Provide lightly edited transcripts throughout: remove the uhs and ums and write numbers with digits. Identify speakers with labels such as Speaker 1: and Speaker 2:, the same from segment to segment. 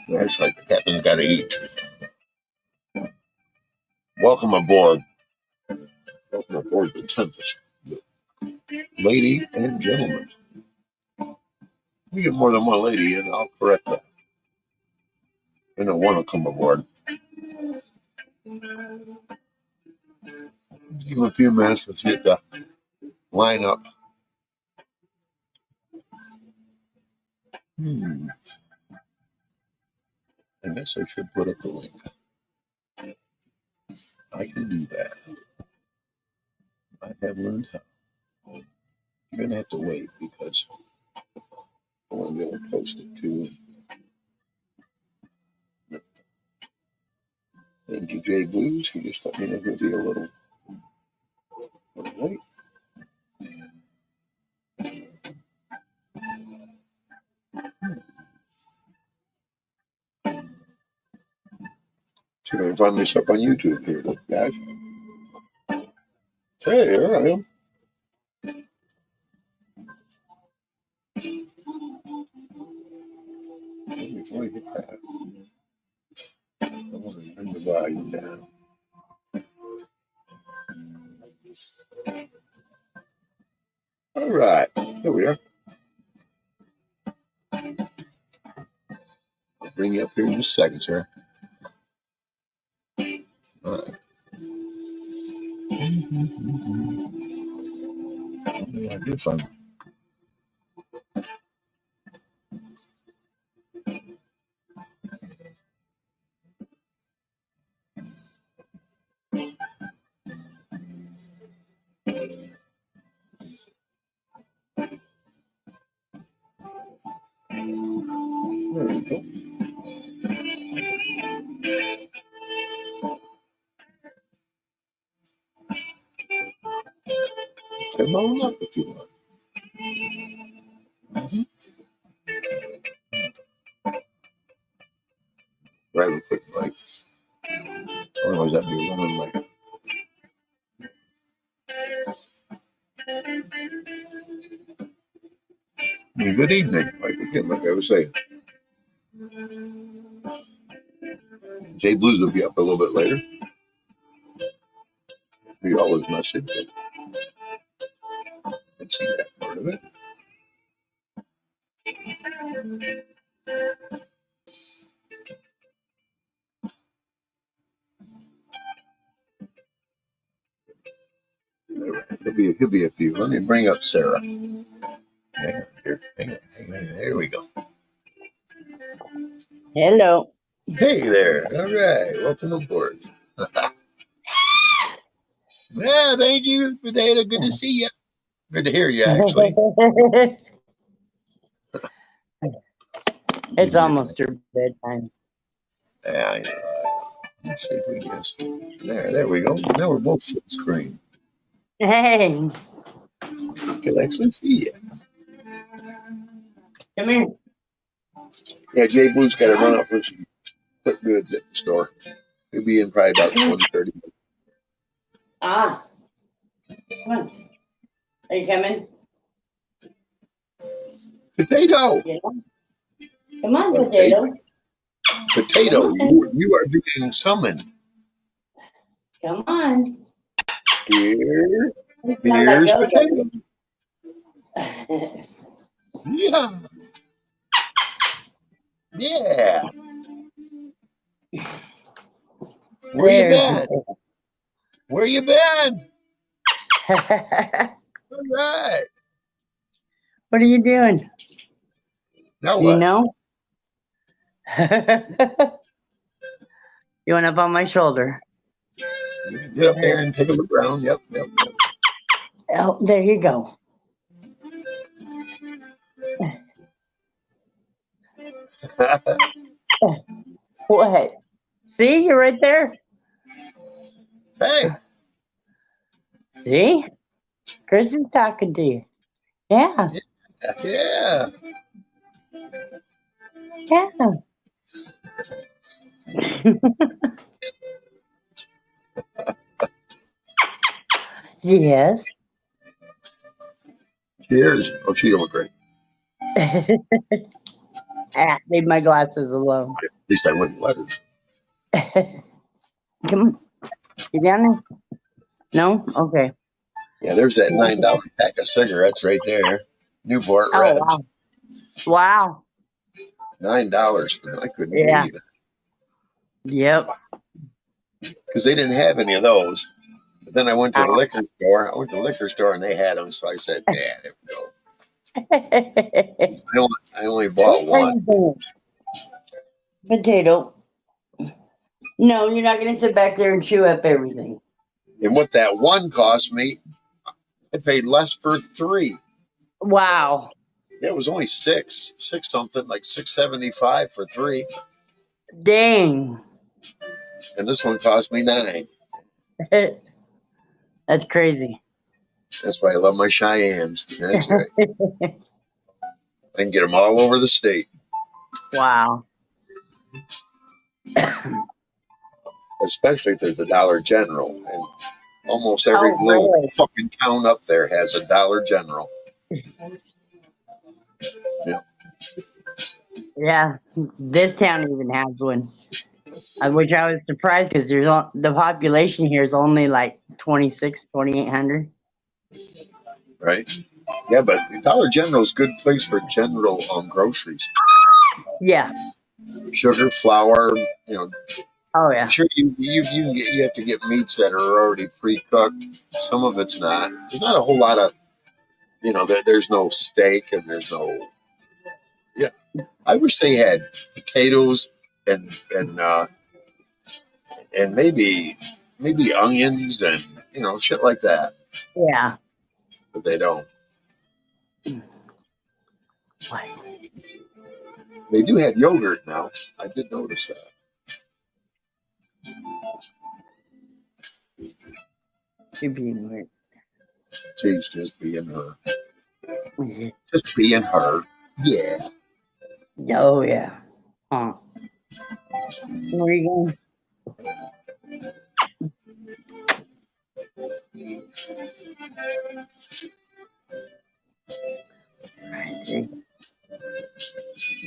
Speaker 1: That's like the captain's got to eat. Welcome aboard. Welcome aboard the Tempest. Lady and gentlemen. We get more than one lady, and I'll correct that. I don't want to come aboard. Give them a few minutes to get the line up. I guess I should put up the link. I can do that. I have learned how. You're going to have to wait because I want to be able to post it too. Thank you, Jay Blues. He just let me know he'll be a little late. See if I can find this up on YouTube here, guys. Hey, there I am. Before I hit that, I want to bring the volume down. All right, there we are. I'll bring you up here in just a second, sir. All right. Yeah, good fun. There we go. Come on up if you want. Grab a quick bite. Otherwise, that'd be running late. Good evening, like I was saying. Jay Blues will be up a little bit later. Read all his message. Let's see that part of it. He'll be a few. Let me bring up Sarah. Hang on here. Hang on. There we go.
Speaker 2: Hello.
Speaker 1: Hey there. All right. Welcome aboard. Yeah, thank you, Potato. Good to see you. Good to hear you, actually.
Speaker 2: It's almost her bedtime.
Speaker 1: Yeah, I know. Let's see if we can guess. There we go. Now we're both full screen.
Speaker 2: Hey.
Speaker 1: Can actually see you.
Speaker 2: Come here.
Speaker 1: Yeah, Jay Blue's got to run out for some quick goods at the store. He'll be in probably about 20, 30 minutes.
Speaker 2: Ah. Come on. Are you coming?
Speaker 1: Potato.
Speaker 2: Yeah. Come on, Potato.
Speaker 1: Potato, you are being summoned.
Speaker 2: Come on.
Speaker 1: Here's Potato. Yeah. Yeah. Where you been? Where you been? All right.
Speaker 2: What are you doing?
Speaker 1: Now
Speaker 2: Do
Speaker 1: what?
Speaker 2: you know? You went up on my shoulder.
Speaker 1: Get up there and take a look around. Yep.
Speaker 2: Oh, there you go. What? See, you're right there.
Speaker 1: Hey.
Speaker 2: See? Chris is talking to you. Yeah.
Speaker 1: Yeah.
Speaker 2: Yeah. Yes.
Speaker 1: Cheers. Oh, she don't drink.
Speaker 2: Leave my glasses alone.
Speaker 1: At least I wouldn't let her.
Speaker 2: Come on. You down there? No? Okay.
Speaker 1: Yeah, there's that $9 pack of cigarettes right there. Newport
Speaker 2: Oh,
Speaker 1: Reds.
Speaker 2: wow. Wow.
Speaker 1: $9 for them. I couldn't
Speaker 2: Yeah.
Speaker 1: believe it.
Speaker 2: Yep.
Speaker 1: Because they didn't have any of those. But then I went to the liquor store. I went to the liquor store and they had them. So I said, yeah, there we go. I only bought one.
Speaker 2: Potato. No, you're not going to sit back there and chew up everything.
Speaker 1: And what that one cost me, I paid less for 3.
Speaker 2: Wow.
Speaker 1: Yeah, it was only six something, like $6.75 for 3.
Speaker 2: Dang.
Speaker 1: And this one cost me 9.
Speaker 2: That's crazy.
Speaker 1: That's why I love my Cheyennes. That's right. I can get them all over the state.
Speaker 2: Wow.
Speaker 1: Especially if there's a Dollar General. And almost every little
Speaker 2: really?
Speaker 1: fucking town up there has a Dollar General. Yeah.
Speaker 2: Yeah. This town even has one. Which I was surprised because the population here is only like 2,800.
Speaker 1: Right? Yeah, but Dollar General is a good place for general groceries.
Speaker 2: Yeah.
Speaker 1: Sugar, flour,
Speaker 2: Oh, yeah.
Speaker 1: sure, you have to get meats that are already pre-cooked. Some of it's not. There's not a whole lot of, there's no steak and there's no. Yeah, I wish they had potatoes and maybe onions and shit like that.
Speaker 2: Yeah.
Speaker 1: But they don't.
Speaker 2: What?
Speaker 1: They do have yogurt now. I did notice that.
Speaker 2: You're being weird.
Speaker 1: She's just being her.
Speaker 2: Yeah.
Speaker 1: Just being her. Yeah.
Speaker 2: Oh, yeah. Huh. Where are you going?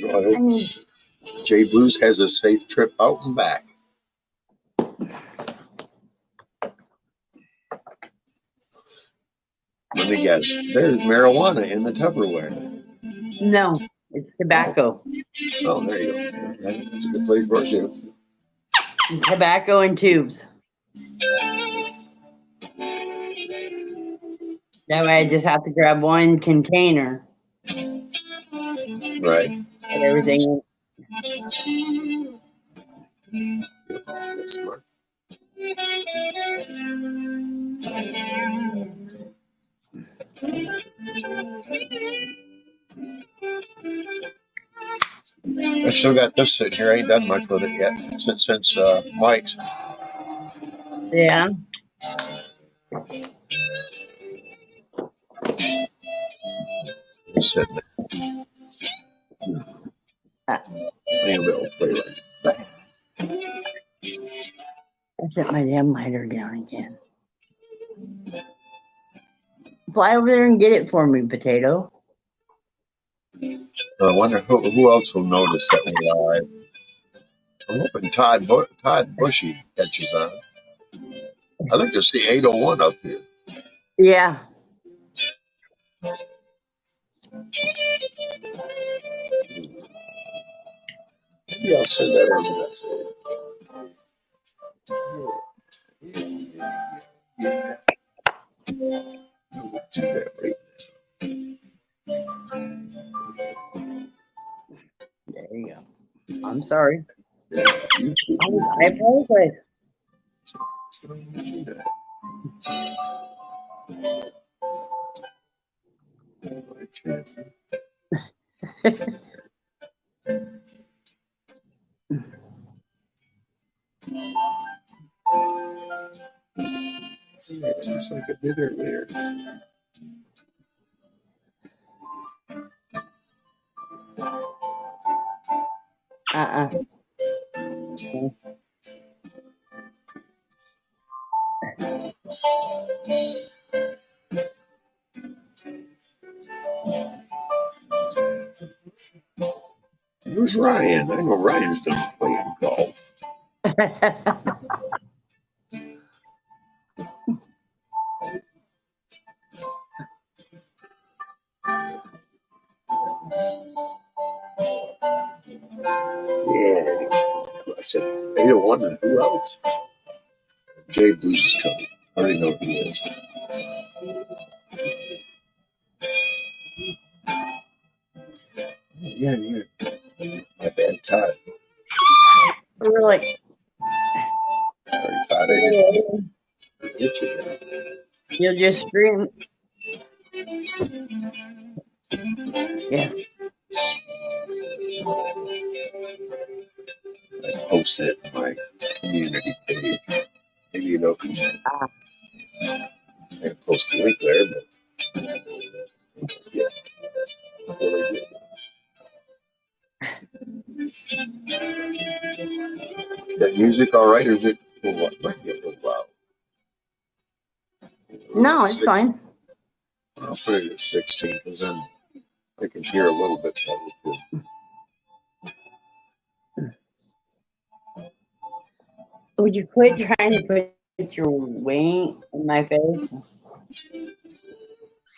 Speaker 1: Well, I hope Jay Bruce has a safe trip out and back. Let me guess. There's marijuana in the Tupperware.
Speaker 2: No, it's tobacco.
Speaker 1: Oh, there you go. That's a good place for it, too.
Speaker 2: Tobacco in tubes. That way I just have to grab one container.
Speaker 1: Right.
Speaker 2: And everything.
Speaker 1: That's smart. I still got this sitting here. I ain't done much with it yet since Mike's.
Speaker 2: Yeah.
Speaker 1: He's sitting there. I ain't able to play like that.
Speaker 2: I set my damn lighter down again. Fly over there and get it for me, Potato.
Speaker 1: I wonder who else will notice that we're live. I'm hoping Todd Bushy catches on. I'd like to see 801 up here.
Speaker 2: Yeah.
Speaker 1: Maybe I'll send that as a message. We'll do that right now.
Speaker 2: There you go. I'm sorry.
Speaker 1: Yeah,
Speaker 2: I apologize.
Speaker 1: Just like I did earlier. Where's Ryan? I know Ryan's done playing golf. Yeah. I said 801, and who else? Jay Blues is coming. I already know who he is. Yeah. My bad, Todd.
Speaker 2: Really?
Speaker 1: Sorry, Todd. I didn't get you there.
Speaker 2: You'll just scream. Yes.
Speaker 1: I post it in my community page. Maybe you know community. I post the link there, but yeah. Really good. That music all right, or is it might be a little loud?
Speaker 2: No, it's fine.
Speaker 1: I'll put it at 16 because then I can hear a little bit better too.
Speaker 2: Would you quit trying to put your wing in my face?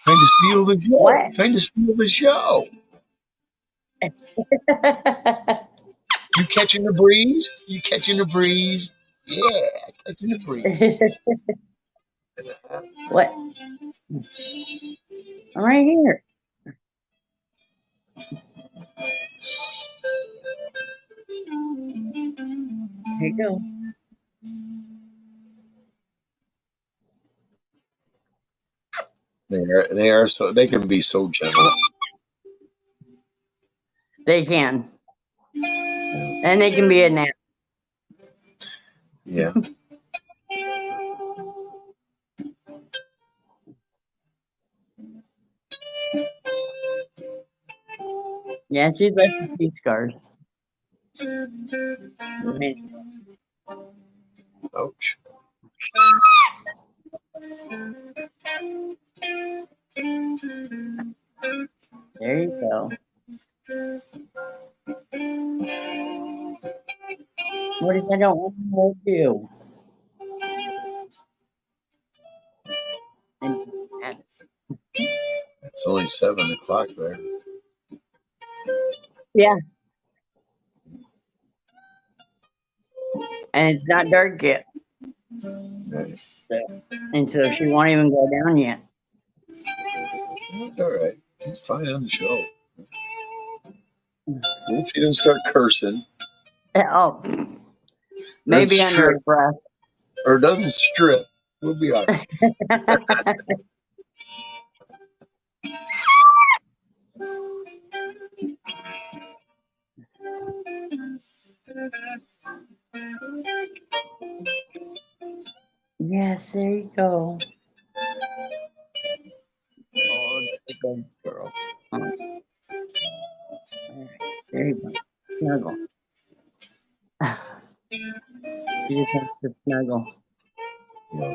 Speaker 1: Trying to steal the show.
Speaker 2: What?
Speaker 1: Trying to steal the show. You catching the breeze? You catching the breeze? Yeah, catching the breeze.
Speaker 2: What? I'm right here. Here you go.
Speaker 1: They are so they can be so gentle.
Speaker 2: They can. And they can be a nap.
Speaker 1: Yeah.
Speaker 2: Yeah, she'd like to see scars.
Speaker 1: Ouch.
Speaker 2: There you go. What if I don't want to do?
Speaker 1: It's only 7 o'clock there.
Speaker 2: Yeah. And it's not dark yet.
Speaker 1: Nice.
Speaker 2: So she won't even go down yet.
Speaker 1: That's all right. She's fine on the show. If she didn't start cursing.
Speaker 2: Oh. Maybe under her breath.
Speaker 1: Or doesn't strip. We'll be all right.
Speaker 2: Yes, there you go. Oh, good girl. Oh. There you go. Snuggle. You just have to snuggle.
Speaker 1: Yeah.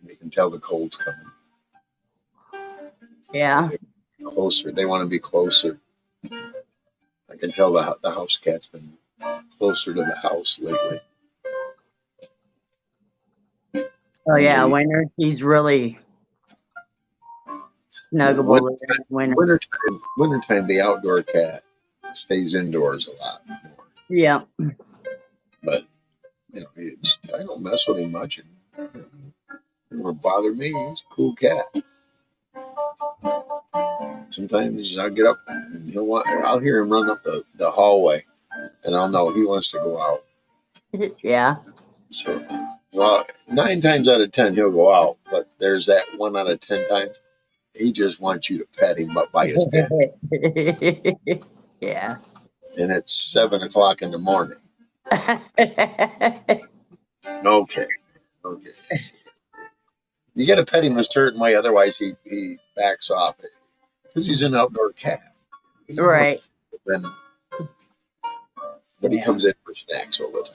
Speaker 1: You can tell the cold's coming.
Speaker 2: Yeah.
Speaker 1: They're closer. They want to be closer. I can tell the house cat's been closer to the house lately.
Speaker 2: Oh yeah, winter. He's really snuggable.
Speaker 1: Wintertime, the outdoor cat stays indoors a lot more.
Speaker 2: Yeah.
Speaker 1: But I don't mess with him much. It don't bother me. He's a cool cat. Sometimes I'll get up and I'll hear him run up the hallway, and I'll know he wants to go out.
Speaker 2: Yeah.
Speaker 1: So, 9 times out of 10 he'll go out, but there's that 1 out of 10 times he just wants you to pat him up by his back.
Speaker 2: Yeah.
Speaker 1: And it's 7 o'clock in the morning. Okay. You got to pet him a certain way, otherwise he backs off it because he's an outdoor cat. He's
Speaker 2: right.
Speaker 1: But he comes in for snacks all the time.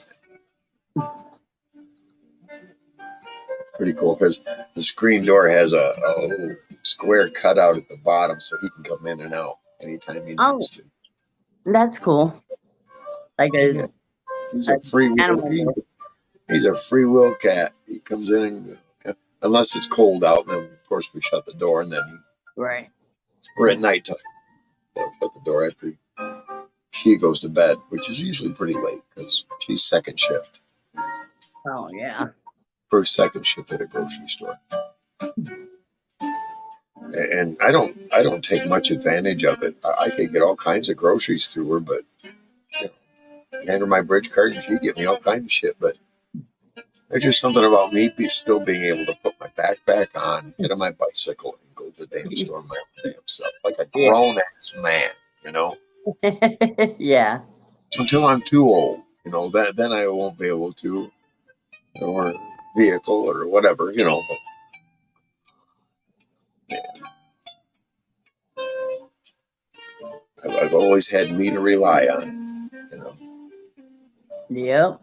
Speaker 1: Pretty cool because the screen door has a little square cutout at the bottom so he can come in and out anytime he
Speaker 2: Oh,
Speaker 1: needs to.
Speaker 2: that's cool. Like
Speaker 1: Yeah, he's
Speaker 2: a
Speaker 1: a free will.
Speaker 2: animal.
Speaker 1: He's a free will cat. He comes in and unless it's cold out, then of course we shut the door, and then
Speaker 2: Right.
Speaker 1: we're at nighttime. They'll shut the door after she goes to bed, which is usually pretty late because she's second shift.
Speaker 2: Oh yeah.
Speaker 1: First, second shift at a grocery store. And I don't take much advantage of it. I could get all kinds of groceries through her, but you know, hand her my bridge card and she get me all kinds of shit. But there's just something about me still being able to put my backpack on, get on my bicycle, and go to the damn store and my own damn stuff, like a grown ass man, you know.
Speaker 2: Yeah.
Speaker 1: Until I'm too old, you know, then I won't be able to, or vehicle or whatever, you know. But, yeah, I've always had me to rely on, you know.
Speaker 2: Yep.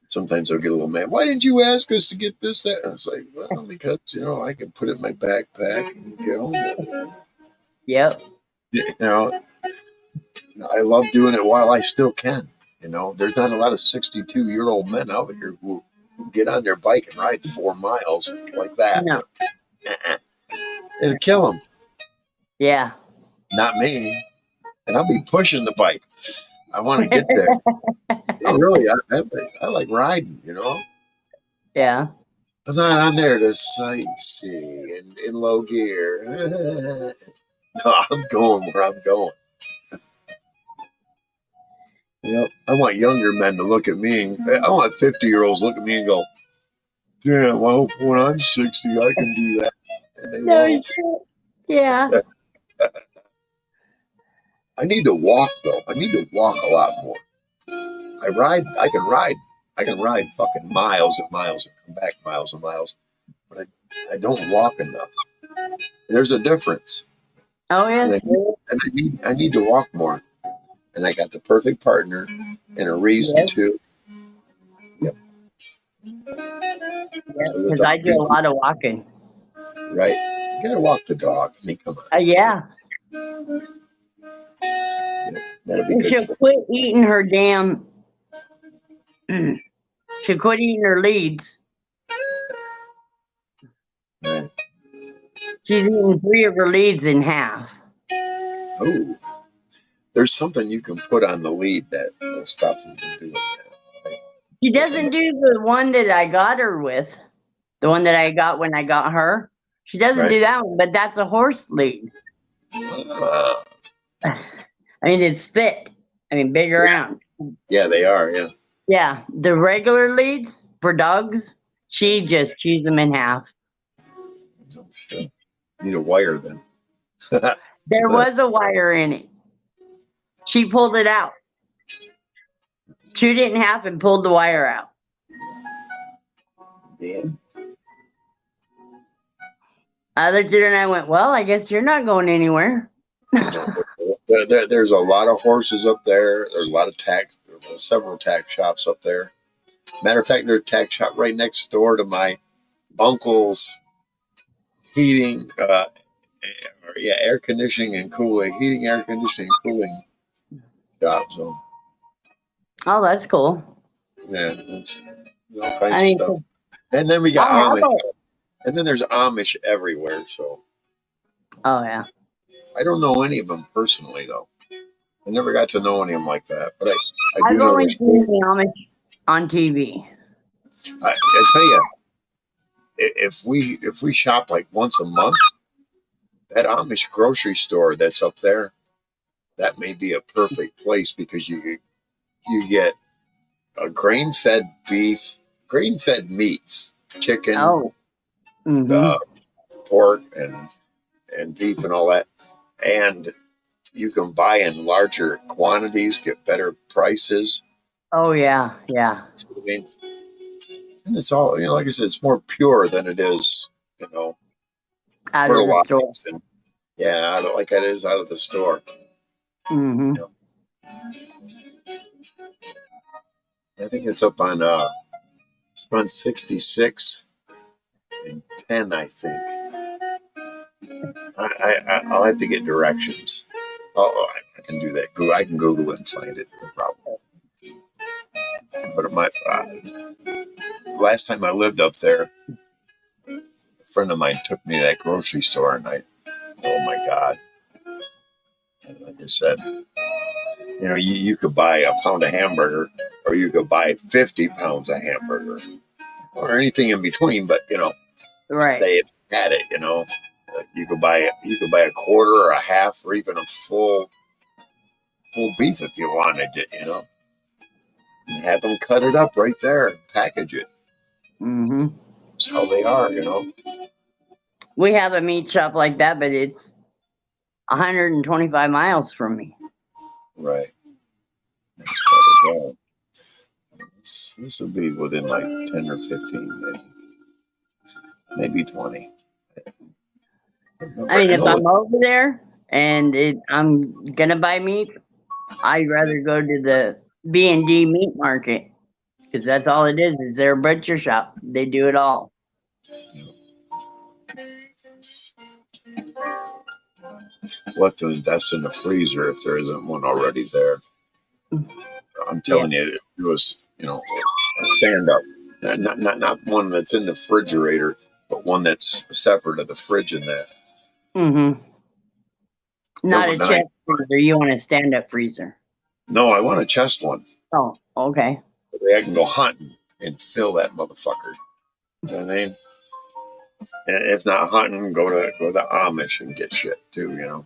Speaker 1: Sometimes I'll get a little mad. Why didn't you ask us to get this, that? And it's like, well, because, you know, I can put it in my backpack and get home with it.
Speaker 2: Yep.
Speaker 1: You know, I love doing it while I still can. You know, there's not a lot of 62-year-old men out here who get on their bike and ride 4 miles like that.
Speaker 2: No.
Speaker 1: It'll kill them.
Speaker 2: Yeah.
Speaker 1: Not me. And I'll be pushing the bike. I want to get there. No, really, I like riding, you know.
Speaker 2: Yeah.
Speaker 1: I'm not on there to sightsee in low gear. No, I'm going where I'm going. Yep. I want younger men to look at me. I want 50-year-olds look at me and go, damn, I hope when I'm 60 I can do that. And they won't.
Speaker 2: Yeah.
Speaker 1: I need to walk though. I need to walk a lot more. I can ride fucking miles and miles and come back miles and miles. But I don't walk enough. There's a difference.
Speaker 2: Oh yes.
Speaker 1: And I need to walk more. And I got the perfect partner and a reason to. Yep.
Speaker 2: Because I do a lot of walking.
Speaker 1: Right. You gotta walk the dog. I mean, come on.
Speaker 2: Yeah.
Speaker 1: That'll be good.
Speaker 2: She'll quit eating her damn. She'll quit eating her leads.
Speaker 1: Right.
Speaker 2: She's eating 3 of her leads in half.
Speaker 1: Oh, there's something you can put on the lead that will stop them from doing that. Right?
Speaker 2: She doesn't do the one that I got her with. The one that I got when I got her. She doesn't do that one, but that's a horse lead. I mean, it's thick. I mean, big around.
Speaker 1: Yeah, they are. Yeah.
Speaker 2: Yeah, the regular leads for dogs, she just chews them in half.
Speaker 1: Oh, shit. Need a wire then.
Speaker 2: There was a wire in it. She pulled it out. Chewed it in half and pulled the wire out.
Speaker 1: Yeah.
Speaker 2: I looked at her and I went, well, I guess you're not going anywhere.
Speaker 1: There's a lot of horses up there. There's a lot of several tack shops up there. Matter of fact, there's a tack shop right next door to my uncle's heating, air conditioning and cooling, air conditioning and cooling shop. So,
Speaker 2: oh, that's cool.
Speaker 1: Yeah, all kinds of stuff. And then we got Amish, and then there's Amish everywhere. So,
Speaker 2: oh yeah.
Speaker 1: I don't know any of them personally though. I never got to know any of them like that, but
Speaker 2: I've only seen the Amish on TV.
Speaker 1: I tell you, if we shop like once a month, that Amish grocery store that's up there, that may be a perfect place because you get a grain-fed beef, grain-fed meats, chicken, pork, and beef and all that, and you can buy in larger quantities, get better prices.
Speaker 2: Oh yeah, yeah.
Speaker 1: I mean, and it's all, like I said, it's more pure than it is,
Speaker 2: out of the store.
Speaker 1: And, like it is out of the store.
Speaker 2: Mm-hmm.
Speaker 1: I think it's up on run 66 and 10, I think. I'll have to get directions. Oh, I can do that. I can Google it and find it. No problem. But last time I lived up there, a friend of mine took me to that grocery store, and oh my God. Like I said, you could buy a pound of hamburger, or you could buy 50 pounds of hamburger, or anything in between. But
Speaker 2: Right.
Speaker 1: they had it. You could buy a quarter or a half, or even a full beef if you wanted it. And have them cut it up right there and package it.
Speaker 2: Mm-hmm.
Speaker 1: That's how they are.
Speaker 2: We have a meat shop like that, but it's 125 miles from me.
Speaker 1: Right. This will be within like 10 or 15, maybe 20.
Speaker 2: I mean, if I'm over there and I'm gonna buy meats, I'd rather go to the B&D meat market, because that's all it is. Is their butcher shop. They do it all.
Speaker 1: We'll have to invest in the freezer if there isn't one already there. I'm telling you, it was a stand up, not one that's in the refrigerator, but one that's separate of the fridge in that.
Speaker 2: Mm-hmm. Not a chest freezer. You want a stand up freezer?
Speaker 1: No, I want a chest one.
Speaker 2: Oh, okay.
Speaker 1: I can go hunting and fill that motherfucker. You know what I mean? And if not hunting, go to the Amish and get shit too.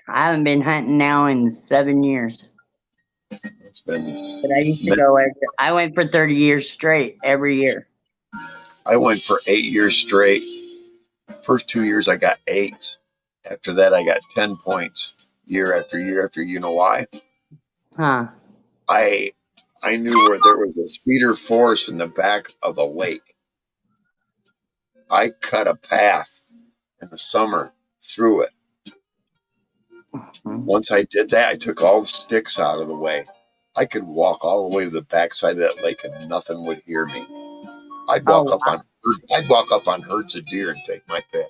Speaker 2: I haven't been hunting now in 7 years.
Speaker 1: It's been.
Speaker 2: But I used to go. I went for 30 years straight every year.
Speaker 1: I went for 8 years straight. First 2 years I got 8. After that I got 10 points year after year after. You know why?
Speaker 2: Huh?
Speaker 1: I knew where there was a cedar forest in the back of a lake. I cut a path in the summer through it. Once I did that, I took all the sticks out of the way. I could walk all the way to the backside of that lake and nothing would hear me. I'd walk up on herds of deer and take my pick.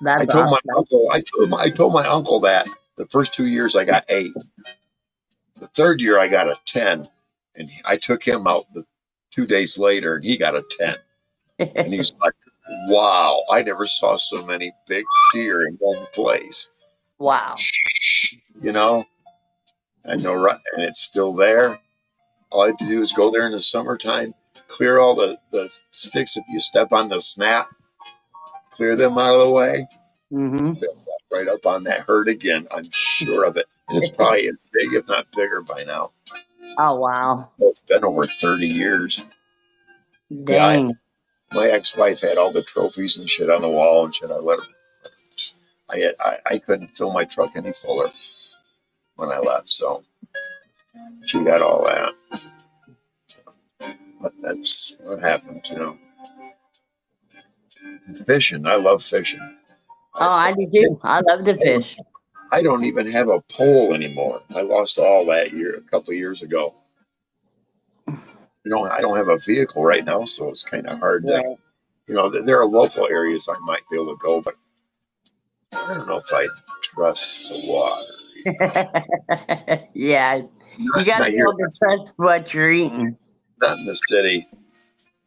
Speaker 1: I told my uncle that the first 2 years I got 8. The third year I got a 10, and I took him out 2 days later, and he got a 10. And he's like, "Wow, I never saw so many big deer in one place."
Speaker 2: Wow.
Speaker 1: I know, right? And it's still there. All I had to do is go there in the summertime, clear all the sticks. If you step on the snap, clear them out of the way.
Speaker 2: Mm-hmm.
Speaker 1: They'll walk right up on that herd again. I'm sure of it. And it's probably as big, if not bigger, by now.
Speaker 2: Oh, wow.
Speaker 1: It's been over 30 years.
Speaker 2: Dang.
Speaker 1: Yeah, my ex-wife had all the trophies and shit on the wall and shit. I let her. I couldn't fill my truck any fuller when I left, so she got all that. But that's what happened, Fishing, I love fishing.
Speaker 2: Oh, I do too. I love to fish.
Speaker 1: I don't even have a pole anymore. I lost all that a couple of years ago. I don't have a vehicle right now, so it's kind of hard to, there are local areas I might be able to go, but I don't know if I trust the water.
Speaker 2: Yeah, you got to be able to trust what you're eating.
Speaker 1: Not in the city,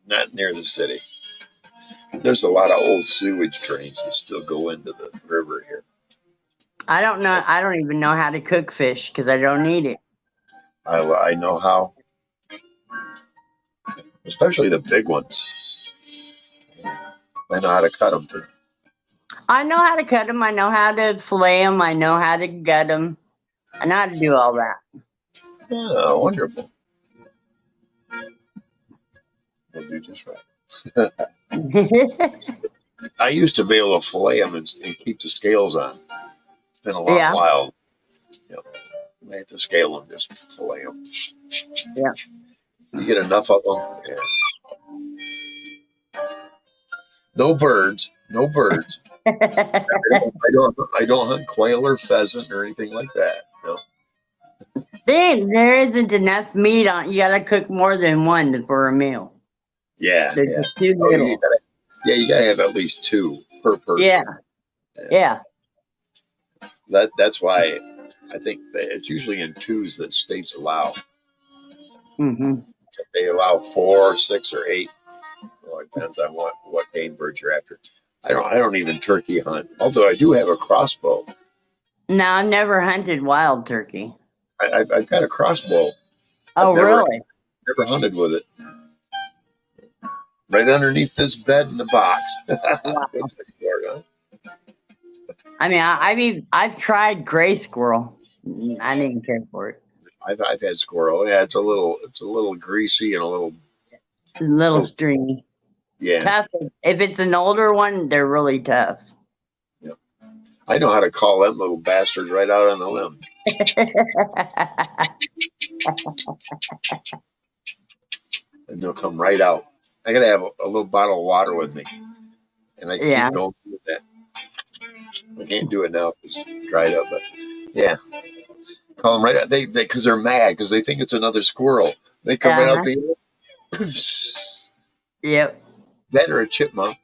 Speaker 1: not near the city. There's a lot of old sewage drains that still go into the river here.
Speaker 2: I don't know. I don't even know how to cook fish because I don't need it.
Speaker 1: I know how. Especially the big ones. I know how to cut them too.
Speaker 2: I know how to cut them. I know how to fillet them. I know how to gut them. I know how to do all that.
Speaker 1: Oh, wonderful. We'll do just right. I used to be able to fillet them and keep the scales on. It's been a long while. I had to scale them, just fillet them.
Speaker 2: Yeah.
Speaker 1: You get enough of them. Yeah. No birds. I don't hunt quail or pheasant or anything like that.
Speaker 2: There isn't enough meat on. You gotta cook more than one for a meal.
Speaker 1: Yeah,
Speaker 2: They're
Speaker 1: yeah.
Speaker 2: just too
Speaker 1: Oh,
Speaker 2: little.
Speaker 1: you gotta have at least 2 per
Speaker 2: Yeah,
Speaker 1: person.
Speaker 2: yeah.
Speaker 1: That's why I think that it's usually in 2s that states allow.
Speaker 2: Hmm.
Speaker 1: They allow 4, 6, or 8. Well, it depends on what game bird you're after. I don't even turkey hunt, although I do have a crossbow.
Speaker 2: No, I've never hunted wild turkey.
Speaker 1: I've got a crossbow.
Speaker 2: Oh,
Speaker 1: I've never
Speaker 2: really?
Speaker 1: hunted with it. Right underneath this bed in the box.
Speaker 2: Wow.
Speaker 1: Good for it, huh?
Speaker 2: I mean, I've tried gray squirrel. I didn't care for it.
Speaker 1: I've had squirrel. Yeah, it's a little greasy and a little
Speaker 2: It's a little stringy.
Speaker 1: yeah.
Speaker 2: Tough. If it's an older one, they're really tough.
Speaker 1: Yep. I know how to call them little bastards right out on the limb. And they'll come right out. I gotta have a little bottle of water with me, and I
Speaker 2: Yeah.
Speaker 1: keep going with that. I can't do it now because it's dried up, but yeah, call them right out. They because they're mad because they think it's another squirrel. They come right out the
Speaker 2: Yep.
Speaker 1: that or a chipmunk.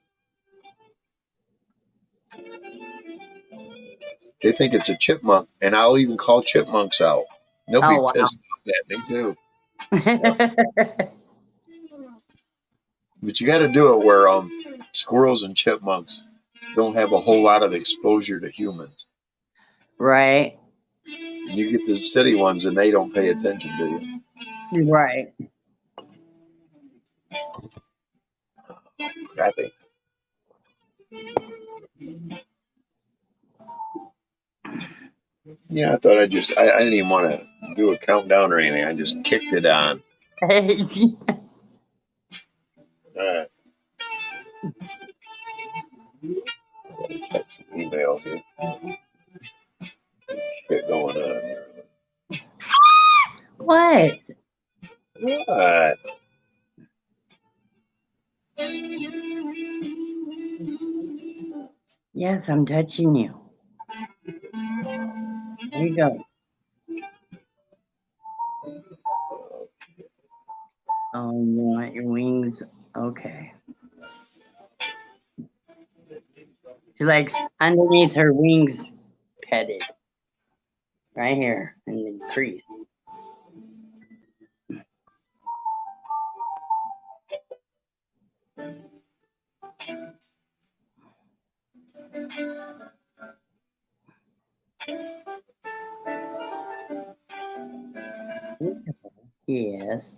Speaker 1: They think it's a chipmunk, and I'll even call chipmunks out. They'll be
Speaker 2: Oh, wow.
Speaker 1: pissed at me too. Yeah. But you got to do it where squirrels and chipmunks don't have a whole lot of exposure to humans.
Speaker 2: Right.
Speaker 1: You get the city ones, and they don't pay attention to you.
Speaker 2: Right.
Speaker 1: Crappy. Yeah, I thought I didn't even want to do a countdown or anything. I just kicked it on. All right. Check some emails here. Shit going on here.
Speaker 2: What?
Speaker 1: What?
Speaker 2: Yes, I'm touching you. There you go. Oh, you want your wings? Okay. She likes underneath her wings petted. Right here in the crease. Yes.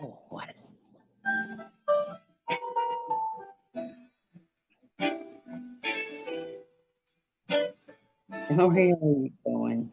Speaker 2: Oh, what? Where are you going?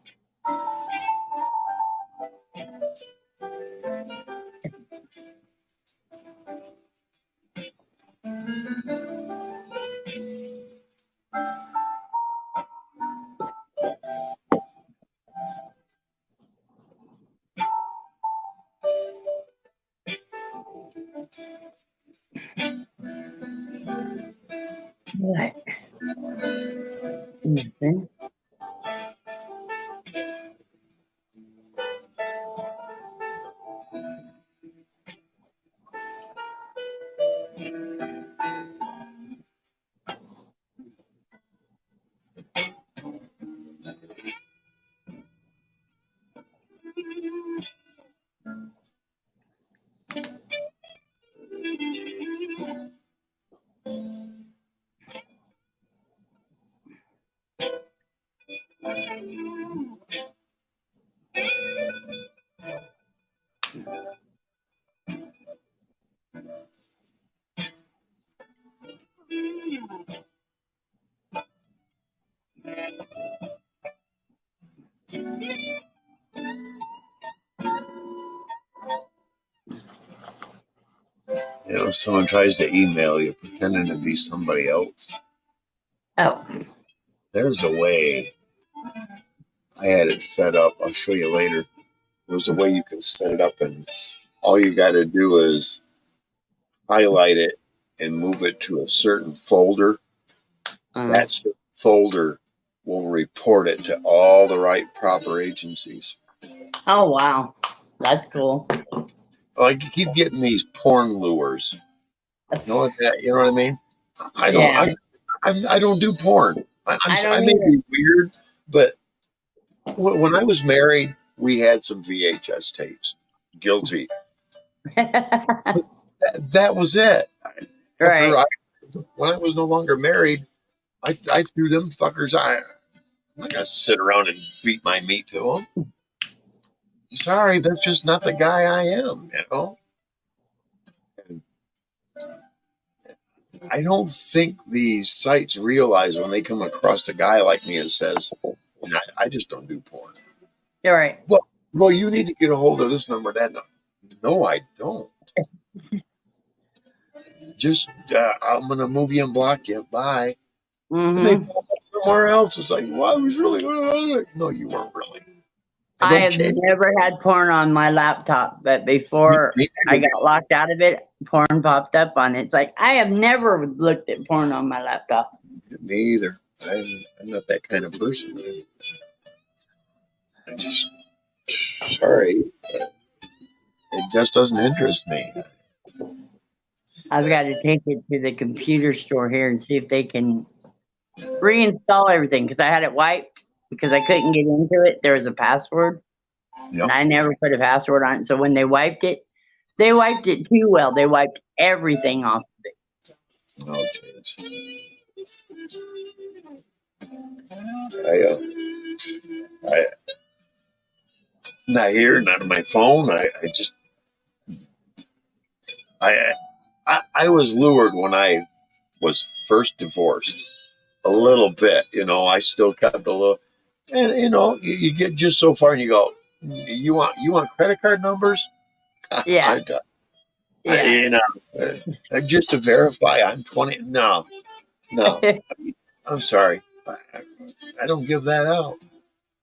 Speaker 2: What? Nothing.
Speaker 1: You know, someone tries to email you pretending to be somebody else.
Speaker 2: Oh.
Speaker 1: There's a way. I had it set up. I'll show you later. There's a way you can set it up, and all you got to do is highlight it and move it to a certain folder. That certain folder will report it to all the right proper agencies.
Speaker 2: Oh, wow. That's cool.
Speaker 1: Like, you keep getting these porn lures. You know what I mean? I don't do porn. I may be weird, but when I was married, we had some VHS tapes. Guilty. That was it.
Speaker 2: Right.
Speaker 1: When I was no longer married, I threw them fuckers. I'm not gonna sit around and beat my meat to them. Sorry, that's just not the guy I am. You know. And I don't think these sites realize when they come across a guy like me and says, I just don't do porn.
Speaker 2: You're right.
Speaker 1: Well, you need to get a hold of this number, that number. No, I don't. Just, I'm going to move you and block you. Bye.
Speaker 2: Mm-hmm.
Speaker 1: And they pop up somewhere else. It's like, well, I was really. No, you weren't really.
Speaker 2: I have never had porn on my laptop, but before I got locked out of it, porn popped up on it. It's like, I have never looked at porn on my laptop.
Speaker 1: Me either. I'm not that kind of person. I just, sorry. It just doesn't interest me.
Speaker 2: I've got to take it to the computer store here and see if they can reinstall everything, because I had it wiped because I couldn't get into it. There was a password, and I never put a password on it. So when they wiped it too well. They wiped everything off of it.
Speaker 1: Oh, jeez. I not here, not on my phone. I was lured when I was first divorced a little bit. I still kept a little, and you get just so far and you go, you want credit card numbers?
Speaker 2: Yeah.
Speaker 1: I'm done. Yeah. Just to verify I'm 20. No, I'm sorry. I don't give that out.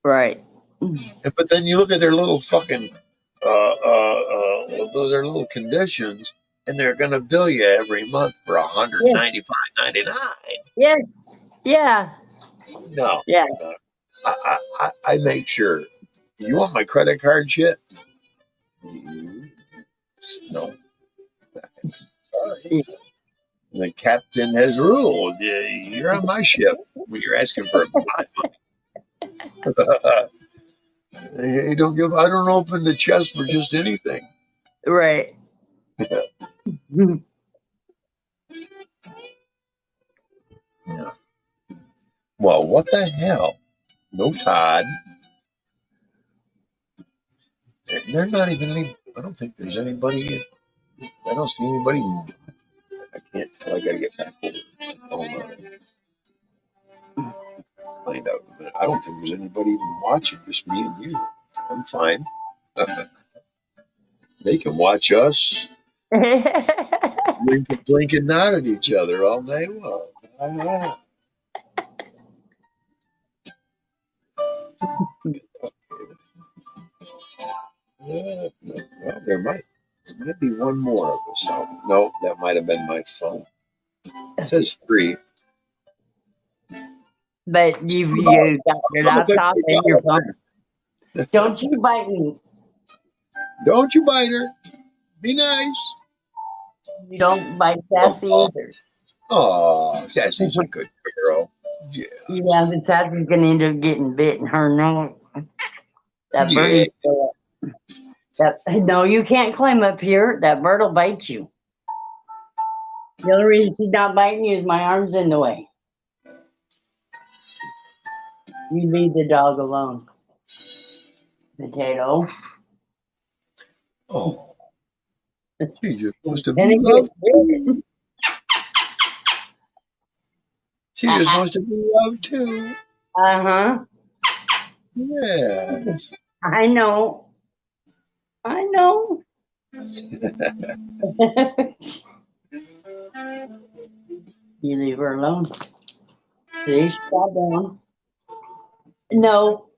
Speaker 2: Right.
Speaker 1: But then you look at their little fucking, their little conditions, and they're going to bill you every month for $195.99.
Speaker 2: Yes. Yeah.
Speaker 1: No.
Speaker 2: Yeah.
Speaker 1: No. I make sure. You want my credit card shit? No. Sorry. The captain has ruled. You're on my ship when you're asking for my money. I don't open the chest for just anything.
Speaker 2: Right.
Speaker 1: Yeah. Well, what the hell? No Todd. They're not even any. I don't think there's anybody. I don't see anybody. I can't tell. I gotta get back over. Hold on. Find out in a minute. I don't think there's anybody even watching. Just me and you. I'm fine. They can watch us. Blink and nod at each other all day long. Well, there might be one more of us out. No, that might have been my phone. It says 3.
Speaker 2: But you got your laptop and your phone. Don't you bite me.
Speaker 1: Don't you bite her. Be nice.
Speaker 2: You don't bite Sassy either.
Speaker 1: Oh, Sassy's a good girl. Yeah.
Speaker 2: Yeah, but Sassy's going to end up getting bit in her nose. That birdie. No, you can't climb up here. That bird will bite you. The only reason she's not biting you is my arm's in the way. You leave the dog alone. Potato.
Speaker 1: Oh. She's just supposed to be loved. She's just supposed to be loved too.
Speaker 2: Uh-huh.
Speaker 1: Yes.
Speaker 2: I know. You leave her alone. See, she got down. No.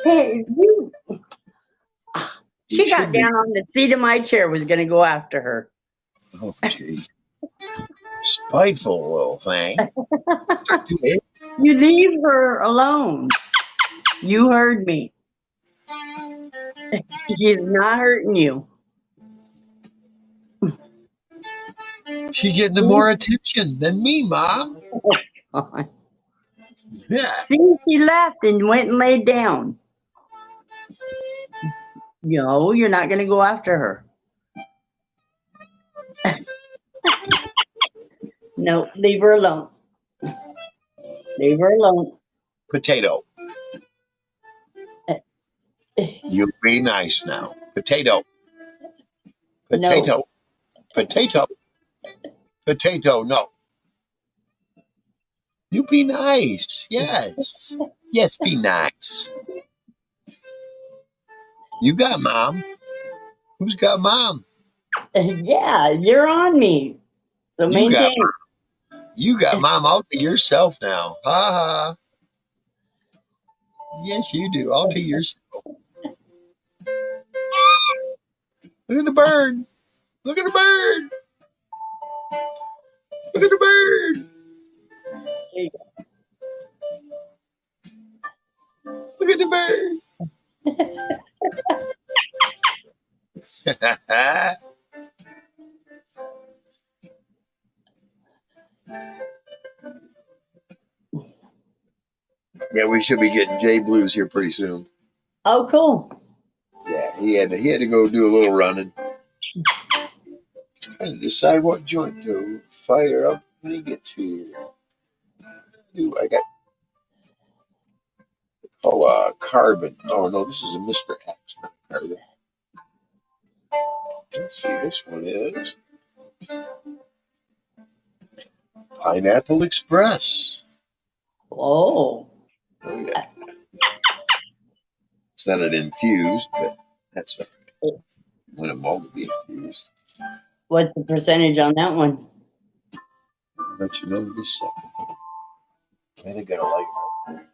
Speaker 2: Hey, She got down on the seat of my chair, was going to go after her.
Speaker 1: Oh, jeez. Spiteful little thing.
Speaker 2: You leave her alone. You heard me. She's not hurting you.
Speaker 1: She's getting more attention than me, Mom.
Speaker 2: Oh,
Speaker 1: Yeah.
Speaker 2: see, she left and went and laid down. No, you're not going to go after her. No, leave her alone. Leave her alone.
Speaker 1: Potato. You be nice now. Potato. Potato. No. Potato. Potato. No. You be nice. Yes. Yes, be nice. You got Mom. Who's got Mom?
Speaker 2: Yeah, you're on me. So maintain.
Speaker 1: You got Mom all to yourself now. Ha ha. Yes, you do. All to yourself. Look at the bird. Look at the bird. Look at the bird.
Speaker 2: There you go.
Speaker 1: Look at the bird. Yeah, we should be getting Jay Blues here pretty soon.
Speaker 2: Oh, cool.
Speaker 1: Yeah, he had to go do a little running. Trying to decide what joint to fire up when he gets here. I got Carbon. Oh no, this is a Mr. X, not Carbon. Let's see, this one is Pineapple Express.
Speaker 2: Oh.
Speaker 1: Oh yeah. It's not an infused, but that's all right. I want them all to be infused.
Speaker 2: What's the percentage on that one?
Speaker 1: I'll let you know in a second. And I got a light right there.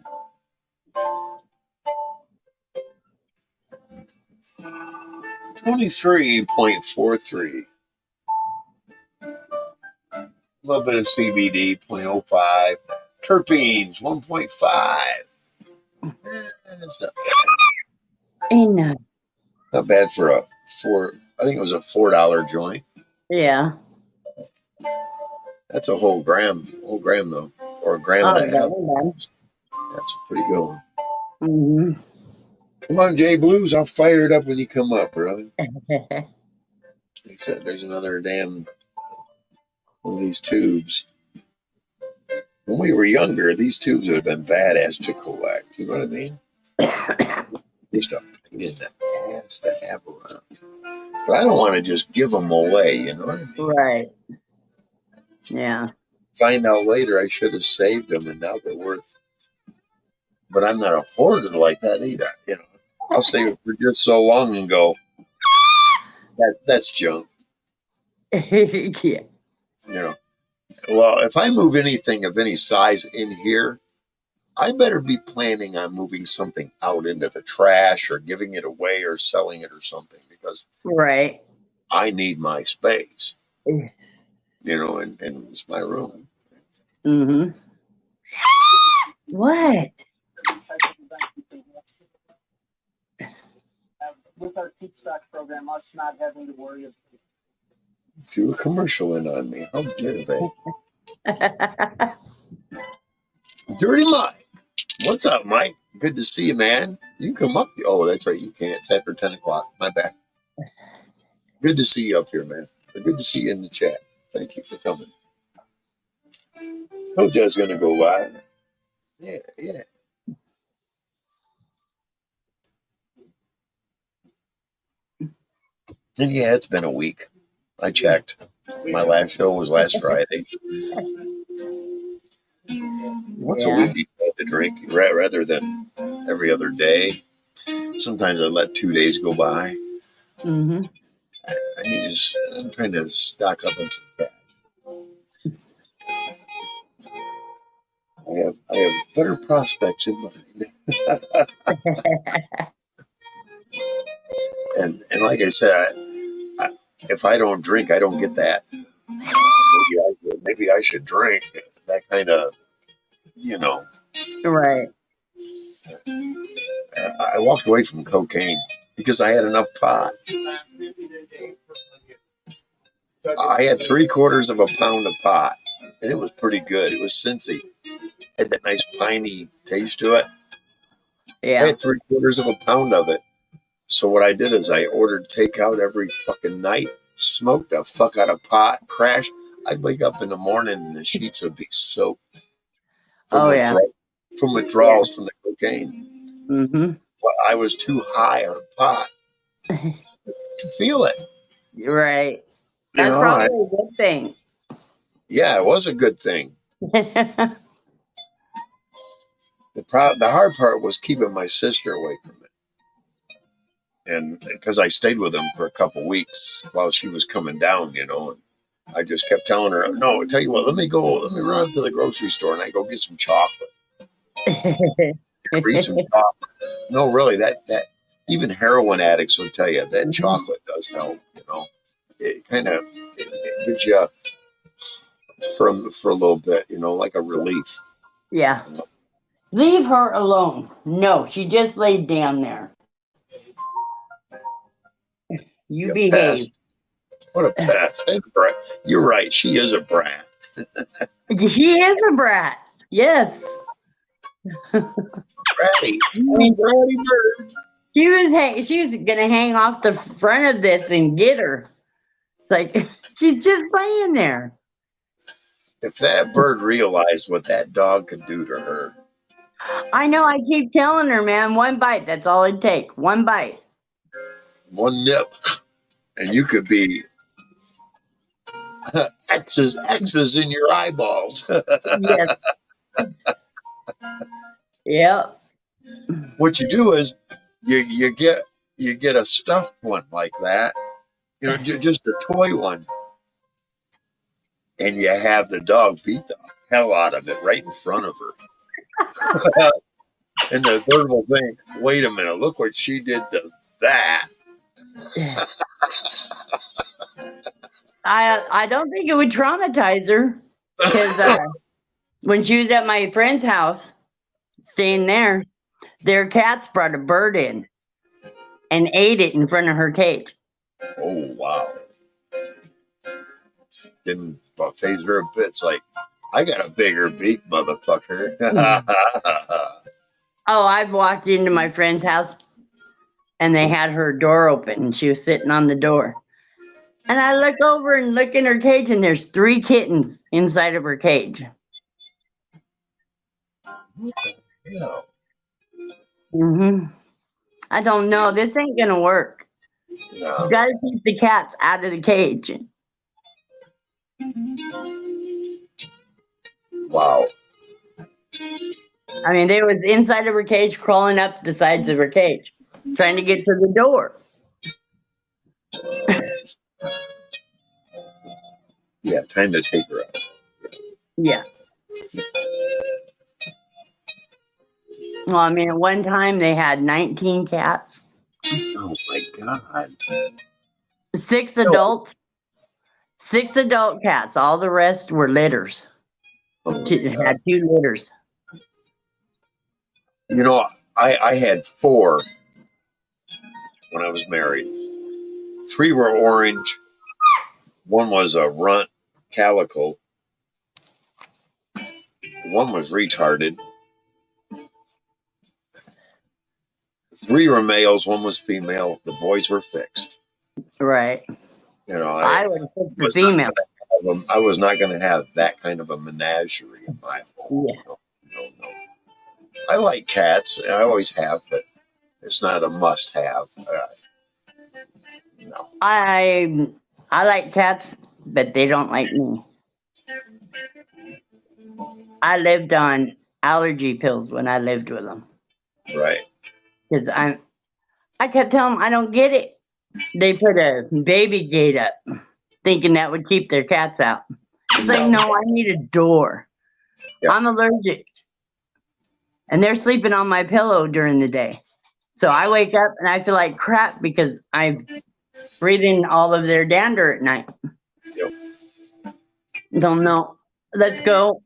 Speaker 1: 23.43. A little bit of CBD, 0.05. Terpenes, 1.5. That's not bad.
Speaker 2: Ain't
Speaker 1: not bad for I think it was a $4 joint.
Speaker 2: Yeah.
Speaker 1: That's a whole gram though, or a gram and a half. That's a pretty good one.
Speaker 2: Mm-hmm.
Speaker 1: Come on, Jay Blues, I'll fire it up when you come up, brother. He said there's another damn one of these tubes. When we were younger, these tubes would have been badass to collect. You know what I mean? Just a pain in the ass to have around. But I don't want to just give them away. You know what I mean?
Speaker 2: Right. Yeah.
Speaker 1: Find out later I should have saved them, and now they're worth. But I'm not a hoarder like that either. You know, I'll save it for just so long and go. That's junk.
Speaker 2: Yeah.
Speaker 1: You know. Well, if I move anything of any size in here, I better be planning on moving something out into the trash or giving it away or selling it or something, because
Speaker 2: right.
Speaker 1: I need my space. You know, and it's my room.
Speaker 2: Mm-hmm. What?
Speaker 3: With our keep stock program, us not having to worry about it.
Speaker 1: Threw a commercial in on me. How dare they? Dirty Mike. What's up, Mike? Good to see you, man. You can come up. Oh, that's right. You can't. It's after 10 o'clock. My bad. Good to see you up here, man. Good to see you in the chat. Thank you for coming. Told you I was going to go live. Yeah. And yeah, it's been a week. I checked. My last show was last Friday. Once a week, you had to drink rather than every other day. Sometimes I let 2 days go by.
Speaker 2: Mm-hmm.
Speaker 1: I'm trying to stock up on some cash. I have better prospects in mind. And like I said, if I don't drink, I don't get that. Maybe I should drink. That kind of, you know.
Speaker 2: Right.
Speaker 1: I walked away from cocaine because I had enough pot. I had 3/4 pound of pot, and it was pretty good. It was Cincy. Had that nice piney taste to it.
Speaker 2: Yeah.
Speaker 1: I had 3/4 pound of it. So what I did is I ordered takeout every fucking night, smoked the fuck out of pot, crashed. I'd wake up in the morning and the sheets would be soaked from from withdrawals from the cocaine.
Speaker 2: Mm-hmm.
Speaker 1: But I was too high on pot to feel it.
Speaker 2: Right. That's probably a good thing.
Speaker 1: Yeah, it was a good thing. The hard part was keeping my sister away from it. And because I stayed with him for a couple weeks while she was coming down, you know, and I just kept telling her, no, tell you what, let me run up to the grocery store and I go get some chocolate. Eat some chocolate. No, really, that even heroin addicts will tell you that chocolate does help, you know. It kind of it gives you for a little bit, you know, like a relief.
Speaker 2: Yeah. Leave her alone. No, she just laid down there. You behave.
Speaker 1: Pest. What a pest. You're right. She is a brat.
Speaker 2: She is a brat. Yes.
Speaker 1: Bratty. Bratty bird.
Speaker 2: She was gonna hang off the front of this and get her. It's like she's just laying there.
Speaker 1: If that bird realized what that dog could do to her.
Speaker 2: I know. I keep telling her, man, one bite. That's all it takes. One bite.
Speaker 1: One nip. And you could be X's in your eyeballs.
Speaker 2: Yes. Yep.
Speaker 1: What you do is you get a stuffed one like that, you know, just a toy one, and you have the dog beat the hell out of it right in front of her. And the bird will think, wait a minute, look what she did to that.
Speaker 2: I don't think it would traumatize her because when she was at my friend's house, staying there, their cats brought a bird in and ate it in front of her cage.
Speaker 1: Oh wow! Didn't phase her a bit. It's like I got a bigger beak, motherfucker.
Speaker 2: Oh, I've walked into my friend's house and they had her door open and she was sitting on the door. And I look over and look in her cage and there's 3 kittens inside of her cage.
Speaker 1: Yeah.
Speaker 2: Mm-hmm. I don't know. This ain't going to work.
Speaker 1: No.
Speaker 2: You got to keep the cats out of the cage.
Speaker 1: Wow.
Speaker 2: I mean, they was inside of her cage, crawling up the sides of her cage, trying to get to the door.
Speaker 1: Yeah, time to take her out.
Speaker 2: Yeah. Well, I mean, at one time they had 19 cats.
Speaker 1: Oh my God.
Speaker 2: 6 adults. 6 adult cats. All the rest were litters. Had 2 litters.
Speaker 1: You know, I had 4 when I was married. 3 were orange. 1 was a runt calico. 1 was retarded. 3 were males. 1 was female. The boys were fixed.
Speaker 2: Right.
Speaker 1: You know,
Speaker 2: I would fix the female.
Speaker 1: I was not going to have that kind of a menagerie in my home.
Speaker 2: Yeah.
Speaker 1: No. I like cats. I always have, but it's not a must-have. No.
Speaker 2: I like cats, but they don't like me. I lived on allergy pills when I lived with them.
Speaker 1: Right.
Speaker 2: Because I kept telling them I don't get it. They put a baby gate up, thinking that would keep their cats out. It's like, no, I need a door. Yeah. I'm allergic. And they're sleeping on my pillow during the day. So I wake up and I feel like crap because I'm breathing all of their dander at night.
Speaker 1: Yep.
Speaker 2: Don't know. Let's go.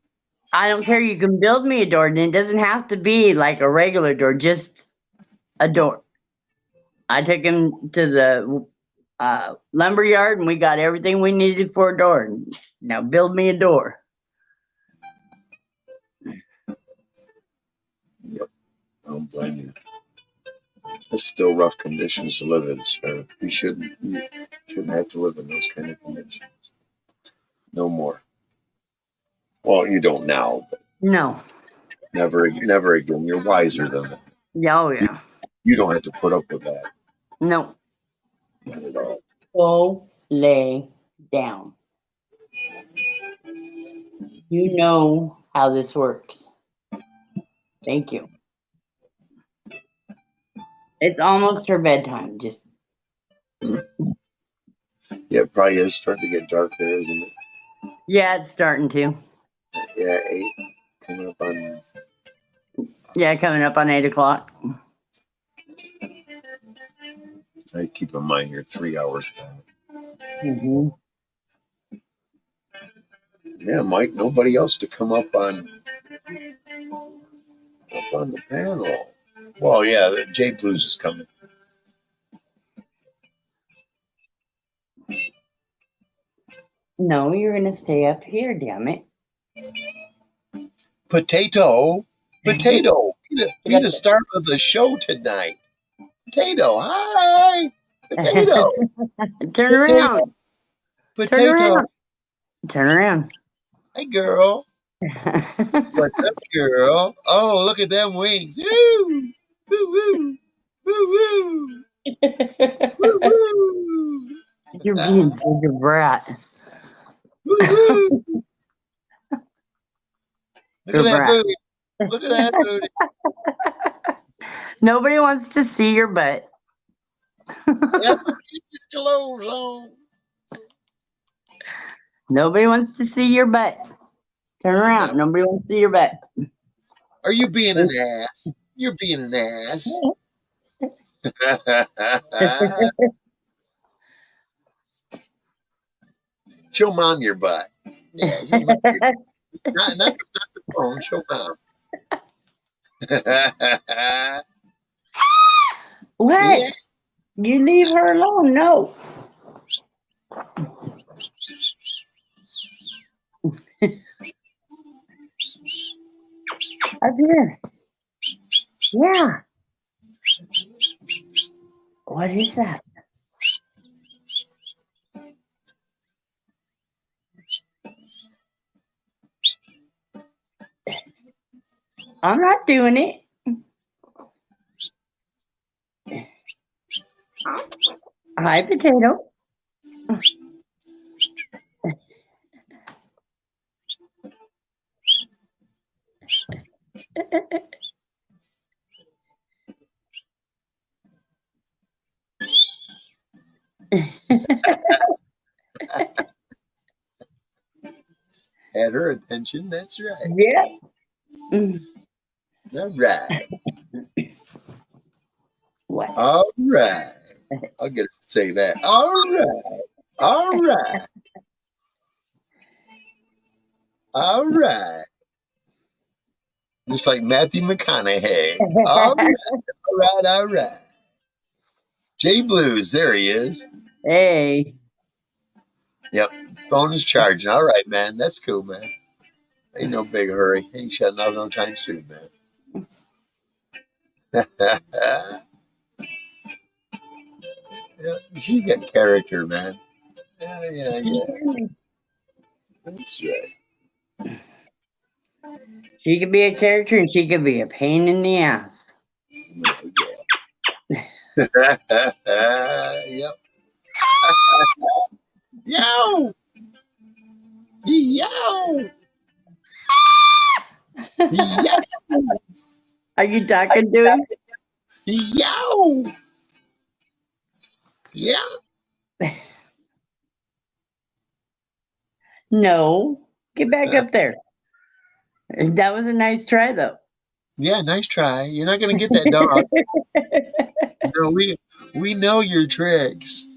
Speaker 2: I don't care. You can build me a door, and it doesn't have to be like a regular door, just a door. I took him to the lumber yard, and we got everything we needed for a door. Now build me a door.
Speaker 1: Yep. I don't blame you. It's still rough conditions to live in, sir. You shouldn't have to live in those kind of conditions. No more. Well, you don't now, but
Speaker 2: No.
Speaker 1: never again. You're wiser than that.
Speaker 2: Yeah, oh yeah.
Speaker 1: You don't have to put up with that.
Speaker 2: No.
Speaker 1: Not at all.
Speaker 2: Go lay down. You know how this works. Thank you. It's almost her bedtime. Just
Speaker 1: Yeah, it probably is starting to get dark there, isn't it?
Speaker 2: yeah, it's starting to.
Speaker 1: Yeah, 8 coming up on.
Speaker 2: Yeah, coming up on 8:00.
Speaker 1: I keep in mind you're 3 hours back.
Speaker 2: Mm-hmm.
Speaker 1: Yeah, Mike. Nobody else to come up on the panel. Well, yeah, the J Blues is coming.
Speaker 2: No, you're gonna stay up here, damn it.
Speaker 1: Potato. Be the star of the show tonight. Potato, hi. Potato.
Speaker 2: Turn around.
Speaker 1: Potato.
Speaker 2: Turn around.
Speaker 1: Hey, girl. What's up, girl? Oh, look at them wings. Woo! Woo woo. Woo woo. Woo woo.
Speaker 2: You're being such a brat.
Speaker 1: Woo woo. Look
Speaker 2: You're
Speaker 1: at that
Speaker 2: brat.
Speaker 1: booty. Look at that booty.
Speaker 2: Nobody wants to see your butt.
Speaker 1: Yeah, keep your clothes on.
Speaker 2: Nobody wants to see your butt. Turn around.
Speaker 1: No.
Speaker 2: Nobody wants to see your butt.
Speaker 1: Are you being an ass? You're being an ass. Show mom your butt. Yeah, show mom your butt. Not the phone. Show mom.
Speaker 2: What?
Speaker 1: Yeah.
Speaker 2: You leave her alone. No. Up here. Yeah. What is that? I'm not doing it. Hi, Potato.
Speaker 1: Had her attention. That's right.
Speaker 2: Yeah. Mm.
Speaker 1: All right.
Speaker 2: What?
Speaker 1: All right. I'll get her to say that. All right. All right. All right. Just like Matthew McConaughey. All right. All right. All right. J Blues. There he is.
Speaker 2: Hey.
Speaker 1: Yep. Phone is charging. All right, man. That's cool, man. Ain't no big hurry. Ain't shutting off no time soon, man. Yeah, she got character, man. Yeah. That's right.
Speaker 2: She could be a character and she could be a pain in the ass.
Speaker 1: Yeah. Yep. Yow! Yow! Yow!
Speaker 2: Are you talking to him?
Speaker 1: Yow! Yeah.
Speaker 2: No. Get back up there. That was a nice try, though.
Speaker 1: Yeah, nice try. You're not going to get that dog. No, we know your tricks.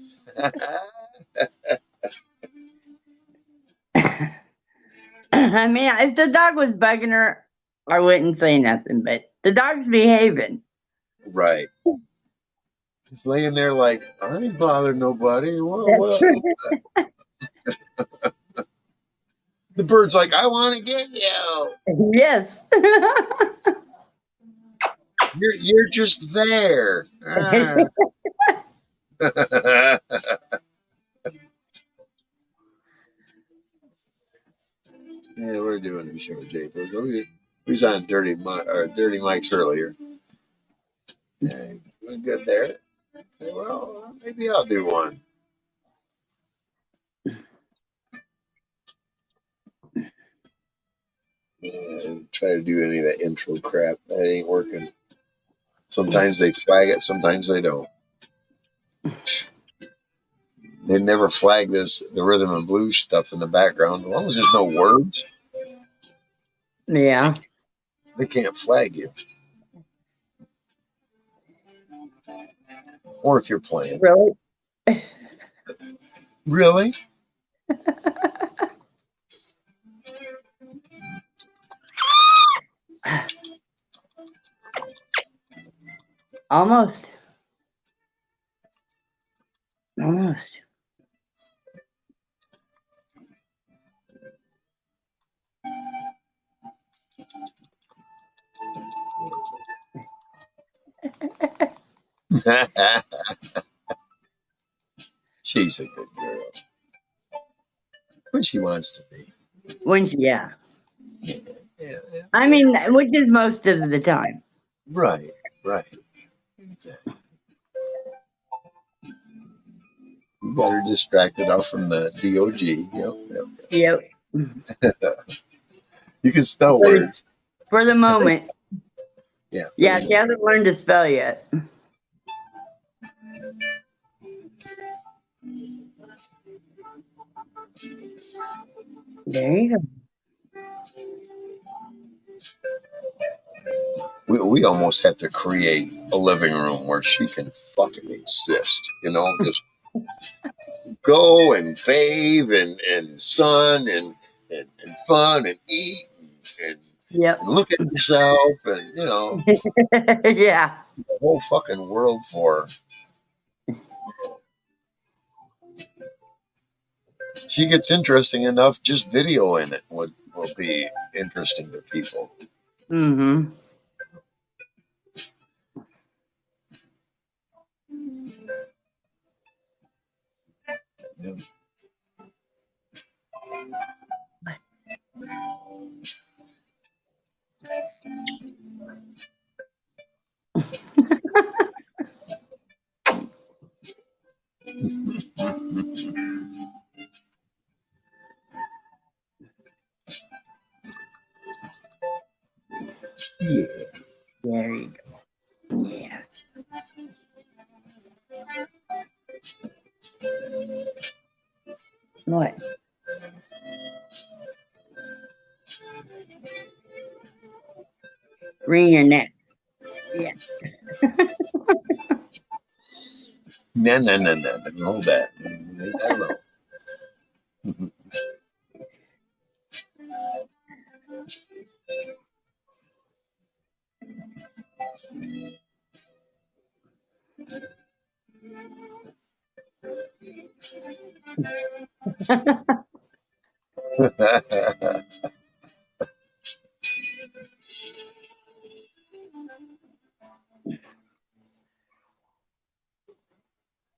Speaker 2: I mean, if the dog was bugging her, I wouldn't say nothing, but the dog's behaving.
Speaker 1: Right. Just laying there like, I ain't bothering nobody. What? The bird's like, I want to get you.
Speaker 2: Yes.
Speaker 1: You're just there. Ah. Yeah, we're doing a show, Jay. We was on Dirty Mike's earlier. Yeah, doing good there. Say, well, maybe I'll do one. And try to do any of that intro crap. That ain't working. Sometimes they flag it, sometimes they don't. They never flag the rhythm and blues stuff in the background. As long as there's no words,
Speaker 2: Yeah.
Speaker 1: they can't flag you. Or if you're playing.
Speaker 2: Really?
Speaker 1: Really?
Speaker 2: Almost. Almost.
Speaker 1: She's a good girl. When she wants to be.
Speaker 2: Yeah.
Speaker 1: Yeah.
Speaker 2: I mean, which is most of the time.
Speaker 1: Right. Exactly. You got her distracted off from the DOG. Yep. You can spell words.
Speaker 2: For the moment.
Speaker 1: Yeah.
Speaker 2: Yeah, she hasn't learned to spell yet. There you go.
Speaker 1: We almost have to create a living room where she can fucking exist. Just go and bathe and sun and fun and eat and
Speaker 2: Yep.
Speaker 1: look at yourself and
Speaker 2: Yeah.
Speaker 1: the whole fucking world for her. She gets interesting enough, just video in it will be interesting to people.
Speaker 2: Mm-hmm.
Speaker 1: Yeah. Yeah.
Speaker 2: There you go. Yes. What? Wring your neck. Yeah.
Speaker 1: No. Hold that. Leave that alone.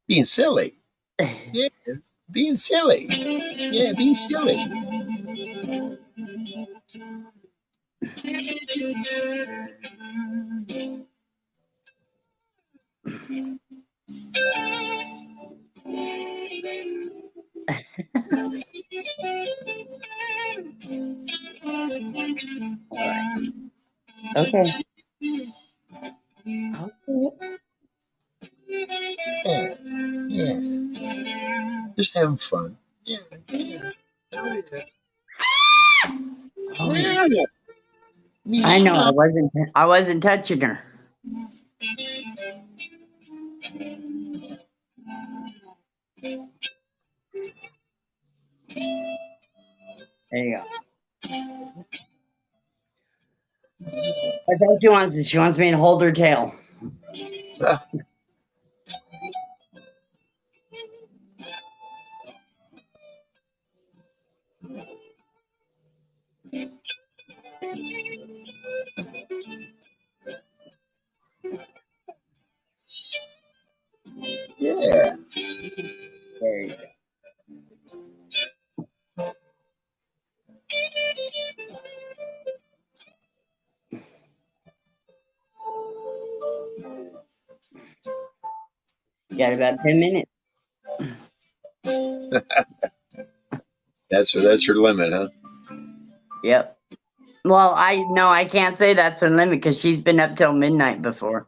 Speaker 1: Being silly. Yeah. Being silly. Yeah, being silly.
Speaker 2: Okay.
Speaker 1: Yeah. Just having fun. Yeah.
Speaker 2: Oh, yeah. I know I wasn't touching her. There you go. That's all she wants. She wants me to hold her tail.
Speaker 1: Ah, yeah.
Speaker 2: There you go. Got about 10 minutes.
Speaker 1: That's your limit, huh?
Speaker 2: Yep. Well, I can't say that's her limit because she's been up till midnight before.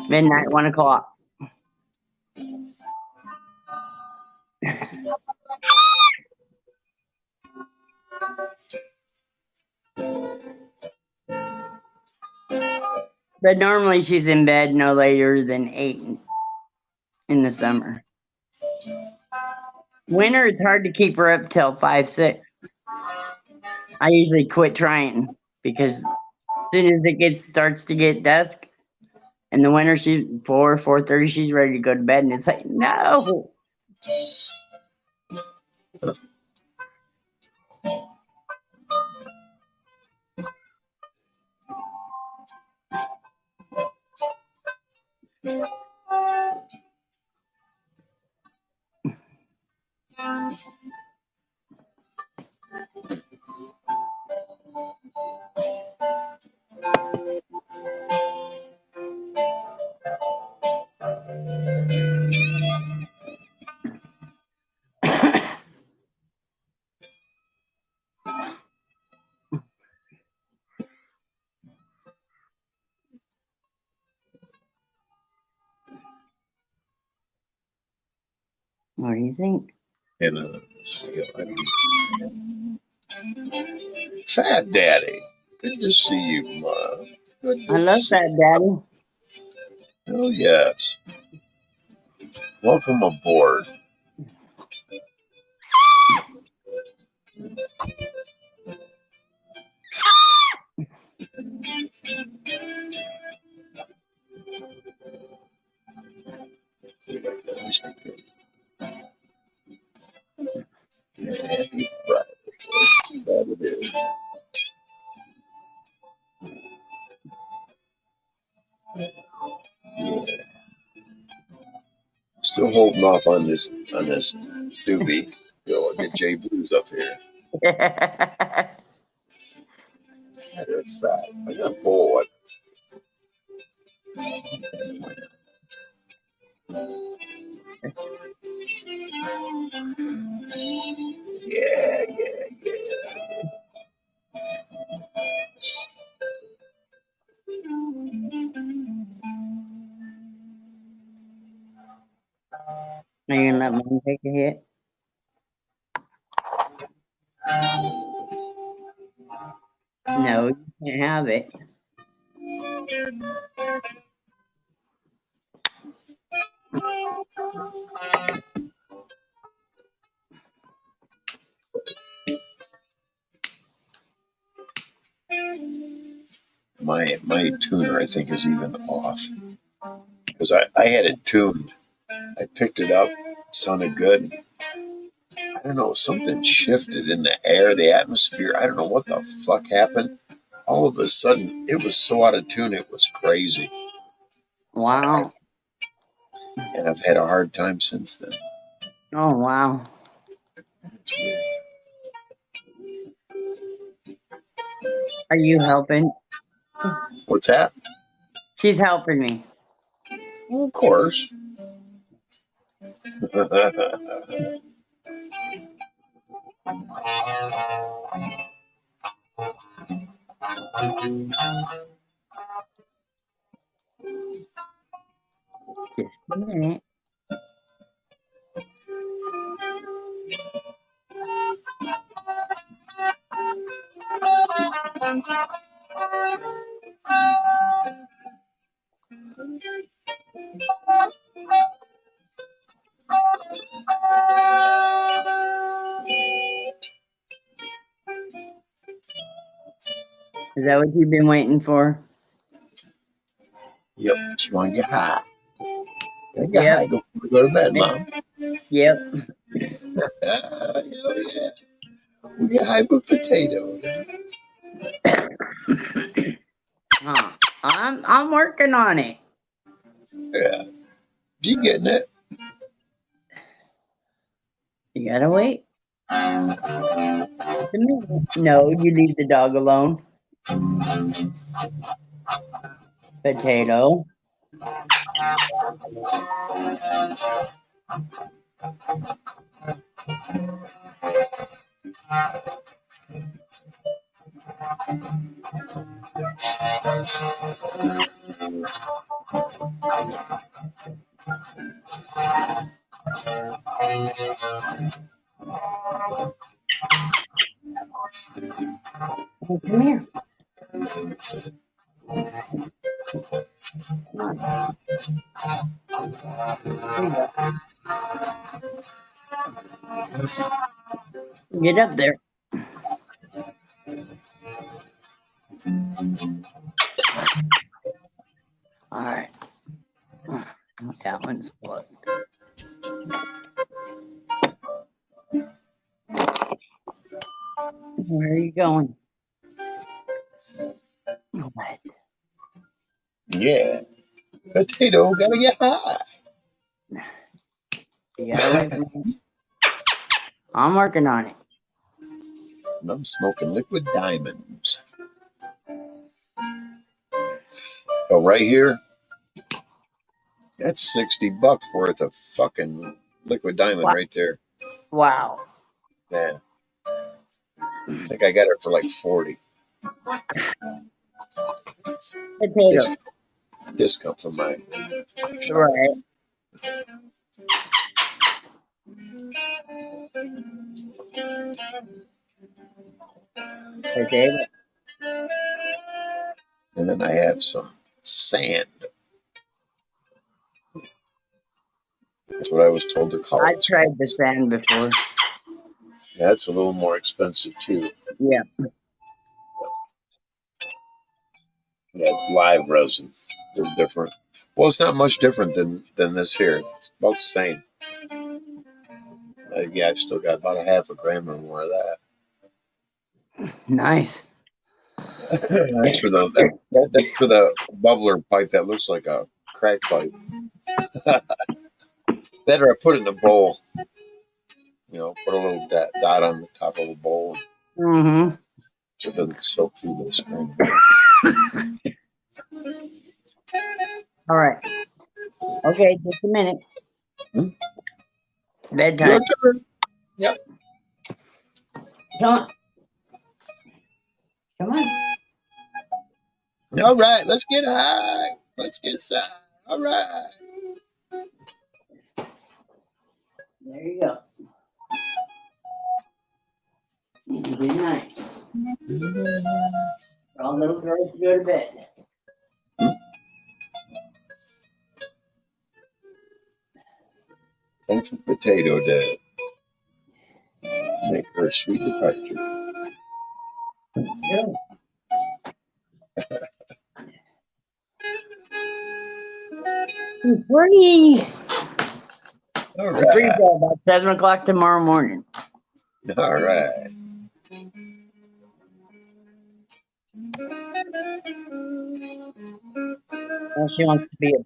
Speaker 2: Midnight, 1 o'clock. But normally she's in bed no later than 8 in the summer. Winter, it's hard to keep her up till 5, 6. I usually quit trying because as soon as it starts to get dusk, in the winter she's 4:30, she's ready to go to bed, and it's like, no. What do you think?
Speaker 1: And Fat Daddy, good to see you, Mom. Good
Speaker 2: I
Speaker 1: to
Speaker 2: love
Speaker 1: see.
Speaker 2: that, Daddy.
Speaker 1: Oh yes, welcome aboard. Happy Friday. Let's see what it is. Yeah. Still holding off on this doobie. I'll get Jay Blues up here. That's fat. I got a bowl. Yeah, yeah, yeah.
Speaker 2: Are you gonna let Mom take a hit? No, you can't have it.
Speaker 1: My tuner, I think, is even off because I had it tuned. I picked it up, sounded good. I don't know, something shifted in the air, the atmosphere. I don't know what the fuck happened. All of a sudden, it was so out of tune, it was crazy.
Speaker 2: Wow.
Speaker 1: And I've had a hard time since then.
Speaker 2: Oh, wow.
Speaker 1: It's weird.
Speaker 2: Are you helping?
Speaker 1: What's that?
Speaker 2: She's helping me.
Speaker 1: Well, of course.
Speaker 2: Just a minute. Is that what you've been waiting for?
Speaker 1: Yep. She want to get high. Get
Speaker 2: Yep.
Speaker 1: high. Go to bed, Mom.
Speaker 2: Yep.
Speaker 1: Yeah. We get high with potatoes.
Speaker 2: Huh. I'm working on it.
Speaker 1: Yeah. You getting it?
Speaker 2: You gotta wait. Just a minute. No, you leave the dog alone. Potato. Oh, come here. Come on. Here you go. Get up there. All right. That one's plugged. Where are you going? What?
Speaker 1: Yeah. Potato gotta get high.
Speaker 2: You gotta wait for me. I'm working on it.
Speaker 1: And I'm smoking liquid diamonds. Oh, right here, that's $60 worth of fucking liquid diamond
Speaker 2: Wow.
Speaker 1: right there.
Speaker 2: Wow.
Speaker 1: Yeah. I think I got it for like 40.
Speaker 2: Potato.
Speaker 1: Discount from my shop.
Speaker 2: Right. Potato.
Speaker 1: And then I have some sand. That's what I was told to call
Speaker 2: I
Speaker 1: it.
Speaker 2: tried the sand before.
Speaker 1: Yeah, it's a little more expensive too.
Speaker 2: Yeah.
Speaker 1: Yeah, it's live resin. They're different. Well, it's not much different than this here. It's about the same. Yeah, I've still got about a half a gram or more of that.
Speaker 2: Nice.
Speaker 1: That's for that's for the bubbler pipe that looks like a crack pipe. Better I put it in a bowl. You know, put a little dot on the top of a bowl
Speaker 2: Mm-hmm.
Speaker 1: so it doesn't soak through the screen.
Speaker 2: All right. Okay, just a minute.
Speaker 1: Hmm?
Speaker 2: Bedtime.
Speaker 1: Your turn. Yep.
Speaker 2: Come on. Come on.
Speaker 1: All right, let's get high. Let's get high. All right.
Speaker 2: There you go. Good night. All little girls to go to bed.
Speaker 1: Thanks for potato day. Make her a sweet departure.
Speaker 2: Go. I'm free.
Speaker 1: All
Speaker 2: I'm free
Speaker 1: right.
Speaker 2: till about 7 o'clock tomorrow morning.
Speaker 1: All right.
Speaker 2: Well, she wants to be a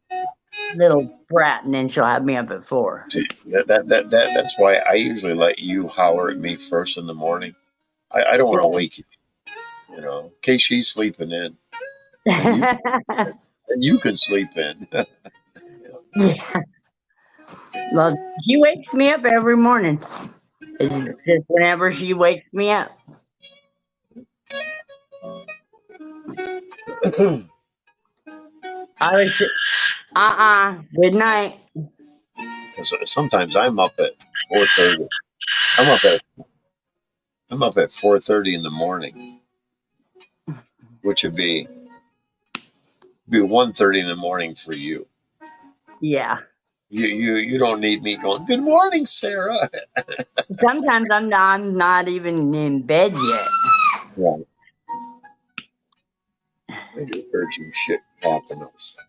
Speaker 2: little brat, and then she'll have me up at 4.
Speaker 1: That's why I usually let you holler at me first in the morning. I don't want to wake you, you know, in case she's sleeping in. And you can sleep in.
Speaker 2: Yeah. Well, she wakes me up every morning. It's just whenever she wakes me up. I was good night.
Speaker 1: Sometimes I'm up at 4:30. I'm up at 4:30 in the morning. which would be 1:30 in the morning for you.
Speaker 2: Yeah.
Speaker 1: You don't need me going, good morning, Sarah.
Speaker 2: Sometimes I'm not even in bed yet.
Speaker 1: Right. I just heard some shit happen outside.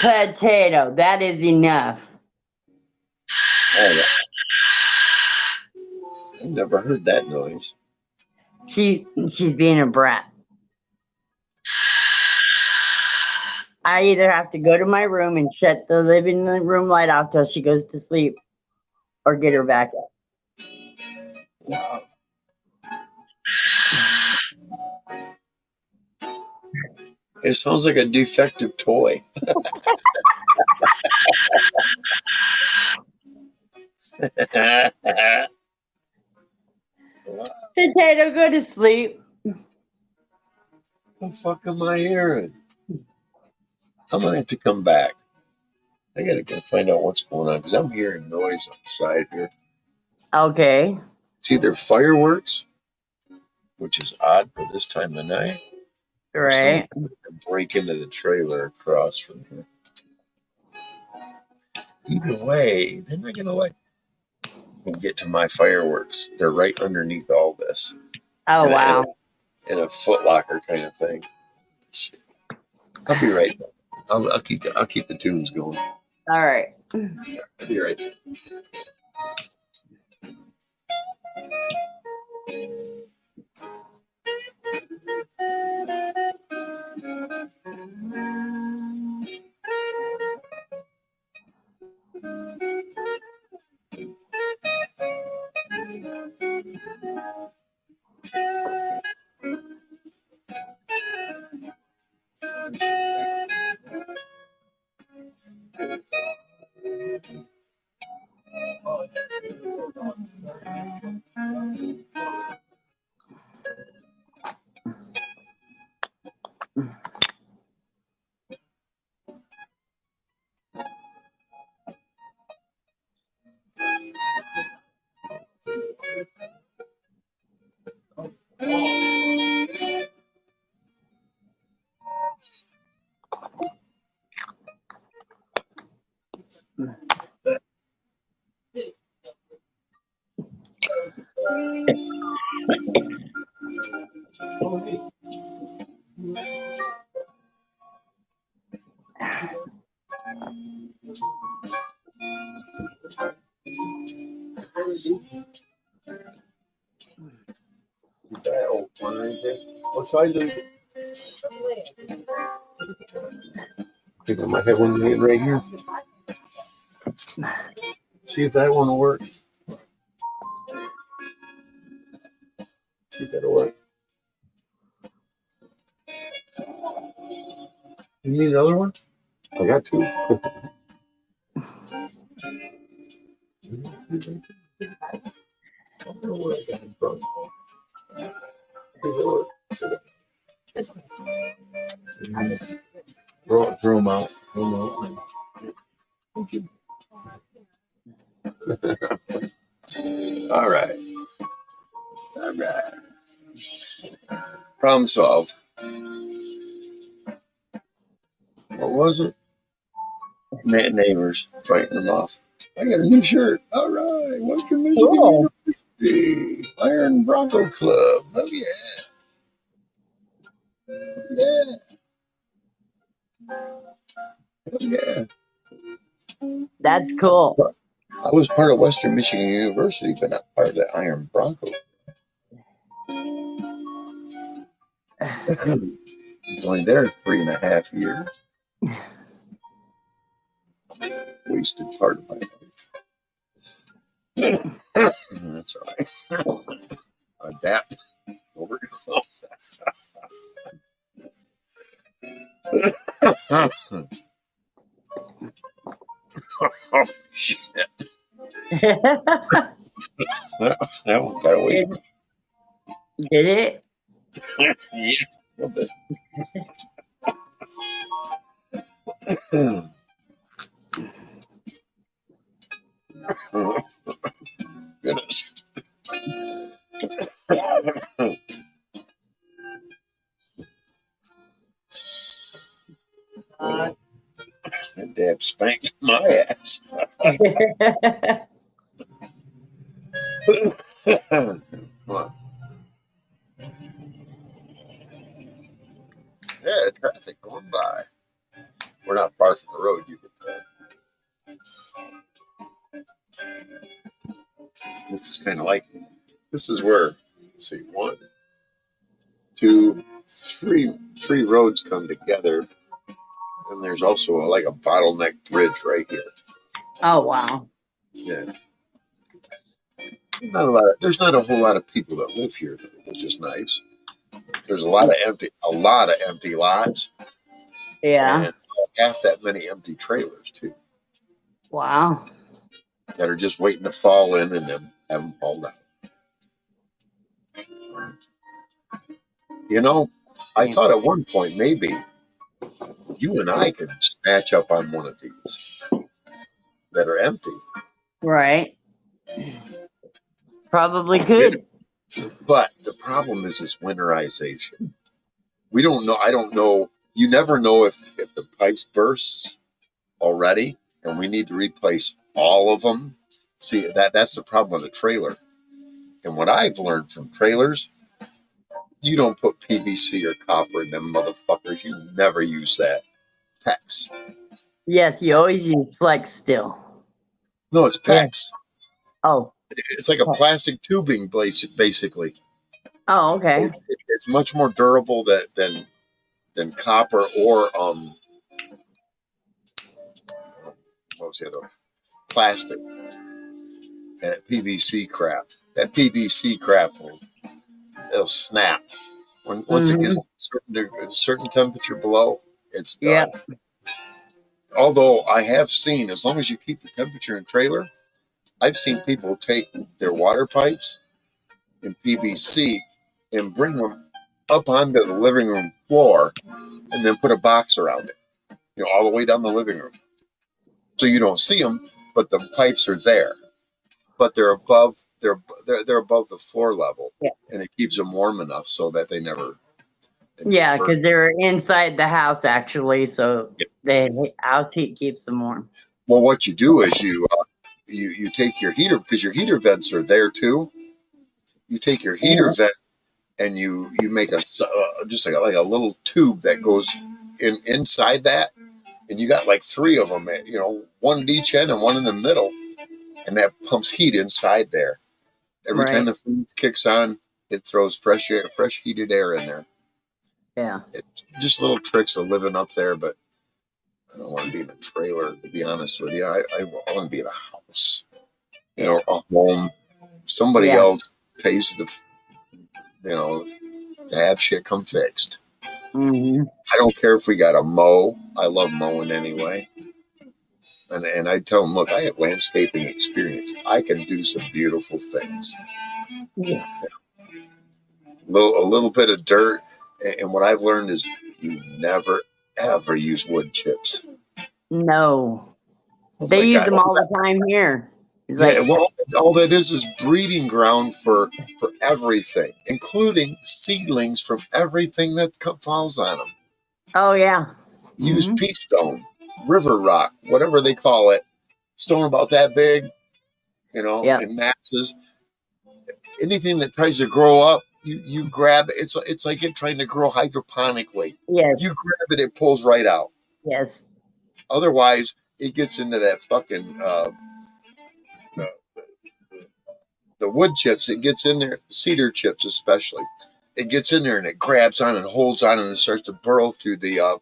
Speaker 2: Potato. That is enough.
Speaker 1: Oh, yeah. I've never heard that noise.
Speaker 2: She's being a brat. I either have to go to my room and shut the living room light off till she goes to sleep, or get her back up.
Speaker 1: Wow. It sounds like a defective toy.
Speaker 2: Potato, go to sleep.
Speaker 1: What the fuck am I hearing? I'm gonna have to come back. I gotta go find out what's going on because I'm hearing noise outside here.
Speaker 2: Okay.
Speaker 1: It's either fireworks, which is odd for this time of night, or someone
Speaker 2: Right.
Speaker 1: break into the trailer across from here. Either way, they're not gonna let me get to my fireworks. They're right underneath all this.
Speaker 2: Oh,
Speaker 1: in a,
Speaker 2: wow.
Speaker 1: in a Foot Locker kind of thing. Shit. I'll be right back. I'll keep the tunes going.
Speaker 2: All right.
Speaker 1: I'll be right back. What size is it? I think I might have one made right here. See if that one will work. See if that'll work. You need another one? I got two. I don't know what I got in front. Throw them out. Thank you. All right. All right. Problem solved. What was it? Neighbors fighting them off. I got a new shirt. All right. Western Michigan
Speaker 2: Cool.
Speaker 1: University. Iron Bronco Club. Oh, yeah. Yeah. Oh, yeah.
Speaker 2: That's cool.
Speaker 1: I was part of Western Michigan University, but not part of the Iron Bronco. I was only there 3.5 years. Wasted part of my life. That's all right. Adapt. Overcome. Oh, shit. That one got away.
Speaker 2: Did it?
Speaker 1: Yeah, a little bit. Goodness. That dad spanked my ass. Come on. Yeah, traffic going by. We're not far from the road, you can tell. This is kind of like, this is where, let's see, 1, 2, 3 roads come together. And there's also like a bottleneck bridge right here.
Speaker 2: Oh, wow.
Speaker 1: Yeah. There's not a whole lot of people that live here, which is nice. There's a lot of empty lots.
Speaker 2: Yeah.
Speaker 1: And half that many empty trailers too.
Speaker 2: Wow.
Speaker 1: That are just waiting to fall in and then have them hauled out. You know, I thought at one point maybe you and I could snatch up on one of these that are empty.
Speaker 2: Right. Probably could.
Speaker 1: But the problem is this winterization. We don't know. I don't know. You never know if the pipes bursts already and we need to replace all of them. See, that's the problem with a trailer. And what I've learned from trailers, you don't put PVC or copper in them motherfuckers. You never use that. PEX.
Speaker 2: Yes, you always use Flex Steel.
Speaker 1: No, it's PEX.
Speaker 2: Yeah. Oh.
Speaker 1: It's like a plastic tubing, basically.
Speaker 2: Oh, okay.
Speaker 1: It's much more durable than copper or what was the other one? Plastic. That PVC crap. That PVC crap it'll snap. Once it gets a certain temperature below, it's done.
Speaker 2: Yeah.
Speaker 1: Although I have seen, as long as you keep the temperature in trailer, I've seen people take their water pipes in PVC and bring them up onto the living room floor and then put a box around it, all the way down the living room. So you don't see them, but the pipes are there. But they're above above the floor level, and it keeps them warm enough so that they never.
Speaker 2: Yeah, because they're inside the house actually, so the house heat keeps them warm.
Speaker 1: Well, what you do is you take your heater, because your heater vents are there too. You take your heater vent and you make just like a little tube that goes inside that, and you got like 3 of them, one at each end and one in the middle. And that pumps heat inside there. Every time the food kicks on, it throws fresh heated air in there.
Speaker 2: Yeah.
Speaker 1: It's just little tricks of living up there, but I don't want to be in a trailer, to be honest with you. I want to be in a house, a home. Somebody else pays to have shit come fixed.
Speaker 2: Mm-hmm.
Speaker 1: I don't care if we got to mow. I love mowing anyway. And I tell them, look, I have landscaping experience. I can do some beautiful things.
Speaker 2: Yeah.
Speaker 1: A little bit of dirt. And what I've learned is you never, ever use wood chips.
Speaker 2: No. They use them all the time here. It's
Speaker 1: all that is breeding ground for everything, including seedlings from everything that falls on them.
Speaker 2: Oh, yeah.
Speaker 1: Use pea stone, river rock, whatever they call it, stone about that big, in masses. Anything that tries to grow up, you grab it. It's like it trying to grow hydroponically.
Speaker 2: Yes.
Speaker 1: You grab it, it pulls right out.
Speaker 2: Yes.
Speaker 1: Otherwise, it gets into that fucking the wood chips. It gets in there, cedar chips especially. It gets in there and it grabs on and holds on and it starts to burrow through the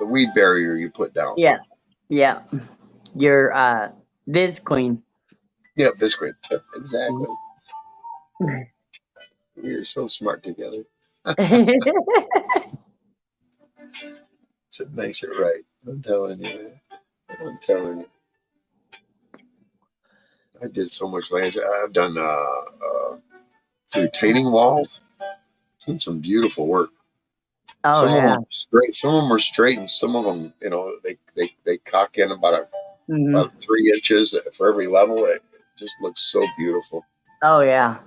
Speaker 1: weed barrier you put down.
Speaker 2: Yeah. Yeah. Your Viz Queen.
Speaker 1: Yeah, Viz Queen. Exactly. We are so smart together. It makes it right. I'm telling you. I did so much landscape. I've done through retaining walls. Seen some beautiful work.
Speaker 2: Oh,
Speaker 1: some of them straight. Some of them are straight, and some of them, they cock in about 3 inches for every level. just looks so beautiful.
Speaker 2: Oh yeah,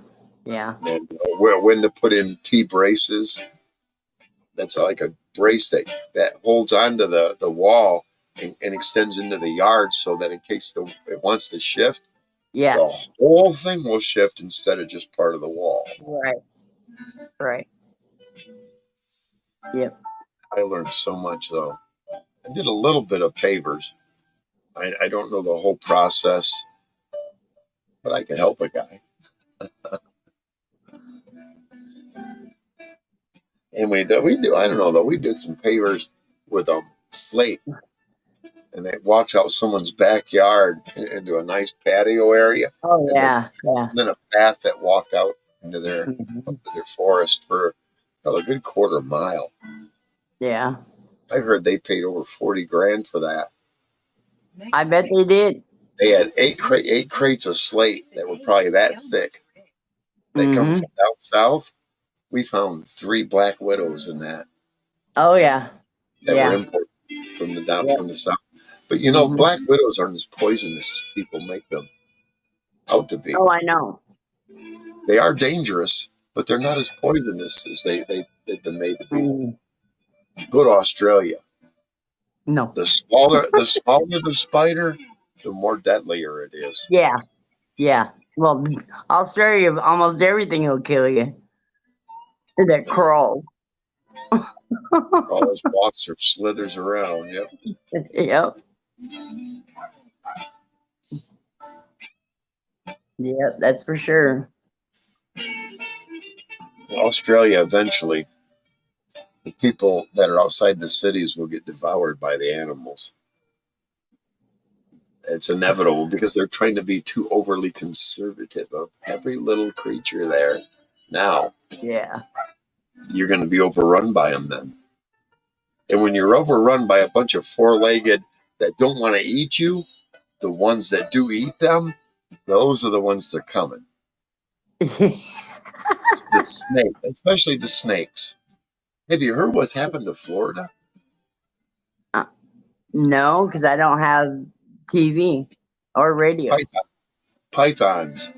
Speaker 2: yeah.
Speaker 1: And when to put in T braces. That's like a brace that holds onto the wall and extends into the yard, so that in case it wants to shift,
Speaker 2: Yeah.
Speaker 1: the whole thing will shift instead of just part of the wall.
Speaker 2: Right. Right. Yep.
Speaker 1: I learned so much though. I did a little bit of pavers. I don't know the whole process, but I could help a guy. And we do. I don't know though. We did some pavers with a slate, and it walked out someone's backyard into a nice patio area.
Speaker 2: Oh
Speaker 1: And
Speaker 2: yeah. Yeah.
Speaker 1: then a path that walked out into their
Speaker 2: Mhm.
Speaker 1: forest for a good quarter mile.
Speaker 2: Yeah.
Speaker 1: I heard they paid over 40 grand for that.
Speaker 2: I bet they did.
Speaker 1: They had eight crates of slate that were probably that thick. They come
Speaker 2: Mhm.
Speaker 1: from down south. We found 3 black widows in that
Speaker 2: Oh yeah.
Speaker 1: were
Speaker 2: Yeah.
Speaker 1: imported from
Speaker 2: Yep.
Speaker 1: from the south. But you know,
Speaker 2: Mhm.
Speaker 1: black widows aren't as poisonous as people make them out to be.
Speaker 2: Oh, I know.
Speaker 1: They are dangerous, but they're not as poisonous as they've been made to be.
Speaker 2: Mhm.
Speaker 1: Go to Australia.
Speaker 2: No.
Speaker 1: The smaller the spider, the more deadlier it is.
Speaker 2: Yeah. Yeah. Well, Australia, almost everything will kill you. That crawl.
Speaker 1: Always walks or slithers around. Yep.
Speaker 2: Yep. Yep. That's for sure.
Speaker 1: Australia, eventually, the people that are outside the cities will get devoured by the animals. It's inevitable because they're trying to be too overly conservative of every little creature there. Now,
Speaker 2: Yeah.
Speaker 1: you're going to be overrun by them then. And when you're overrun by a bunch of four-legged that don't want to eat you, the ones that do eat them, those are the ones that are coming. It's the snake, especially the snakes. Have you heard what's happened to Florida?
Speaker 2: No, because I don't have TV or radio.
Speaker 1: Pythons.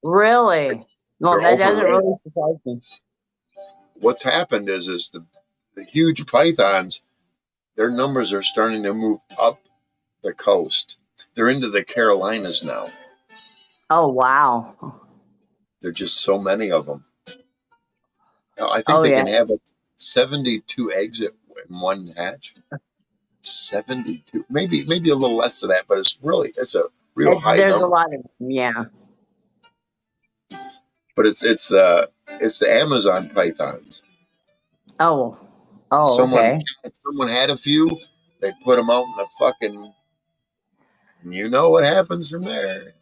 Speaker 2: Really? No,
Speaker 1: They're
Speaker 2: that doesn't
Speaker 1: overrun.
Speaker 2: really surprise me.
Speaker 1: What's happened is the huge pythons, their numbers are starting to move up the coast. They're into the Carolinas now.
Speaker 2: Oh wow.
Speaker 1: There're just so many of them. Now, I think
Speaker 2: Oh
Speaker 1: they
Speaker 2: yeah.
Speaker 1: can have 72 eggs in one hatch. 72, maybe a little less than that, but it's a real high
Speaker 2: There's
Speaker 1: number.
Speaker 2: a lot of yeah.
Speaker 1: But it's the Amazon pythons.
Speaker 2: Oh. Oh, okay.
Speaker 1: If someone had a few, they put them out in the fucking. You know what happens from there.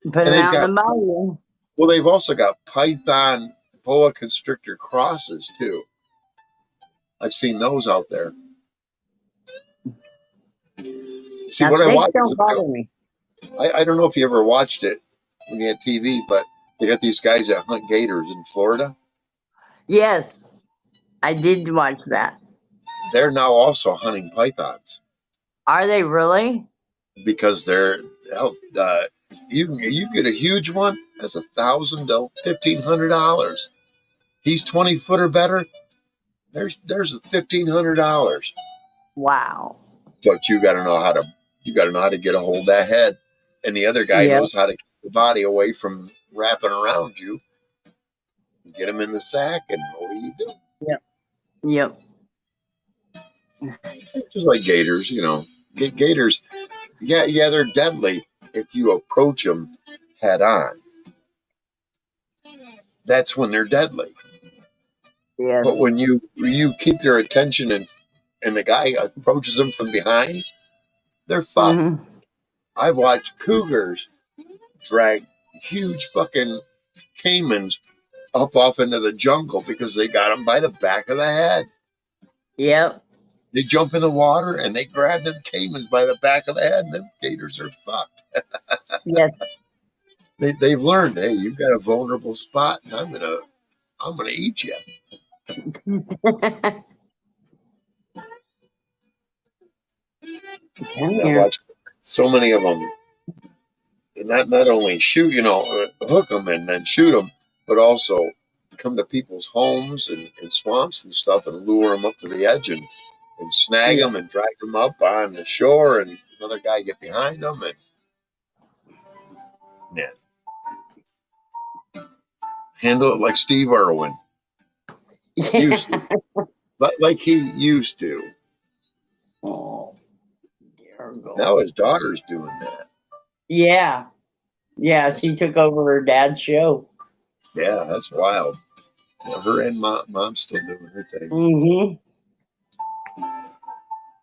Speaker 2: Put
Speaker 1: And
Speaker 2: them
Speaker 1: they've
Speaker 2: out in
Speaker 1: got,
Speaker 2: the bayou.
Speaker 1: well, they've also got python boa constrictor crosses too. I've seen those out there. See,
Speaker 2: Now,
Speaker 1: what I
Speaker 2: snakes
Speaker 1: watched,
Speaker 2: don't bother me.
Speaker 1: I don't know if you ever watched it when you had TV, but they got these guys that hunt gators in Florida.
Speaker 2: Yes, I did watch that.
Speaker 1: They're now also hunting pythons
Speaker 2: Are they really?
Speaker 1: because you get a huge one that's $1,000 to $1,500. He's 20 foot or better. There's $1,500.
Speaker 2: Wow.
Speaker 1: But you got to know how to get a hold of that head, and the other guy knows how to keep the body away from wrapping around you. Get him in the sack, and away you go.
Speaker 2: Yep.
Speaker 1: Just like gators, gators. Yeah, they're deadly if you approach them head on. That's when they're deadly.
Speaker 2: Yes.
Speaker 1: But when you keep their attention and the guy approaches them from behind, they're fucked.
Speaker 2: Mm-hmm.
Speaker 1: I've watched cougars drag huge fucking caimans up off into the jungle because they got them by the back of the head.
Speaker 2: Yep.
Speaker 1: They jump in the water and they grab them caimans by the back of the head, and them gators are fucked.
Speaker 2: Yes.
Speaker 1: They've learned, hey, you've got a vulnerable spot, and I'm gonna eat you.
Speaker 2: Come
Speaker 1: I
Speaker 2: here.
Speaker 1: watched so many of them And not only shoot, hook them and then shoot them, but also come to people's homes and swamps and stuff and lure them up to the edge and snag
Speaker 2: Yeah.
Speaker 1: them and drag them up on the shore and another guy get behind them and yeah, handle it like Steve Irwin used to, like he used to.
Speaker 2: Oh, dear God.
Speaker 1: Now his daughter's doing that.
Speaker 2: Yeah. Yeah, she took over her dad's show.
Speaker 1: Yeah, that's wild. Yeah, her and mom's still doing her thing.
Speaker 2: Mm-hmm.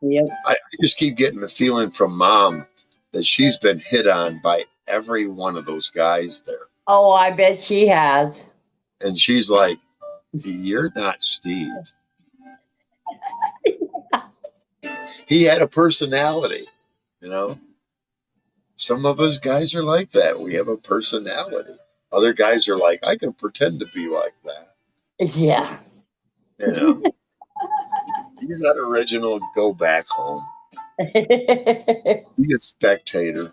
Speaker 2: Yep.
Speaker 1: I just keep getting the feeling from mom that she's been hit on by every one of those guys there.
Speaker 2: Oh, I bet she has.
Speaker 1: And she's like, you're not Steve. He had a personality, Some of us guys are like that. We have a personality. Other guys are like, I can pretend to be like that.
Speaker 2: Yeah.
Speaker 1: You're not original. Go back home.
Speaker 2: Okay,
Speaker 1: Be a spectator.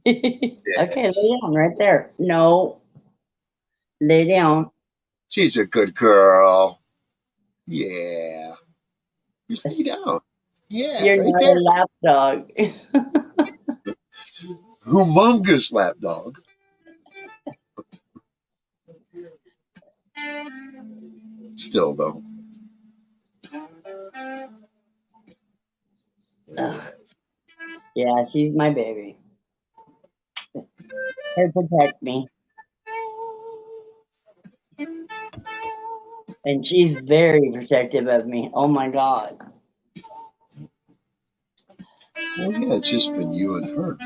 Speaker 2: lay down right there. No. Lay down.
Speaker 1: She's a good girl. Yeah. Just lay down. Yeah,
Speaker 2: You're
Speaker 1: right
Speaker 2: not
Speaker 1: there.
Speaker 2: a lap dog.
Speaker 1: Humongous lapdog. Still, though.
Speaker 2: Yeah, she's my baby. Her protect me. And she's very protective of me. Oh my God.
Speaker 1: Well, yeah, it's just been you and her.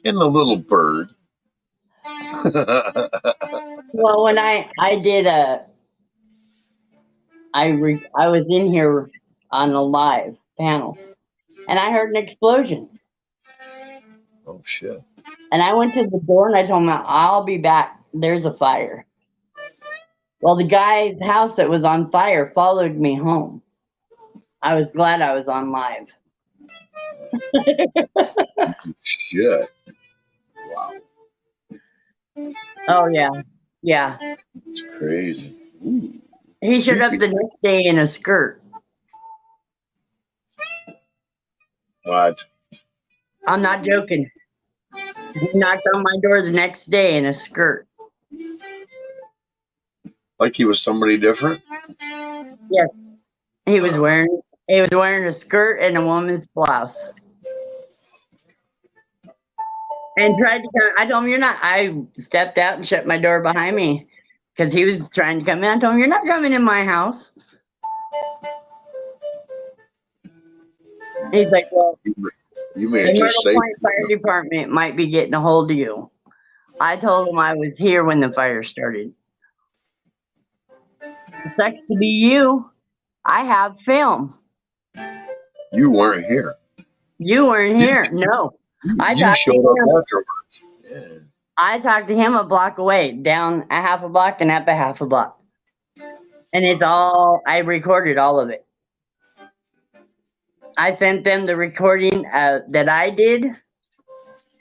Speaker 1: And the little bird.
Speaker 2: Well, when I did I was in here on a live panel, and I heard an explosion.
Speaker 1: Oh, shit.
Speaker 2: And I went to the door and I told him, I'll be back. There's a fire. Well, the guy's house that was on fire followed me home. I was glad I was on live.
Speaker 1: Shit. Wow.
Speaker 2: Oh, yeah. Yeah.
Speaker 1: It's crazy. Ooh.
Speaker 2: He showed up the next day in a skirt.
Speaker 1: What?
Speaker 2: I'm not joking. He knocked on my door the next day in a skirt.
Speaker 1: Like he was somebody different?
Speaker 2: Yes. He was wearing a skirt and a woman's blouse. And tried to come. I told him, you're not. I stepped out and shut my door behind me because he was trying to come in. I told him, you're not coming in my house. He's like, well,
Speaker 1: You may
Speaker 2: the
Speaker 1: have just
Speaker 2: Myrtle
Speaker 1: saved
Speaker 2: Point Fire Department might be getting a hold of you. I told him I was here when the fire started. It sucks to be you. I have film.
Speaker 1: You weren't here.
Speaker 2: You weren't here. No.
Speaker 1: You showed up afterwards. Yeah.
Speaker 2: I talked to him a block away, down a half a block and up a half a block. And I recorded all of it. I sent them the recording that I did,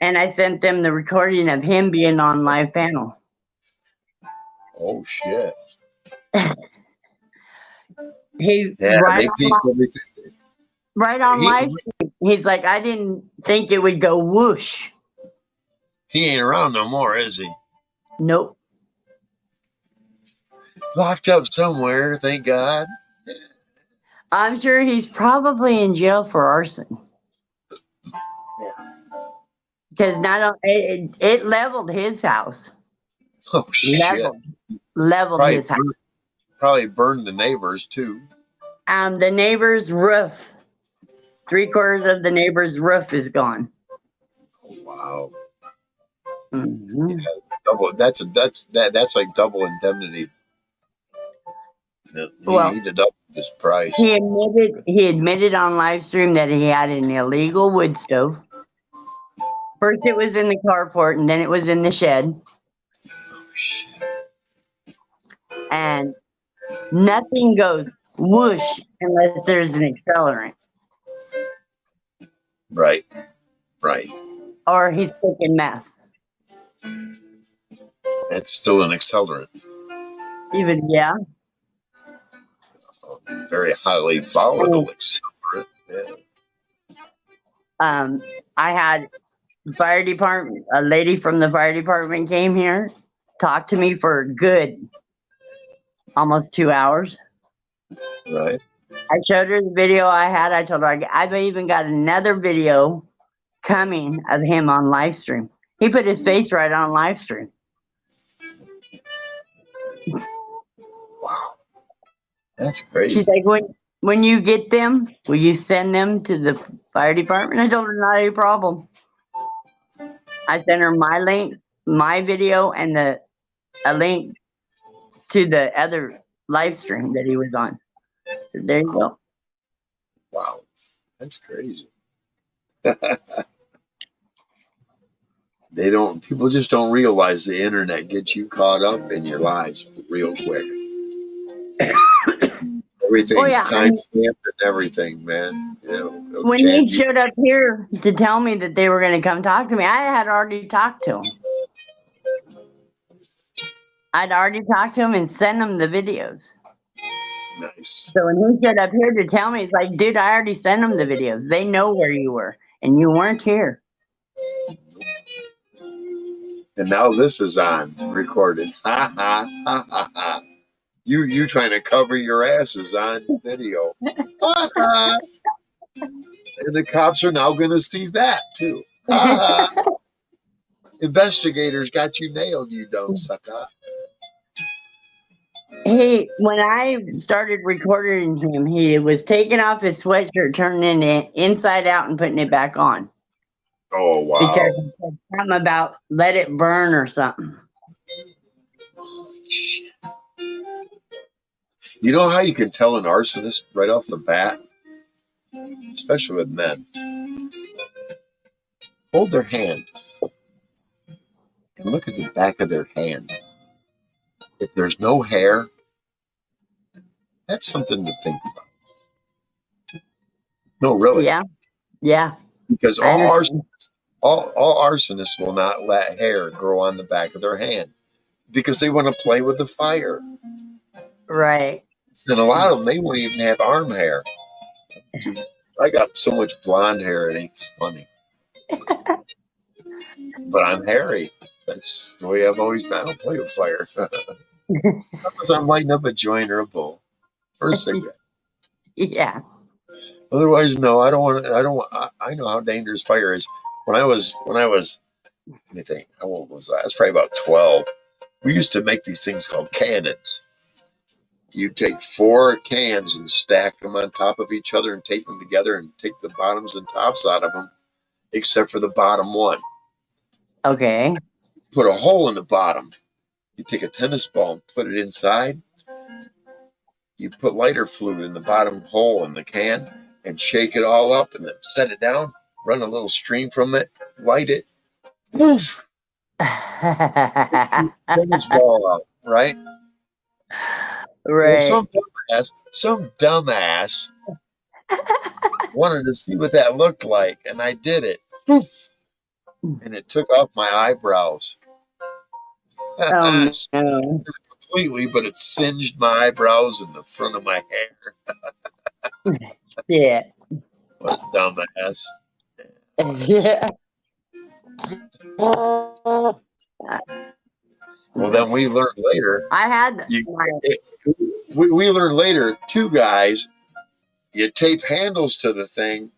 Speaker 2: and I sent them the recording of him being on live panel.
Speaker 1: Oh, shit.
Speaker 2: He's right on live. He's like, I didn't think it would go whoosh.
Speaker 1: He ain't around no more, is he?
Speaker 2: Nope.
Speaker 1: Locked up somewhere, thank God.
Speaker 2: I'm sure he's probably in jail for arson. Because it leveled his house.
Speaker 1: Oh, shit.
Speaker 2: Leveled his house.
Speaker 1: Probably burned the neighbors, too.
Speaker 2: The neighbor's roof. 3/4 of the neighbor's roof is gone.
Speaker 1: Oh, wow.
Speaker 2: Mm-hmm.
Speaker 1: Yeah, that's like double indemnity. He deducted his price.
Speaker 2: He admitted on live stream that he had an illegal wood stove. First it was in the carport and then it was in the shed.
Speaker 1: Oh, shit.
Speaker 2: And nothing goes whoosh unless there's an accelerant.
Speaker 1: Right. Right.
Speaker 2: or he's taking meth.
Speaker 1: It's still an accelerant.
Speaker 2: Even, yeah.
Speaker 1: Very highly volatile accelerant. Yeah.
Speaker 2: I had fire department, a lady from the fire department came here, talked to me for good almost 2 hours.
Speaker 1: Right.
Speaker 2: I showed her the video I had. I told her I've even got another video coming of him on live stream. He put his face right on live stream.
Speaker 1: Wow. That's crazy.
Speaker 2: She's like, when you get them, will you send them to the fire department? I told her not a problem. I sent her my link, my video, and a link to the other live stream that he was on. So there you go.
Speaker 1: Wow. That's crazy. People just don't realize the internet gets you caught up in your lies real quick. Everything's time stamped and everything, man.
Speaker 2: When he showed up here to tell me that they were going to come talk to me, I had already talked to him. I'd already talked to him and sent him the videos.
Speaker 1: Nice.
Speaker 2: So when he showed up here to tell me, he's like, dude, I already sent them the videos. They know where you were, and you weren't here.
Speaker 1: And now this is on recorded. Ha ha ha ha ha. You trying to cover your asses on video. Ha ha. And the cops are now going to see that too. Ha ha. Investigators got you nailed, you dumb sucker.
Speaker 2: When I started recording him, he was taking off his sweatshirt, turning it inside out and putting it back on.
Speaker 1: Oh, wow.
Speaker 2: Because he said something about let it burn or something.
Speaker 1: Holy shit. You know how you can tell an arsonist right off the bat? Especially with men. Hold their hand and look at the back of their hand. If there's no hair, that's something to think about. No, really.
Speaker 2: Yeah. Yeah.
Speaker 1: Because all arsonists will not let hair grow on the back of their hand because they want to play with the fire.
Speaker 2: Right.
Speaker 1: And a lot of them, they won't even have arm hair. Dude, I got so much blonde hair, it ain't funny. But I'm hairy. That's the way I've always been. I don't play with fire. Unless I'm lighting up a joint or a bowl or a cigarette.
Speaker 2: Yeah.
Speaker 1: Otherwise, no, I don't want to. I know how dangerous fire is. When I was, let me think, how old was I? I was probably about 12. We used to make these things called cannons. You take 4 cans and stack them on top of each other and tape them together and take the bottoms and tops out of them, except for the bottom one.
Speaker 2: Okay.
Speaker 1: Put a hole in the bottom. You take a tennis ball and put it inside. You put lighter fluid in the bottom hole in the can and shake it all up and then set it down, run a little stream from it, light it. Woof. Tennis ball out, right?
Speaker 2: Right.
Speaker 1: Well, some dumbass wanted to see what that looked like, and I did it. Poof. And it took off my eyebrows.
Speaker 2: No.
Speaker 1: Completely, but it singed my eyebrows and the front of my hair.
Speaker 2: Yeah.
Speaker 1: What a dumbass.
Speaker 2: Yeah.
Speaker 1: Well, then we learned later.
Speaker 2: I had
Speaker 1: We learned later, 2 guys, you tape handles to the thing.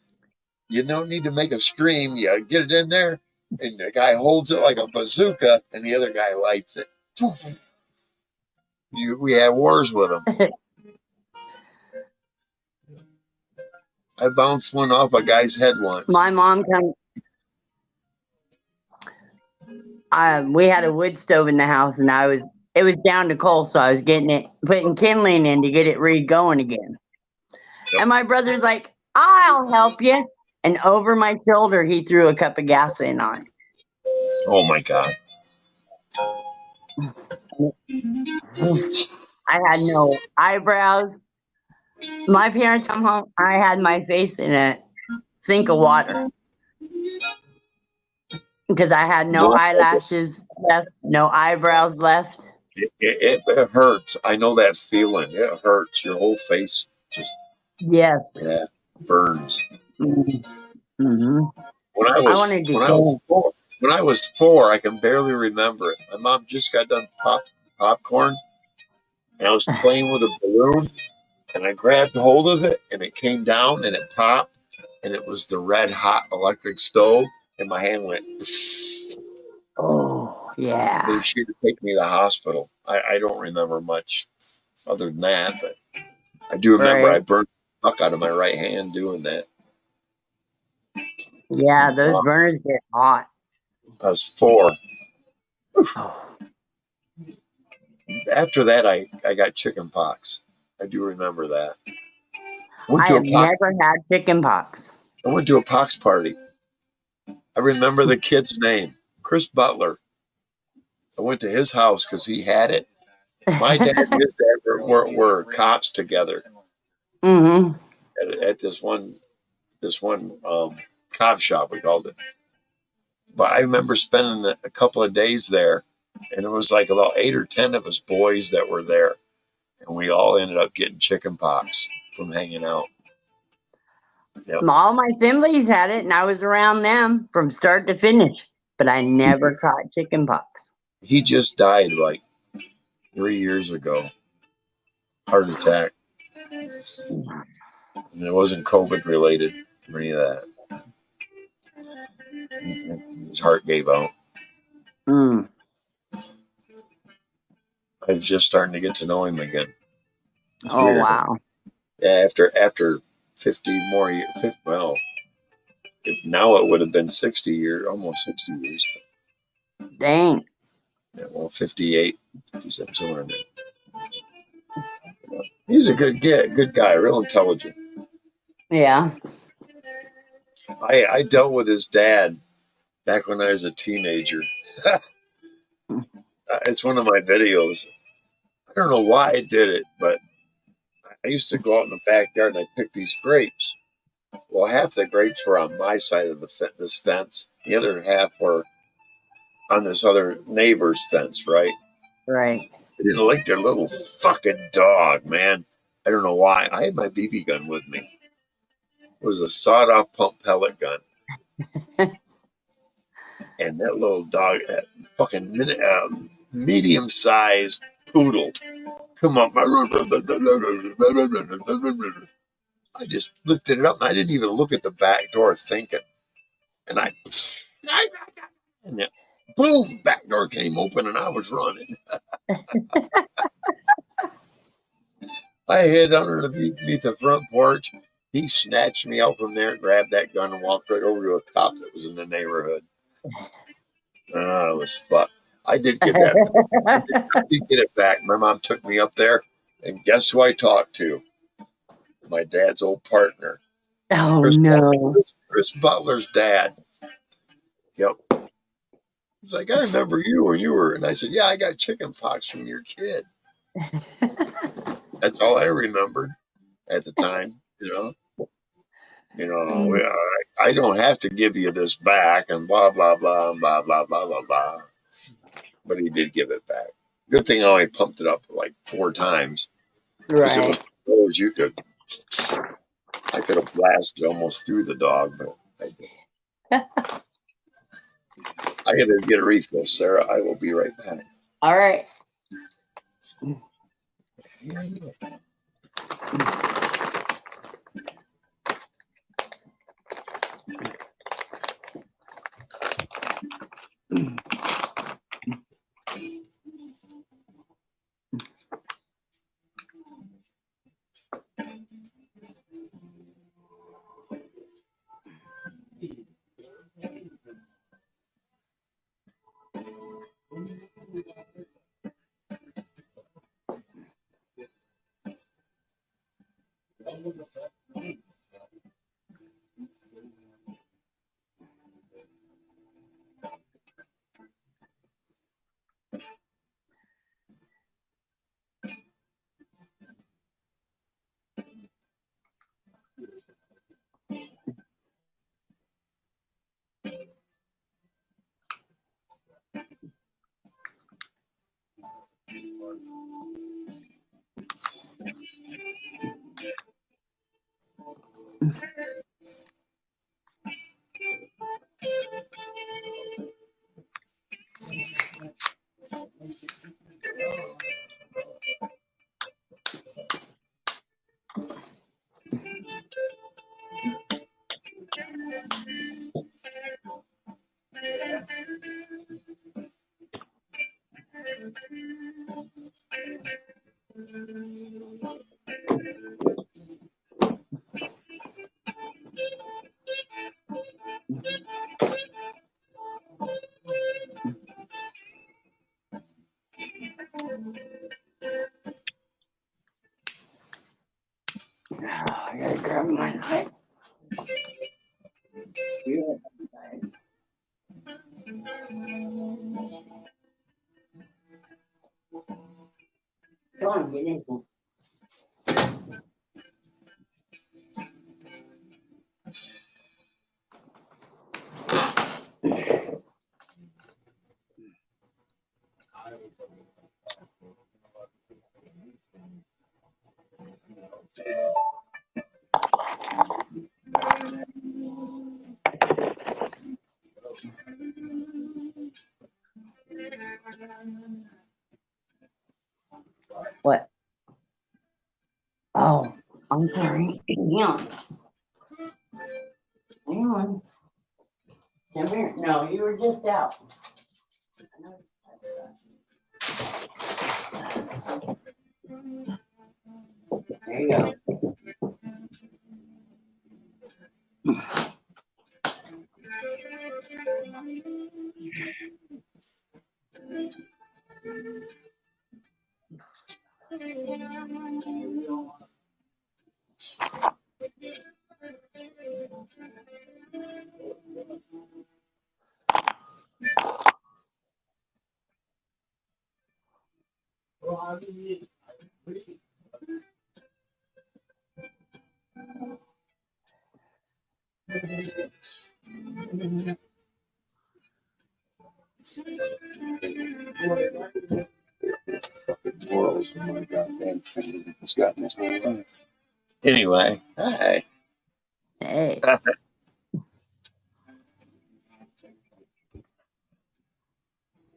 Speaker 1: You don't need to make a stream. You get it in there, and the guy holds it like a bazooka, and the other guy lights it. We had wars with them. I bounced one off a guy's head once.
Speaker 2: my mom come. We had a wood stove in the house, and it was down to coal, so I was putting kindling in to get it re-going again.
Speaker 1: Yep.
Speaker 2: And my brother's like, I'll help you. And over my shoulder, he threw a cup of gasoline on.
Speaker 1: Oh my God.
Speaker 2: I had no eyebrows. My parents come home, I had my face in a sink of water. because I had no
Speaker 1: Boy,
Speaker 2: eyelashes left, no eyebrows left.
Speaker 1: it hurts. I know that feeling. It hurts. Your whole face just
Speaker 2: Yes.
Speaker 1: burns.
Speaker 2: Mm-hmm.
Speaker 1: When I
Speaker 2: I
Speaker 1: was
Speaker 2: wanted to
Speaker 1: when I was
Speaker 2: change.
Speaker 1: four, when I was 4, I can barely remember it. My mom just got done popcorn, and I was playing with a balloon, and I grabbed hold of it, and it came down, and it popped, and it was the red hot electric stove, and my hand went.
Speaker 2: Oh,
Speaker 1: They
Speaker 2: yeah.
Speaker 1: should take me to the hospital. I don't remember much other than that, but I do remember
Speaker 2: Right.
Speaker 1: I burned the fuck out of my right hand doing that.
Speaker 2: Yeah, those burners get hot.
Speaker 1: I was 4.
Speaker 2: Oh,
Speaker 1: After that, I got chicken pox. I do remember that. Went
Speaker 2: I
Speaker 1: to
Speaker 2: have
Speaker 1: a pox.
Speaker 2: never had chicken pox.
Speaker 1: I went to a pox party. I remember the kid's name, Chris Butler. I went to his house because he had it. My dad and his dad were cops together
Speaker 2: Mm-hmm.
Speaker 1: at this one cop shop, we called it. But I remember spending a couple of days there, and it was like about 8 or 10 of us boys that were there, and we all ended up getting chicken pox from hanging out. Yep.
Speaker 2: All my siblings had it, and I was around them from start to finish, but I never caught chicken pox.
Speaker 1: He just died like 3 years ago, heart attack, and it wasn't COVID related or any of that. His heart gave out.
Speaker 2: Mm.
Speaker 1: I was just starting to get to know him again. It's
Speaker 2: Oh,
Speaker 1: weird.
Speaker 2: wow.
Speaker 1: Yeah, after 50 more years, well, now it would have been 60 years, almost 60 years.
Speaker 2: Dang.
Speaker 1: Yeah, well, 58, 57, somewhere in there. Yeah. He's a good guy, real intelligent.
Speaker 2: Yeah.
Speaker 1: I dealt with his dad back when I was a teenager. It's one of my videos. I don't know why I did it, but I used to go out in the backyard and I picked these grapes. Well, half the grapes were on my side of this fence. The other half were on this other neighbor's fence, right?
Speaker 2: Right.
Speaker 1: I didn't like their little fucking dog, man. I don't know why. I had my BB gun with me. It was a sawed-off pump pellet gun. And that little dog, that fucking medium-sized poodle, come up. I just lifted it up, and I didn't even look at the back door thinking. And and then, boom, back door came open, and I was running. I hid underneath the front porch. He snatched me out from there, grabbed that gun, and walked right over to a cop that was in the neighborhood. It was fuck. I did get that. I did get it back. My mom took me up there, and guess who I talked to? My dad's old partner,
Speaker 2: Oh,
Speaker 1: Chris
Speaker 2: no.
Speaker 1: Chris Butler's dad. Yep. He's like, I remember you when you were, and I said, yeah, I got chicken pox from your kid. That's all I remembered at the time, I don't have to give you this back and blah, blah, blah, and blah, blah, blah, blah, blah. But he did give it back. Good thing I only pumped it up like 4 times. Because it was
Speaker 2: Right.
Speaker 1: I could have blasted almost through the dog, but I didn't. I got to get a refill, Sarah. I will be right back.
Speaker 2: All right. I gotta grab my knife. Yeah. Come on, get in. What? Oh, I'm sorry. Hang on. Hang on. Come here. No, you were just out. There you go.
Speaker 1: Fucking world. Oh my goddamn thing has gotten his whole life. Anyway, hi.
Speaker 2: Hey.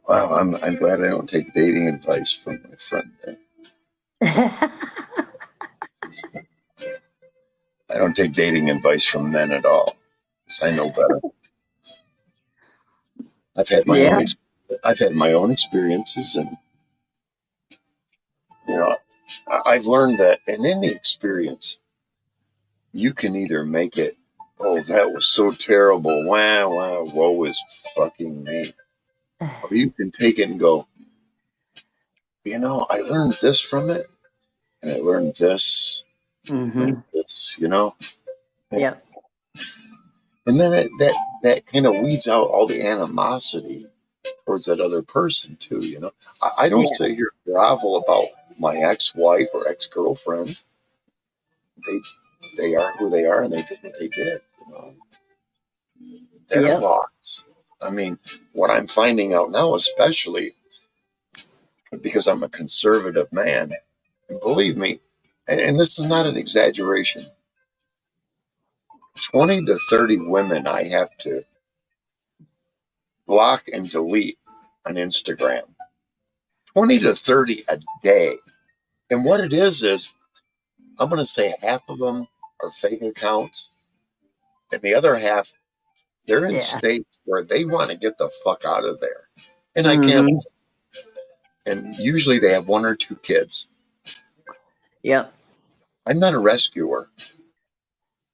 Speaker 1: Wow, I'm glad I don't take dating advice from my friend there. I don't take dating advice from men at all. 'Cause I know better. I've had my
Speaker 2: Yeah.
Speaker 1: own experiences, and you know, I've learned that in any experience, you can either make it, oh, that was so terrible, wow, woe is fucking me, or you can take it and go, I learned this from it, and I learned this,
Speaker 2: Mm-hmm.
Speaker 1: and this,
Speaker 2: Yep.
Speaker 1: and then that kind of weeds out all the animosity towards that other person too. I don't
Speaker 2: Yeah.
Speaker 1: sit here and grovel about my ex-wife or ex-girlfriends. They are who they are, and they did what they did. Their
Speaker 2: Yep.
Speaker 1: loss. I mean, what I'm finding out now, especially because I'm a conservative man, and believe me, and this is not an exaggeration, 20 to 30 women I have to block and delete on Instagram. 20 to 30 a day. And what it is I'm going to say half of them are fake accounts, and the other half, they're in
Speaker 2: Yeah.
Speaker 1: states where they want to get the fuck out of there. And I
Speaker 2: Mm-hmm.
Speaker 1: can't. And usually they have one or two kids.
Speaker 2: Yep.
Speaker 1: I'm not a rescuer.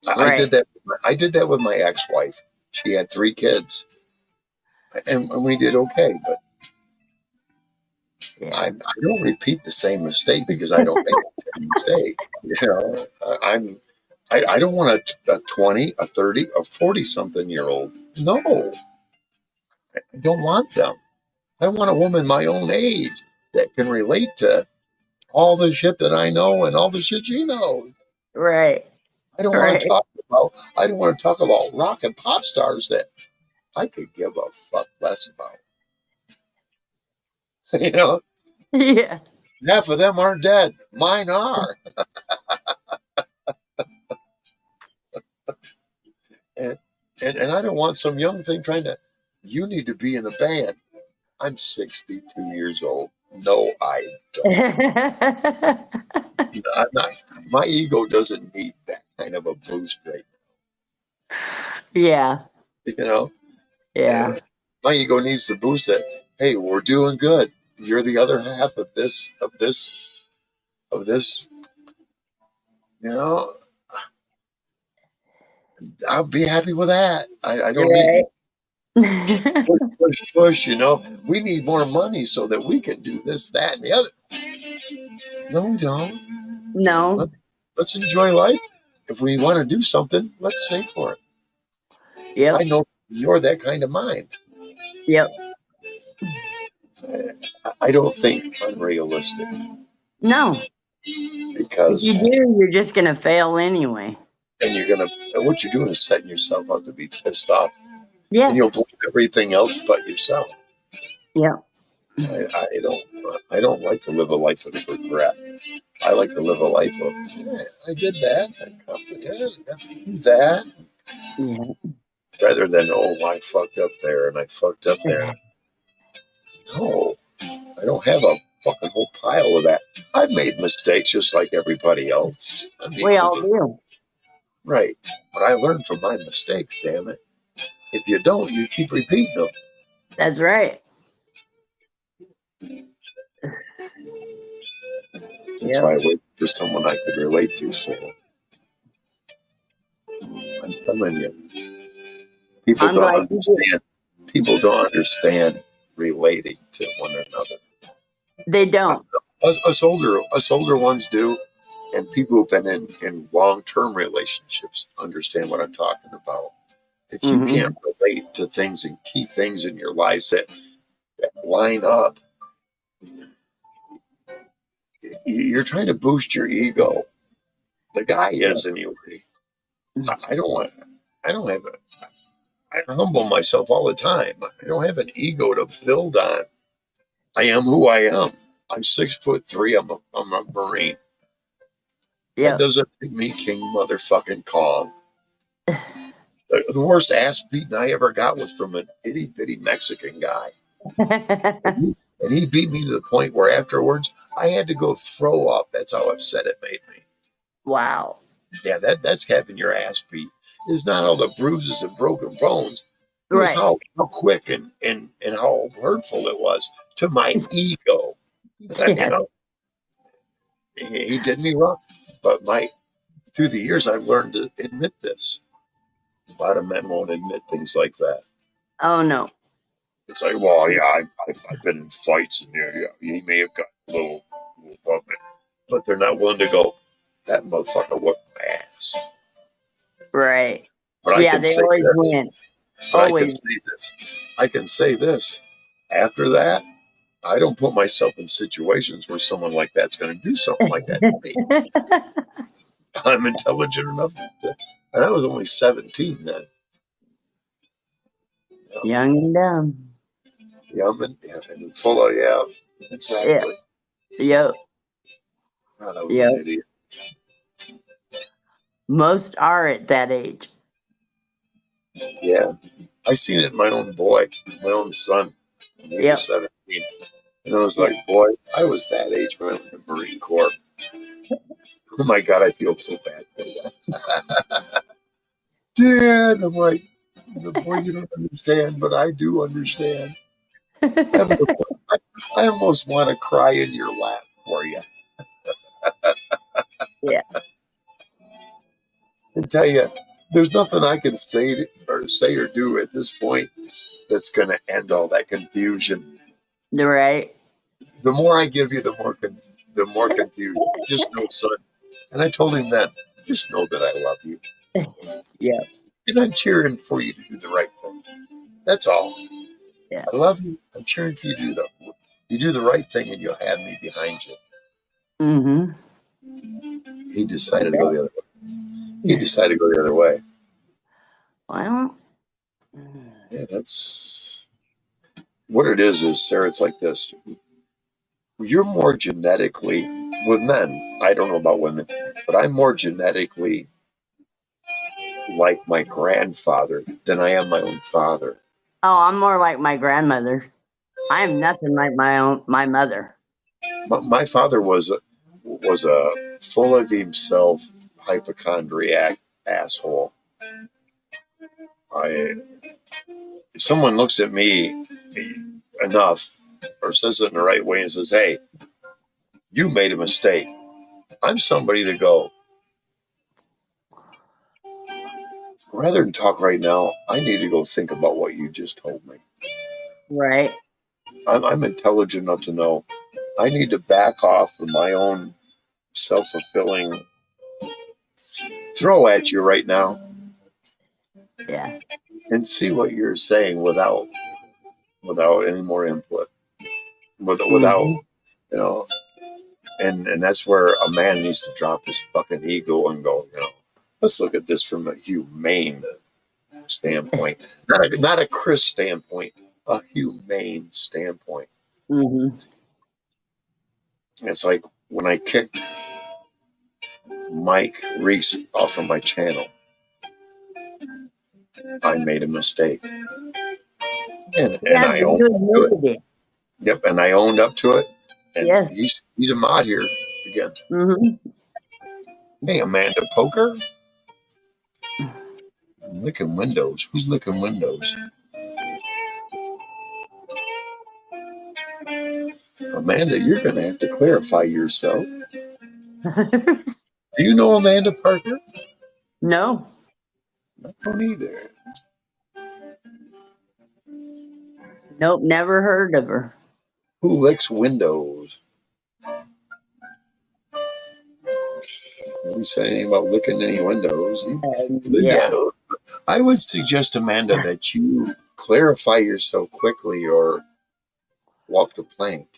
Speaker 1: I
Speaker 2: Right.
Speaker 1: did that. I did that with my ex-wife. She had 3 kids, and we did okay. But
Speaker 2: Yeah.
Speaker 1: I don't repeat the same mistake because I don't make the same mistake. I don't want a 20, a 30, a 40-something-year-old. No, I don't want them. I want a woman my own age that can relate to all the shit that I know and all the shit she knows.
Speaker 2: Right.
Speaker 1: I don't want to talk about rock and pop stars that I could give a fuck less about.
Speaker 2: Yeah.
Speaker 1: Half of them aren't dead. Mine are. And I don't want some young thing you need to be in a band. I'm 62 years old. No, I don't. I'm not. My ego doesn't need that kind of a boost right
Speaker 2: Yeah.
Speaker 1: now.
Speaker 2: Yeah.
Speaker 1: My ego needs to boost that. Hey, we're doing good. you're the other half of this. You know, I'll be happy with that. I don't need
Speaker 2: Right.
Speaker 1: you push. You know, we need more money so that we can do this, that, and the other. No, we don't.
Speaker 2: No.
Speaker 1: Let's enjoy life. If we want to do something, let's save for it.
Speaker 2: Yep.
Speaker 1: I know you're that kind of mind.
Speaker 2: Yep.
Speaker 1: I don't think unrealistic
Speaker 2: No. If
Speaker 1: because,
Speaker 2: you do, you're just gonna fail anyway.
Speaker 1: and what you're doing is setting yourself up to be pissed off, and you'll
Speaker 2: Yes.
Speaker 1: blame everything else but yourself.
Speaker 2: Yep.
Speaker 1: I don't like to live a life of regret. I like to live a life of, I did that, I got to do that,
Speaker 2: Yeah.
Speaker 1: rather than, I fucked up there and I fucked up there. No, I don't have a fucking whole pile of that. I've made mistakes just like everybody else.
Speaker 2: We all do.
Speaker 1: Right. But I learn from my mistakes, damn it. If you don't, you keep repeating them.
Speaker 2: That's right.
Speaker 1: That's why I wait for someone I could relate to. So I'm telling you, people
Speaker 2: I'm
Speaker 1: don't
Speaker 2: glad you did.
Speaker 1: understand. People don't understand relating to one another.
Speaker 2: They don't.
Speaker 1: Us older ones do, and people who've been in long-term relationships understand what I'm talking about. If you can't relate to things and key things in your lives that line up, you're trying to boost your ego. The guy is anyway. I don't have I humble myself all the time. I don't have an ego to build on. I am who I am. I'm 6'3". I'm a Marine. That doesn't make me King motherfucking Kong. The worst ass beating I ever got was from an itty bitty Mexican guy. And he beat me to the point where afterwards I had to go throw up. That's how upset it made me.
Speaker 2: Wow.
Speaker 1: Yeah, that's having your ass beat. It's not all the bruises and broken bones. It was how quick and how hurtful it was to my ego. You know, he did me wrong. But through the years, I've learned to admit this. A lot of men won't admit things like that.
Speaker 2: Oh, no.
Speaker 1: It's like, well, yeah, I've been in fights, and he may have got a little above me, but they're not willing to go, that motherfucker whooped my ass.
Speaker 2: Right.
Speaker 1: But
Speaker 2: yeah, they always win. Always.
Speaker 1: I can say this. After that, I don't put myself in situations where someone like that's going to do something like that to me. I'm intelligent enough and I was only 17 then.
Speaker 2: Young and dumb.
Speaker 1: Young and full of, exactly.
Speaker 2: Yep.
Speaker 1: God, I was an idiot.
Speaker 2: Most are at that age.
Speaker 1: Yeah. I seen it in my own boy, my own son. He was 17. And I was like, boy, I was that age when I went to the Marine Corps. Oh my God, I feel so bad for you. Dad, I'm like, boy, you don't understand, but I do understand. I almost want to cry in your lap for you.
Speaker 2: Yeah.
Speaker 1: And tell you, there's nothing I can say or do at this point that's going to end all that confusion.
Speaker 2: Right.
Speaker 1: The more I give you, the more confusion. Just know, son. And I told him then, just know that I love you.
Speaker 2: Yeah.
Speaker 1: And I'm cheering for you to do the right thing. That's all.
Speaker 2: Yeah.
Speaker 1: I love you. I'm cheering for you to do the right thing, and you'll have me behind you.
Speaker 2: Mm-hmm.
Speaker 1: He decided to go the other way.
Speaker 2: Well.
Speaker 1: Yeah, that's what it is, Sarah, it's like this. You're more genetically, with men, I don't know about women, but I'm more genetically like my grandfather than I am my own father.
Speaker 2: Oh, I'm more like my grandmother. I am nothing like my mother.
Speaker 1: My father was a full of himself hypochondriac asshole. If someone looks at me enough, or says it in the right way and says, hey, you made a mistake. I'm somebody to go, rather than talk right now, I need to go think about what you just told me.
Speaker 2: Right.
Speaker 1: I'm intelligent enough to know I need to back off of my own self-fulfilling throw at you right now
Speaker 2: Yeah.
Speaker 1: and see what you're saying without any more input, without
Speaker 2: Hmm.
Speaker 1: you know. And that's where a man needs to drop his fucking ego and go, let's look at this from a humane standpoint, not a Chris standpoint, a humane standpoint.
Speaker 2: Hmm.
Speaker 1: It's like when I kicked Mike Reese off of my channel, I made a mistake, and
Speaker 2: Yeah,
Speaker 1: I
Speaker 2: but
Speaker 1: owned
Speaker 2: you
Speaker 1: up to it.
Speaker 2: admitted it.
Speaker 1: Yep, and I owned up to it, and
Speaker 2: Yes.
Speaker 1: he's a mod here again.
Speaker 2: Hmm.
Speaker 1: Hey, Amanda Poker, licking windows. Who's licking windows? Amanda, you're going to have to clarify yourself. Do you know Amanda Parker?
Speaker 2: No.
Speaker 1: I don't either.
Speaker 2: Nope. Never heard of her.
Speaker 1: Who licks windows? We said anything about licking any windows.
Speaker 2: Yeah.
Speaker 1: I would suggest, Amanda, that you clarify yourself quickly or walk the plank.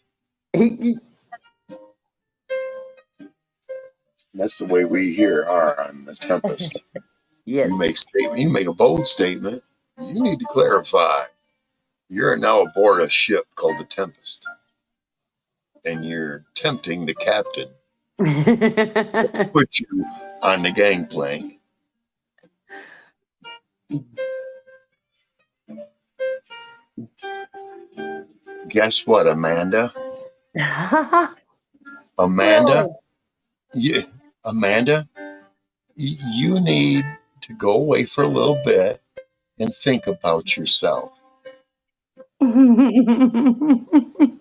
Speaker 1: That's the way we here are on The Tempest.
Speaker 2: Yes.
Speaker 1: You make a bold statement. You need to clarify. You're now aboard a ship called The Tempest, and you're tempting the captain to put you on the gangplank. Guess what, Amanda? Amanda,
Speaker 2: Well.
Speaker 1: Amanda, you need to go away for a little bit and think about yourself. And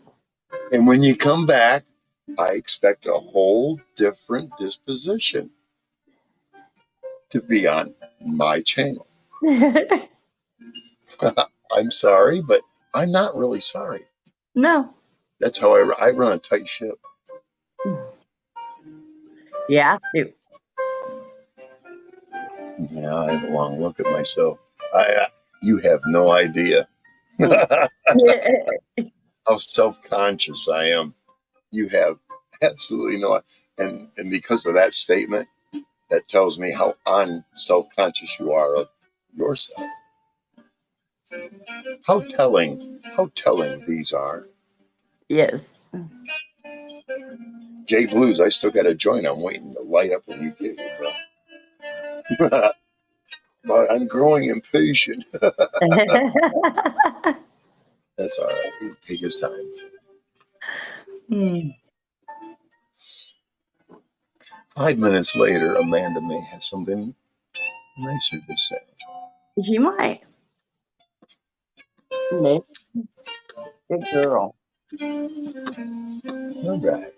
Speaker 1: when you come back, I expect a whole different disposition to be on my channel. I'm sorry, but I'm not really sorry.
Speaker 2: No.
Speaker 1: That's how I run a tight ship.
Speaker 2: Yeah.
Speaker 1: Yeah, I have a long look at myself. You have no idea how self-conscious I am. You have absolutely no, and because of that statement, that tells me how self-conscious you are of yourself. How telling these are.
Speaker 2: Yes.
Speaker 1: Jay Blues, I still got a joint I'm waiting to light up when you get here, bro. But I'm growing impatient. That's all right. He'll take his time.
Speaker 2: Hmm.
Speaker 1: 5 minutes later, Amanda may have something nicer to say.
Speaker 2: She might. Maybe. Good girl.
Speaker 1: All right.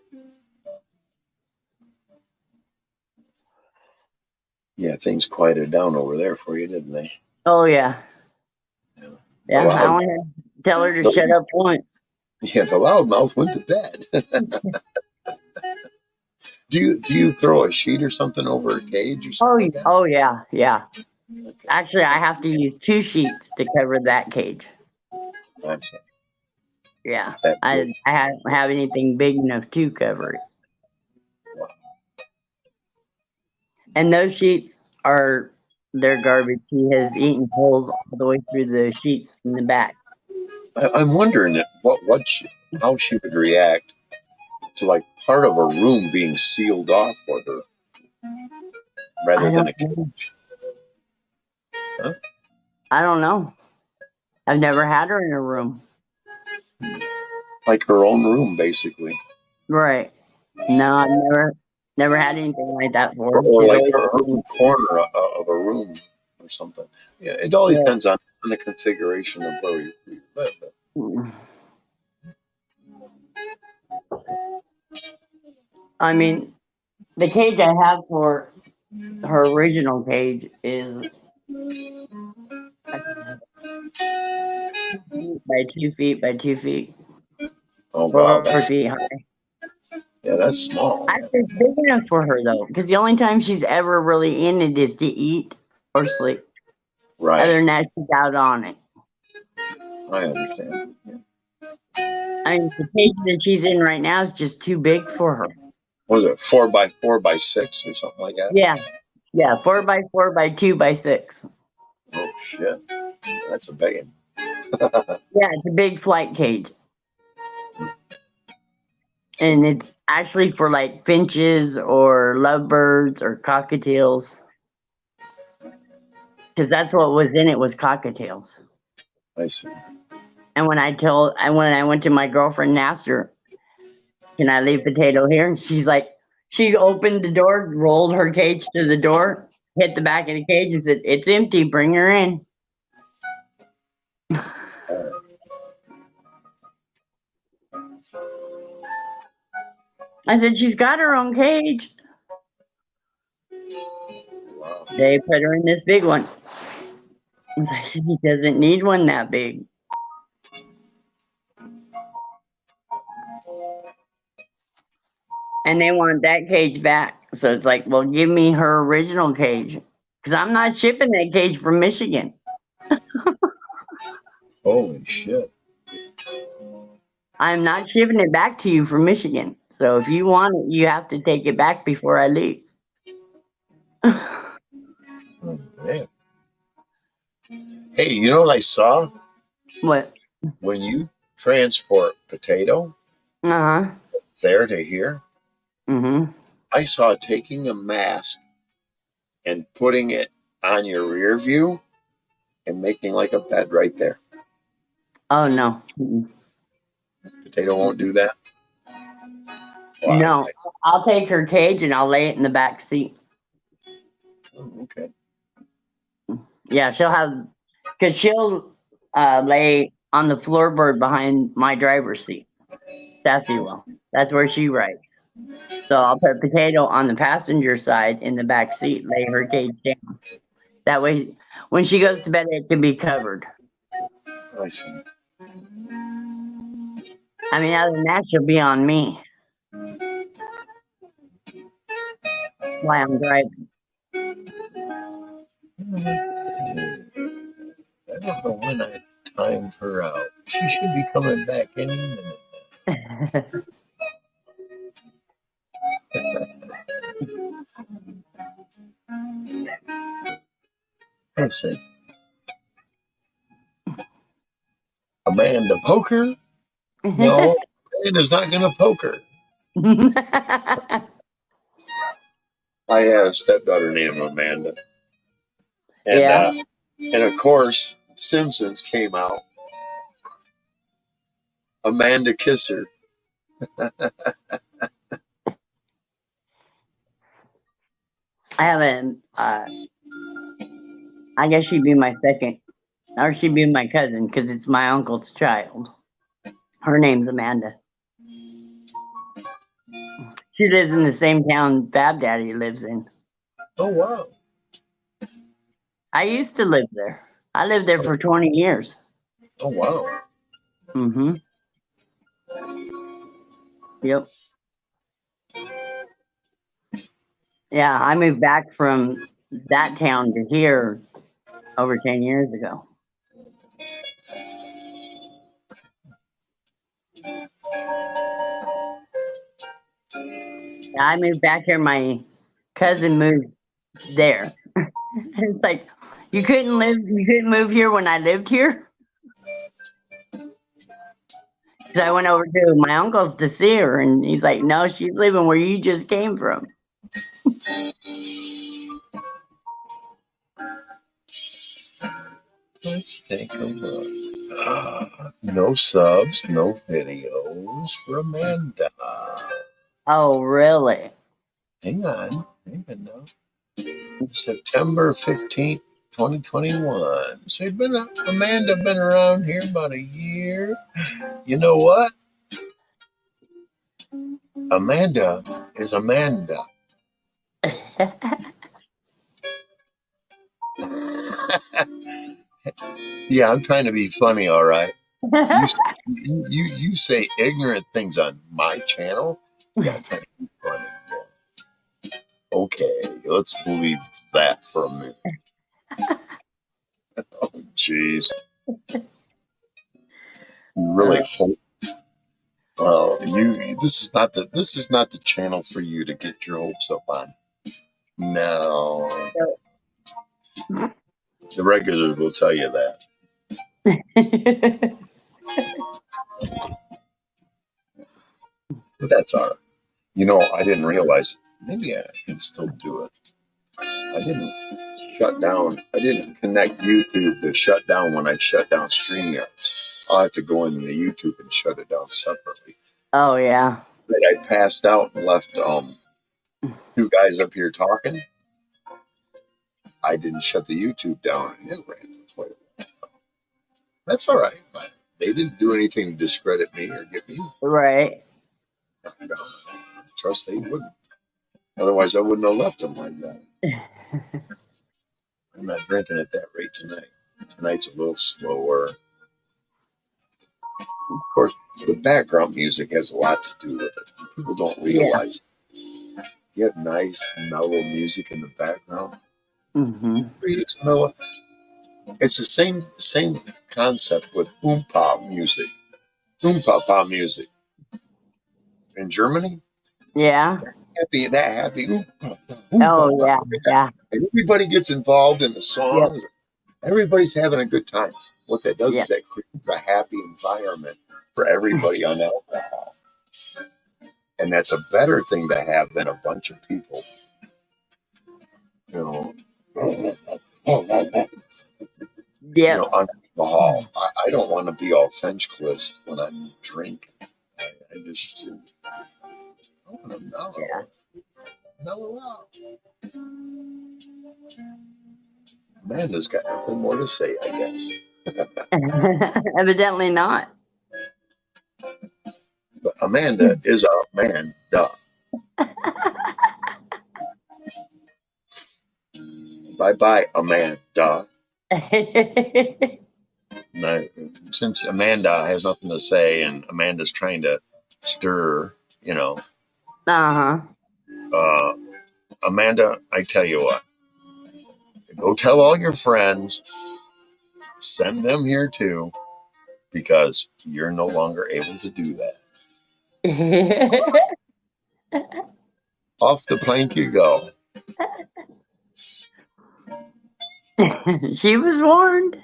Speaker 1: Yeah, things quieted down over there for you, didn't they?
Speaker 2: Oh yeah.
Speaker 1: Yeah.
Speaker 2: Yeah. I only had to tell her to shut up once.
Speaker 1: Yeah, the loudmouth went to bed. Do you throw a sheet or something over a cage or something like that?
Speaker 2: Oh yeah. Yeah.
Speaker 1: Okay.
Speaker 2: Actually, I have to use 2 sheets to cover that cage.
Speaker 1: I'm sorry.
Speaker 2: Yeah.
Speaker 1: That
Speaker 2: I don't have anything big enough to cover it.
Speaker 1: Wow.
Speaker 2: And those sheets they're garbage. He has eaten holes all the way through the sheets in the back.
Speaker 1: I'm wondering how she would react to like part of a room being sealed off for her rather than a cage. Huh?
Speaker 2: I don't know. I've never had her in a room.
Speaker 1: Like her own room, basically.
Speaker 2: Right. No, I've never had anything like that for her.
Speaker 1: Or
Speaker 2: She's
Speaker 1: like
Speaker 2: always
Speaker 1: her own corner of a room or something. Yeah, it all depends on the configuration of where we live.
Speaker 2: Mm. I mean, the cage I have for her original cage is 2 feet by 2 feet,
Speaker 1: Oh wow,
Speaker 2: 4 feet high.
Speaker 1: that's small.
Speaker 2: I think it's big enough for her though, because the only time she's ever really in it is to eat or sleep.
Speaker 1: Right.
Speaker 2: Other than that, she's out on it.
Speaker 1: I understand.
Speaker 2: I mean, the cage that she's in right now is just too big for her.
Speaker 1: Was it 4x4x6 or something like that?
Speaker 2: Yeah, 4x4 by 2x6.
Speaker 1: Oh shit, that's a big one.
Speaker 2: Yeah, it's a big flight cage. And it's actually for like finches or lovebirds or cockatiels. Because that's what was in it was cockatiels.
Speaker 1: I see.
Speaker 2: And when I went to my girlfriend and asked her, can I leave Potato here? And she's like, she opened the door, rolled her cage to the door, hit the back of the cage and said, it's empty, bring her in. I said, she's got her own cage.
Speaker 1: Wow.
Speaker 2: They put her in this big one. She doesn't need one that big. And they want that cage back. So it's like, well, give me her original cage. Because I'm not shipping that cage from Michigan.
Speaker 1: Holy shit.
Speaker 2: I'm not shipping it back to you from Michigan. So if you want it, you have to take it back before I leave.
Speaker 1: Oh, man. Hey, you know what I saw?
Speaker 2: What?
Speaker 1: When you transport Potato there to here, I saw taking a mask and putting it on your rear view and making like a bed right there.
Speaker 2: Oh, no.
Speaker 1: Potato won't do that?
Speaker 2: Well, no, I'll take her cage and I'll lay it in the back seat.
Speaker 1: Oh, okay.
Speaker 2: Yeah, because she'll lay on the floorboard behind my driver's seat. Sassy will. That's where she rides. So I'll put Potato on the passenger side in the back seat, lay her cage down. That way, when she goes to bed, it can be covered.
Speaker 1: I see.
Speaker 2: I mean, other than that, she'll be on me while I'm driving.
Speaker 1: I don't know when I timed her out. She should be coming back any minute. Let's see. Amanda Poker? No, Amanda's not going to poke her. I had a stepdaughter named Amanda. And, and of course, Simpsons came out. Amanda Kisser.
Speaker 2: I haven't, I guess she'd be my second, or she'd be my cousin, because it's my uncle's child. Her name's Amanda. She lives in the same town Fab Daddy lives in.
Speaker 1: Oh, wow.
Speaker 2: I used to live there. I lived there for 20 years.
Speaker 1: Oh, wow.
Speaker 2: Yep. Yeah, I moved back from that town to here over 10 years ago. Yeah, I moved back here. My cousin moved there. It's like, you couldn't move here when I lived here? Because I went over to my uncle's to see her, and he's like, no, she's living where you just came from.
Speaker 1: Let's take a look. No subs, no videos for Amanda.
Speaker 2: Oh, really?
Speaker 1: Hang on now. September 15th, 2021. So Amanda been around here about a year. You know what? Amanda is Amanda. Yeah, I'm trying to be funny, all right. You say ignorant things on my channel. Yeah, I'm trying to be funny. Yeah. Okay, let's believe that for a minute. Oh, jeez. You really hope. Well, this is not the channel for you to get your hopes up on. No, the regulars will tell you that. But that's all right. You know, I didn't realize. Maybe I can still do it. I didn't connect YouTube to shut down when I shut down StreamYard. I'll have to go into YouTube and shut it down separately.
Speaker 2: Oh, yeah.
Speaker 1: But I passed out and left two guys up here talking. I didn't shut the YouTube down, and it ran for quite a while. That's all right. They didn't do anything to discredit me or get me.
Speaker 2: Right.
Speaker 1: No, trust they wouldn't. Otherwise, I wouldn't have left them like that. I'm not drinking at that rate tonight. Tonight's a little slower. Of course, the background music has a lot to do with it. People don't realize. Yeah. You have nice, mellow music in the background.
Speaker 2: Mm-hmm.
Speaker 1: It's mellow. It's the same concept with oompa music. Oompa music. In Germany?
Speaker 2: Yeah.
Speaker 1: Happy. Oompa,
Speaker 2: Oh, yeah. Yeah.
Speaker 1: And everybody gets involved in the songs. Yep. Everybody's having a good time. What that does is that creates a happy environment for everybody on alcohol. And that's a better thing to have than a bunch of people, on alcohol. I don't want to be all French-list when I'm drinking. I just want to mellow out. Amanda's got nothing more to say, I guess.
Speaker 2: Evidently not.
Speaker 1: But Amanda is a man, duh. Bye-bye, Amanda. Now, since Amanda has nothing to say and Amanda's trying to stir, Amanda, I tell you what, go tell all your friends, send them here too, because you're no longer able to do that. Off the plank you go.
Speaker 2: She was warned.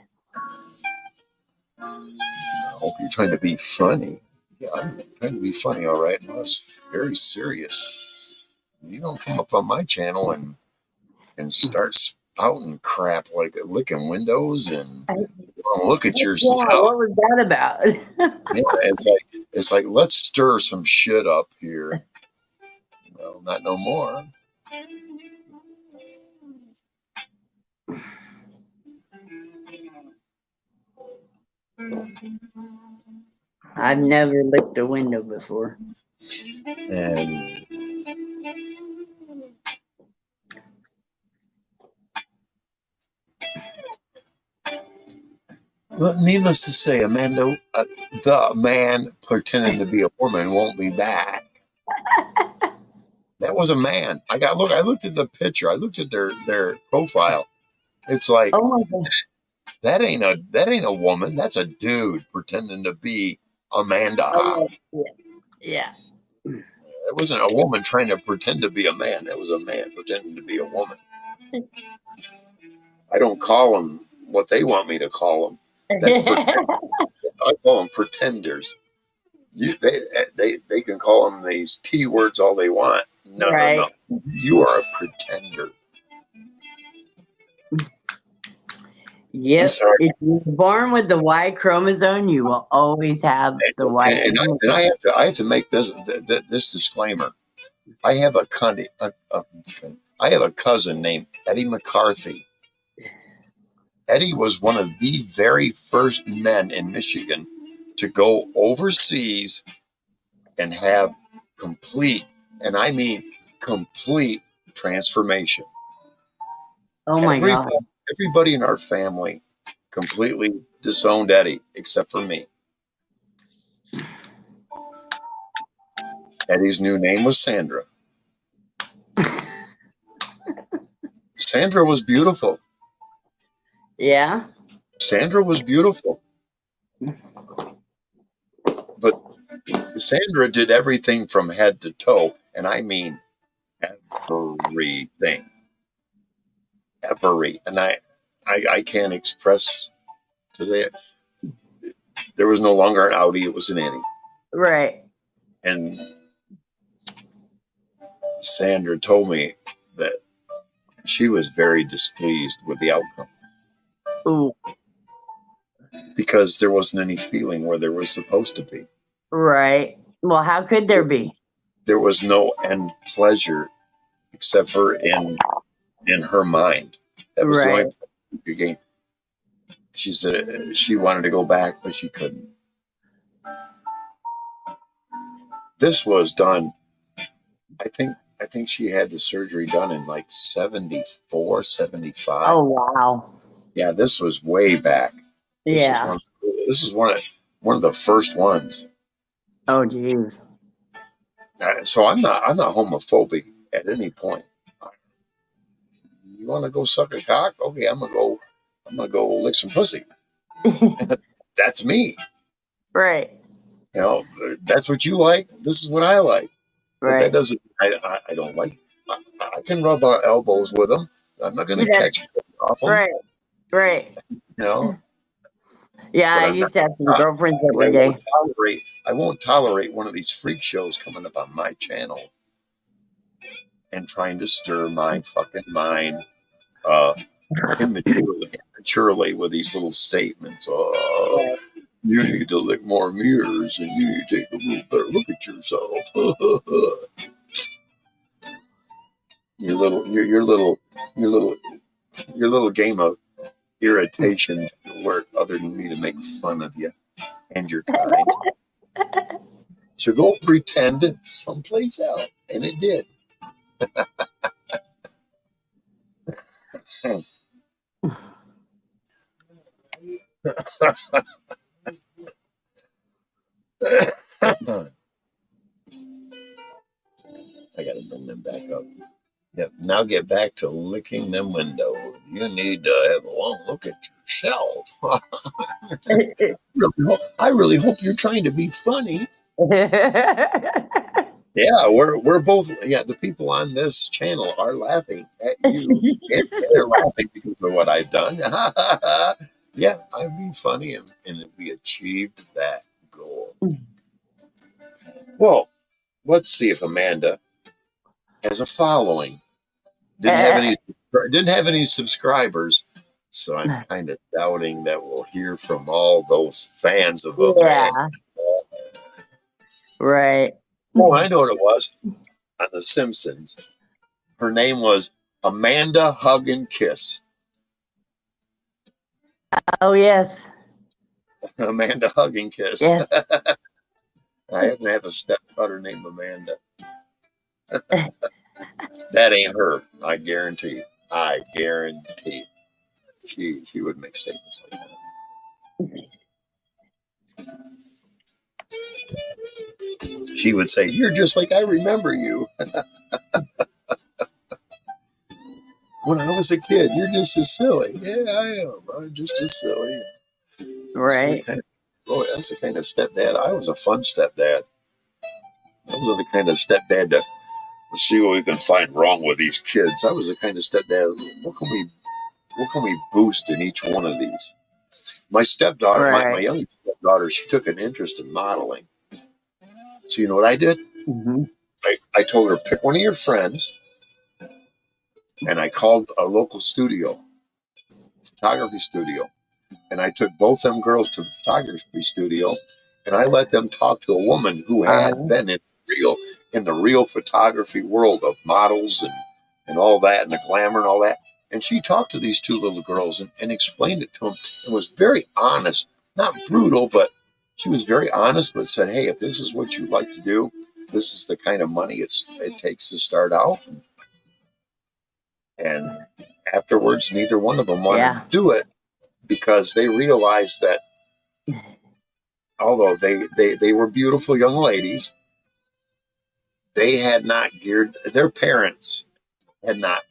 Speaker 1: I hope you're trying to be funny. Yeah, I'm trying to be funny, all right. No, it's very serious. You don't come up on my channel and start spouting crap like licking windows and look at yourself.
Speaker 2: Yeah, what was that about?
Speaker 1: Yeah, it's like let's stir some shit up here. Well, not no more.
Speaker 2: I've never licked a window before.
Speaker 1: And well, needless to say, Amanda, the man pretending to be a woman won't be back. That was a man. I looked at the picture. I looked at their profile. It's like, oh my gosh. That ain't a woman. That's a dude pretending to be Amanda.
Speaker 2: Oh, yeah.
Speaker 1: It wasn't a woman trying to pretend to be a man. It was a man pretending to be a woman. I don't call them what they want me to call them. That's I call them pretenders. They can call them these T words all they want. No. You are a pretender.
Speaker 2: Yep. If you're born with the Y chromosome, you will always have the Y chromosome.
Speaker 1: And I have to make this disclaimer. I have a cousin named Eddie McCarthy. Eddie was one of the very first men in Michigan to go overseas and have complete And I mean complete transformation.
Speaker 2: Oh my God.
Speaker 1: Everybody in our family completely disowned Eddie except for me. Eddie's new name was Sandra. Sandra was beautiful.
Speaker 2: Yeah.
Speaker 1: Sandra was beautiful. But Sandra did everything from head to toe, and I mean everything. And I can't express today. There was no longer an Audi, it was an Annie.
Speaker 2: Right.
Speaker 1: And Sandra told me that she was very displeased with the outcome.
Speaker 2: Ooh.
Speaker 1: Because there wasn't any feeling where there was supposed to be.
Speaker 2: Right. Well, how could there be?
Speaker 1: There was no end pleasure except for in her mind. That was
Speaker 2: Right.
Speaker 1: the only game. She said she wanted to go back, but she couldn't. This was done. I think she had the surgery done in like 74, 75.
Speaker 2: Oh wow.
Speaker 1: Yeah, this was way back.
Speaker 2: Yeah.
Speaker 1: This is one of the first ones.
Speaker 2: Oh geez.
Speaker 1: So I'm not homophobic at any point. You want to go suck a cock? Okay, I'm gonna go lick some pussy. That's me.
Speaker 2: Right.
Speaker 1: You know, that's what you like. This is what I like. But
Speaker 2: Right.
Speaker 1: that doesn't. I don't like. I can rub our elbows with them. I'm not gonna catch off them.
Speaker 2: Right. Right.
Speaker 1: You know.
Speaker 2: Yeah,
Speaker 1: But
Speaker 2: I used to have some girlfriends that were gay.
Speaker 1: I won't tolerate one of these freak shows coming up on my channel and trying to stir my fucking mind immaturely with these little statements. You need to lick more mirrors and you need to take a little better look at yourself. your little game of irritation work other than me to make fun of you and your kind. So go pretend someplace else. And it did. I gotta bring them back up. Yep. Now get back to licking them windows. You need to have a long look at yourself. I really hope you're trying to be funny. Yeah, we're both. Yeah, the people on this channel are laughing at you. They're laughing because of what I've done. Yeah, I'd be funny, and we achieved that goal. Well, let's see if Amanda has a following. Didn't have any subscribers, so I'm kind of doubting that we'll hear from all those fans of Amanda.
Speaker 2: Right.
Speaker 1: Oh, I know what it was on The Simpsons. Her name was Amanda Hug and Kiss.
Speaker 2: Oh yes.
Speaker 1: Amanda Hug and Kiss.
Speaker 2: Yeah.
Speaker 1: I happen to have a stepdaughter named Amanda. That ain't her. I guarantee. She would make statements like that. She would say, "You're just like I remember you." When I was a kid, you're just as silly. Yeah, I am. I'm just as silly.
Speaker 2: Right.
Speaker 1: That's the kind of stepdad. I was a fun stepdad. I was the kind of stepdad to see what we can find wrong with these kids. I was the kind of stepdad. What can we boost in each one of these? My stepdaughter, my youngest stepdaughter, she took an interest in modeling. So you know what I did?
Speaker 2: Mm-hmm.
Speaker 1: I told her, pick one of your friends, and I called a local photography studio, and I took both them girls to the photography studio, and I let them talk to a woman who had been in the real photography world of models and all that, and the glamour and all that. And she talked to these two little girls and explained it to them, and was very honest, not brutal, but she was very honest, but said, hey, if this is what you like to do, this is the kind of money it takes to start out. And afterwards, neither one of them wanted to do it because they realized that although they were beautiful young ladies, they had not geared, their parents had not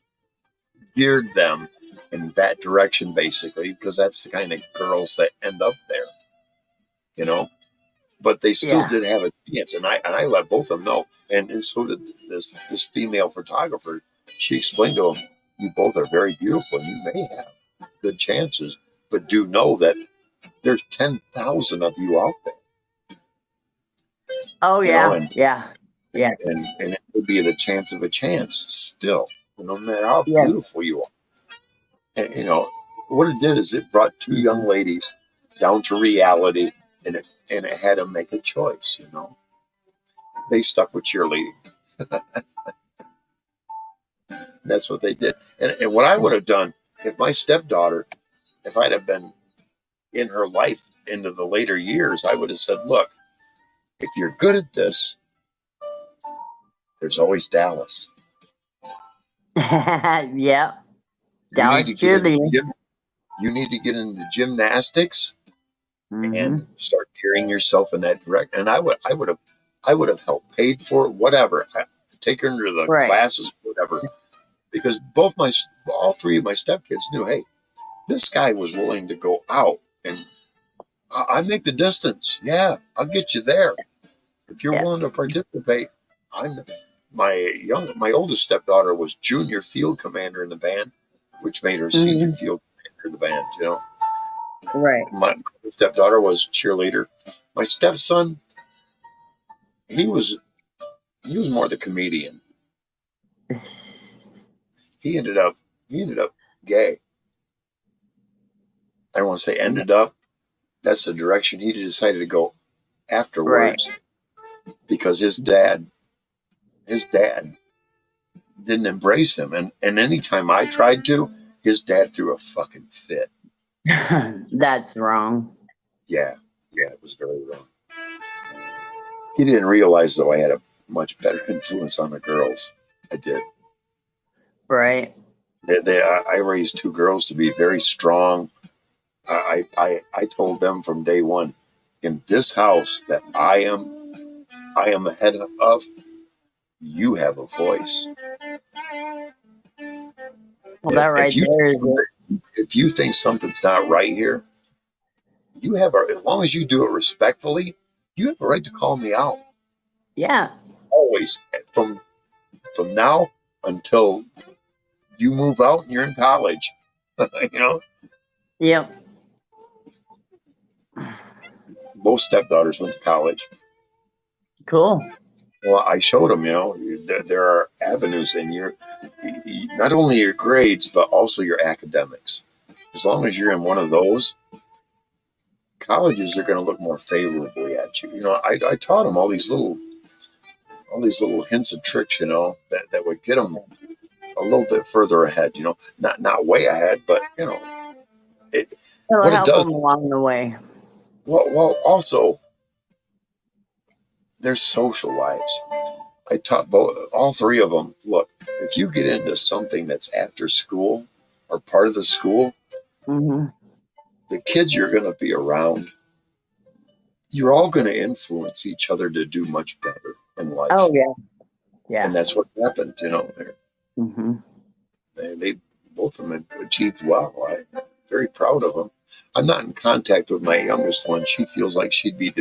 Speaker 1: geared them in that direction, basically, because that's the kind of girls that end up there, you know. But they still did have a chance, and I let both of them know, and so did this female photographer. She explained to them, "You both are very beautiful, and you may have good chances, but do know that there's 10,000 of you out there."
Speaker 2: Oh yeah,
Speaker 1: and it would be the chance of a chance still, no matter how beautiful you are. And you know what it did is it brought two young ladies down to reality, and it had them make a choice. You know, they stuck with cheerleading. That's what they did. And what I would have done if my stepdaughter, if I'd have been in her life into the later years, I would have said, "Look, if you're good at this, there's always Dallas."
Speaker 2: Yeah.
Speaker 1: Dallas cheerleading. You need to get into gymnastics and start carrying yourself in that direction. And I would have helped paid for it, whatever. Take her into the classes, whatever. Because all three of my stepkids knew, hey, this guy was willing to go out, and I make the distance. Yeah, I'll get you there. If you're willing to participate, my oldest stepdaughter was junior field commander in the band, which made her senior field commander in the band, you know.
Speaker 2: Right.
Speaker 1: My stepdaughter was cheerleader. My stepson, he was more the comedian. He ended up gay. I don't want to say ended up. That's the direction he decided to go afterwards, because his dad didn't embrace him, and anytime I tried to, his dad threw a fucking fit.
Speaker 2: That's wrong.
Speaker 1: Yeah, it was very wrong. He didn't realize, though, I had a much better influence on the girls. I did.
Speaker 2: Right.
Speaker 1: I raised two girls to be very strong. I told them from day one, in this house that I am the head of, you have a voice.
Speaker 2: Well, that right there.
Speaker 1: If you think something's not right here, you have as long as you do it respectfully, you have a right to call me out.
Speaker 2: Yeah.
Speaker 1: Always, from now until you move out and you're in college, you know.
Speaker 2: Yep.
Speaker 1: Both stepdaughters went to college.
Speaker 2: Cool.
Speaker 1: Well, I showed them, you know, there are avenues in not only your grades, but also your academics. As long as you're in one of those, colleges are going to look more favorably at you. You know, I taught them all these little hints and tricks, you know, that would get them a little bit further ahead. You know, not way ahead, but you know,
Speaker 2: it'll help them along the way.
Speaker 1: Well, also their social lives. I taught all three of them. Look, if you get into something that's after school or part of the school, the kids you're going to be around, you're all going to influence each other to do much better in life.
Speaker 2: Oh yeah.
Speaker 1: And that's what happened, you know. They both of them achieved well. I'm very proud of them. I'm not in contact with my youngest one. She feels like she'd be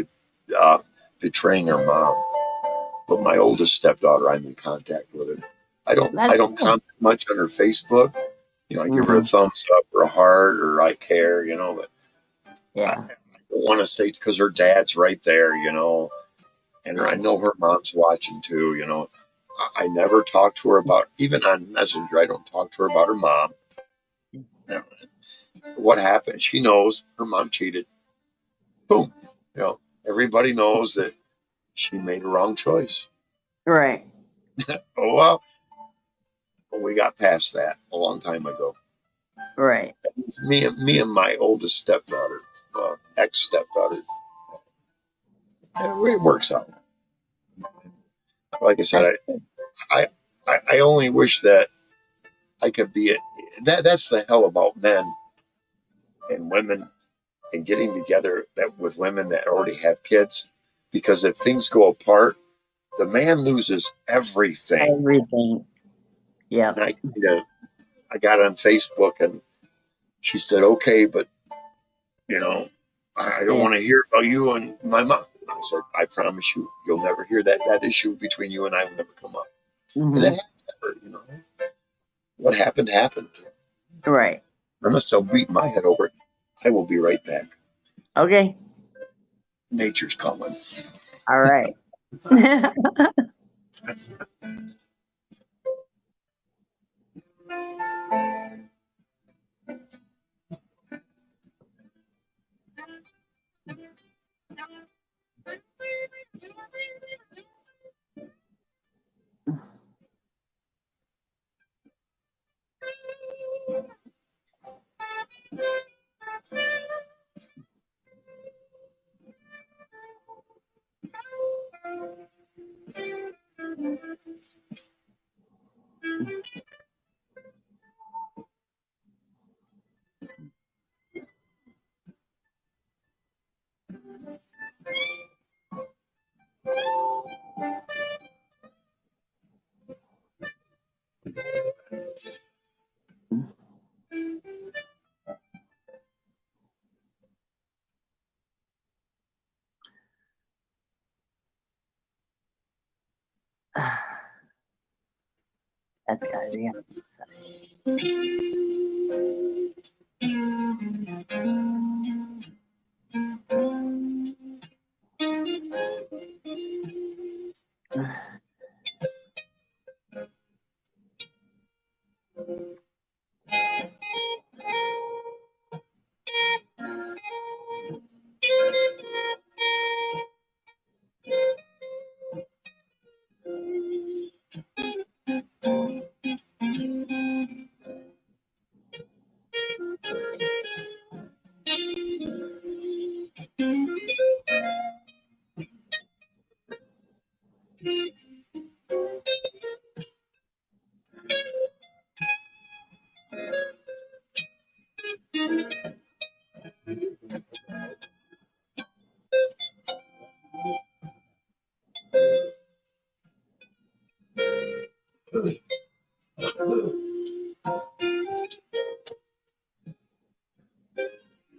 Speaker 1: betraying her mom. But my oldest stepdaughter, I'm in contact with her. I don't comment much on her Facebook. You know, I give her a thumbs up or a heart or I care, you know. But I don't want to say, because her dad's right there, you know. And I know her mom's watching too, you know. I never talk to her about, even on Messenger, I don't talk to her about her mom. You know, what happened? She knows her mom cheated. Boom. You know, everybody knows that she made a wrong choice.
Speaker 2: Right.
Speaker 1: Oh, well, we got past that a long time ago.
Speaker 2: Right.
Speaker 1: Me and my oldest stepdaughter, ex-stepdaughter. It works out. like I said, I only wish that I could be that's the hell about men and women and getting together with women that already have kids, because if things go apart, the man loses everything.
Speaker 2: Everything. Yeah.
Speaker 1: And I got on Facebook and she said, okay, but I don't want to hear about you and my mom. I said, I promise you, you'll never hear that issue between you and I will never come up.
Speaker 2: Mm-hmm.
Speaker 1: And it never, what happened happened.
Speaker 2: Right.
Speaker 1: Unless I'll beat my head over it, I will be right back.
Speaker 2: Okay.
Speaker 1: Nature's calling.
Speaker 2: All right. That's gotta be on the side.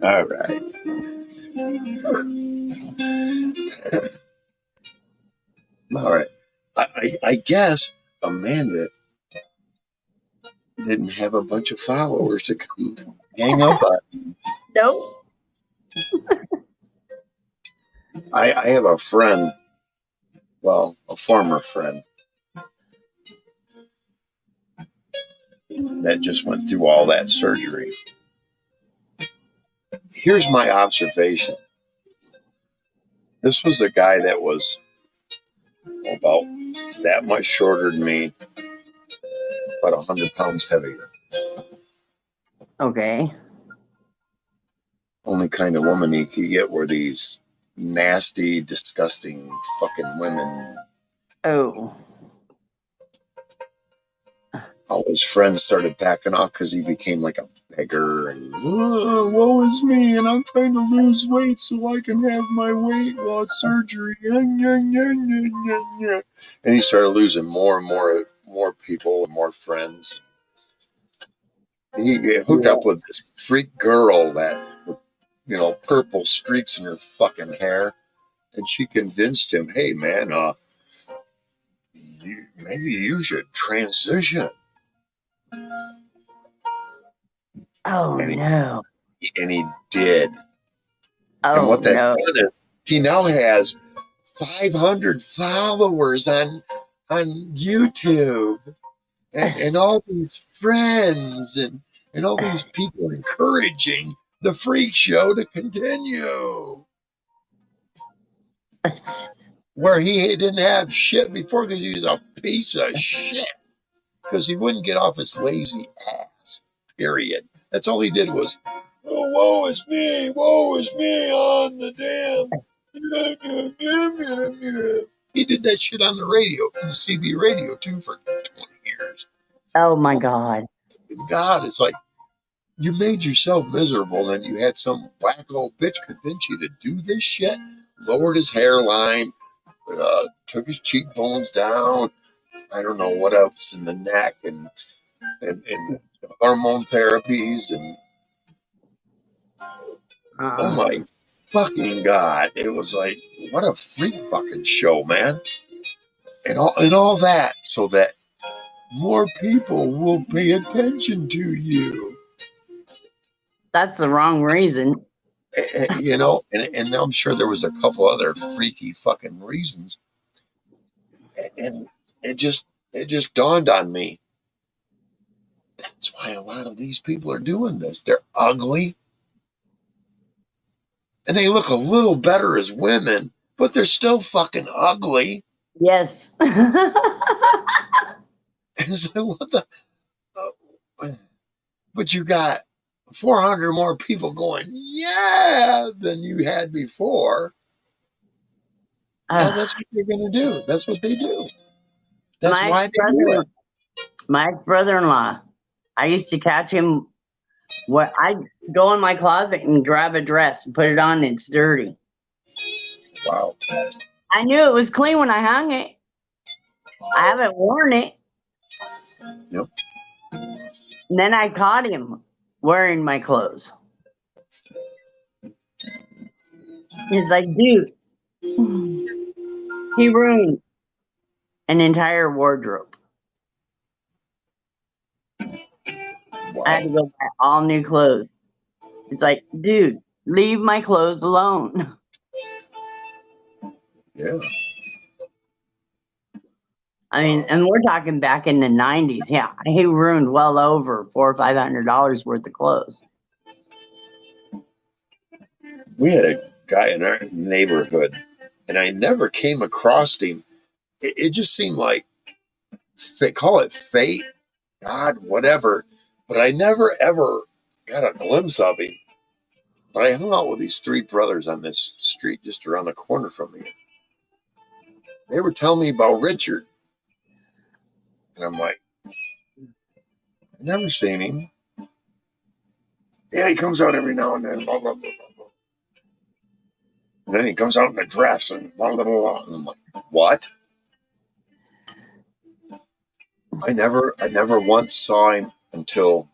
Speaker 1: All right. All right. I guess Amanda didn't have a bunch of followers to come hang up on.
Speaker 2: Nope.
Speaker 1: I have a friend, well, a former friend, that just went through all that surgery. Here's my observation. This was a guy that was about that much shorter than me, about 100 pounds heavier.
Speaker 2: Okay.
Speaker 1: Only kind of woman he could get were these nasty, disgusting fucking women.
Speaker 2: Oh.
Speaker 1: All his friends started backing off because he became like a beggar and woe is me, and I'm trying to lose weight so I can have my weight loss surgery. And he started losing more and more people and more friends. He hooked up with this freak girl that, purple streaks in her fucking hair, and she convinced him, hey man, maybe you should transition.
Speaker 2: Oh no.
Speaker 1: And he did.
Speaker 2: Oh,
Speaker 1: and what that's
Speaker 2: no.
Speaker 1: done is he now has 500 followers on YouTube, and all these friends and all these people encouraging the freak show to continue. Where he didn't have shit before because he was a piece of shit. Because he wouldn't get off his lazy ass. Period. That's all he did was, oh, woe is me on the damn. He did that shit on the radio, on the CB radio too, for 20 years.
Speaker 2: Oh my God.
Speaker 1: God, it's like you made yourself miserable, then you had some wacko bitch convince you to do this shit, lowered his hairline, took his cheekbones down, I don't know what else in the neck, and hormone therapies, and oh my fucking God, it was like, what a freak fucking show, man. And all that so that more people will pay attention to you.
Speaker 2: That's the wrong reason.
Speaker 1: You know, and I'm sure there was a couple other freaky fucking reasons. And it just dawned on me. That's why a lot of these people are doing this. They're ugly. And they look a little better as women, but they're still fucking ugly.
Speaker 2: Yes.
Speaker 1: It's like, what the? But you got 400 more people going, yeah, than you had before. Yeah, that's what they're going to do. That's what they do. That's why they do it.
Speaker 2: My ex-brother-in-law, I used to catch him where I'd go in my closet and grab a dress and put it on and it's dirty.
Speaker 1: Wow.
Speaker 2: I knew it was clean when I hung it. I haven't worn it.
Speaker 1: Yep.
Speaker 2: And then I caught him wearing my clothes. He's like, dude, he ruined an entire wardrobe.
Speaker 1: Wow.
Speaker 2: I had to go buy all new clothes. It's like, dude, leave my clothes alone.
Speaker 1: Yeah.
Speaker 2: I mean, and we're talking back in the 90s. Yeah, he ruined well over $400 or $500 worth of clothes.
Speaker 1: We had a guy in our neighborhood, and I never came across him. It just seemed like, call it fate, God, whatever. But I never, ever got a glimpse of him. But I hung out with these three brothers on this street just around the corner from me. They were telling me about Richard. And I'm like, I've never seen him. Yeah, he comes out every now and then. Blah, blah, blah, blah, blah. And then he comes out in a dress and blah, blah, blah, blah. And I'm like, what? I never once saw him until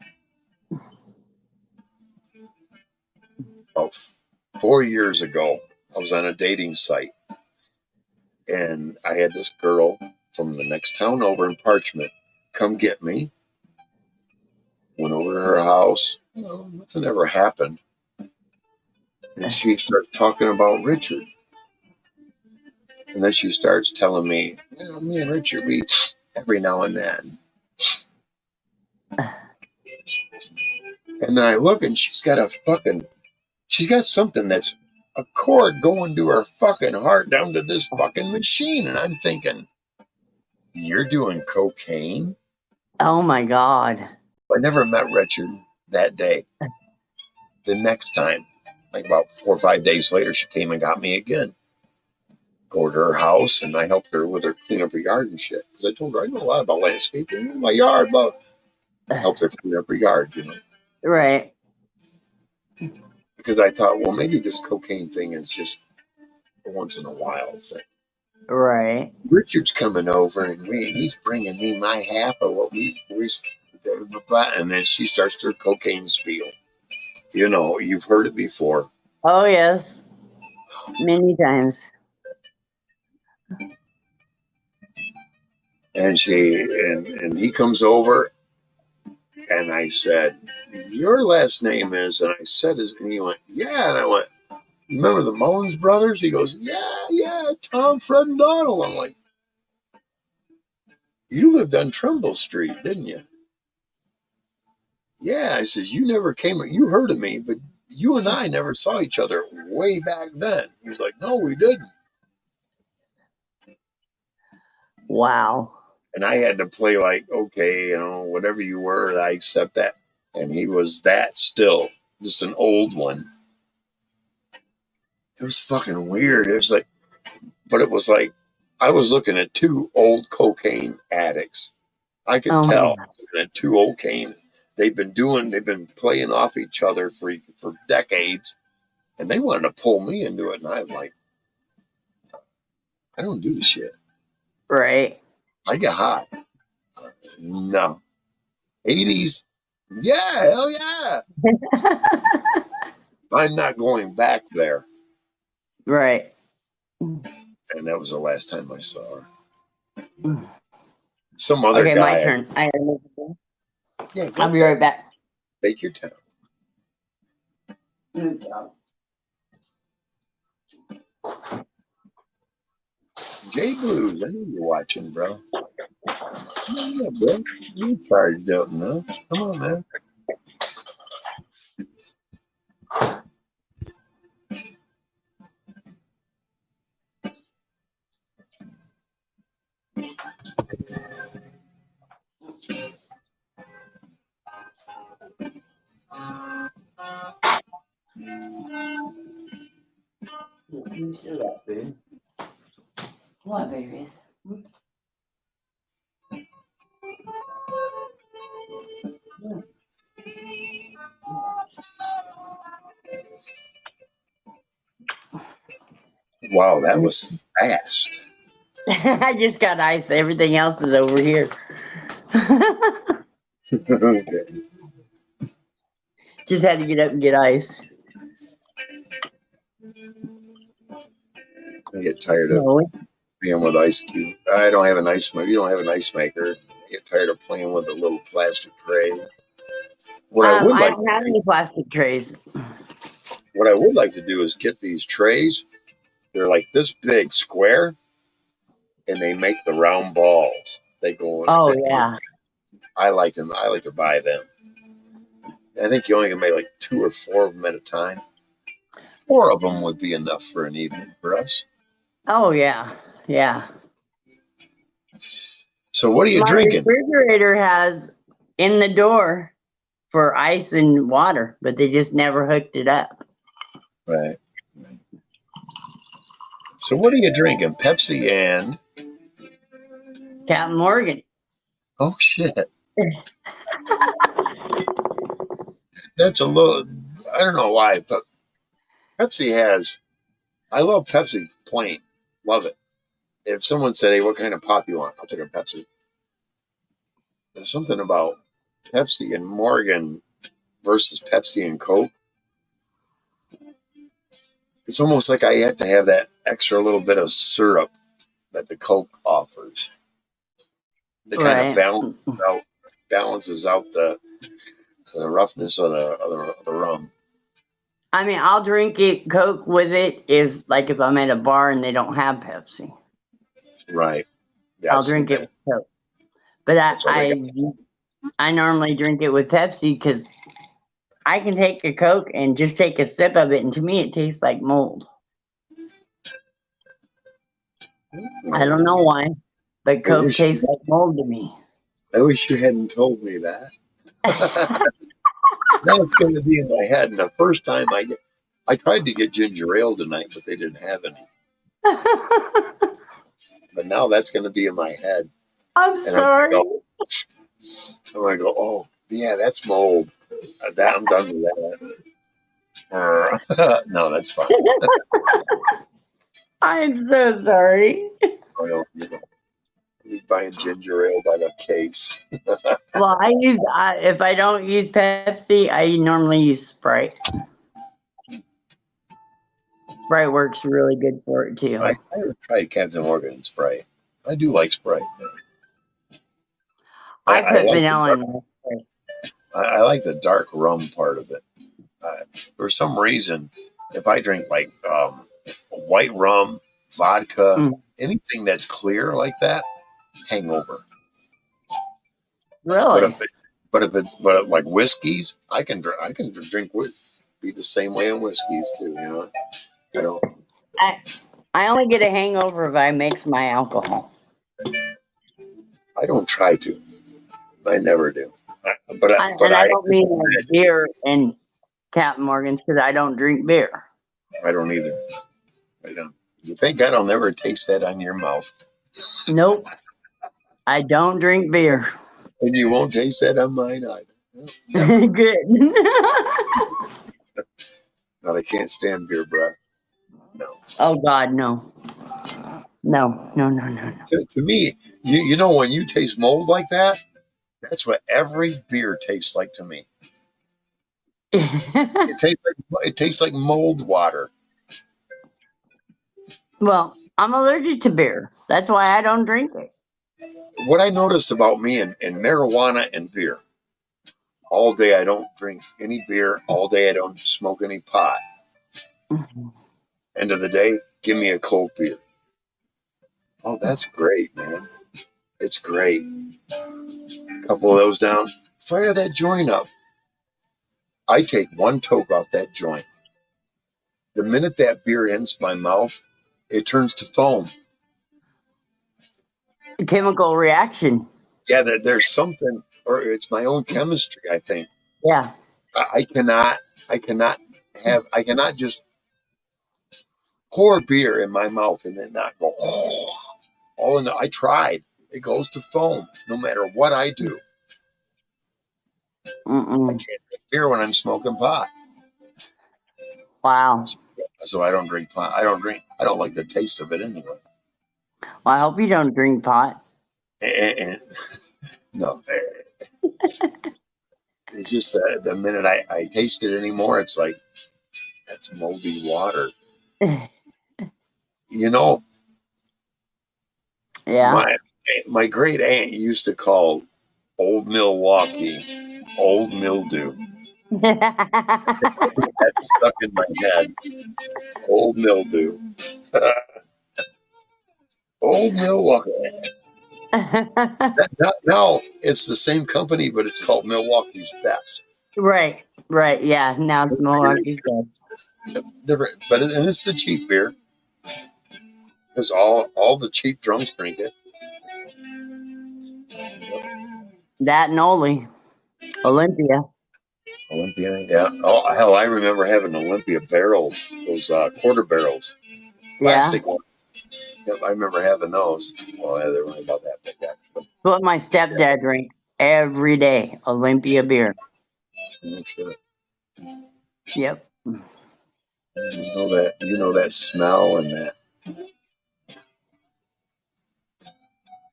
Speaker 1: about 4 years ago. I was on a dating site. And I had this girl from the next town over in Parchment come get me. Went over to her house. You know, nothing ever happened. And she starts talking about Richard. And then she starts telling me, you know, me and Richard, we every now and then. And then I look and she's got something that's a cord going to her fucking heart down to this fucking machine. And I'm thinking, you're doing cocaine?
Speaker 2: Oh my God.
Speaker 1: I never met Richard that day. The next time, like about 4 or 5 days later, she came and got me again. Go to her house, and I helped her with her clean up her yard and shit. Because I told her I know a lot about landscaping in my yard, but I helped her clean up her yard, you know.
Speaker 2: Right.
Speaker 1: Because I thought, well, maybe this cocaine thing is just a once in a while thing.
Speaker 2: Right.
Speaker 1: Richard's coming over, and he's bringing me my half of what we and then she starts her cocaine spiel. You know, you've heard it before.
Speaker 2: Oh, yes. Many times.
Speaker 1: And he comes over, and I said, your last name is, and I said his, and he went, yeah. And I went, you remember the Mullins brothers? He goes, yeah, Tom, Fred, and Donald. I'm like, you lived on Trumbull Street, didn't you? Yeah, I says, you heard of me, but you and I never saw each other way back then. He was like, no, we didn't.
Speaker 2: Wow.
Speaker 1: And I had to play like, okay, you know, whatever you were, I accept that. And he was that still, just an old one. It was fucking weird. It was like, but it was like, I was looking at two old cocaine addicts. I could
Speaker 2: Oh,
Speaker 1: tell looking at two old cocaine. They've been playing off each other for decades, and they wanted to pull me into it. And I'm like, I don't do the shit.
Speaker 2: right.
Speaker 1: I get high. No. 80s. Yeah, hell yeah. I'm not going back there.
Speaker 2: Right.
Speaker 1: And that was the last time I saw her. Some other
Speaker 2: Okay,
Speaker 1: guy.
Speaker 2: my turn.
Speaker 1: Yeah,
Speaker 2: I'll be right back.
Speaker 1: Take your time. J Blues, I know you're watching, bro. Yeah, bro. You charged up now. Come on, man.
Speaker 2: You still got food. What, babies?
Speaker 1: Wow, that was fast.
Speaker 2: I just got ice. Everything else is over here.
Speaker 1: Okay.
Speaker 2: Just had to get up and get ice.
Speaker 1: I get tired of being with ice cube. I don't have an ice maker. You don't have an ice maker. I get tired of playing with a little plastic tray. What I would
Speaker 2: I
Speaker 1: like,
Speaker 2: don't have any plastic trays.
Speaker 1: what I would like to do is get these trays. They're like this big square, and they make the round balls. They go.
Speaker 2: Oh yeah.
Speaker 1: I like them. I like to buy them. I think you only can make like 2 or 4 of them at a time. 4 of them would be enough for an evening for us.
Speaker 2: Oh yeah. Yeah.
Speaker 1: So what are you
Speaker 2: My
Speaker 1: drinking?
Speaker 2: refrigerator has in the door for ice and water, but they just never hooked it up.
Speaker 1: Right. So what are you drinking? Pepsi and...
Speaker 2: Captain Morgan.
Speaker 1: Oh, shit. That's a little... I don't know why, but Pepsi has... I love Pepsi plain. Love it. If someone said, hey, what kind of pop you want? I'll take a Pepsi. There's something about Pepsi and Morgan versus Pepsi and Coke. It's almost like I have to have that extra little bit of syrup that the Coke offers. That kind of balances out the roughness of the rum.
Speaker 2: I mean, I'll drink it Coke with it if I'm at a bar and they don't have Pepsi.
Speaker 1: Right.
Speaker 2: Yeah, I'll drink it with Coke. But I normally drink it with Pepsi because I can take a Coke and just take a sip of it, and to me, it tastes like mold. I don't know why, but Coke tastes like mold to me.
Speaker 1: I wish you hadn't told me that. Now it's going to be in my head. And the first time I tried to get ginger ale tonight, but they didn't have any. But now that's going to be in my head.
Speaker 2: I'm sorry.
Speaker 1: I'm going to go, oh, yeah, that's mold. I'm done with that. No, that's fine.
Speaker 2: I'm so sorry.
Speaker 1: I'll be buying ginger ale by the case.
Speaker 2: Well, if I don't use Pepsi, I normally use Sprite. Sprite works really good for it too.
Speaker 1: I haven't tried Captain Morgan and Sprite. I do like Sprite.
Speaker 2: I put vanilla in my Sprite.
Speaker 1: I like the dark rum part of it. For some reason, if I drink like white rum, vodka, anything that's clear like that, hangover.
Speaker 2: Really?
Speaker 1: But like whiskeys, I can drink be the same way in whiskeys too.
Speaker 2: I only get a hangover if I mix my alcohol.
Speaker 1: I don't try to. I never do. But I
Speaker 2: don't mean like beer and Captain Morgan's because I don't drink beer.
Speaker 1: I don't either. I don't. You think I'll never taste that on your mouth?
Speaker 2: Nope. I don't drink beer.
Speaker 1: And you won't taste that on mine either.
Speaker 2: Good.
Speaker 1: No, I can't stand beer breath. No.
Speaker 2: Oh God, no. No.
Speaker 1: To me, you know, when you taste mold like that, that's what every beer tastes like to me. It tastes like mold water.
Speaker 2: Well, I'm allergic to beer. That's why I don't drink it.
Speaker 1: What I noticed about me and marijuana and beer, all day I don't drink any beer. All day I don't smoke any pot. End of the day, give me a cold beer. Oh, that's great, man. It's great. A couple of those down. Fire that joint up. I take one toke off that joint. The minute that beer hits my mouth, it turns to foam.
Speaker 2: Chemical reaction.
Speaker 1: Yeah, there's something, or it's my own chemistry, I think.
Speaker 2: Yeah.
Speaker 1: I cannot just pour beer in my mouth and then not go, all in the, I tried. It goes to foam no matter what I do. I can't drink beer when I'm smoking pot.
Speaker 2: Wow.
Speaker 1: So I don't drink pot. I don't like the taste of it anyway.
Speaker 2: Well, I hope you don't drink pot.
Speaker 1: And no. It's just the minute I taste it anymore, it's like, that's moldy water. You know,
Speaker 2: Yeah.
Speaker 1: my great aunt used to call Old Milwaukee Old Mildew. That's stuck in my head. Old Mildew. Old Milwaukee. Now it's the same company, but it's called Milwaukee's Best.
Speaker 2: Right. Yeah. Now it's Milwaukee's Best.
Speaker 1: Different, but it's the cheap beer because all the cheap drunks drink it.
Speaker 2: That and Olympia.
Speaker 1: Olympia, yeah. Oh hell, I remember having Olympia barrels, those quarter barrels, plastic ones. Yep, I remember having those. Well, yeah, they weren't about that big actually.
Speaker 2: What my stepdad drank every day. Olympia beer.
Speaker 1: Oh shit.
Speaker 2: Yep.
Speaker 1: You know that smell and that.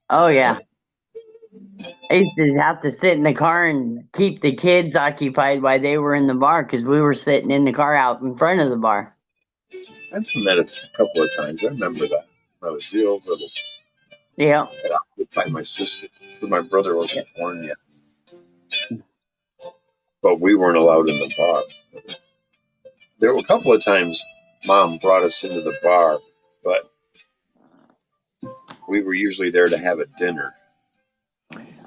Speaker 2: Oh yeah. I used to have to sit in the car and keep the kids occupied while they were in the bar because we were sitting in the car out in front of the bar.
Speaker 1: I've done that a couple of times. I remember that when I was real little.
Speaker 2: Yeah.
Speaker 1: I occupied my sister. My brother wasn't born yet. But we weren't allowed in the bar. There were a couple of times Mom brought us into the bar, but we were usually there to have a dinner.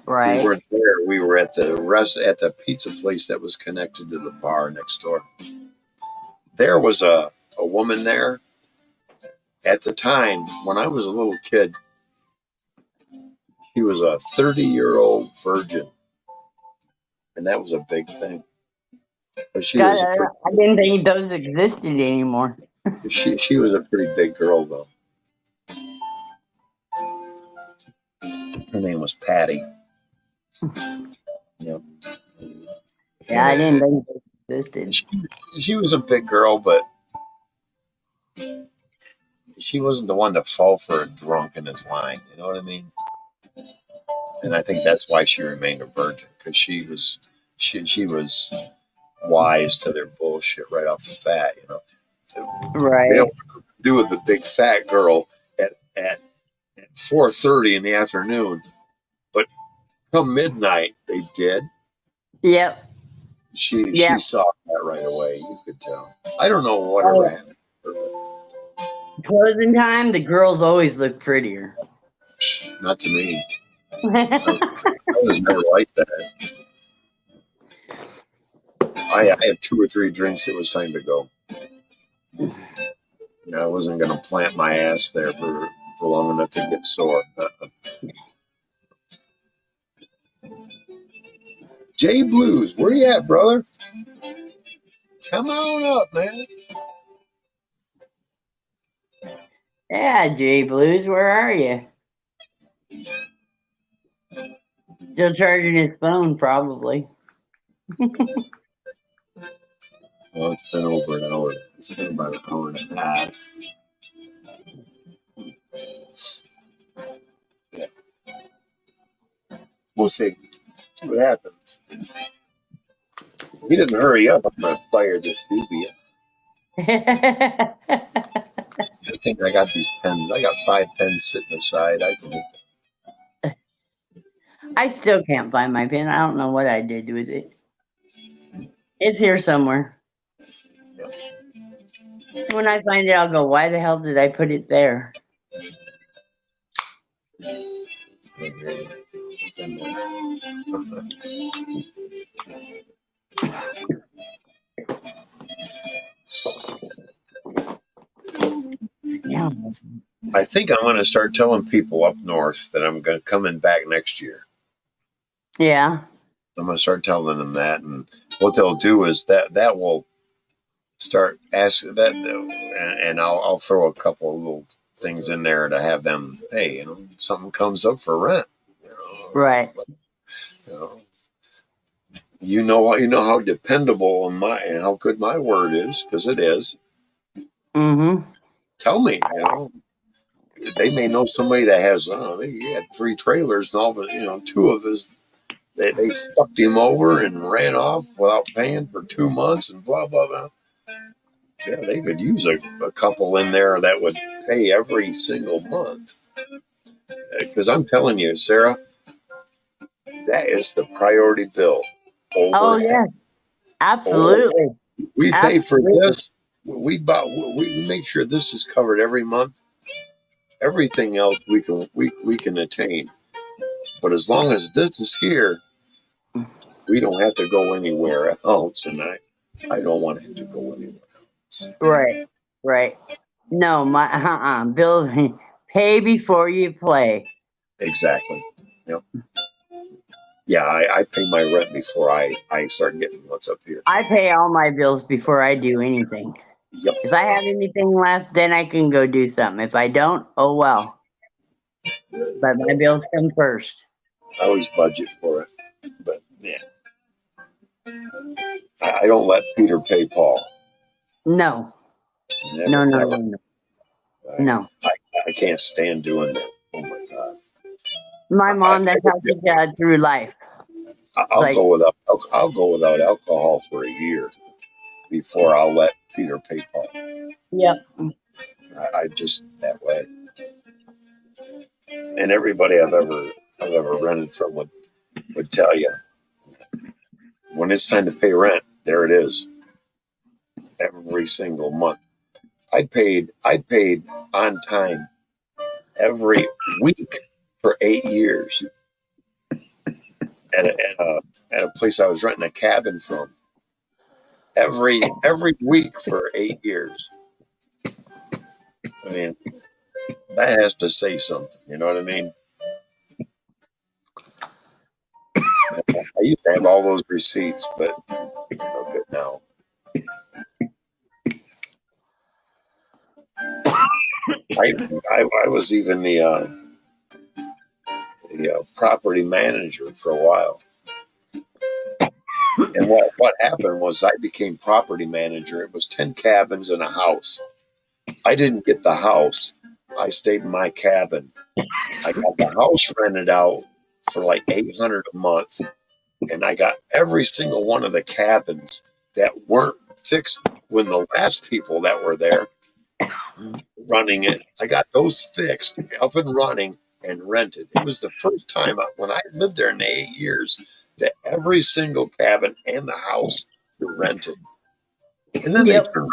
Speaker 2: Right.
Speaker 1: We weren't there. We were at the pizza place that was connected to the bar next door. There was a woman there at the time when I was a little kid. She was a 30-year-old virgin, and that was a big thing. But
Speaker 2: I didn't think those existed anymore.
Speaker 1: She was a pretty big girl though. Her name was Patty. Yep.
Speaker 2: Yeah, I didn't think those existed.
Speaker 1: She was a big girl, but she wasn't the one to fall for a drunk in his line. You know what I mean? And I think that's why she remained a virgin, because she was wise to their bullshit right off the bat. You know,
Speaker 2: right?
Speaker 1: They don't do with the big fat girl at 4:30 in the afternoon, but come midnight they did.
Speaker 2: Yep.
Speaker 1: She saw that right away. You could tell. I don't know whatever happened.
Speaker 2: Closing time, the girls always look prettier.
Speaker 1: Not to me. I was never like that. I had 2 or 3 drinks. It was time to go. I wasn't going to plant my ass there for long enough to get sore. Jay Blues, where you at, brother? Come on up, man.
Speaker 2: Yeah, Jay Blues, where are you? Still charging his phone, probably.
Speaker 1: Well, it's been over an hour. It's been about an hour and a half. Yeah. We'll see. See what happens. He didn't hurry up. I'm going to fire this doobie. I think I got these pens. I got 5 pens sitting aside. I can.
Speaker 2: I still can't find my pen. I don't know what I did with it. It's here somewhere. When I find it, I'll go, why the hell did I put it there? Yeah.
Speaker 1: I think I'm going to start telling people up north that I'm going to coming back next year.
Speaker 2: Yeah.
Speaker 1: I'm going to start telling them that, and what they'll do is that will start asking that, and I'll throw a couple of little things in there to have them. Hey, something comes up for rent.
Speaker 2: Right.
Speaker 1: You know how dependable and how good my word is, because it is.
Speaker 2: Mm-hmm.
Speaker 1: Tell me, they may know somebody that has. He had 3 trailers, and all the 2 of his. They fucked him over and ran off without paying for 2 months and blah blah blah. Yeah, they could use a couple in there that would pay every single month. Because I'm telling you, Sarah, that is the priority bill.
Speaker 2: Oh yeah, absolutely.
Speaker 1: We pay for this. We make sure this is covered every month. Everything else we can attain. But as long as this is here, we don't have to go anywhere else. And I don't want to have to go anywhere else.
Speaker 2: Right. No, Bill, pay before you play.
Speaker 1: Exactly. Yep. Yeah, I pay my rent before I start getting what's up here.
Speaker 2: I pay all my bills before I do anything.
Speaker 1: Yep.
Speaker 2: If I have anything left, then I can go do something. If I don't, oh well. But my bills come first.
Speaker 1: I always budget for it. But yeah. I don't let Peter pay Paul.
Speaker 2: No.
Speaker 1: Never.
Speaker 2: No.
Speaker 1: I can't stand doing that. Oh my God.
Speaker 2: My mom, that's how she got through life.
Speaker 1: I'll go without alcohol for a year before I'll let Peter pay Paul.
Speaker 2: Yep.
Speaker 1: I just that way. And everybody I've ever rented from would tell you, when it's time to pay rent, there it is. Every single month. I paid on time every week for 8 years at a place I was renting a cabin from. Every week for 8 years. I mean, that has to say something. You know what I mean? I used to have all those receipts, but no good now. I was even the property manager for a while. And what happened was I became property manager. It was 10 cabins and a house. I didn't get the house. I stayed in my cabin. I got the house rented out for like $800 a month. And I got every single one of the cabins that weren't fixed when the last people that were there running it, I got those fixed, up and running, and rented. It was the first time when I lived there in the 8 years that every single cabin and the house were rented. And then they turned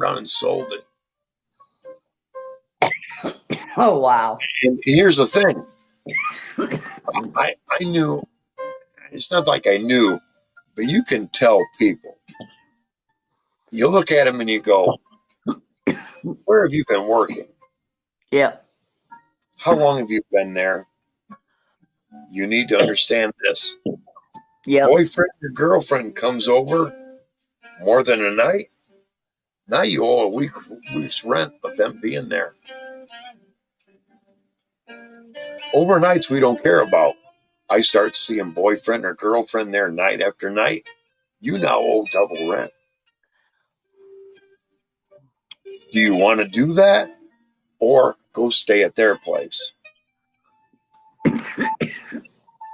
Speaker 1: around and sold it.
Speaker 2: Oh wow!
Speaker 1: And here's the thing: I knew. It's not like I knew, but you can tell people. You look at them and you go, "Where have you been working?
Speaker 2: Yep.
Speaker 1: How long have you been there? You need to understand this.
Speaker 2: Yep.
Speaker 1: Boyfriend or girlfriend comes over more than a night. Now you owe a week's rent of them being there. Overnights we don't care about. I start seeing boyfriend or girlfriend there night after night, you now owe double rent. Do you want to do that? Or go stay at their place?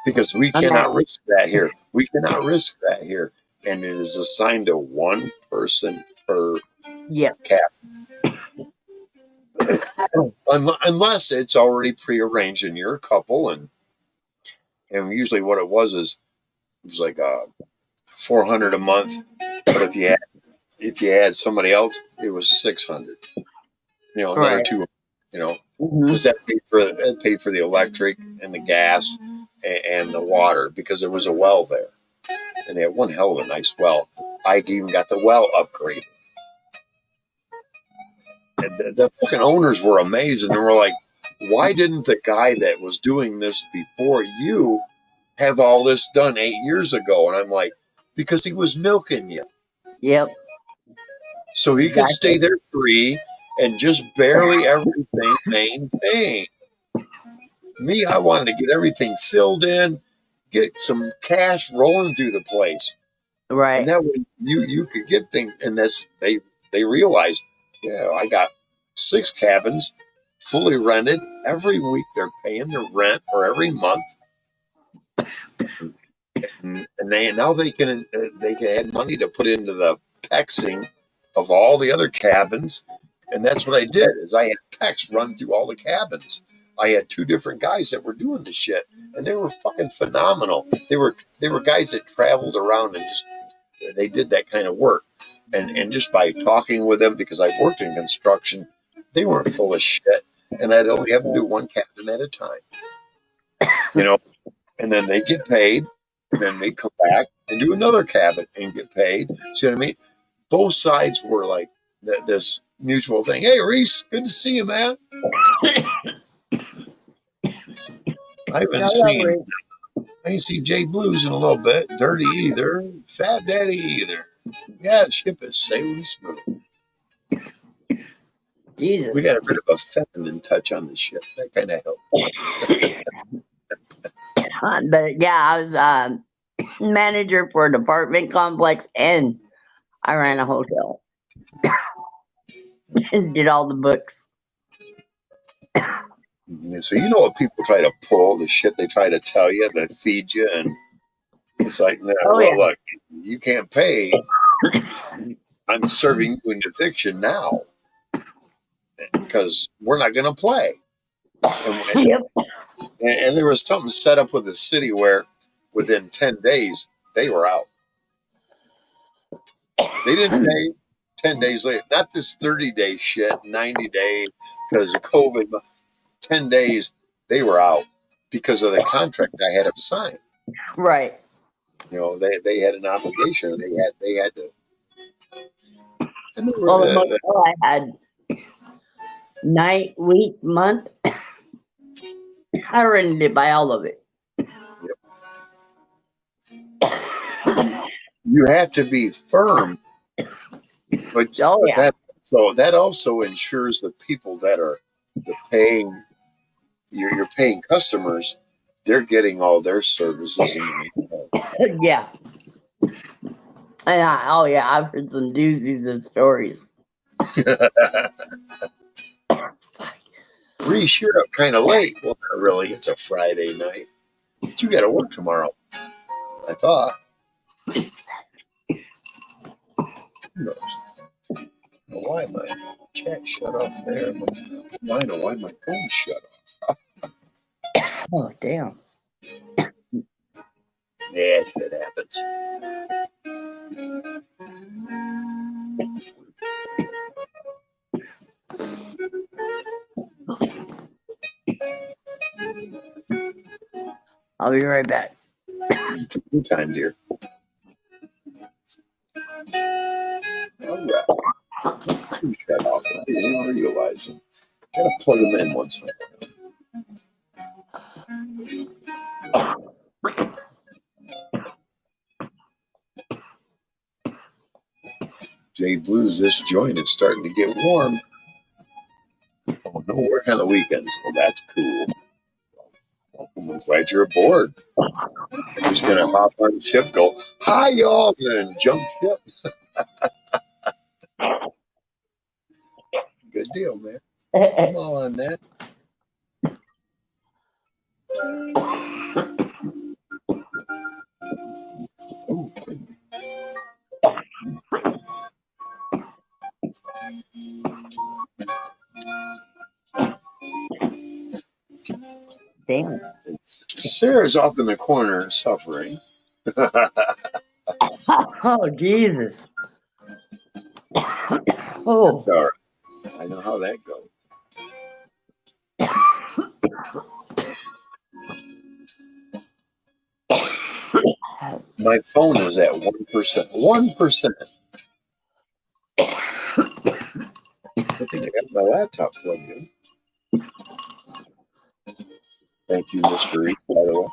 Speaker 1: Because we cannot risk that here. We cannot risk that here. And it is assigned to one person per cap. Unless it's already prearranged and you're a couple, and usually what it was like $400 a month. But if you had somebody else, it was $600. Another $200. Because that paid for the electric and the gas and the water, because there was a well there, and they had one hell of a nice well. I even got the well upgraded. And the fucking owners were amazed, and they were like, "Why didn't the guy that was doing this before you have all this done 8 years ago?" And I'm like, "Because he was milking you."
Speaker 2: Yep.
Speaker 1: So he could stay there free and just barely everything maintained. Me, I wanted to get everything filled in, get some cash rolling through the place.
Speaker 2: Right.
Speaker 1: And that way you could get things. And they realized, yeah, I got 6 cabins fully rented. Every week they're paying their rent, or every month. And now they can add money to put into the PEXing of all the other cabins. And that's what I did, is I had PEX run through all the cabins. I had 2 different guys that were doing the shit, and they were fucking phenomenal. They were guys that traveled around and they did that kind of work. And just by talking with them, because I worked in construction, they weren't full of shit. And I'd only have to do 1 cabin at a time. And then they get paid, and then they come back and do another cabin and get paid. See what I mean? Both sides were like this mutual thing. Hey, Reese, good to see you, man. I ain't seen Jay Blues in a little bit. Dirty either. Fat Daddy either. Yeah, the ship is sailing smooth.
Speaker 2: Jesus.
Speaker 1: We got a bit of a feminine touch on the ship. That kind of helped.
Speaker 2: But yeah, I was manager for an apartment complex, and I ran a hotel. And did all the books.
Speaker 1: So what people try to pull, the shit they try to tell you, that feed you, and it's like, no, look, you can't pay. I'm serving you an eviction now because we're not going to play. And there was something set up with the city where within 10 days they were out. They didn't pay. 10 days later, not this 30-day shit, 90 days because of COVID. 10 days, they were out because of the contract I had them sign.
Speaker 2: Right.
Speaker 1: They had an obligation. They had to.
Speaker 2: Well, the motel I had, night, week, month, I rented it by all of it.
Speaker 1: Yep. You have to be firm. But that also ensures the people that are paying, you're paying customers, they're getting all their services.
Speaker 2: Yeah. And I've heard some doozies of stories.
Speaker 1: Reese, you're up kind of late. Well, not really. It's a Friday night. But you got to work tomorrow, I thought. Who knows? Why my chat shut off there? I know why my phone shut off.
Speaker 2: Oh, damn.
Speaker 1: Yeah, shit happens.
Speaker 2: I'll be right back.
Speaker 1: Good time, dear. All right. Shut off. I didn't even realize it. Gotta plug them in once in a while. Jay Blues, this joint is starting to get warm. Oh, no work on the weekends. Well, that's cool. Welcome. I'm glad you're aboard. Just gonna hop on the ship, go, hi y'all, and jump ship. Good deal, man. I'm all on that. Ooh.
Speaker 2: Damn.
Speaker 1: Sarah's off in the corner suffering.
Speaker 2: Oh, Jesus.
Speaker 1: That's
Speaker 2: Oh,
Speaker 1: all right. I know how that goes. My phone is at 1%. 1%. I think I got my laptop plugged in. Thank you, Mr. E, by the way.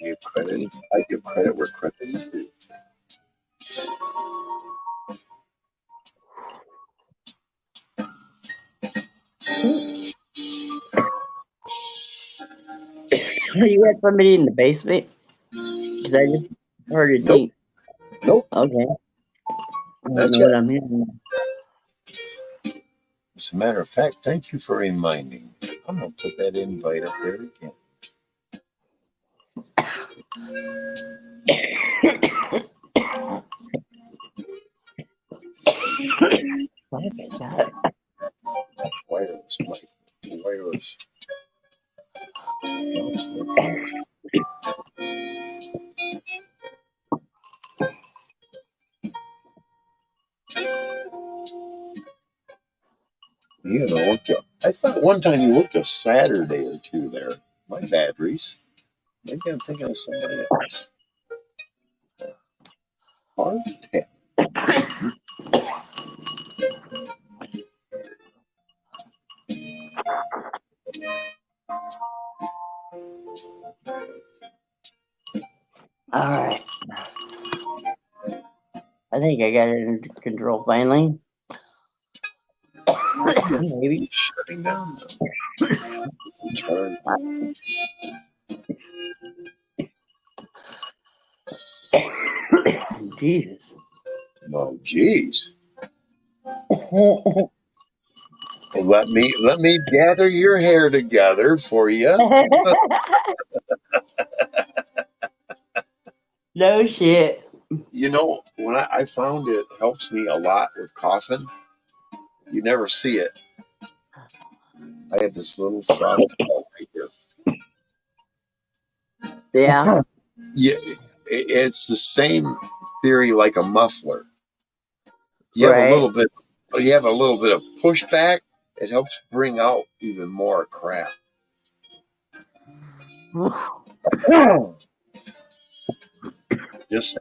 Speaker 1: Give credit. I give credit where credit is due.
Speaker 2: you got somebody in the basement? Because I just heard a
Speaker 1: Nope.
Speaker 2: ding.
Speaker 1: Nope.
Speaker 2: Okay. I don't
Speaker 1: Not
Speaker 2: know
Speaker 1: yet.
Speaker 2: what I'm hearing.
Speaker 1: As a matter of fact, thank you for reminding me. I'm going to put that invite up there again.
Speaker 2: What is that?
Speaker 1: Wireless mic. Wireless. You know, I thought one time you worked a Saturday or two there. My bad, Reese. Maybe I'm thinking of somebody else. Hard tap.
Speaker 2: All right. I think I got it under control finally. Maybe.
Speaker 1: Shutting down. Turn.
Speaker 2: Jesus.
Speaker 1: Oh, geez. Let me gather your hair together for you.
Speaker 2: No shit.
Speaker 1: You know, when I found it helps me a lot with coughing. You never see it. I have this little soft ball right here.
Speaker 2: Yeah.
Speaker 1: Yeah, it's the same theory like a muffler. You have a
Speaker 2: Right.
Speaker 1: little bit. You have a little bit of pushback. It helps bring out even more crap. Just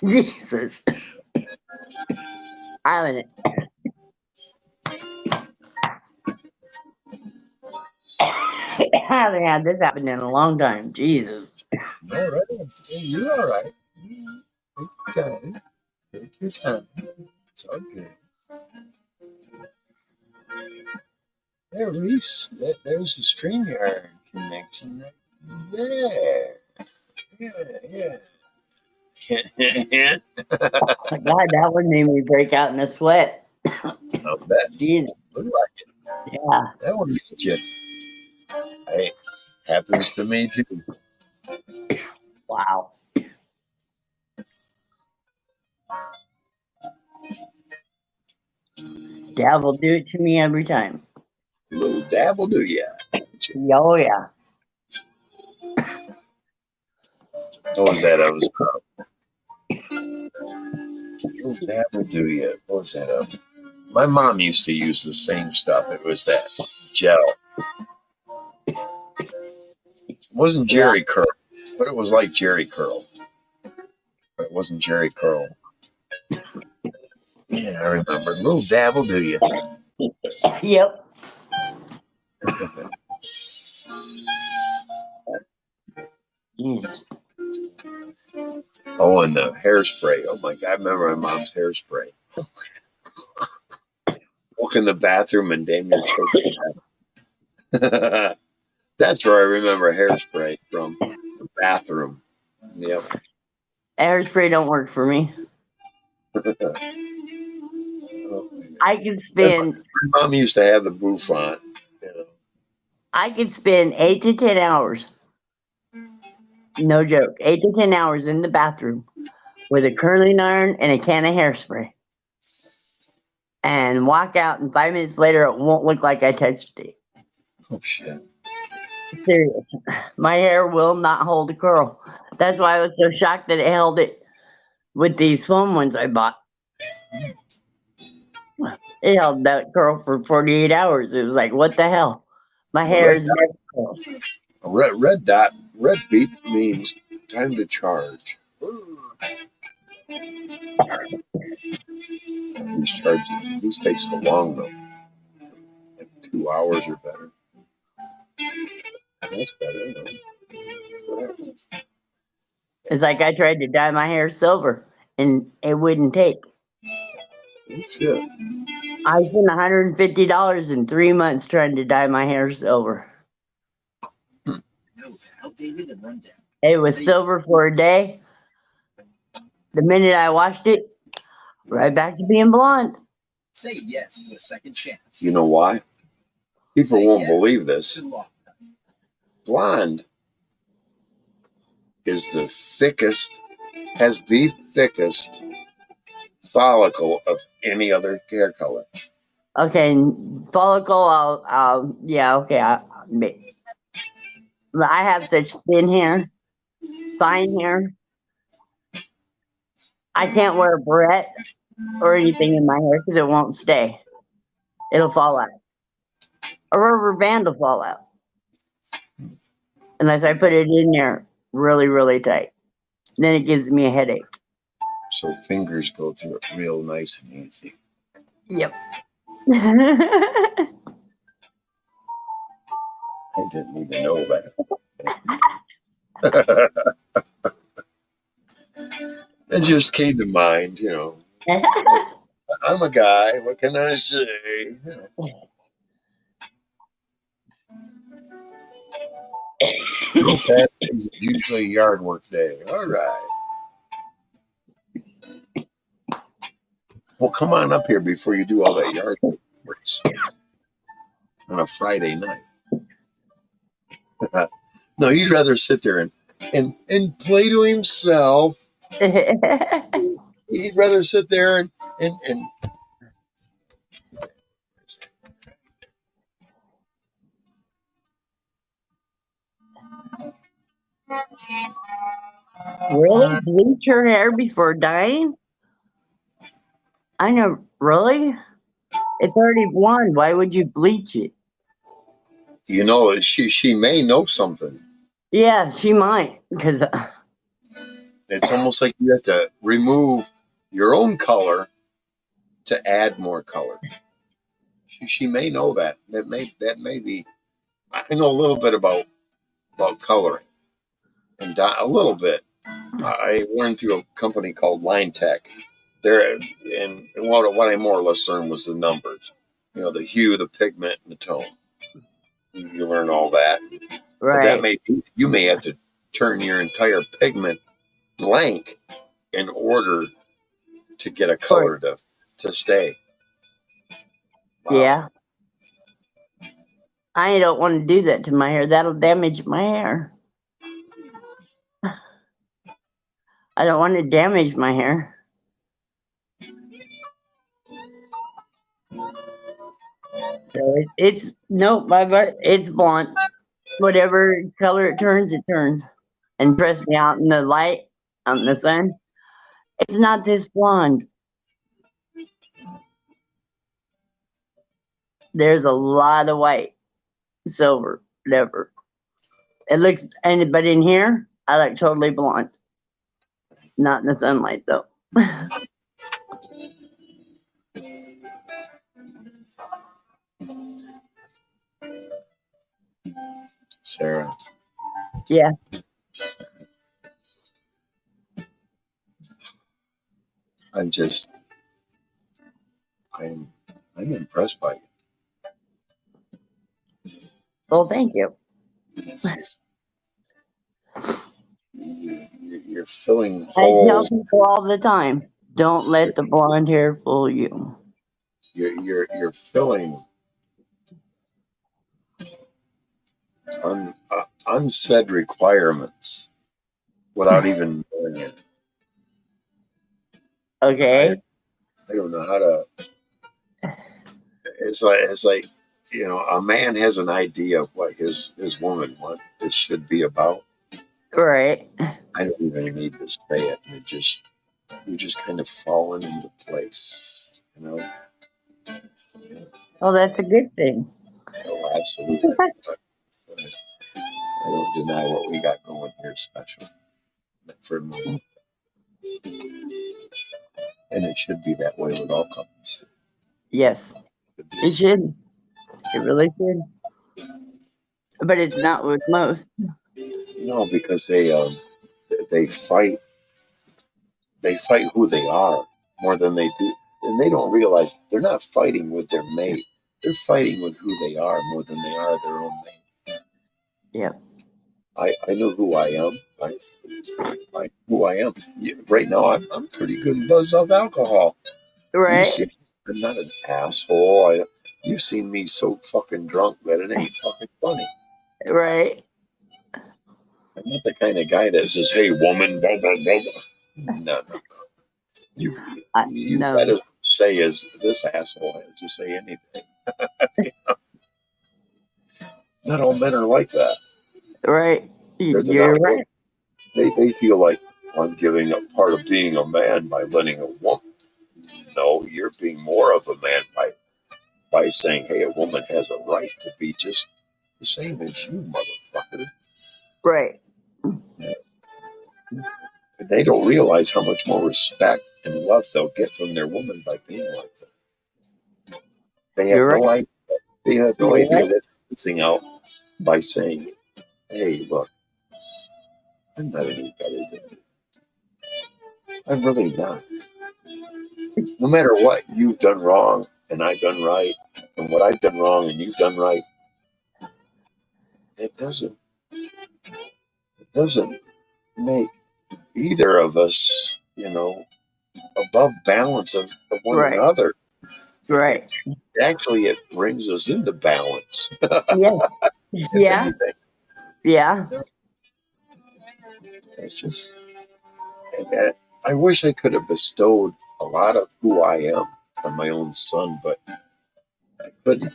Speaker 2: Jesus. I haven't had this happen in a long time. Jesus.
Speaker 1: all right. You're all right. Take your time. Take your time. It's okay. There, Reese. There's the StreamYard connection. There. Yeah.
Speaker 2: God, that one made me break out in a sweat.
Speaker 1: I'll bet.
Speaker 2: Jesus.
Speaker 1: Look like it.
Speaker 2: Yeah.
Speaker 1: That one gets you. Hey, happens to me too.
Speaker 2: Wow. Dad will do it to me every time.
Speaker 1: Little dab will do ya.
Speaker 2: Oh, yeah.
Speaker 1: What was that? I was. Little dab will do ya. What was that? My mom used to use the same stuff. It was that gel. It wasn't Jerry Curl, but it was like Jerry Curl. But it wasn't Jerry Curl. Yeah, I remember. Little dab will do ya.
Speaker 2: Yep. Jesus.
Speaker 1: Oh, and the hairspray. Oh my God, I remember my mom's hairspray. walk in the bathroom and damn near choke to death. That's where I remember Hairspray from, the bathroom. Yep.
Speaker 2: Hairspray don't work for me.
Speaker 1: Oh,
Speaker 2: I can spend
Speaker 1: my mom used to have the bouffant. You know.
Speaker 2: I could spend 8 to 10 hours. No joke. 8 to 10 hours in the bathroom with a curling iron and a can of hairspray. And walk out, and 5 minutes later, it won't look like I touched it.
Speaker 1: Oh, shit.
Speaker 2: Serious. My hair will not hold a curl. That's why I was so shocked that it held it with these foam ones I bought. It held that curl for 48 hours. It was like, what the hell? My hair is never curled.
Speaker 1: Red dot, red beep means time to charge. These take so long though. Like 2 hours or better. That's better. What happens?
Speaker 2: It's like I tried to dye my hair silver and it wouldn't take.
Speaker 1: Oh, shit.
Speaker 2: I spent $150 in 3 months trying to dye my hair silver.
Speaker 4: Outdated and rundown.
Speaker 2: It was silver for a day. The minute I washed it, right back to being blonde.
Speaker 4: Say yes to a second chance.
Speaker 1: You know why? People won't believe this.
Speaker 4: Good luck.
Speaker 1: Blonde is the thickest, has the thickest follicle of any other hair color.
Speaker 2: Okay, follicle, I have such thin hair, fine hair. I can't wear a barrette or anything in my hair because it won't stay. It'll fall out. A rubber band will fall out. Unless I put it in there really, really tight. Then it gives me a headache.
Speaker 1: So fingers go through it real nice and easy.
Speaker 2: Yep.
Speaker 1: I didn't even know that. It just came to mind, you know. I'm a guy. What can I say? You know. Saturdays is usually yard work day. All right. Well, come on up here before you do all that yard work on a Friday night. No, he'd rather sit there and play to himself. He'd rather sit there and
Speaker 2: Really? Bleach her hair before dyeing? I know. Really? It's already blonde. Why would you bleach it?
Speaker 1: you know, she may know something.
Speaker 2: Yeah, she might. Because
Speaker 1: It's almost like you have to remove your own color to add more color. She may know that. That may be. I know a little bit about coloring and a little bit. I learned through a company called Line Tech. There, and what I more or less learned was the numbers. You know, the hue, the pigment, and the tone. You learn all that. But
Speaker 2: right.
Speaker 1: you may have to turn your entire pigment blank in order to get a color to stay. Wow.
Speaker 2: Yeah. I don't want to do that to my hair. That'll damage my hair. I don't want to damage my hair. So it's nope, it's blonde. Whatever color it turns, it turns. And trust me, out in the light, out in the sun, it's not this blonde. There's a lot of white, silver, whatever. It looks, but in here, I look totally blonde. Not in the sunlight, though.
Speaker 1: Sarah.
Speaker 2: Yeah.
Speaker 1: I'm impressed by you.
Speaker 2: Well, thank you.
Speaker 1: It's just, you're filling
Speaker 2: I tell
Speaker 1: holes.
Speaker 2: people all the time, don't let the blonde hair fool you.
Speaker 1: You're filling unsaid requirements without even knowing it.
Speaker 2: Okay?
Speaker 1: I don't know how to. It's like a man has an idea of what his woman what this should be about.
Speaker 2: Right.
Speaker 1: I don't even need to say it. You just kind of fallen into place.
Speaker 2: Well, that's a good thing.
Speaker 1: Oh, absolutely. But I don't deny what we got going here special for me. And it should be that way with all couples.
Speaker 2: Yes, it should. It really should. But it's not with most.
Speaker 1: No, because they fight who they are more than they do. And they don't realize they're not fighting with their mate. They're fighting with who they are more than they are their own mate.
Speaker 2: Yeah.
Speaker 1: I know who I am. I who I am. Right now, I'm pretty good buzzed off alcohol.
Speaker 2: Right.
Speaker 1: You see, I'm not an asshole. You've seen me so fucking drunk that it ain't fucking funny.
Speaker 2: Right.
Speaker 1: I'm not the kind of guy that says, "Hey, woman, blah blah blah." No. You
Speaker 2: No.
Speaker 1: gotta say, "Is this asshole has to say anything?" Not all men are like that.
Speaker 2: Right.
Speaker 1: They're
Speaker 2: You're
Speaker 1: not.
Speaker 2: right.
Speaker 1: They feel like I'm giving up part of being a man by letting a woman. No, you're being more of a man by saying, "Hey, a woman has a right to be just the same as you, motherfucker."
Speaker 2: Right.
Speaker 1: And they don't realize how much more respect and love they'll get from their woman by being like that. They have
Speaker 2: You're right.
Speaker 1: no idea. They have no
Speaker 2: You're
Speaker 1: idea
Speaker 2: right.
Speaker 1: what they're missing out by saying, "Hey, look, I'm not any better than you. I'm really not. No matter what you've done wrong and I've done right, and what I've done wrong and you've done right, it doesn't make either of us, above balance of one
Speaker 2: Right.
Speaker 1: another.
Speaker 2: Right.
Speaker 1: Actually, it brings us into balance.
Speaker 2: Yeah.
Speaker 1: If
Speaker 2: Yeah.
Speaker 1: anything,
Speaker 2: Yeah.
Speaker 1: it's just. And I wish I could have bestowed a lot of who I am on my own son, but I couldn't.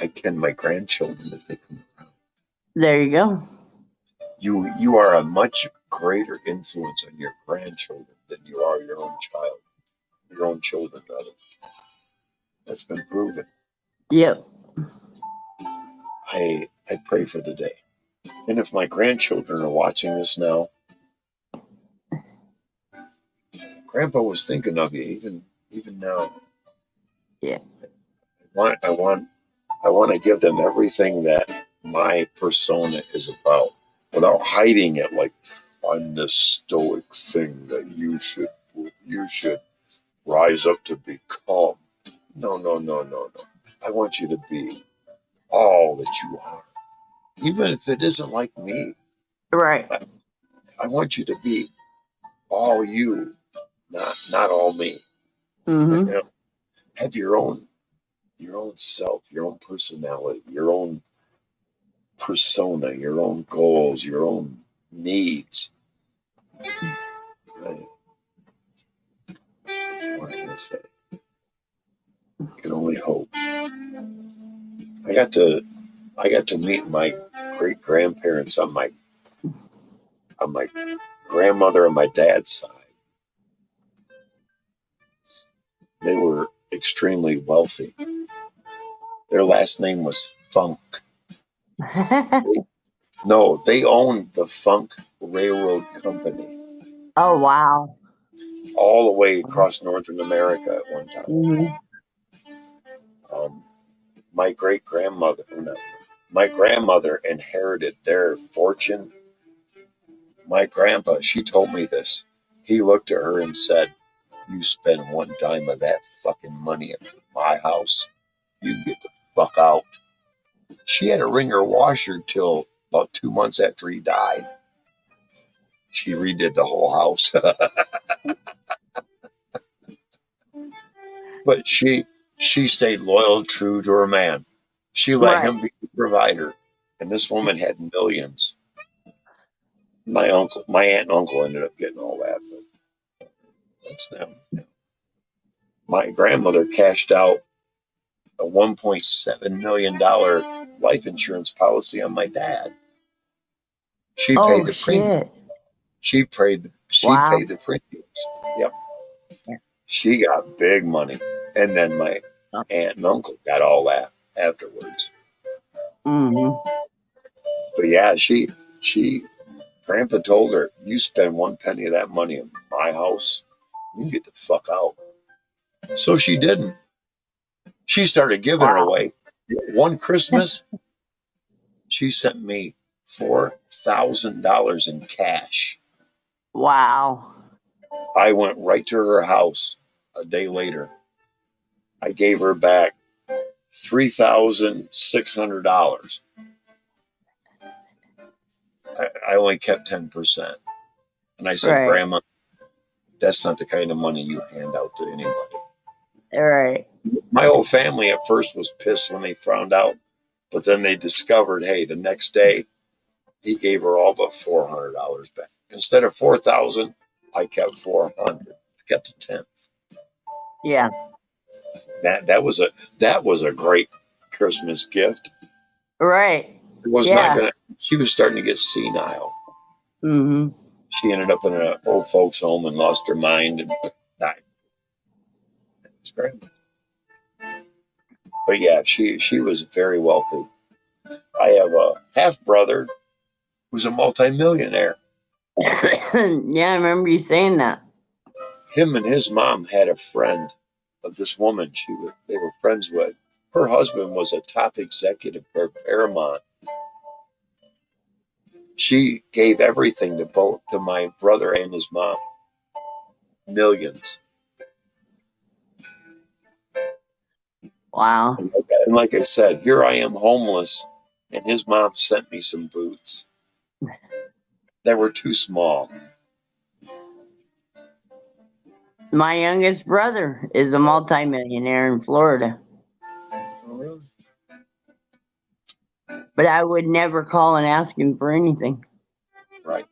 Speaker 1: I can my grandchildren if they come around.
Speaker 2: There you go.
Speaker 1: You are a much greater influence on your grandchildren than you are your own child, your own children, rather. That's been proven.
Speaker 2: Yep.
Speaker 1: I pray for the day. And if my grandchildren are watching this now, Grandpa was thinking of you even now.
Speaker 2: Yeah.
Speaker 1: I want to give them everything that my persona is about without hiding it like I'm this stoic thing that you should rise up to become. No. I want you to be all that you are. Even if it isn't like me.
Speaker 2: Right.
Speaker 1: I want you to be all you, not all me.
Speaker 2: Mm-hmm.
Speaker 1: Have your own self, your own personality, your own persona, your own goals, your own needs. What can I say? I can only hope. I got to meet my great grandparents on my grandmother and my dad's side. They were extremely wealthy. Their last name was Funk. No, they owned the Funk Railroad Company
Speaker 2: Oh, wow.
Speaker 1: all the way across Northern America at one time.
Speaker 2: Mm-hmm.
Speaker 1: My grandmother inherited their fortune. My grandpa, she told me this. He looked at her and said, You spend one dime of that fucking money at my house, you get the fuck out. She had to ring her washer till about 2 months after he died. She redid the whole house. But she stayed loyal, true to her man. She let him be the provider. And this woman had millions. My aunt and uncle ended up getting all that, but that's them. My grandmother cashed out a $1.7 million life insurance policy on my dad. She paid the premium. She paid the premiums. Yep.
Speaker 2: Yeah.
Speaker 1: She got big money. And then my aunt and uncle got all that afterwards.
Speaker 2: Mm-hmm.
Speaker 1: But yeah, Grandpa told her, you spend one penny of that money in my house, you get the fuck out. So she didn't. She started giving it away. One Christmas, she sent me $4,000 in cash.
Speaker 2: Wow.
Speaker 1: I went right to her house a day later. I gave her back $3,600. I only kept 10%. And I said, Grandma, that's not the kind of money you hand out to anybody.
Speaker 2: All right.
Speaker 1: My whole family at first was pissed when they found out, but then they discovered, hey, the next day he gave her all but $400 back. Instead of $4,000, I kept $400. I kept a tenth.
Speaker 2: Yeah.
Speaker 1: That was a great Christmas gift.
Speaker 2: Right.
Speaker 1: It was not gonna. She was starting to get senile.
Speaker 2: Mm-hmm.
Speaker 1: She ended up in an old folks' home and lost her mind and died. It was great. But yeah, she was very wealthy. I have a half brother who's a multimillionaire.
Speaker 2: Yeah, I remember you saying that.
Speaker 1: Him and his mom had a friend of this woman they were friends with. Her husband was a top executive for Paramount. She gave everything to my brother and his mom. Millions.
Speaker 2: Wow.
Speaker 1: And like I said, here I am homeless, and his mom sent me some boots that were too small.
Speaker 2: My youngest brother is a multimillionaire in Florida.
Speaker 1: Oh, really?
Speaker 2: But I would never call and ask him for anything.
Speaker 1: Right.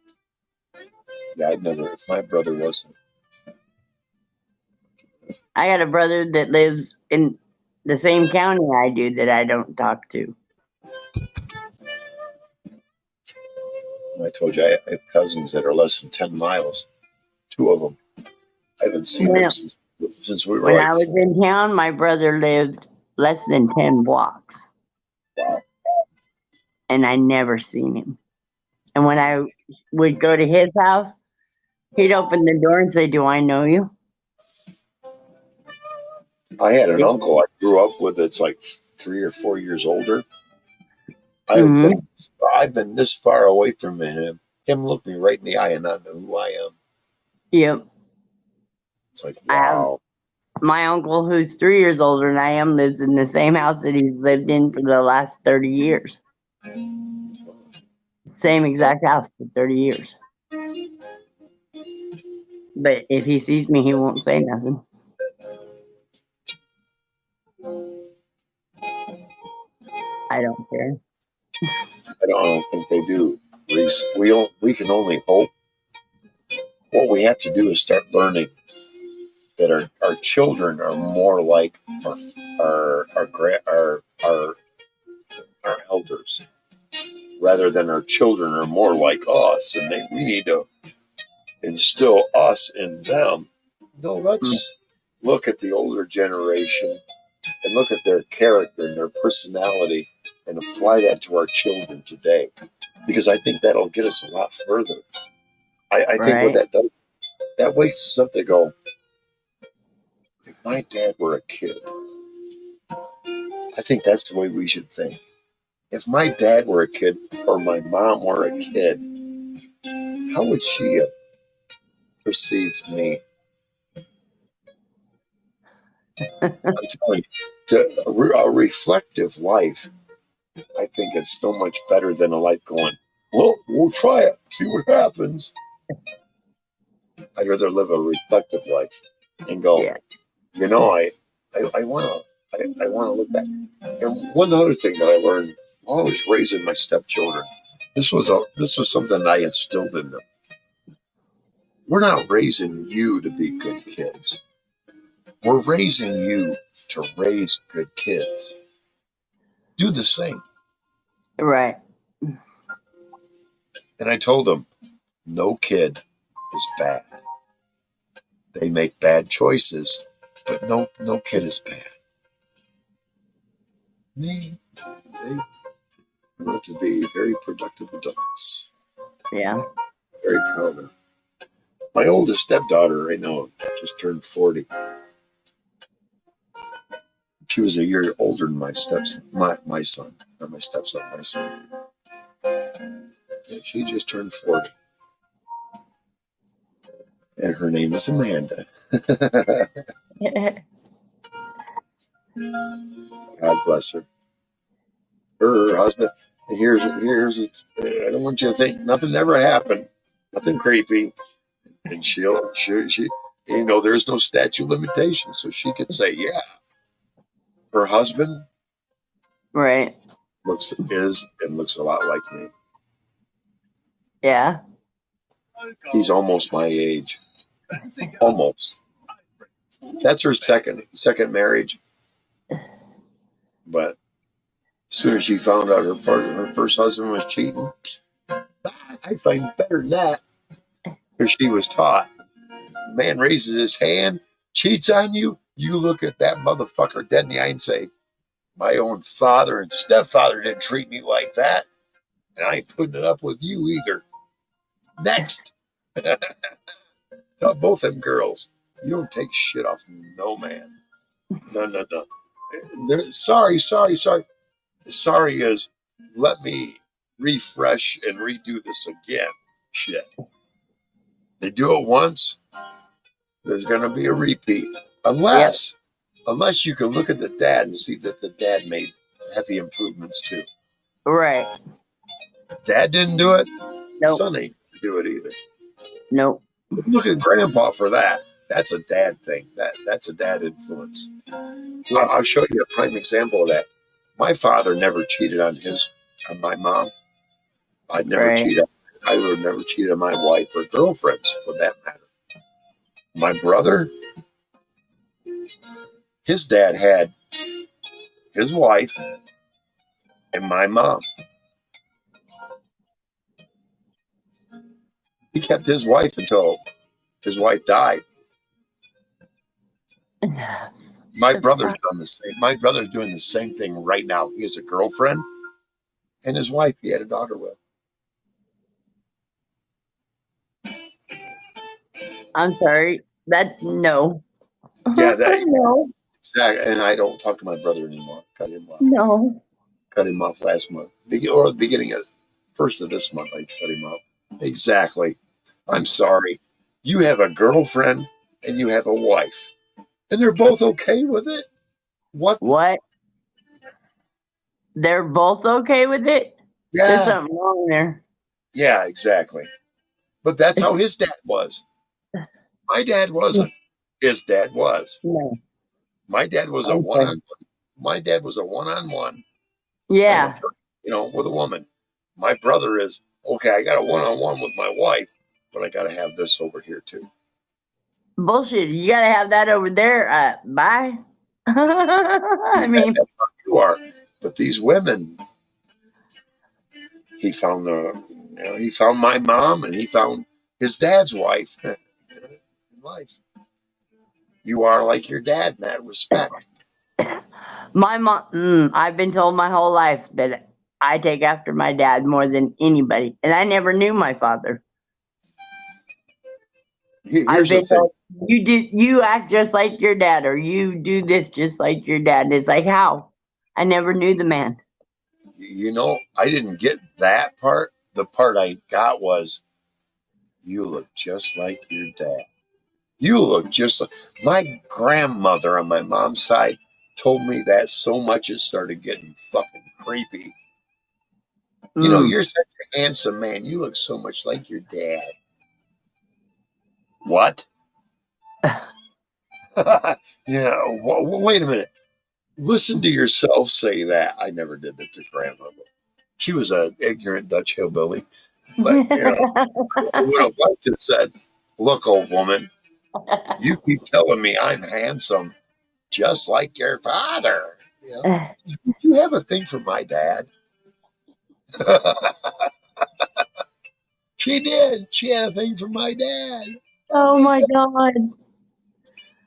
Speaker 1: Yeah, I'd never. My brother wasn't.
Speaker 2: I got a brother that lives in the same county I do that I don't talk to.
Speaker 1: I told you I have cousins that are less than 10 miles. 2 of them. I haven't seen them since we were
Speaker 2: when I was in town, my brother lived less than 10 blocks.
Speaker 1: Wow.
Speaker 2: And I never seen him. And when I would go to his house, he'd open the door and say, "Do I know you?"
Speaker 1: I had an uncle I grew up with that's like 3 or 4 years older. I've been this far away from him. Him look me right in the eye and not know who I am.
Speaker 2: Yep.
Speaker 1: It's like, wow.
Speaker 2: My uncle, who's 3 years older than I am, lives in the same house that he's lived in for the last 30 years. Same exact house for 30 years. But if he sees me, he won't say nothing. I don't care.
Speaker 1: I don't think they do, Reese. We can only hope. What we have to do is start learning that our children are more like our elders, rather than our children are more like us, and we need to instill us in them. No, let's look at the older generation and look at their character and their personality and apply that to our children today, because I think that'll get us a lot further. I think what that does, that wakes us up to go, if my dad were a kid, I think that's the way we should think. If my dad were a kid or my mom were a kid, how would she have perceived me? I'm telling you, a reflective life, I think, is so much better than a life going, well, we'll try it, see what happens. I'd rather live a reflective life and go,
Speaker 2: Yeah.
Speaker 1: I want to look back. And one other thing that I learned while I was raising my stepchildren, this was something that I instilled in them. We're not raising you to be good kids. We're raising you to raise good kids. Do the same.
Speaker 2: Right.
Speaker 1: And I told them, no kid is bad. They make bad choices, but no kid is bad. They want to be very productive adults.
Speaker 2: Yeah.
Speaker 1: Very proud of them. My oldest stepdaughter right now just turned 40. She was a year older than my son, not my stepson, my son. Yeah, she just turned 40. And her name is Amanda. God bless her. Her husband. Here's I don't want you to think nothing ever happened, nothing creepy, and she there's no statute of limitations, so she could say, yeah, her husband
Speaker 2: Right.
Speaker 1: looks a lot like me.
Speaker 2: Yeah.
Speaker 1: He's almost my age, almost. That's her second marriage, but as soon as she found out her first husband was cheating, I find better than that. Because she was taught, man raises his hand, cheats on you, you look at that motherfucker dead in the eye and say, my own father and stepfather didn't treat me like that, and I ain't putting it up with you either. Next. Tell both them girls, you don't take shit off no man. No. Sorry. Sorry is, let me refresh and redo this again. Shit. They do it once, there's going to be a repeat. Unless you can look at the dad and see that the dad made heavy improvements too.
Speaker 2: Right.
Speaker 1: Dad didn't do it.
Speaker 2: Nope.
Speaker 1: Son ain't do it either.
Speaker 2: Nope.
Speaker 1: Look at Grandpa for that. That's a dad thing. That's a dad influence. Well, I'll show you a prime example of that. My father never cheated on my mom. I'd never cheat. I would never cheat on my wife or girlfriends, for that matter. My brother, his dad had his wife and my mom. He kept his wife until his wife died. My brother's done the same. My brother's doing the same thing right now. He has a girlfriend and his wife he had a daughter with.
Speaker 2: I'm sorry. No.
Speaker 1: Yeah,
Speaker 2: No.
Speaker 1: exactly. And I don't talk to my brother anymore. Cut him off.
Speaker 2: No.
Speaker 1: Cut him off last month. Or the beginning of first of this month, I shut him off. Exactly. I'm sorry. You have a girlfriend and you have a wife. And they're both okay with it? What?
Speaker 2: They're both okay with it?
Speaker 1: Yeah.
Speaker 2: There's something wrong there.
Speaker 1: Yeah, exactly. But that's how his dad was. My dad wasn't. His dad was.
Speaker 2: No.
Speaker 1: My dad was a one-on-one. My dad was a one-on-one.
Speaker 2: Yeah.
Speaker 1: With a woman. My brother is, okay, I got a one-on-one with my wife, but I got to have this over here too.
Speaker 2: Bullshit. You got to have that over there. Bye. I mean.
Speaker 1: That's how you are. But these women, he found my mom and he found his dad's wife in life. You are like your dad in that respect.
Speaker 2: My mom, I've been told my whole life that I take after my dad more than anybody. And I never knew my father. I've been told, you act just like your dad, or you do this just like your dad. It's like, how? I never knew the man.
Speaker 1: I didn't get that part. The part I got was, you look just like your dad. You look just like my grandmother on my mom's side told me that so much it started getting fucking creepy. You know,
Speaker 2: Mm.
Speaker 1: you're such a handsome man. You look so much like your dad. What? Yeah. Wait a minute. Listen to yourself say that. I never did that to grandmother. She was an ignorant Dutch hillbilly. But, you know, I would have liked to have said, look, old woman, you keep telling me I'm handsome just like your father. You know, did you have a thing for my dad? She did. She had a thing for my dad.
Speaker 2: Oh my God.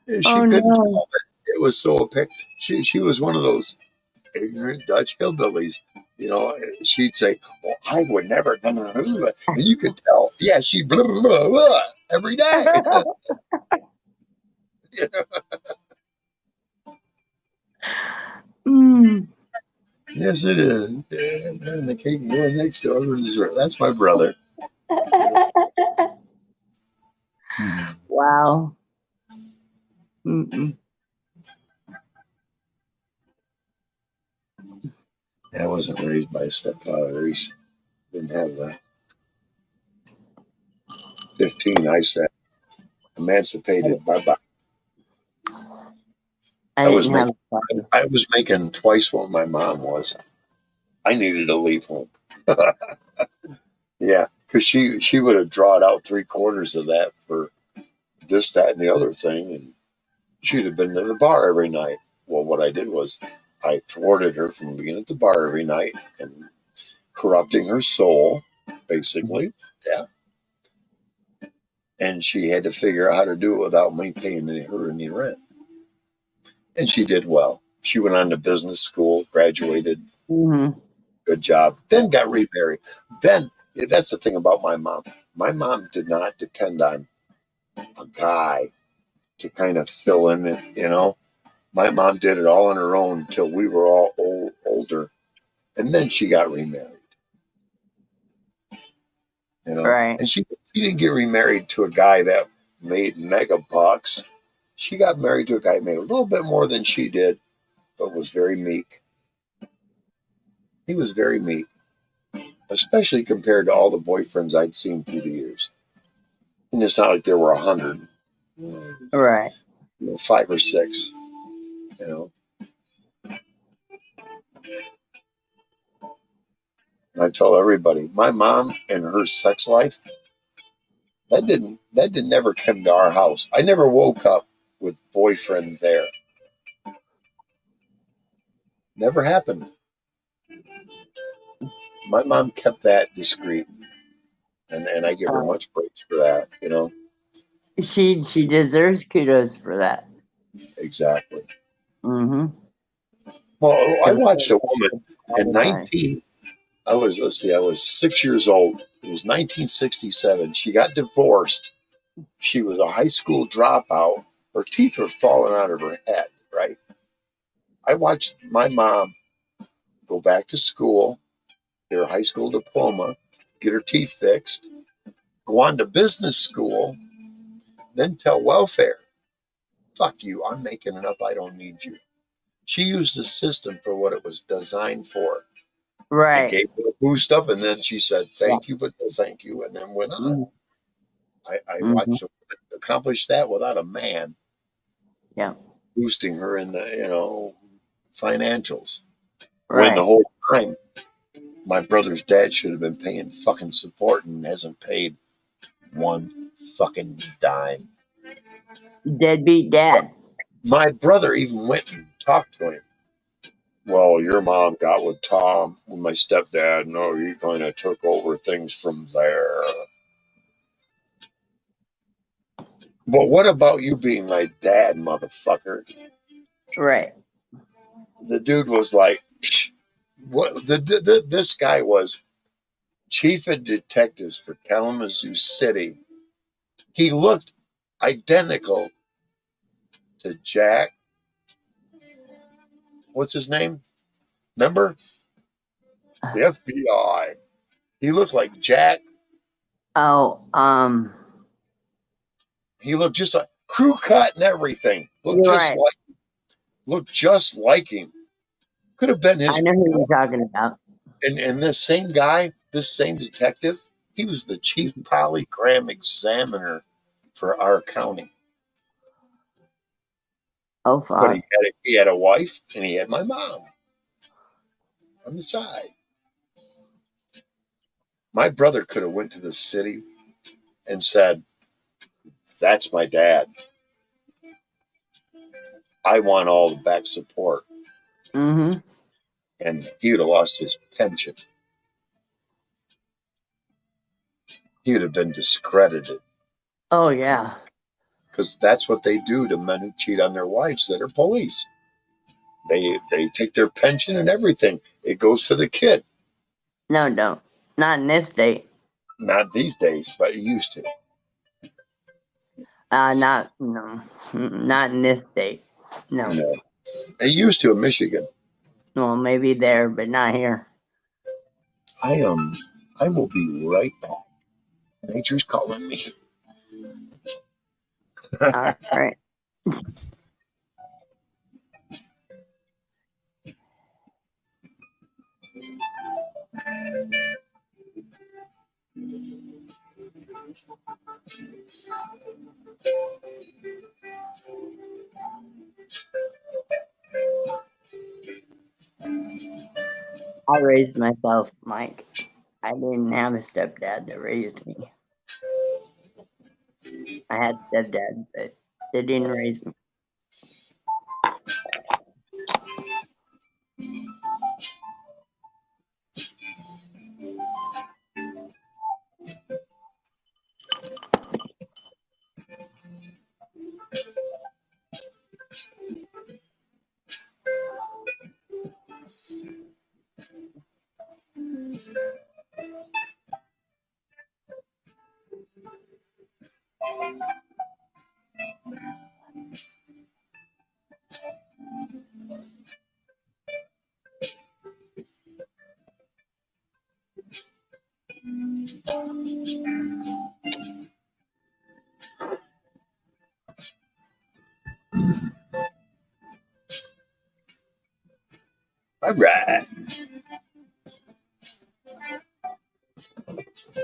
Speaker 1: And she
Speaker 2: Oh
Speaker 1: couldn't
Speaker 2: no.
Speaker 1: tell it. It was so apparent. She was one of those ignorant Dutch hillbillies. You know, she'd say, "Well, I would never," blah, blah, blah, blah," and you could tell. Yeah, she blah, blah, blah, blah, every day. You know?
Speaker 2: Mm.
Speaker 1: Yes, it is. Yeah, and the cake going next door to dessert. That's my brother.
Speaker 2: Wow. Mm-mm.
Speaker 1: I wasn't raised by a stepfather. He didn't have that. 15, I said, emancipated. Bye bye.
Speaker 2: I
Speaker 1: I was
Speaker 2: didn't have
Speaker 1: making.
Speaker 2: a father.
Speaker 1: I was making twice what my mom was. I needed to leave home. Yeah, because she would have drawn out 3/4 of that for this, that, and the other thing, and she'd have been in the bar every night. Well, what I did was I thwarted her from being at the bar every night and corrupting her soul, basically. Yeah, and she had to figure out how to do it without me paying her any rent, and she did well. She went on to business school, graduated,
Speaker 2: Mm-hmm.
Speaker 1: good job, then got remarried. Then that's the thing about my mom. My mom did not depend on a guy to kind of fill in, you know. My mom did it all on her own until we were all older, and then she got remarried. You know,
Speaker 2: Right.
Speaker 1: and she didn't get remarried to a guy that made mega bucks. She got married to a guy that made a little bit more than she did, but was very meek. He was very meek, especially compared to all the boyfriends I'd seen through the years. And it's not like there were 100,
Speaker 2: Right.
Speaker 1: 5 or 6. You know, and I tell everybody, my mom and her sex life that didn't never come to our house. I never woke up with boyfriend there. Never happened. My mom kept that discreet, and I give her
Speaker 2: Oh,
Speaker 1: much praise for that. You know,
Speaker 2: she deserves kudos for that.
Speaker 1: exactly.
Speaker 2: Mm-hmm.
Speaker 1: Well, I watched a woman
Speaker 2: All
Speaker 1: in
Speaker 2: the time.
Speaker 1: 19. I was let's see, I was 6 years old. It was 1967. She got divorced. She was a high school dropout. Her teeth were falling out of her head. Right. I watched my mom go back to school, get her high school diploma, get her teeth fixed, go on to business school, then tell welfare, fuck you, I'm making enough, I don't need you. She used the system for what it was designed for and
Speaker 2: Right.
Speaker 1: gave it a boost up, and then she said,
Speaker 2: Yeah.
Speaker 1: thank you, but no thank you, and then went on.
Speaker 2: Mm-hmm.
Speaker 1: I
Speaker 2: Mm-hmm.
Speaker 1: watched her accomplish that without a man
Speaker 2: Yeah.
Speaker 1: boosting her in the, financials. When the
Speaker 2: Right.
Speaker 1: whole time, my brother's dad should have been paying fucking support and hasn't paid one fucking dime.
Speaker 2: Deadbeat dad.
Speaker 1: My brother even went and talked to him. Well, your mom got with Tom, with my stepdad. No, he kind of took over things from there. But what about you being my dad, motherfucker?
Speaker 2: Right.
Speaker 1: The dude was like, psh, what? This guy was chief of detectives for Kalamazoo City. He looked identical to Jack. What's his name? Remember? The FBI. He looked like Jack.
Speaker 2: Oh,
Speaker 1: He looked just like, crew cut and everything.
Speaker 2: You're right.
Speaker 1: Looked just like him. Could have been his.
Speaker 2: I know who you're talking about.
Speaker 1: And this same guy, this same detective, he was the chief polygram examiner for our county.
Speaker 2: Oh,
Speaker 1: But
Speaker 2: fuck.
Speaker 1: he had a wife, and he had my mom on the side. My brother could have went to the city and said, "That's my dad. I want all the back support."
Speaker 2: Mm-hmm.
Speaker 1: And he would have lost his pension. He would have been discredited.
Speaker 2: Oh, yeah.
Speaker 1: Because that's what they do to men who cheat on their wives that are police. They take their pension and everything. It goes to the kid.
Speaker 2: No, don't. Not in this state.
Speaker 1: Not these days, but it used to.
Speaker 2: Not in this state. No.
Speaker 1: It used to in Michigan.
Speaker 2: Well, maybe there, but not here.
Speaker 1: I will be right back. Nature's calling me.
Speaker 2: All right. I raised myself, Mike. I didn't have a stepdad that raised me. I had stepdad, but they didn't raise me.
Speaker 1: All right.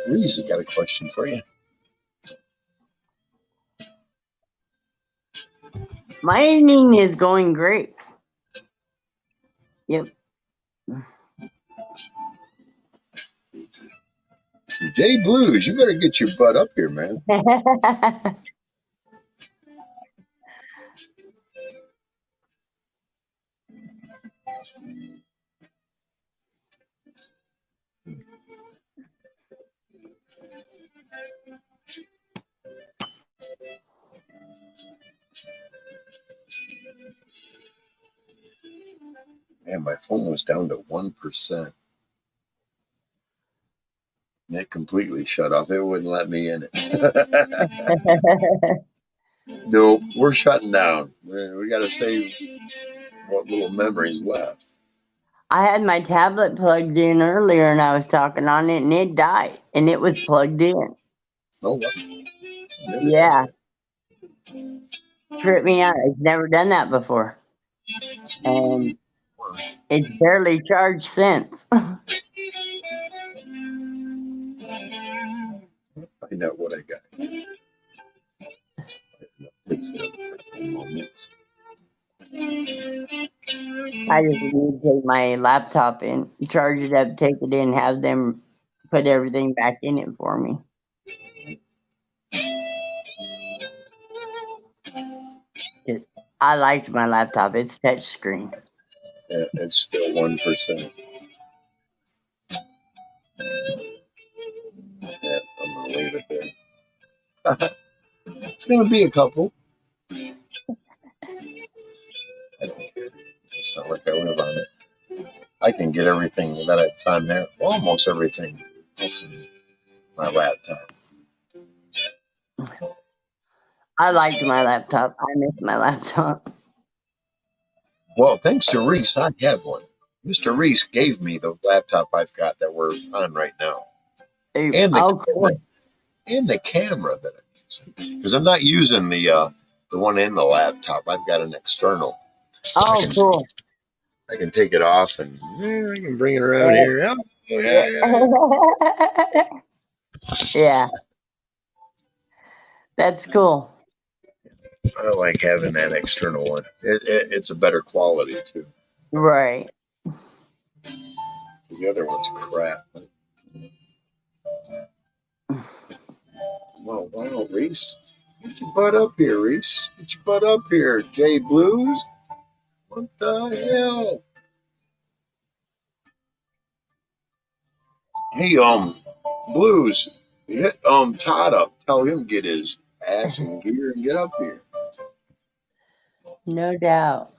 Speaker 1: Reese has got a question for you.
Speaker 2: My evening is going great. Yep.
Speaker 1: Jay Blues, you better get your butt up here, man. Man, my phone was down to 1%. It completely shut off. It wouldn't let me in it. Nope, we're shutting down. We got to save what little memories left.
Speaker 2: I had my tablet plugged in earlier and I was talking on it and it died and it was plugged in.
Speaker 1: Oh, what?
Speaker 2: Yeah. Tripped me out. It's never done that before. And it's barely charged since.
Speaker 1: Find out what I got. Takes a couple moments.
Speaker 2: I just need to take my laptop in, charge it up, take it in, have them put everything back in it for me. I liked my laptop. It's touch screen.
Speaker 1: Yeah, it's still 1%. Yeah, I'm going to leave it there. It's going to be a couple. I don't care. It's not like I live on it. I can get everything that it's on there, almost everything, from my laptop.
Speaker 2: I liked my laptop. I miss my laptop.
Speaker 1: Well, thanks to Reese, I have one. Mr. Reese gave me the laptop I've got that we're on right now. And the camera that I'm using. Because I'm not using the the one in the laptop. I've got an external.
Speaker 2: Oh, cool.
Speaker 1: I can take it off and I can bring it around here. Oh, yeah.
Speaker 2: Yeah. That's cool.
Speaker 1: I like having that external one. It's a better quality too.
Speaker 2: Right.
Speaker 1: The other one's crap. Well, wow, Reese. Get your butt up here, Reese. Get your butt up here, Jay Blues. What the hell? Hey, Blues, hit Todd up. Tell him get his ass in gear and get up here.
Speaker 2: No doubt.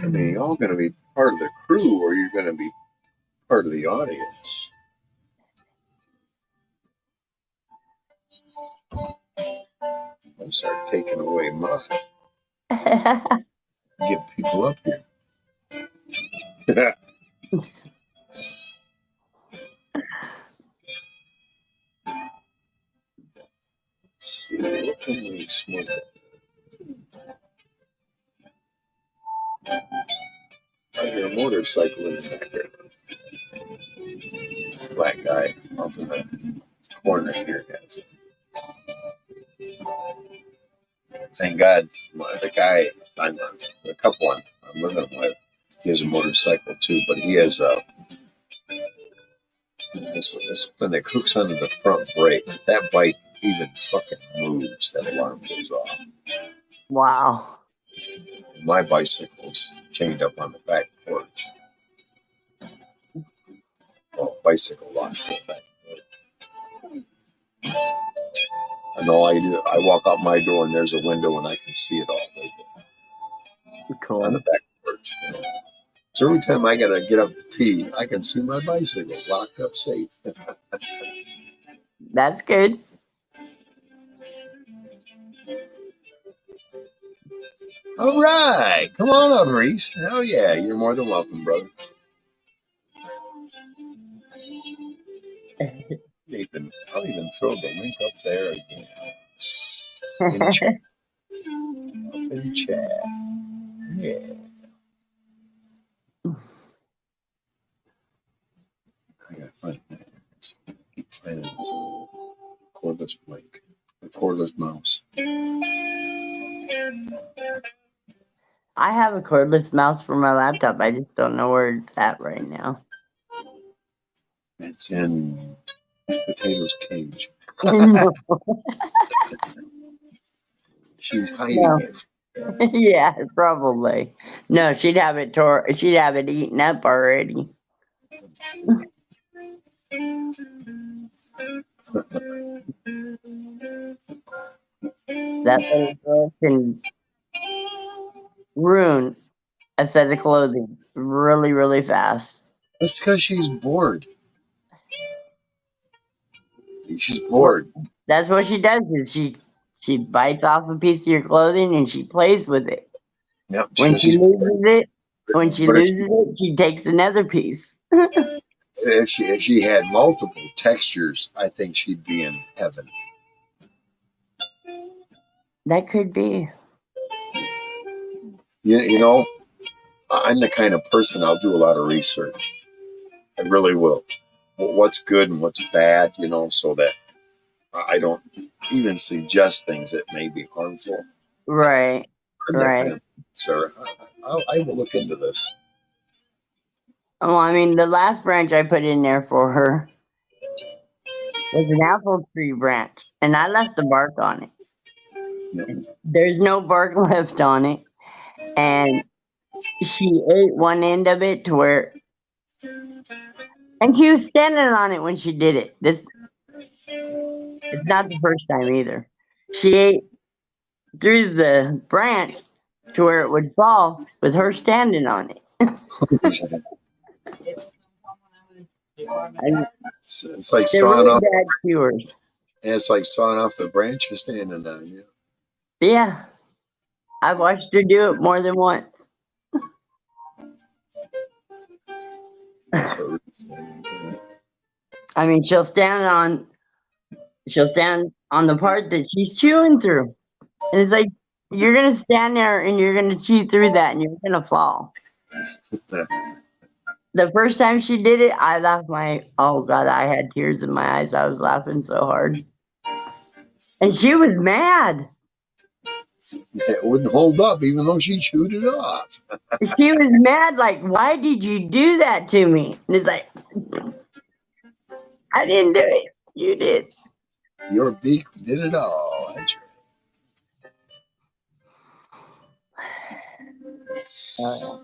Speaker 1: I mean, y'all gonna be part of the crew, or you're gonna be part of the audience. I start taking away mine. Get people up here. Let's see, what can we smoke? I hear a motorcycle in the background. Black guy off in the corner here, guys. Thank God, the guy, the couple I'm living with, he has a motorcycle too, but he has this thing that hooks onto the front brake. That bike even fucking moves. That alarm goes off.
Speaker 2: Wow.
Speaker 1: My bicycle's chained up on the back porch. Well, bicycle locked on the back porch. And all I do, I walk out my door and there's a window and I can see it all right there
Speaker 2: Cool.
Speaker 1: on the back porch. So every time I gotta get up to pee, I can see my bicycle locked up safe.
Speaker 2: That's good.
Speaker 1: All right, come on up, Reese. Oh yeah, you're more than welcome, brother. I'll even throw the link up there again. In chat. Up in chat. Yeah. I gotta find that. Keep finding this cordless mic. A cordless mouse.
Speaker 2: I have a cordless mouse for my laptop. I just don't know where it's at right now.
Speaker 1: It's in Potato's cage. She's hiding it.
Speaker 2: Yeah, probably. No, she'd have it eaten up already. That little girl can ruin a set of clothing really, really fast.
Speaker 1: It's because she's bored. She's bored.
Speaker 2: That's what she does. Is she bites off a piece of your clothing and she plays with it.
Speaker 1: Yep.
Speaker 2: When she loses it, she takes another piece.
Speaker 1: If she had multiple textures, I think she'd be in heaven.
Speaker 2: That could be.
Speaker 1: You know, I'm the kind of person, I'll do a lot of research. I really will. What's good and what's bad, so that I don't even suggest things that may be harmful.
Speaker 2: Right.
Speaker 1: I'm that kind of Sarah. I will look into this.
Speaker 2: Well, I mean, the last branch I put in there for her was an apple tree branch, and I left the bark on it. Yep. There's no bark left on it, and she ate one end of it to where, and she was standing on it when she did it. It's not the first time either. She ate through the branch to where it would fall with her standing on it.
Speaker 1: It's like sawing off.
Speaker 2: It's
Speaker 1: like sawing off the branch you're standing on. Yeah.
Speaker 2: Yeah, I've watched her do it more than once. I mean, she'll stand on she'll stand on the part that she's chewing through. And it's like, you're going to stand there and you're going to chew through that and you're going to fall. The first time she did it, I laughed oh God, I had tears in my eyes. I was laughing so hard. And she was mad.
Speaker 1: It wouldn't hold up even though she chewed it off.
Speaker 2: She was mad, like, why did you do that to me? And it's like, I didn't do it. You did.
Speaker 1: Your beak did it all. That's right.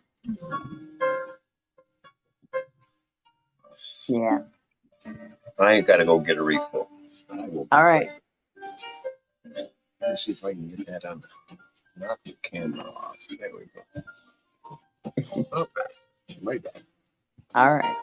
Speaker 2: Yeah.
Speaker 1: I ain't got to go get a refill. I will
Speaker 2: All right.
Speaker 1: Let me see if I can get that on knock the camera off. There we go. Okay. Right back.
Speaker 2: All right.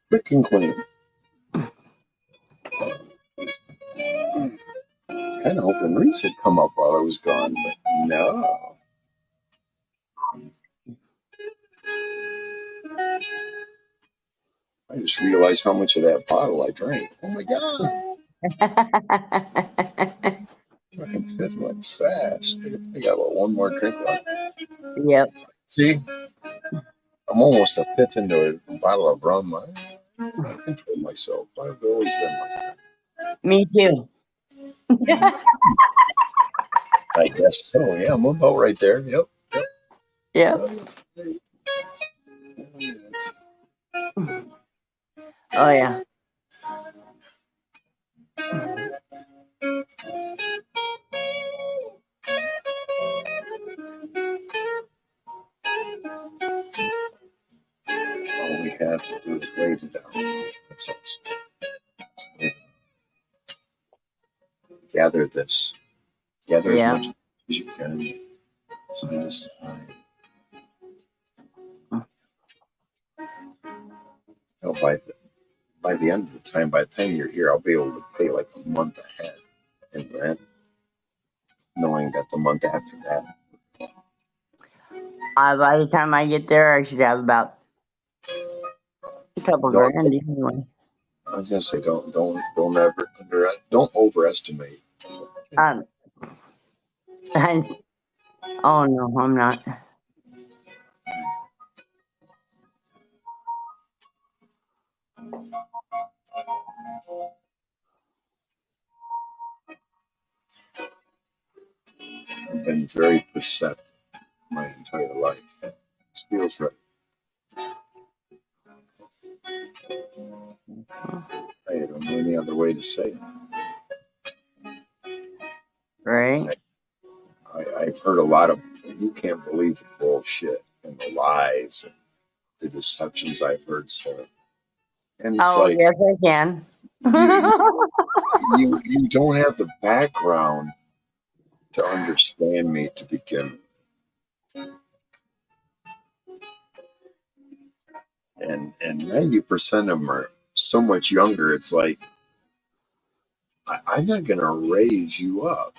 Speaker 1: Quick and clean. Kind of hoping Reese had come up while I was gone, but no. I just realized how much of that bottle I drank. Oh my God. Fucking fifth went fast. I got about one more drink left.
Speaker 2: Yep.
Speaker 1: See? I'm almost a fifth into a bottle of rum. I control myself. I've always been like that.
Speaker 2: Me too.
Speaker 1: I guess so. Yeah, I'm about right there. Yep.
Speaker 2: Yep. Oh yeah.
Speaker 1: All we have to do is wave it down. That's us. Gather this. Gather as much as you can. Side to side. You know, by the end of the time, by the time you're here, I'll be able to pay like a month ahead in rent, knowing that the month after that.
Speaker 2: By the time I get there, I should have about a couple grand anyway.
Speaker 1: I was gonna say, don't overestimate.
Speaker 2: Oh no, I'm not.
Speaker 1: I've been very perceptive my entire life. It feels right. I don't know any other way to say it.
Speaker 2: Right.
Speaker 1: I've heard a lot of, you can't believe the bullshit and the lies and the deceptions I've heard, Sarah. And it's
Speaker 2: Oh,
Speaker 1: like,
Speaker 2: yes, I can.
Speaker 1: you don't have the background to understand me to begin with. And 90% of them are so much younger. It's like, I'm not going to raise you up.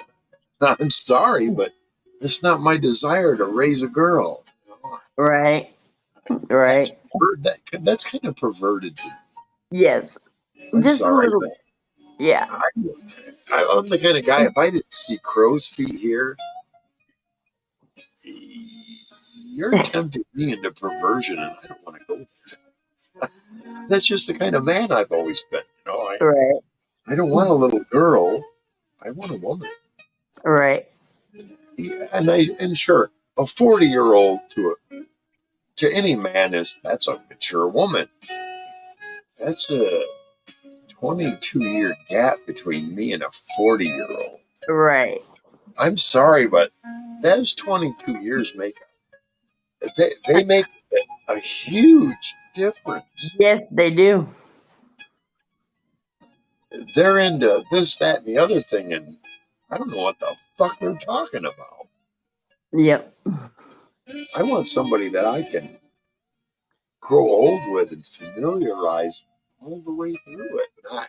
Speaker 1: I'm sorry, but it's not my desire to raise a girl.
Speaker 2: Right.
Speaker 1: That's,
Speaker 2: Right.
Speaker 1: that's kind of perverted to me.
Speaker 2: Yes.
Speaker 1: I'm
Speaker 2: Just a
Speaker 1: sorry,
Speaker 2: little.
Speaker 1: but
Speaker 2: Yeah.
Speaker 1: I'm the kind of guy, if I didn't see crow's feet here, you're tempting me into perversion, and I don't want to go there. That's just the kind of man I've always been.
Speaker 2: Right.
Speaker 1: I don't want a little girl. I want a woman.
Speaker 2: Right.
Speaker 1: Yeah, and sure, a 40-year-old to any man that's a mature woman. That's a 22-year gap between me and a 40-year-old.
Speaker 2: Right.
Speaker 1: I'm sorry, but those 22 years make a huge difference.
Speaker 2: Yes, they do.
Speaker 1: They're into this, that, and the other thing, and I don't know what the fuck they're talking about.
Speaker 2: Yep.
Speaker 1: I want somebody that I can grow old with and familiarize all the way through it. Not,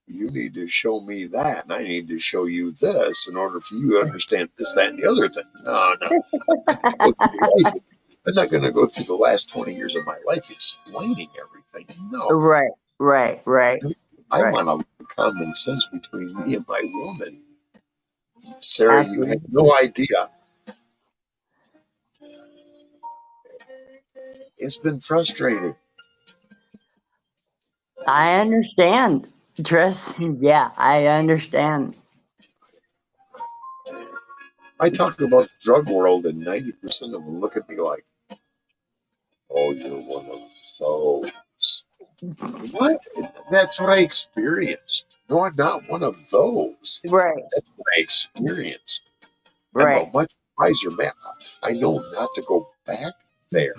Speaker 1: you need to show me that, and I need to show you this in order for you to understand this, that, and the other thing. No. I'm not going to go through the last 20 years of my life explaining everything. No.
Speaker 2: Right.
Speaker 1: I want a little common sense between me and my woman. Sarah, you have no idea. It's been frustrating.
Speaker 2: I understand. Trust. Yeah, I understand.
Speaker 1: I talk about the drug world, and 90% of them look at me like, "Oh, you're one of those." What? That's what I experienced. No, I'm not one of those.
Speaker 2: Right.
Speaker 1: That's what I experienced.
Speaker 2: Right.
Speaker 1: I'm a much wiser man. I know not to go back there.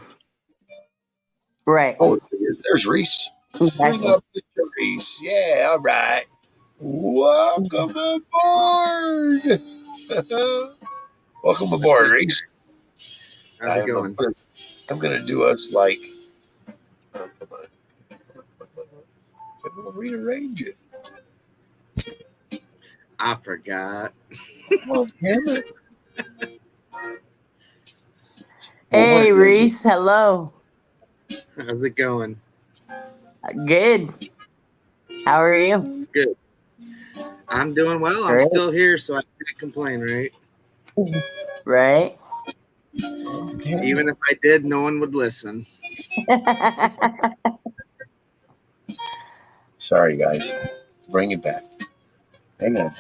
Speaker 2: Right.
Speaker 1: Oh, there's Reese. Let's bring up Mr. Reese. Yeah, all right. Welcome aboard. Welcome aboard, Reese.
Speaker 5: How's it going?
Speaker 1: I'm going to do us like, oh, come on. We'll rearrange it.
Speaker 5: I forgot.
Speaker 1: Well, damn it.
Speaker 2: Hey, Reese. Hello.
Speaker 5: How's it going?
Speaker 2: Good. How are you?
Speaker 5: It's good. I'm doing well.
Speaker 2: Great.
Speaker 5: I'm still here, so I can't complain, right?
Speaker 2: Right.
Speaker 5: Even if I did, no one would listen.
Speaker 1: Sorry, guys. Bring it back. Hang on.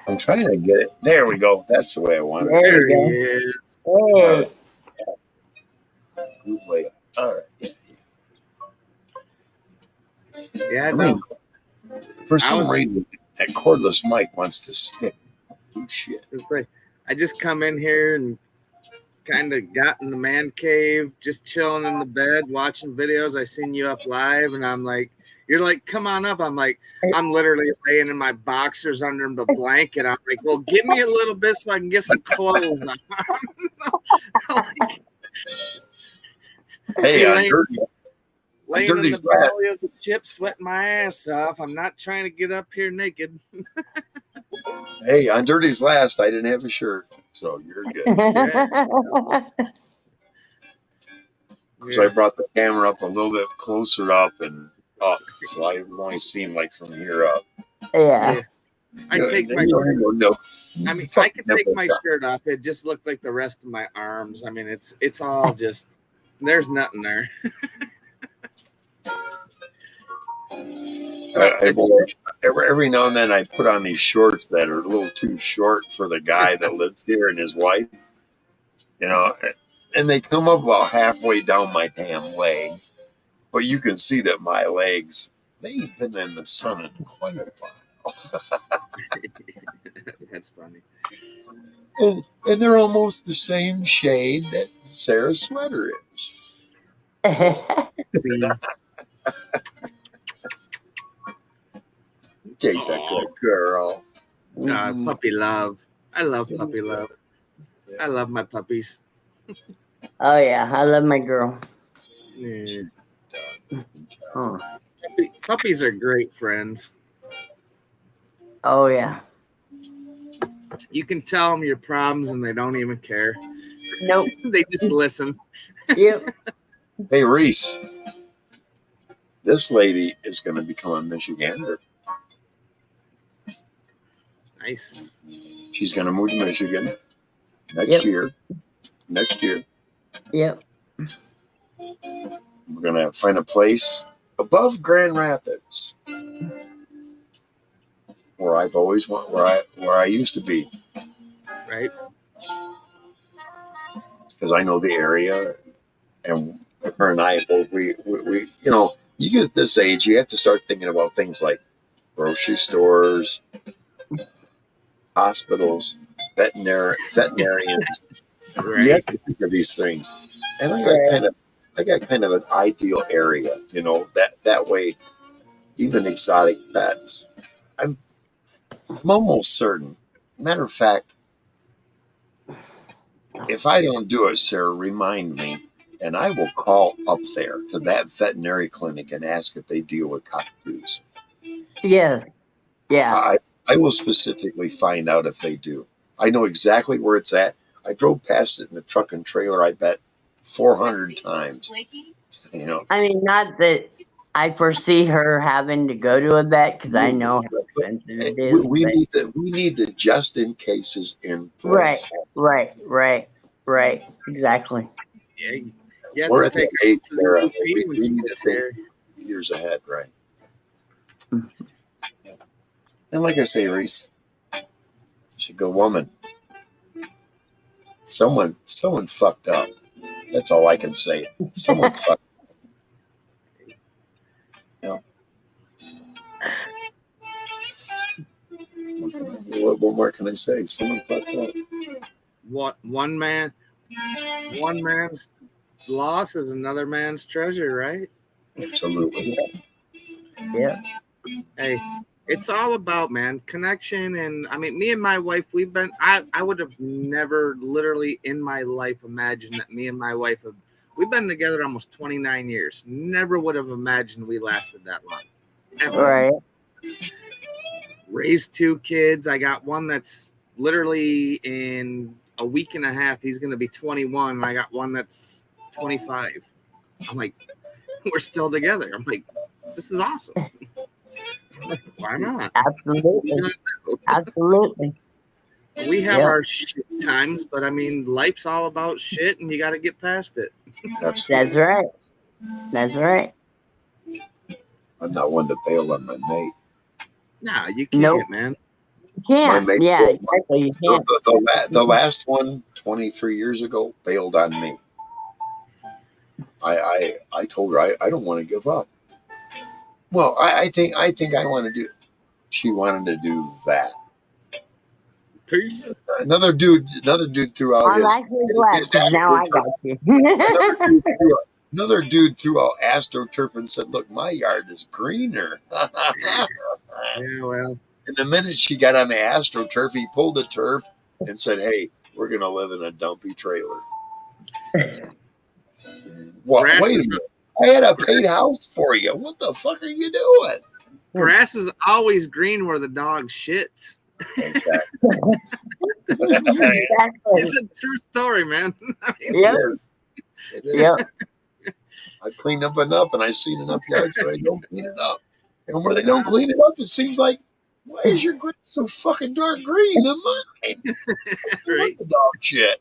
Speaker 1: I'm trying to get it. There we go. That's the way I want it.
Speaker 2: There
Speaker 5: There
Speaker 2: you
Speaker 5: he is.
Speaker 2: go. Hey.
Speaker 1: Group layout. All right.
Speaker 5: Yeah, no.
Speaker 1: For some reason, that cordless mic wants to stick. Oh, shit.
Speaker 5: It's like I just come in here and kind of got in the man cave, just chilling in the bed, watching videos. I seen you up live, and I'm like, you're like, come on up. I'm like, I'm literally laying in my boxers under the blanket. I'm like, well, give me a little bit so I can get some clothes on. Like,
Speaker 1: Hey, I'm dirty.
Speaker 5: Laying in the belly of the ship, sweating my ass off. I'm not trying to get up here naked.
Speaker 1: Hey, on Dirty's last, I didn't have a shirt, so you're good. Because I brought the camera up a little bit closer up and up, so I've only seen like from here up.
Speaker 2: Yeah.
Speaker 5: I take my shirt.
Speaker 1: No.
Speaker 5: I mean, I could take my shirt off. It just looked like the rest of my arms. I mean, it's all just, there's nothing there.
Speaker 1: Every now and then I put on these shorts that are a little too short for the guy that lives here and his wife, and they come up about halfway down my damn leg. But you can see that my legs, they've been in the sun in quite a while.
Speaker 5: That's funny.
Speaker 1: And they're almost the same shade that Sarah's sweater is. She's a good girl.
Speaker 5: Puppy love. I love puppy love. I love my puppies.
Speaker 2: Oh yeah, I love my girl.
Speaker 5: Yeah.
Speaker 2: Oh,
Speaker 5: Puppies are great friends.
Speaker 2: oh yeah.
Speaker 5: You can tell them your problems and they don't even care.
Speaker 2: Nope.
Speaker 5: They just listen.
Speaker 2: Yep.
Speaker 1: Hey, Reese, this lady is going to become a Michigander.
Speaker 5: Nice.
Speaker 1: She's going to move to Michigan next year. Next year.
Speaker 2: Yep.
Speaker 1: We're going to find a place above Grand Rapids where I've always where I used to be.
Speaker 5: Right.
Speaker 1: Because I know the area, and her and I both we you know, you get at this age, you have to start thinking about things like grocery stores, hospitals, veterinarians.
Speaker 5: Right.
Speaker 1: You have to think of these things. And I got kind of an ideal area, you know, that way, even exotic pets. I'm almost certain. Matter of fact, if I don't do it, Sarah, remind me, and I will call up there to that veterinary clinic and ask if they deal with cockatoos.
Speaker 2: Yes. Yeah.
Speaker 1: I will specifically find out if they do. I know exactly where it's at. I drove past it in a truck and trailer, I bet, 400 times. You know,
Speaker 2: I mean, not that I foresee her having to go to a vet because I know how expensive it is.
Speaker 1: we need the just in cases in place.
Speaker 2: Right. Exactly.
Speaker 5: Yeah. Yeah.
Speaker 1: We're at the age where we
Speaker 5: when
Speaker 1: do
Speaker 5: she
Speaker 1: need to
Speaker 5: gets
Speaker 1: think
Speaker 5: there.
Speaker 1: years ahead, right? Yeah. And like I say, Reese, she's a good woman. Someone fucked up. That's all I can say. Someone fucked up. Yeah. What more can I say? Someone fucked up.
Speaker 5: One man's loss is another man's treasure, right?
Speaker 1: Absolutely.
Speaker 2: Yeah.
Speaker 5: Hey, it's all about, man, connection. And I mean, me and my wife, I would have never literally in my life imagined that me and my wife we've been together almost 29 years. Never would have imagined we lasted that long. Ever.
Speaker 2: Right.
Speaker 5: Raised 2 kids. I got one that's literally in a week and a half. He's going to be 21. And I got one that's 25. I'm like, we're still together. I'm like, this is awesome. Why not?
Speaker 2: Absolutely. Absolutely.
Speaker 5: We have our shit times, but I mean, life's all about shit, and you got to get past it.
Speaker 2: That's right. That's right.
Speaker 1: I'm not one to bail on my mate.
Speaker 5: Nah, you can't, man.
Speaker 2: You can't.
Speaker 1: My mate,
Speaker 2: Yeah, exactly. You can't.
Speaker 1: The last one, 23 years ago, bailed on me. I told her I don't want to give up. Well, I think I want to do. She wanted to do that.
Speaker 5: Peace.
Speaker 1: Another dude threw out
Speaker 2: I'm actually glad because now I got you.
Speaker 1: Another dude threw out AstroTurf and said, "Look, my yard is greener."
Speaker 5: Yeah, well.
Speaker 1: And the minute she got on the AstroTurf, he pulled the turf and said, "Hey, we're gonna live in a dumpy trailer." What? Wait a minute! I had a paid house for you. What the fuck are you doing?
Speaker 5: Grass is always green where the dog shits.
Speaker 1: Exactly.
Speaker 5: It's a true story, man. I mean,
Speaker 2: Yep.
Speaker 1: It is.
Speaker 2: Yep.
Speaker 1: I've cleaned up enough, and I've seen enough yards where they don't clean it up. And where they don't clean it up, it seems like, why is your grass so fucking dark green than mine?
Speaker 5: Right.
Speaker 1: The dog shit.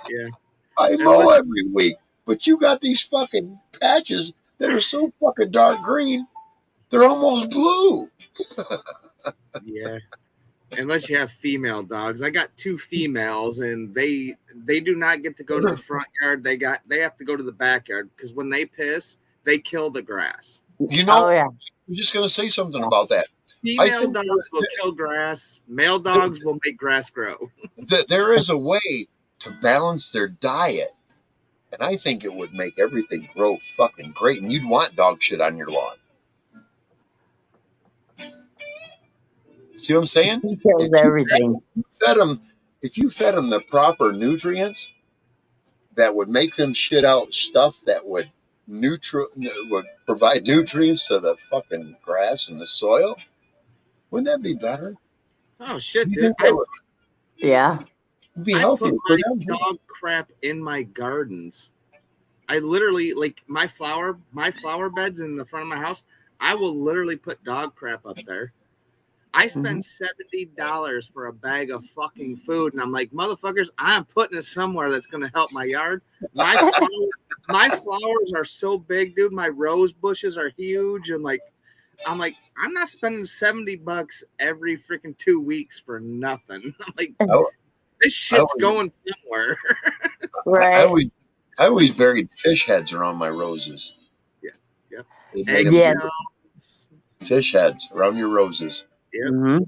Speaker 5: Yeah.
Speaker 1: I mow every week, but you got these fucking patches that are so fucking dark green, they're almost blue.
Speaker 5: Yeah. Unless you have female dogs. I got 2 females, and they do not get to go to the front yard. They have to go to the backyard because when they piss, they kill the grass.
Speaker 1: You know,
Speaker 2: Oh yeah.
Speaker 1: I'm just gonna say something about that.
Speaker 5: Female
Speaker 1: think
Speaker 5: dogs will kill grass. Male dogs will make grass grow.
Speaker 1: that there is a way to balance their diet. And I think it would make everything grow fucking great. And you'd want dog shit on your lawn. See what I'm saying?
Speaker 2: He kills everything.
Speaker 1: If you fed them the proper nutrients that would make them shit out stuff that would provide nutrients to the fucking grass and the soil, wouldn't that be better?
Speaker 5: Oh shit,
Speaker 1: You
Speaker 5: dude!
Speaker 1: think that would
Speaker 2: Yeah.
Speaker 1: be
Speaker 5: I
Speaker 1: healthy
Speaker 5: put
Speaker 1: for
Speaker 5: my
Speaker 1: them?
Speaker 5: dog crap in my gardens. I literally like my flower beds in the front of my house. I will literally put dog crap up there. I spend $70 for a bag of fucking food, and I'm like, motherfuckers, I'm putting it somewhere that's gonna help my yard. My flowers are so big, dude. My rose bushes are huge, and I'm not spending $70 every freaking 2 weeks for nothing. I'm like, this shit's going somewhere.
Speaker 2: Right.
Speaker 1: I always buried fish heads around my roses.
Speaker 5: Yeah.
Speaker 1: It made
Speaker 2: Yeah.
Speaker 1: them fish heads around your roses.
Speaker 5: Yep.
Speaker 2: Mm-hmm.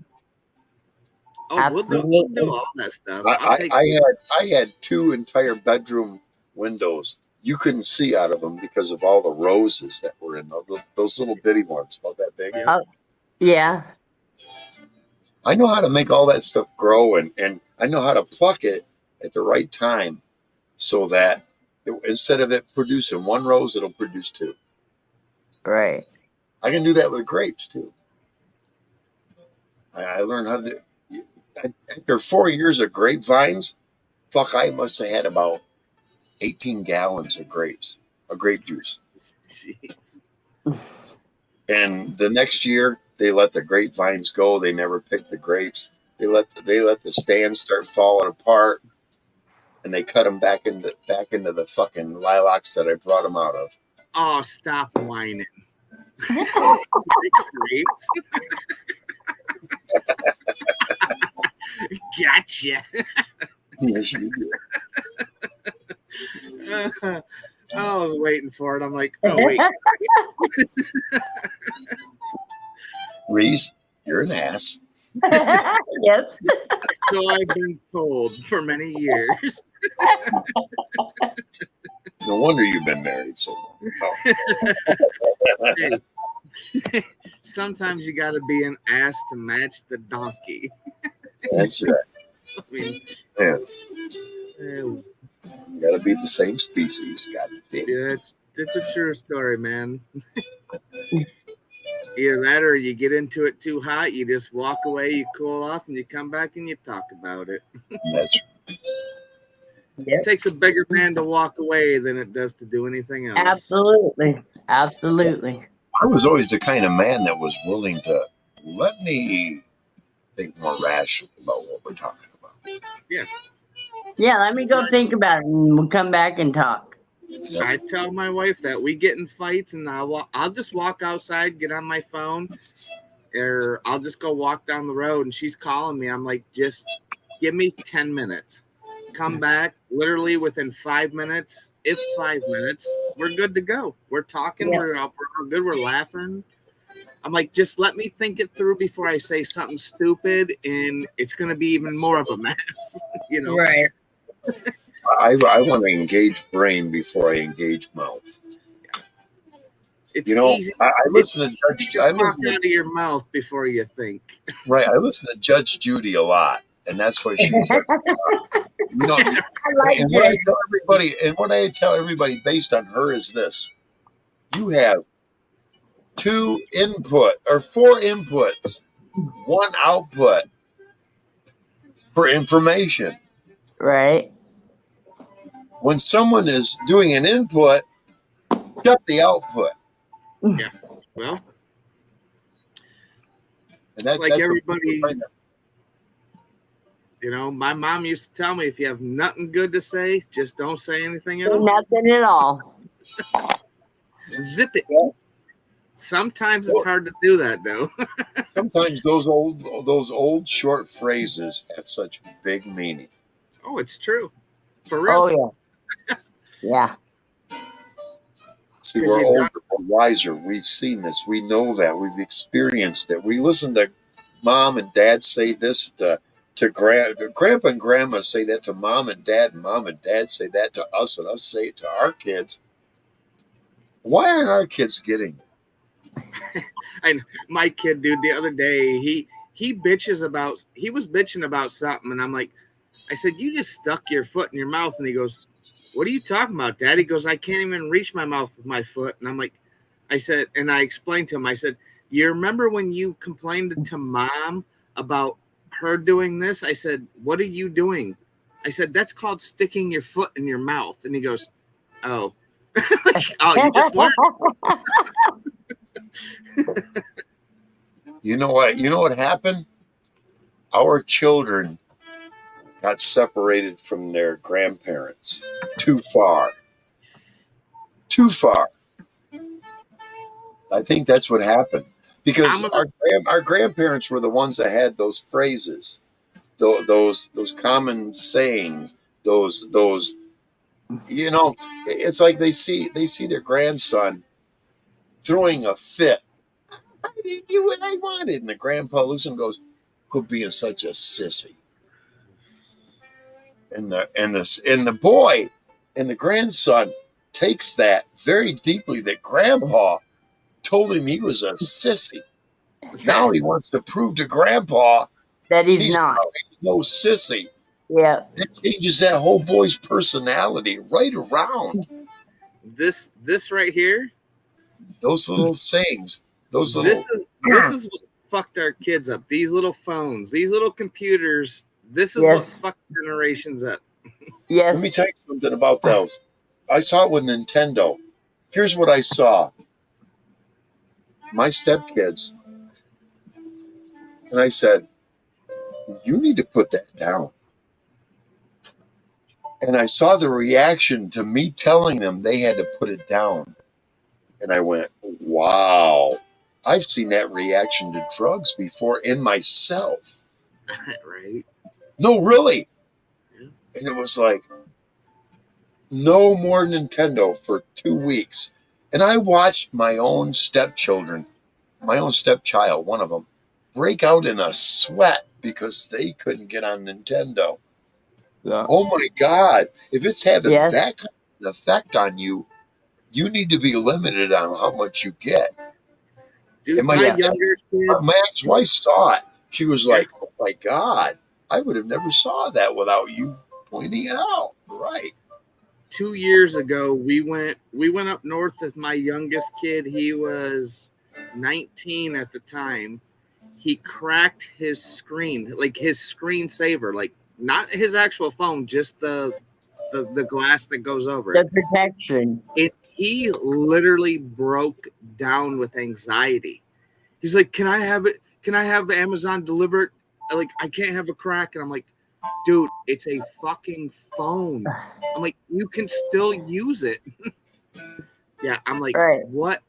Speaker 5: Oh, we'll do all that stuff.
Speaker 1: I had 2 entire bedroom windows. You couldn't see out of them because of all the roses that were in those little bitty ones, about that big.
Speaker 2: Yeah.
Speaker 1: I know how to make all that stuff grow, and I know how to pluck it at the right time so that instead of it producing 1 rose, it'll produce 2.
Speaker 2: Right.
Speaker 1: I can do that with grapes too. I learned how to do. After 4 years of grapevines, I must have had about 18 gallons of grape juice.
Speaker 5: Jeez.
Speaker 1: And the next year, they let the grapevines go. They never picked the grapes. They let the stands start falling apart, and they cut them back into the fucking lilacs that I brought them out of.
Speaker 5: Oh, stop whining. Grapes. Gotcha.
Speaker 1: Yes, you do.
Speaker 5: I was waiting for it. I'm like, oh wait.
Speaker 1: Reese, you're an ass.
Speaker 2: Yes.
Speaker 5: So I've been told for many years.
Speaker 1: No wonder you've been married so long.
Speaker 5: Hey, sometimes you got to be an ass to match the donkey.
Speaker 1: That's right.
Speaker 5: I mean,
Speaker 1: Yeah.
Speaker 5: you
Speaker 1: You got to be the same species. God damn.
Speaker 5: yeah, it's a true story, man. Either that or you get into it too hot, you just walk away, you cool off, and you come back and you talk about it.
Speaker 1: That's
Speaker 5: It takes a bigger man to walk away than it does to do anything else.
Speaker 2: Absolutely. Absolutely.
Speaker 1: I was always the kind of man that was willing to let me think more rationally about what we're talking about.
Speaker 2: Yeah, let me go think about it and we'll come back and talk.
Speaker 5: I tell my wife that we get in fights and I'll just walk outside, get on my phone, or I'll just go walk down the road and she's calling me. I'm like, just give me 10 minutes. Come back literally within 5 minutes. If 5 minutes, we're good to go. We're talking, we're good, we're laughing. I'm like, just let me think it through before I say something stupid and it's going to be even more of a mess, you know?
Speaker 2: Right.
Speaker 1: I want to engage brain before I engage mouth.
Speaker 5: It's
Speaker 1: easy. I listen to Judge. I
Speaker 5: talk out of your mouth before you think.
Speaker 1: Right. I listen to Judge Judy a lot, and that's what she said.
Speaker 2: I like
Speaker 1: and what I tell everybody based on her is this: you have 4 inputs, 1 output for information.
Speaker 2: Right.
Speaker 1: When someone is doing an input, shut the output.
Speaker 5: Yeah. Well,
Speaker 1: and that's
Speaker 5: like everybody. You know, my mom used to tell me, if you have nothing good to say, just don't say anything at all.
Speaker 2: Nothing at all.
Speaker 5: Zip it. Sometimes it's hard to do that, though.
Speaker 1: Sometimes those old short phrases have such big meaning.
Speaker 5: Oh, it's true. For real.
Speaker 2: Oh, yeah. Yeah.
Speaker 1: See,
Speaker 5: 'Cause
Speaker 1: we're
Speaker 5: you
Speaker 1: older,
Speaker 5: don't-
Speaker 1: we're wiser. We've seen this. We know that. We've experienced it. We listen to mom and dad say this to grandpa and grandma say that to mom and dad say that to us, and us say it to our kids. Why aren't our kids getting it?
Speaker 5: And my kid, dude, the other day, he was bitching about something, and I'm like, I said, you just stuck your foot in your mouth, and he goes, what are you talking about, Dad? He goes, I can't even reach my mouth with my foot, and I'm like, I said, and I explained to him, I said, you remember when you complained to Mom about her doing this? I said, what are you doing? I said, that's called sticking your foot in your mouth, and he goes, oh. Oh, you just learned.
Speaker 1: You know what? You know what happened? Our children got separated from their grandparents too far. Too far. I think that's what happened because our grandparents were the ones that had those phrases, those common sayings, those you know. It's like they see their grandson throwing a fit. I didn't do what I wanted, and the grandpa looks and goes, "Quit being such a sissy." And the boy and the grandson takes that very deeply. That grandpa told him he was a sissy. Now he wants to prove to grandpa
Speaker 2: that he's not.
Speaker 1: No sissy.
Speaker 2: Yeah.
Speaker 1: That changes that whole boy's personality right around.
Speaker 5: This right here.
Speaker 1: Those little sayings. Those little.
Speaker 5: This is what fucked our kids up. These little phones, these little computers. This is what fucked generations up.
Speaker 2: Yes.
Speaker 1: Let me tell you something about those. I saw it with Nintendo. Here's what I saw. My stepkids. And I said, you need to put that down. And I saw the reaction to me telling them they had to put it down. And I went, wow. I've seen that reaction to drugs before in myself.
Speaker 5: Right.
Speaker 1: No, really.
Speaker 5: Yeah.
Speaker 1: And it was like, no more Nintendo for 2 weeks. And I watched my own stepchild, one of them, break out in a sweat because they couldn't get on Nintendo.
Speaker 2: Yeah.
Speaker 1: Oh my God. If it's having that kind of effect on you, you need to be limited on how much you get.
Speaker 5: Dude,
Speaker 1: and my ex-wife saw it. She was like, oh my God, I would have never saw that without you pointing it out. Right.
Speaker 5: 2 years ago, we went up north with my youngest kid. He was 19 at the time. He cracked his screen, like his screensaver, like not his actual phone, just the glass that goes over it.
Speaker 2: The protection.
Speaker 5: He literally broke down with anxiety. He's like, can I have it? Can I have Amazon deliver it? Like, I can't have a crack. And I'm like, dude, it's a fucking phone. I'm like, you can still use it. Yeah, I'm like, what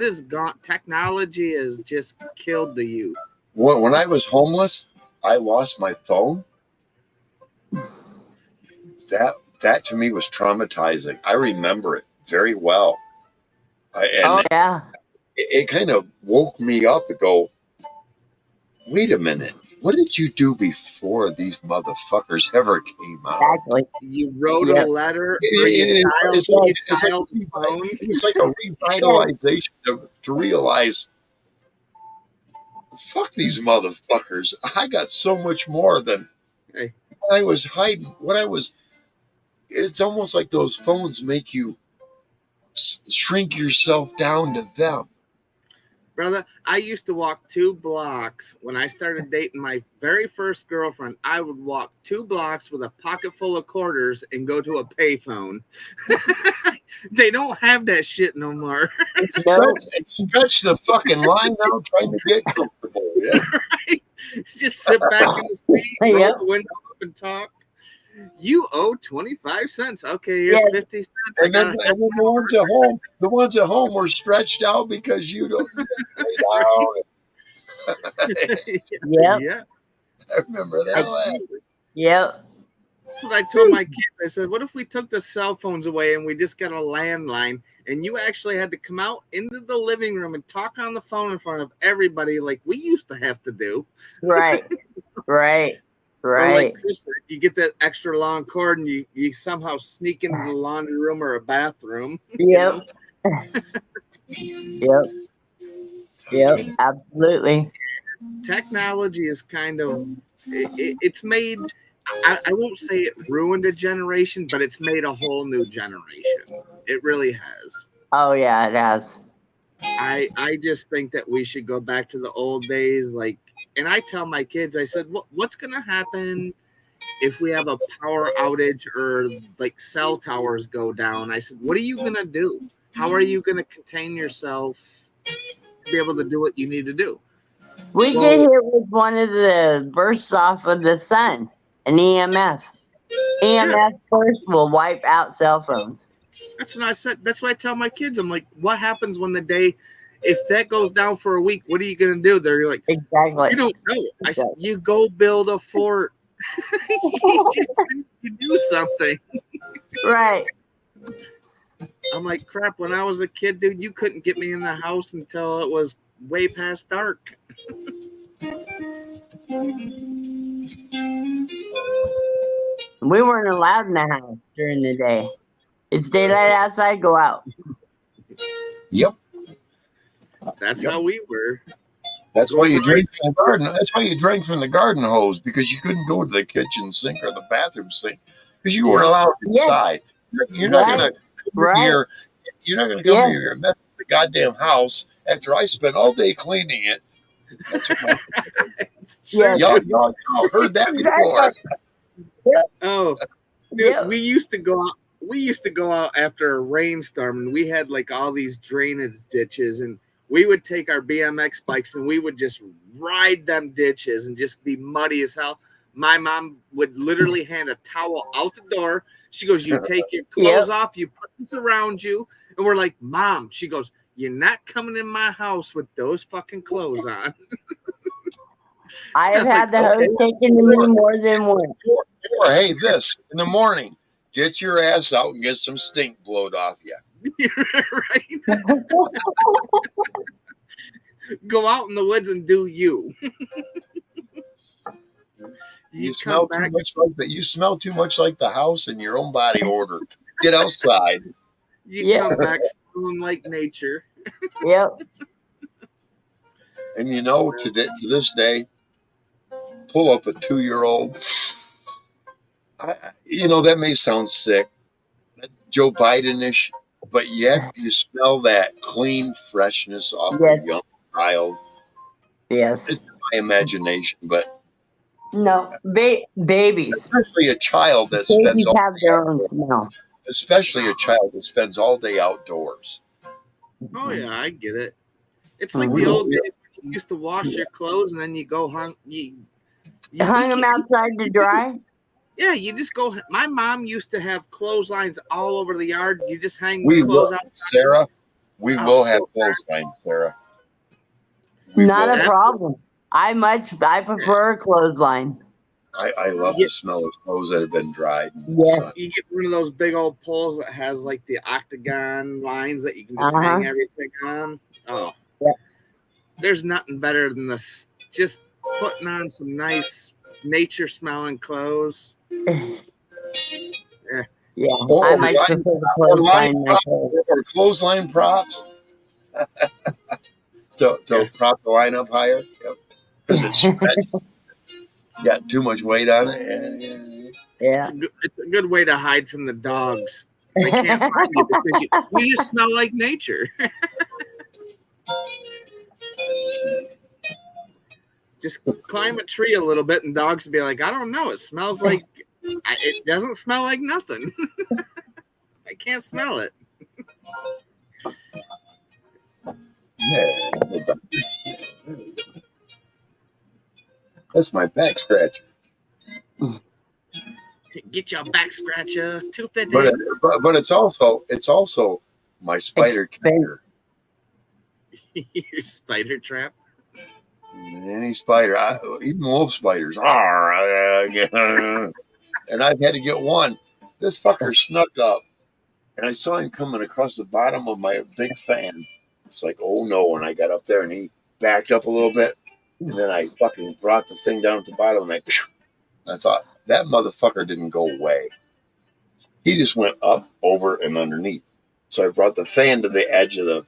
Speaker 5: has gone? Technology has just killed the youth.
Speaker 1: When I was homeless, I lost my phone. That to me was traumatizing. I remember it very well. It kind of woke me up to go, wait a minute. What did you do before these motherfuckers ever came out?
Speaker 2: Exactly.
Speaker 5: You wrote a letter. It's
Speaker 1: like a revitalization to realize, fuck these motherfuckers. I got so much more than what I was hiding. It's almost like those phones make you shrink yourself down to them.
Speaker 5: Brother, I used to walk 2 blocks when I started dating my very first girlfriend. I would walk 2 blocks with a pocket full of quarters and go to a payphone. They don't have that shit no more.
Speaker 1: Stretch the fucking line out trying to get comfortable. Yeah.
Speaker 5: Right? Just sit back in the seat, roll the window up and talk. You owe 25 cents. Okay, here's 50 cents.
Speaker 1: And then the ones at home were stretched out because you don't lay down.
Speaker 2: Yeah.
Speaker 1: I remember that.
Speaker 2: Yep.
Speaker 5: That's what I told my kids. I said, what if we took the cell phones away and we just got a landline and you actually had to come out into the living room and talk on the phone in front of everybody like we used to have to do?
Speaker 2: Right. Right.
Speaker 5: Or
Speaker 2: Right.
Speaker 5: like Chris said, you get that extra long cord and you somehow sneak into the laundry room or a bathroom.
Speaker 2: Yep. Yep. Yep. Absolutely.
Speaker 5: Technology is kind of, it's made, I won't say it ruined a generation, but it's made a whole new generation. It really has.
Speaker 2: Oh yeah, it has.
Speaker 5: I just think that we should go back to the old days. Like, and I tell my kids, I said, what's going to happen if we have a power outage or like cell towers go down? I said, what are you going to do? How are you going to contain yourself to be able to do what you need to do?
Speaker 2: We get hit with one of the bursts off of the sun, an EMF. EMF first will wipe out cell phones.
Speaker 5: That's what I said. That's what I tell my kids. I'm like, what happens when the day, if that goes down for a week, what are you going to do? They're like,
Speaker 2: Exactly.
Speaker 5: you don't know. I said, you go build a fort. you do something.
Speaker 2: Right.
Speaker 5: I'm like, crap, when I was a kid, dude, you couldn't get me in the house until it was way past dark.
Speaker 2: We weren't allowed in the house during the day. It's daylight outside, go out.
Speaker 1: Yep.
Speaker 5: That's how we were.
Speaker 1: That's why you drank from the garden. That's why you drank from the garden hose, because you couldn't go to the kitchen sink or the bathroom sink because you weren't allowed inside. You're not gonna come here. You're not gonna come here and mess with the goddamn house after I spent all day cleaning it. That's what y'all heard that before.
Speaker 5: Oh, dude, we used to go out. We used to go out after a rainstorm, and we had like all these drainage ditches, and we would take our BMX bikes and we would just ride them ditches and just be muddy as hell. My mom would literally hand a towel out the door. She goes, you take your clothes off, you put this around you. And we're like, Mom, she goes, you're not coming in my house with those fucking clothes on.
Speaker 2: I have had the hose taken to me more than once.
Speaker 1: Or hey, this in the morning, get your ass out and get some stink blowed off you.
Speaker 5: Right? Go out in the woods and do you.
Speaker 1: You smell too much like that. You smell too much like the house in your own body odor. Get outside.
Speaker 5: You come back smelling like nature.
Speaker 2: Yep.
Speaker 1: And you know, to this day, pull up a 2-year-old. You know, that may sound sick, Joe Biden-ish, but yet you smell that clean freshness off a young child.
Speaker 2: Yes.
Speaker 1: It's my imagination, but
Speaker 2: no, babies.
Speaker 1: Especially a child that
Speaker 2: babies have their own smell.
Speaker 1: Especially a child that spends all day outdoors.
Speaker 5: Oh yeah, I get it. It's like the old days when you used to wash your clothes and then you go hung
Speaker 2: them outside to dry.
Speaker 5: Yeah, you just go. My mom used to have clotheslines all over the yard. You just hang the clothes out.
Speaker 1: Sarah, we will have clotheslines, Sarah.
Speaker 2: Not a problem. I prefer a clothesline.
Speaker 1: I love the smell of clothes that have been dried.
Speaker 2: Yes.
Speaker 5: You get one of those big old poles that has like the octagon lines that you can just hang everything on. Oh, there's nothing better than this. Just putting on some nice nature smelling clothes.
Speaker 2: Yeah, I might prefer the clothesline.
Speaker 1: Or clothesline props. to prop the line up higher. Because it's got too much weight on it.
Speaker 2: Yeah.
Speaker 5: It's a good way to hide from the dogs. They can't find you because you just smell like nature. Just climb a tree a little bit and dogs will be like, I don't know. It smells like, it doesn't smell like nothing. I can't smell it.
Speaker 1: Yeah. That's my back scratcher.
Speaker 5: Get your back scratcher. $250.
Speaker 1: But it's also my spider catcher.
Speaker 5: Your spider trap.
Speaker 1: Any spider, even wolf spiders. And and I've had to get one. This fucker snuck up, and I saw him coming across the bottom of my big fan. It's like, oh no! And I got up there, and he backed up a little bit, and then I fucking brought the thing down at the bottom, and I thought that motherfucker didn't go away. He just went up, over, and underneath. So I brought the fan to the edge of the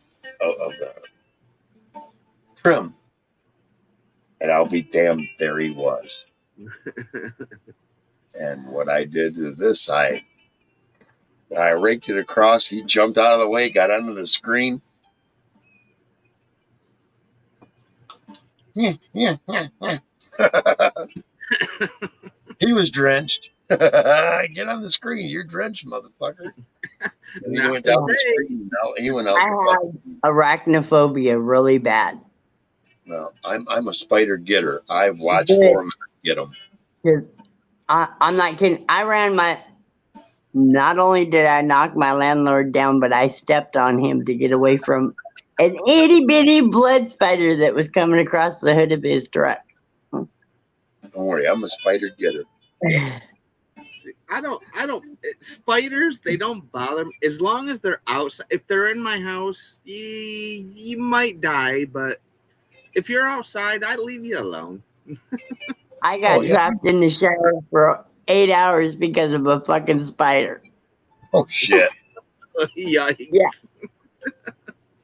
Speaker 1: trim, and I'll be damned, there he was. And what I did to this, I raked it across. He jumped out of the way, got under the screen. He was drenched. Get on the screen. You're drenched, motherfucker. And he went down the screen. He went out.
Speaker 2: I have arachnophobia really bad.
Speaker 1: No, I'm a spider getter. I watch for him, get them.
Speaker 2: Because I'm not kidding. Not only did I knock my landlord down, but I stepped on him to get away from an itty bitty blood spider that was coming across the hood of his truck.
Speaker 1: Don't worry, I'm a spider getter.
Speaker 5: I don't spiders, they don't bother me as long as they're outside. If they're in my house, you might die, but if you're outside, I leave you alone.
Speaker 2: I got trapped in the shower for 8 hours because of a fucking spider.
Speaker 1: Oh shit.
Speaker 5: Yikes.
Speaker 2: Yeah.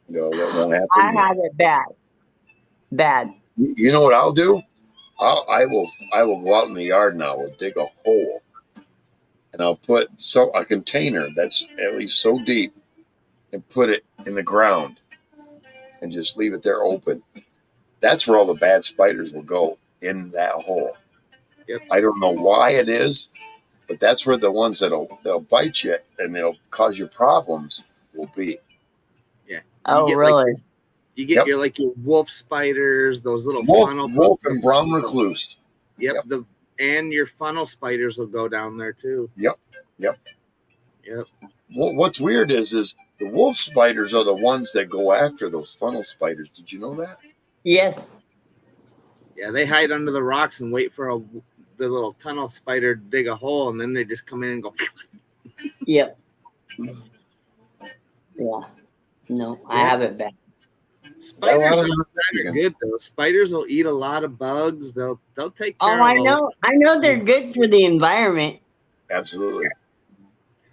Speaker 1: No, that won't happen.
Speaker 2: I had it bad.
Speaker 1: You know what I'll do? I will go out in the yard and I will dig a hole, and I'll put a container that's at least so deep, and put it in the ground, and just leave it there open. That's where all the bad spiders will go, in that hole.
Speaker 5: Yep.
Speaker 1: I don't know why it is, but that's where the ones they'll bite you and they'll cause you problems will be.
Speaker 5: Yeah.
Speaker 2: Oh, really?
Speaker 5: You get your wolf spiders, those little
Speaker 1: wolf
Speaker 5: funnel
Speaker 1: and brown recluse.
Speaker 5: Yep. And your funnel spiders will go down there too.
Speaker 1: Yep. What's weird is the wolf spiders are the ones that go after those funnel spiders. Did you know that?
Speaker 2: Yes.
Speaker 5: Yeah, they hide under the rocks and wait for the little tunnel spider to dig a hole, and then they just come in and go.
Speaker 2: Yep. Yeah. No, I have it bad.
Speaker 5: Spiders are good though. Spiders will eat a lot of bugs. They'll take care of.
Speaker 2: Oh, I know. I know they're good for the environment.
Speaker 1: Absolutely.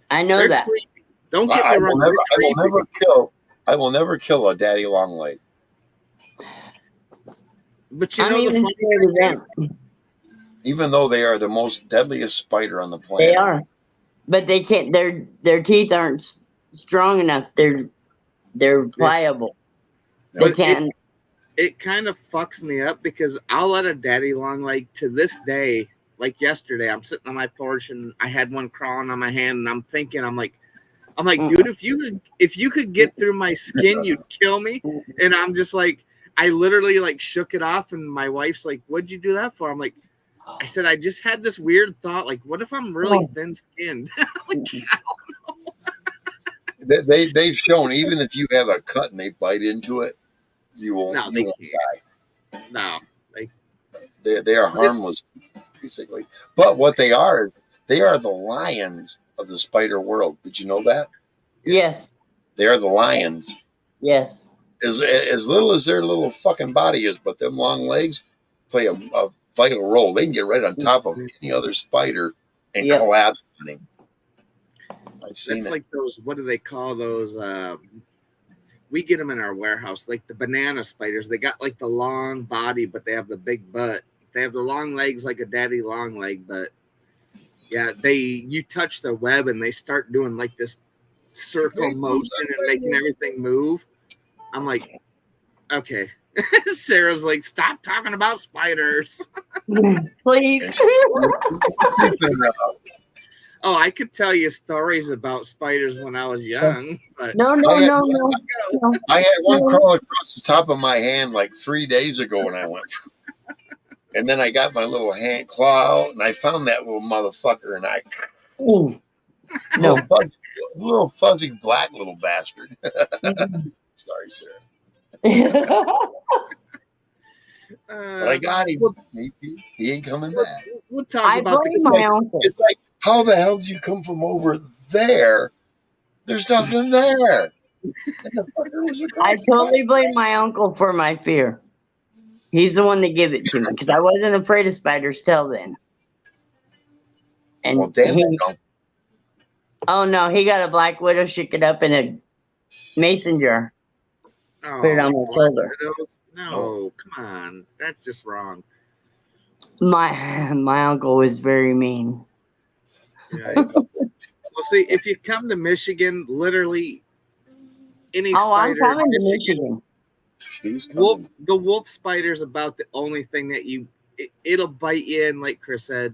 Speaker 2: I know
Speaker 5: They're
Speaker 2: that.
Speaker 5: creepy. Don't get me wrong.
Speaker 1: I will never kill a daddy long leg.
Speaker 5: But you
Speaker 2: I'm
Speaker 5: know
Speaker 2: even
Speaker 5: the
Speaker 2: scared of them.
Speaker 1: Even though they are the most deadliest spider on the planet.
Speaker 2: They are, but they can't. Their teeth aren't strong enough. They're pliable. They can't.
Speaker 5: It kind of fucks me up because I'll let a daddy long leg to this day. Like yesterday, I'm sitting on my porch and I had one crawling on my hand, and I'm thinking, I'm like, dude, if you could get through my skin, you'd kill me. And I'm just like, I literally like shook it off, and my wife's like, "What'd you do that for?" I'm like, I said, I just had this weird thought, like, what if I'm really thin skinned? Like,
Speaker 1: they've shown even if you have a cut and they bite into it, you won't die.
Speaker 5: No,
Speaker 1: they are harmless, basically. But what they are the lions of the spider world. Did you know that?
Speaker 2: Yes.
Speaker 1: They are the lions.
Speaker 2: Yes.
Speaker 1: As little as their little fucking body is, but them long legs play a vital role. They can get right on top of any other spider and collapse on him. I've seen it.
Speaker 5: Like those, what do they call those? We get them in our warehouse, like the banana spiders. They got like the long body, but they have the big butt. They have the long legs like a daddy long leg, but yeah, you touch the web and they start doing like this circle motion and making everything move. I'm like, okay. Sarah's like, stop talking about spiders.
Speaker 2: Please.
Speaker 5: Oh, I could tell you stories about spiders when I was young. But
Speaker 2: No.
Speaker 1: I had one crawl across the top of my hand like 3 days ago when I went. And then I got my little hand claw out and I found that little motherfucker and I. Little fuzzy black little bastard. Sorry, Sarah. But I got him. He ain't coming back.
Speaker 5: We'll talk about
Speaker 2: my uncle.
Speaker 1: It's like, How the hell did you come from over there? There's nothing there. And the fucker was across
Speaker 2: I
Speaker 1: the
Speaker 2: totally blame my uncle for my fear. He's the one that gave it to me because I wasn't afraid of spiders till then. And
Speaker 1: Well, damn it, no.
Speaker 2: oh no, he got a black widow, shook it up in a mason jar,
Speaker 5: Oh,
Speaker 2: put it on my
Speaker 5: Black
Speaker 2: shoulder.
Speaker 5: Widows? No, come on. That's just wrong.
Speaker 2: My uncle was very mean.
Speaker 5: Yikes. Well, see, if you come to Michigan, literally any
Speaker 2: Oh, I'm
Speaker 5: spider,
Speaker 2: coming to Michigan.
Speaker 1: She's
Speaker 5: wolf,
Speaker 1: coming.
Speaker 5: the wolf spider is about the only thing that it'll bite you in. Like Chris said,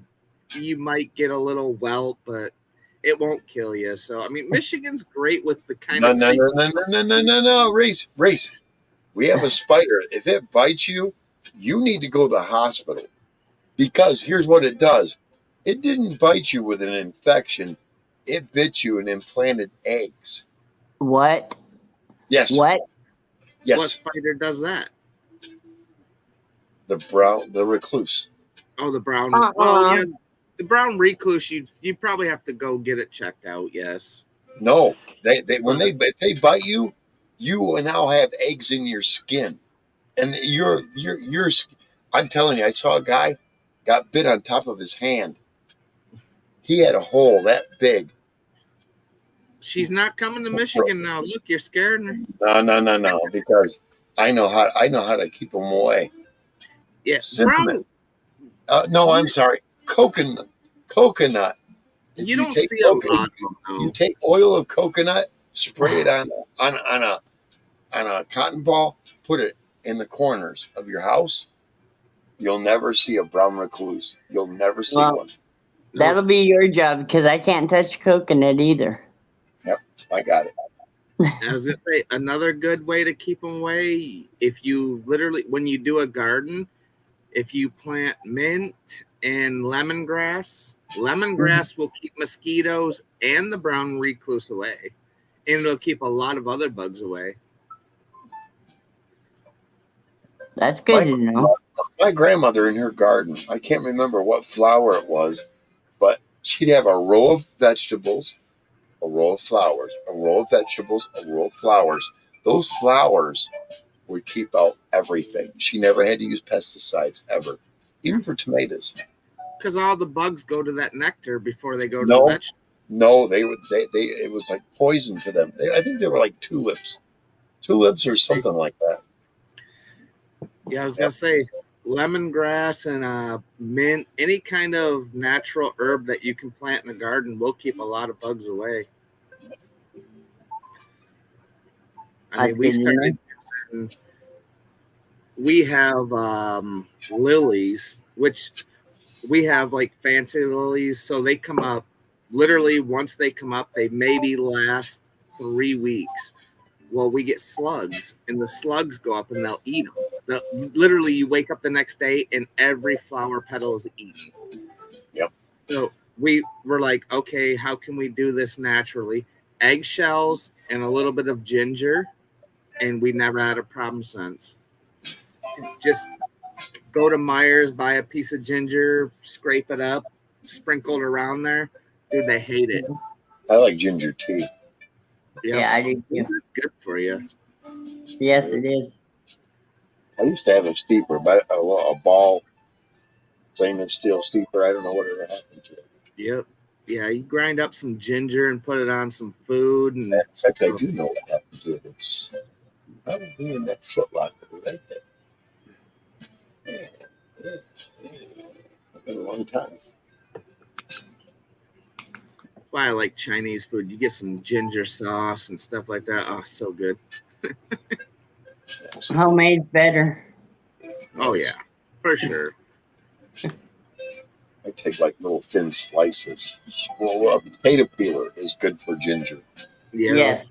Speaker 5: you might get a little welt, but it won't kill you. So, I mean, Michigan's great with the kind of
Speaker 1: No. Race. We have a spider. If it bites you, you need to go to the hospital. Because here's what it does. It didn't bite you with an infection. It bit you and implanted eggs.
Speaker 2: What?
Speaker 1: Yes.
Speaker 2: What?
Speaker 5: What
Speaker 1: Yes.
Speaker 5: spider does that?
Speaker 1: The recluse.
Speaker 5: Oh, the brown.
Speaker 2: Uh-uh.
Speaker 5: Well, yeah, the brown recluse. You probably have to go get it checked out. Yes.
Speaker 1: No. If they bite you, you will now have eggs in your skin. And you're I'm telling you, I saw a guy got bit on top of his hand. He had a hole that big.
Speaker 5: She's not coming to Michigan now. Look, you're scaring her.
Speaker 1: No, because I know how to keep them away.
Speaker 5: Yeah,
Speaker 1: Cinnamon.
Speaker 5: brown.
Speaker 1: No, I'm sorry. Coconut. If
Speaker 5: You don't
Speaker 1: take
Speaker 5: see a lot of them,
Speaker 1: You
Speaker 5: though.
Speaker 1: take oil of coconut, spray it on a cotton ball, put it in the corners of your house. You'll never see a brown recluse. You'll never see
Speaker 2: Well,
Speaker 1: one.
Speaker 2: That'll be your job because I can't touch coconut either.
Speaker 1: I got it.
Speaker 5: I was gonna say another good way to keep them away. If you literally, when you do a garden, if you plant mint and lemongrass will keep mosquitoes and the brown recluse away, and it'll keep a lot of other bugs away.
Speaker 2: That's good to know.
Speaker 1: My grandmother in her garden, I can't remember what flower it was, but she'd have a row of vegetables, a row of flowers, a row of vegetables, a row of flowers. Those flowers would keep out everything. She never had to use pesticides ever, even for tomatoes.
Speaker 5: Because all the bugs go to that nectar before they go to
Speaker 1: No.
Speaker 5: the vegetables.
Speaker 1: No, they it was like poison to them. I think they were like tulips or something like that.
Speaker 5: Yeah, I was gonna say lemongrass and mint, any kind of natural herb that you can plant in a garden will keep a lot of bugs away. I mean, we started using, we have lilies, which we have like fancy lilies, so they come up literally once they come up, they maybe last 3 weeks. Well, we get slugs, and the slugs go up and they'll eat them. Literally, you wake up the next day and every flower petal is eaten.
Speaker 1: Yep.
Speaker 5: So we were like, okay, how can we do this naturally? Eggshells and a little bit of ginger, and we never had a problem since. Just go to Myers, buy a piece of ginger, scrape it up, sprinkle it around there. Dude, they hate it.
Speaker 1: I like ginger tea.
Speaker 5: Yep.
Speaker 2: Yeah, I do too.
Speaker 5: It's good for you.
Speaker 2: Yes, it is.
Speaker 1: I used to have a steeper, but a ball stainless steel steeper. I don't know whatever happened to it.
Speaker 5: Yep. Yeah, you grind up some ginger and put it on some food. And
Speaker 1: In fact, I do know what happened to it. It's probably in that Foot Locker right there. Yeah. It's been a long time.
Speaker 5: that's why I like Chinese food. You get some ginger sauce and stuff like that. Oh, so good.
Speaker 2: Homemade's better.
Speaker 5: Oh, yeah, for sure.
Speaker 1: I take like little thin slices. Well, a potato peeler is good for ginger.
Speaker 5: Yeah.
Speaker 2: Yes.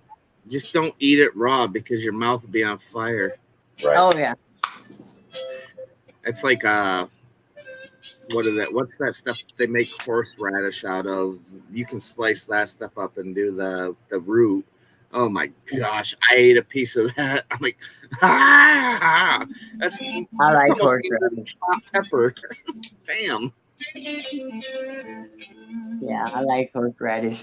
Speaker 5: Just don't eat it raw because your mouth will be on fire.
Speaker 1: Right.
Speaker 2: Oh yeah.
Speaker 5: It's like what's that stuff they make horseradish out of? You can slice that stuff up and do the root. Oh my gosh, I ate a piece of that. I'm like, that's
Speaker 2: I like
Speaker 5: almost
Speaker 2: horseradish.
Speaker 5: hot pepper. Damn.
Speaker 2: Yeah, I like horseradish.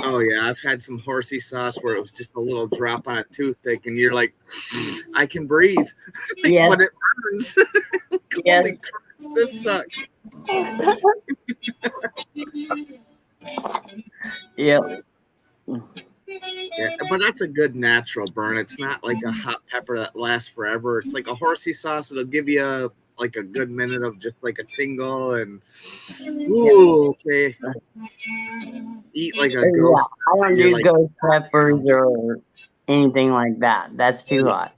Speaker 5: Oh yeah, I've had some horsey sauce where it was just a little drop on a toothpick, and you're like, I can breathe,
Speaker 2: Yes,
Speaker 5: but it burns.
Speaker 2: yes.
Speaker 5: Holy crap, this sucks.
Speaker 2: Yep.
Speaker 5: Yeah, but that's a good natural burn. It's not like a hot pepper that lasts forever. It's like a horsey sauce. It'll give you like a good minute of just like a tingle and ooh, okay. Eat like a
Speaker 2: Yeah,
Speaker 5: ghost.
Speaker 2: I don't
Speaker 5: You're
Speaker 2: do
Speaker 5: like,
Speaker 2: ghost peppers or anything like that. That's too hot.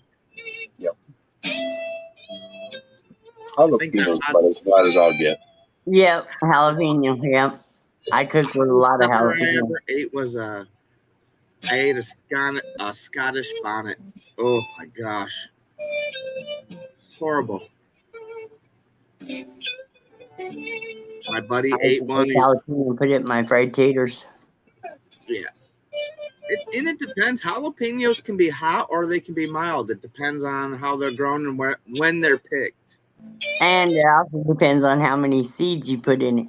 Speaker 1: Jalapenos about as hot as I'll get.
Speaker 2: Yep, jalapeno. Yep. I cook with a
Speaker 5: first
Speaker 2: lot of
Speaker 5: pepper I
Speaker 2: jalapeno.
Speaker 5: ever ate was I ate a Scottish bonnet. Oh my gosh, horrible. My buddy
Speaker 2: I
Speaker 5: ate
Speaker 2: just
Speaker 5: one.
Speaker 2: take jalapeno and put it in my fried taters.
Speaker 5: Yeah. And it depends. Jalapenos can be hot or they can be mild. It depends on how they're grown and when they're picked.
Speaker 2: And it also depends on how many seeds you put in it.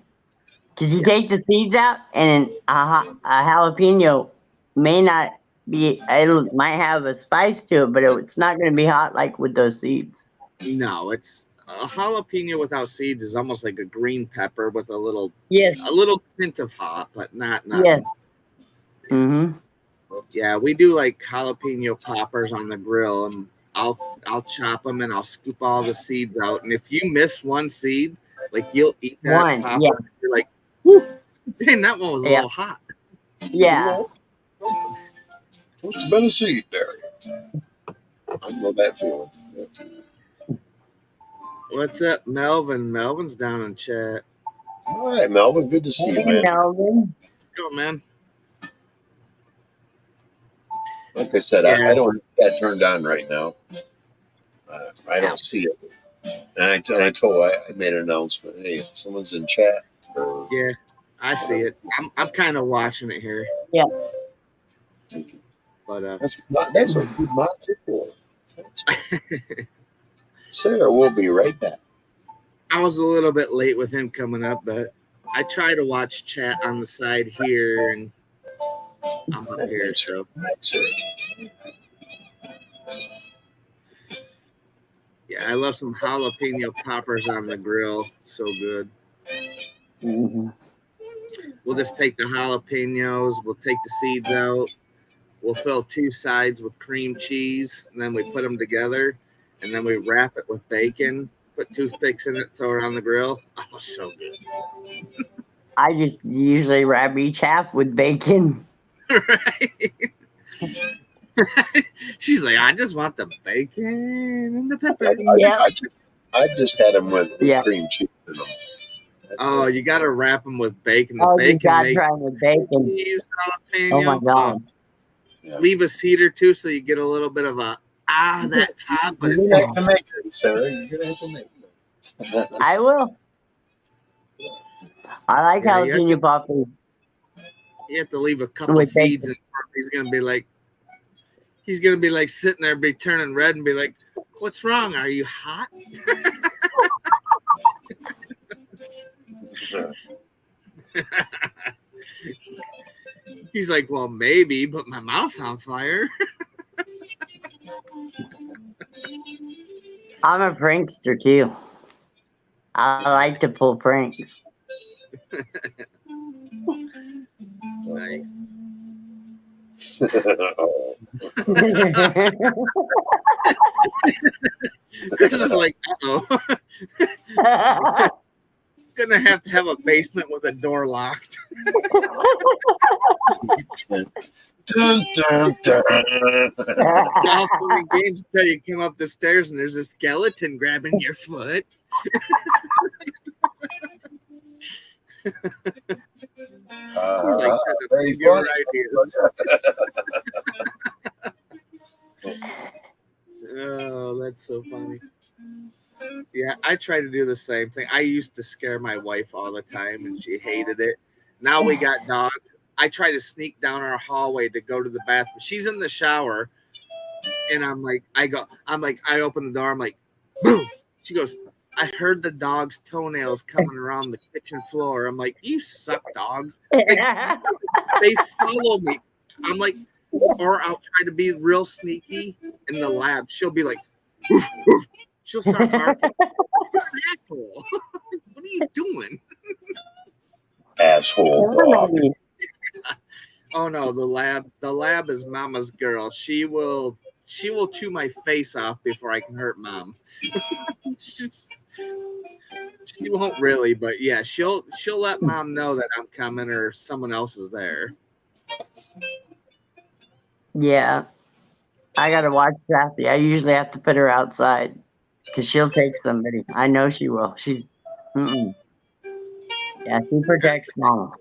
Speaker 2: Because you take the seeds out, and a jalapeno may not be, it might have a spice to it, but it's not going to be hot like with those seeds.
Speaker 5: No, it's a jalapeno without seeds is almost like a green pepper with a little
Speaker 2: Yes.
Speaker 5: tint of hot, but not.
Speaker 2: Yes. Mm-hmm.
Speaker 5: Yeah, we do like jalapeno poppers on the grill, and I'll chop them and I'll scoop all the seeds out. And if you miss one seed, like you'll eat that
Speaker 2: One,
Speaker 5: popper,
Speaker 2: yeah.
Speaker 5: you're like, whew, dang, that one was a
Speaker 2: Yeah.
Speaker 5: little hot.
Speaker 2: Yeah.
Speaker 1: Must have been a seed there. I know that feeling. Yeah.
Speaker 5: What's up, Melvin? Melvin's down in chat.
Speaker 1: All right, Melvin. Good to see you, man.
Speaker 2: Melvin.
Speaker 5: Let's go, man.
Speaker 1: Like I said,
Speaker 5: Yeah.
Speaker 1: I don't have that turned on right now. I don't see it. And I made an announcement. Hey, if someone's in chat. Or,
Speaker 5: Yeah, I see it. I'm kind of watching it here,
Speaker 1: thank you.
Speaker 5: but
Speaker 1: That's what good moms are for. Sarah will be right back.
Speaker 5: I was a little bit late with him coming up, but I try to watch chat on the side here, and I'm up here, so.
Speaker 1: Sarah.
Speaker 5: Yeah, I love some jalapeno poppers on the grill. So good.
Speaker 2: Mm-hmm.
Speaker 5: We'll just take the jalapenos, we'll take the seeds out, we'll fill two sides with cream cheese, and then we put them together, and then we wrap it with bacon, put toothpicks in it, throw it on the grill. Oh, so good.
Speaker 2: I just usually wrap each half with bacon.
Speaker 5: Right? She's like, I just want the bacon and the pepper.
Speaker 2: Yeah.
Speaker 1: I just had them with
Speaker 2: Yeah.
Speaker 1: cream cheese in them. That's
Speaker 5: Oh,
Speaker 1: it.
Speaker 5: you got to wrap them with bacon. The
Speaker 2: Oh, you
Speaker 5: bacon
Speaker 2: got
Speaker 5: makes
Speaker 2: trying with bacon.
Speaker 5: cheese, jalapeno.
Speaker 2: Oh my god.
Speaker 1: Yeah.
Speaker 5: Leave a seed or two so you get a little bit of that's hot, but
Speaker 1: You're gonna have to make it, Sarah. You're gonna have to make it.
Speaker 2: I will. I like
Speaker 5: Yeah, you
Speaker 2: jalapeno poppers.
Speaker 5: you have to leave a couple
Speaker 2: With
Speaker 5: seeds
Speaker 2: bacon.
Speaker 5: in front. He's gonna be like sitting there, be turning red, and be like, "What's wrong? Are you hot?" He's like, "Well, maybe, but my mouth's on fire."
Speaker 2: I'm a prankster too. I like to pull pranks.
Speaker 5: Nice.
Speaker 1: Oh.
Speaker 5: Chris is like, "Uh-oh, gonna have to have a basement with a door locked."
Speaker 1: Dun, dun, dun.
Speaker 5: All fun and games until you come up the stairs and there's a skeleton grabbing your foot. He's like,
Speaker 1: very
Speaker 5: your
Speaker 1: funny.
Speaker 5: ideas. Oh, that's so funny. Yeah, I try to do the same thing. I used to scare my wife all the time and she hated it. Now we got dogs. I try to sneak down our hallway to go to the bathroom. She's in the shower and I open the door. I'm like, boom. She goes, I heard the dog's toenails coming around the kitchen floor. I'm like, you suck, dogs. They follow me. I'm like, or I'll try to be real sneaky in the lab. She'll be like, woof, woof. She'll start barking. You're an asshole. What are you doing?
Speaker 1: Asshole dog.
Speaker 5: Oh no, the lab is mama's girl. She will chew my face off before I can hurt mom. She won't really, but yeah, she'll let mom know that I'm coming or someone else is there.
Speaker 2: Yeah, I gotta watch Sassy. I usually have to put her outside because she'll take somebody. I know she will. She's, yeah, she protects mama.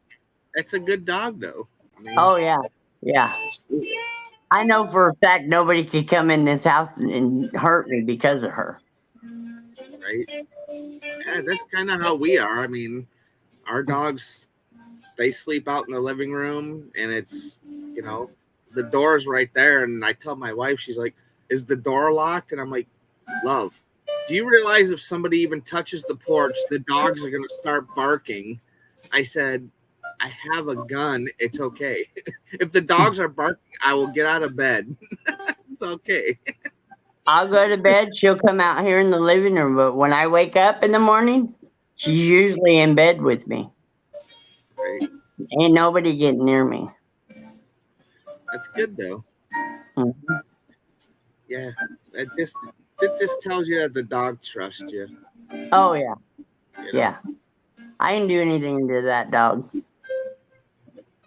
Speaker 5: It's a good dog though. I mean,
Speaker 2: Oh yeah, yeah. I know for a fact nobody could come in this house and hurt me because of her.
Speaker 5: right? Yeah, that's kind of how we are. I mean, our dogs, they sleep out in the living room, and it's, you know, the door's right there. And I tell my wife, she's like, "Is the door locked?" And I'm like, "Love, do you realize if somebody even touches the porch, the dogs are gonna start barking?" I said, "I have a gun. It's okay. If the dogs are barking, I will get out of bed. It's okay."
Speaker 2: I'll go to bed. She'll come out here in the living room, but when I wake up in the morning, she's usually in bed with me.
Speaker 5: Right?
Speaker 2: Ain't nobody getting near me.
Speaker 5: That's good though.
Speaker 2: Mhm.
Speaker 5: Yeah, it just tells you that the dog trusts you.
Speaker 2: Oh yeah,
Speaker 5: You know?
Speaker 2: yeah. I didn't do anything to that dog.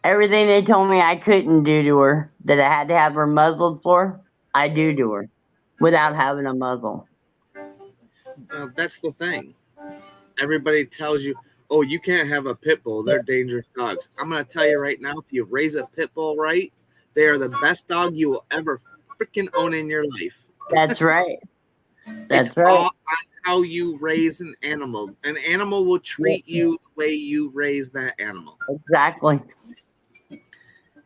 Speaker 2: Everything they told me I couldn't do to her, that I had to have her muzzled for, I do to her without having a muzzle.
Speaker 5: That's the thing. Everybody tells you, "Oh, you can't have a pit bull. They're dangerous dogs." I'm gonna tell you right now, if you raise a pit bull right, they are the best dog you will ever freaking own in your life.
Speaker 2: That's right. That's
Speaker 5: It's
Speaker 2: right.
Speaker 5: all on how you raise an animal. An animal will treat you the way you raise that animal.
Speaker 2: Exactly.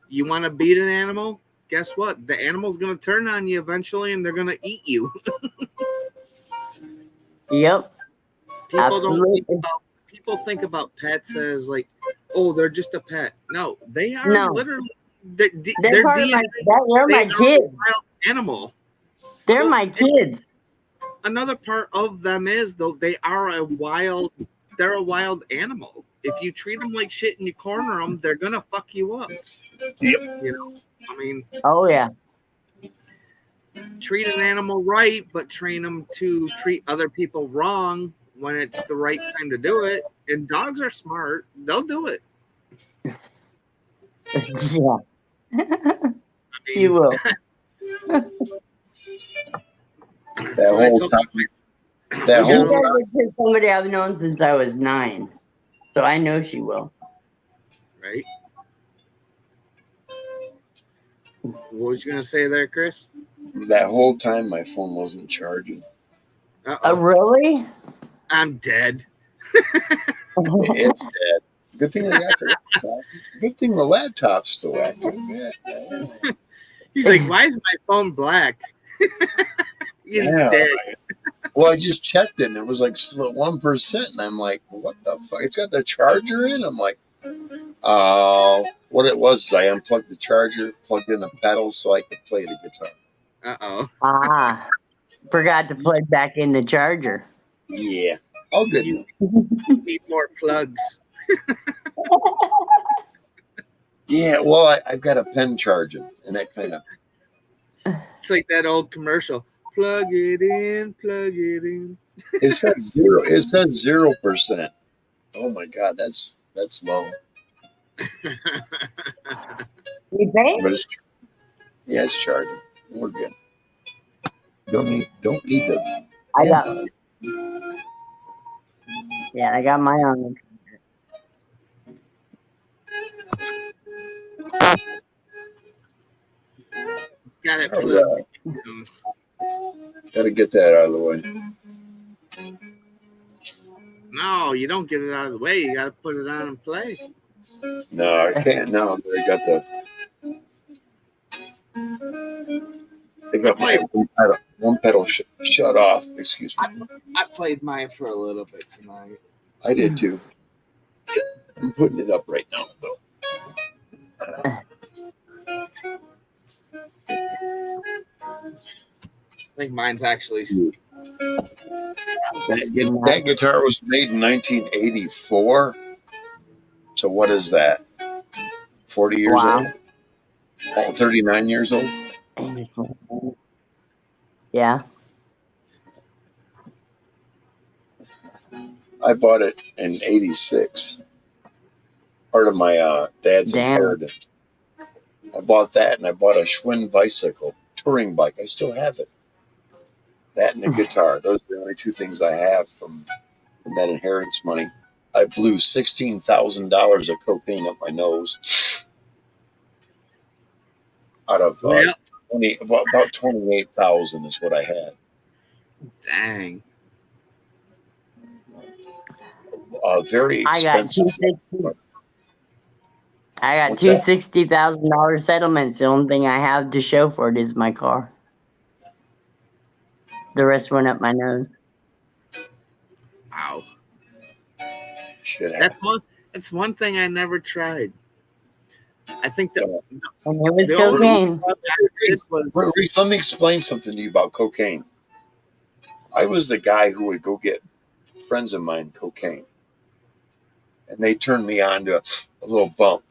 Speaker 5: You want to beat an animal? Guess what? The animal's going to turn on you eventually, and they're going to eat you.
Speaker 2: Yep. Absolutely.
Speaker 5: People think about pets as like, oh, they're just a pet. No, they are
Speaker 2: No.
Speaker 5: literally
Speaker 2: They're
Speaker 5: their
Speaker 2: part of
Speaker 5: DNA.
Speaker 2: they're
Speaker 5: They
Speaker 2: my
Speaker 5: are a
Speaker 2: kids.
Speaker 5: wild animal.
Speaker 2: They're
Speaker 5: Well,
Speaker 2: my kids.
Speaker 5: Another part of them is though they're a wild animal. If you treat them like shit and you corner them, they're gonna fuck you up.
Speaker 1: Yep.
Speaker 5: You know, I mean,
Speaker 2: Oh yeah.
Speaker 5: treat an animal right, but train them to treat other people wrong when it's the right time to do it. And dogs are smart; they'll do it.
Speaker 2: Yeah.
Speaker 5: I
Speaker 2: She
Speaker 5: mean,
Speaker 2: will.
Speaker 1: That
Speaker 5: so I
Speaker 1: whole
Speaker 5: told
Speaker 1: time.
Speaker 5: my-
Speaker 1: That
Speaker 2: She
Speaker 1: whole
Speaker 2: does
Speaker 1: time.
Speaker 2: it to somebody I've known since I was 9. So I know she will.
Speaker 5: right? What was you gonna say there, Chris?
Speaker 1: That whole time, my phone wasn't charging.
Speaker 2: Really?
Speaker 5: I'm dead.
Speaker 1: It's dead. Good thing I got the laptop. Good thing the laptop's still active. Yeah.
Speaker 5: He's like, why is my phone black? He's
Speaker 1: Yeah.
Speaker 5: dead.
Speaker 1: Well, I just checked it, and it was like 1%, and I'm like, what the fuck? It's got the charger in? I'm like, oh. What it was is I unplugged the charger, plugged in the pedals so I could play the guitar.
Speaker 2: Ah. Forgot to plug back in the charger.
Speaker 1: Yeah. All good.
Speaker 5: You need more plugs.
Speaker 1: Yeah, well, I've got a pen charging, and that kind of...
Speaker 5: It's like that old commercial. Plug it in, plug it in.
Speaker 1: It says 0. It says 0%. Oh my God, that's low.
Speaker 2: You think?
Speaker 1: But it's charging. We're good. Don't need the...
Speaker 2: I got. Yeah, I got my own.
Speaker 5: Got it
Speaker 1: All
Speaker 5: plugged.
Speaker 1: Gotta get that out of the way.
Speaker 5: No, you don't get it out of the way. You got to put it on and play.
Speaker 1: No, I can't. No, I got the... They got my one pedal shut off. Excuse me.
Speaker 5: I played mine for a little bit tonight.
Speaker 1: I did too. I'm putting it up right now, though.
Speaker 5: I think mine's actually.
Speaker 1: That guitar was made in 1984. So what is that? 40 years
Speaker 2: Wow.
Speaker 1: old? Oh, 39 years old?
Speaker 2: Yeah.
Speaker 1: I bought it in 86. Part of my dad's inheritance. I bought that, and I bought a Schwinn bicycle, touring bike. I still have it. That and a guitar. Those are the only two things I have from that inheritance money. I blew $16,000 of cocaine up my nose. Out of about 28,000 is what I had.
Speaker 5: Dang.
Speaker 1: Very expensive.
Speaker 2: I got two $60,000 settlements. The only thing I have to show for it is my car. The rest went up my nose.
Speaker 5: Wow.
Speaker 1: That's
Speaker 5: one thing I never tried. I think that
Speaker 2: and it was cocaine.
Speaker 1: Reese, let me explain something to you about cocaine. I was the guy who would go get friends of mine cocaine, and they turned me on to a little bump.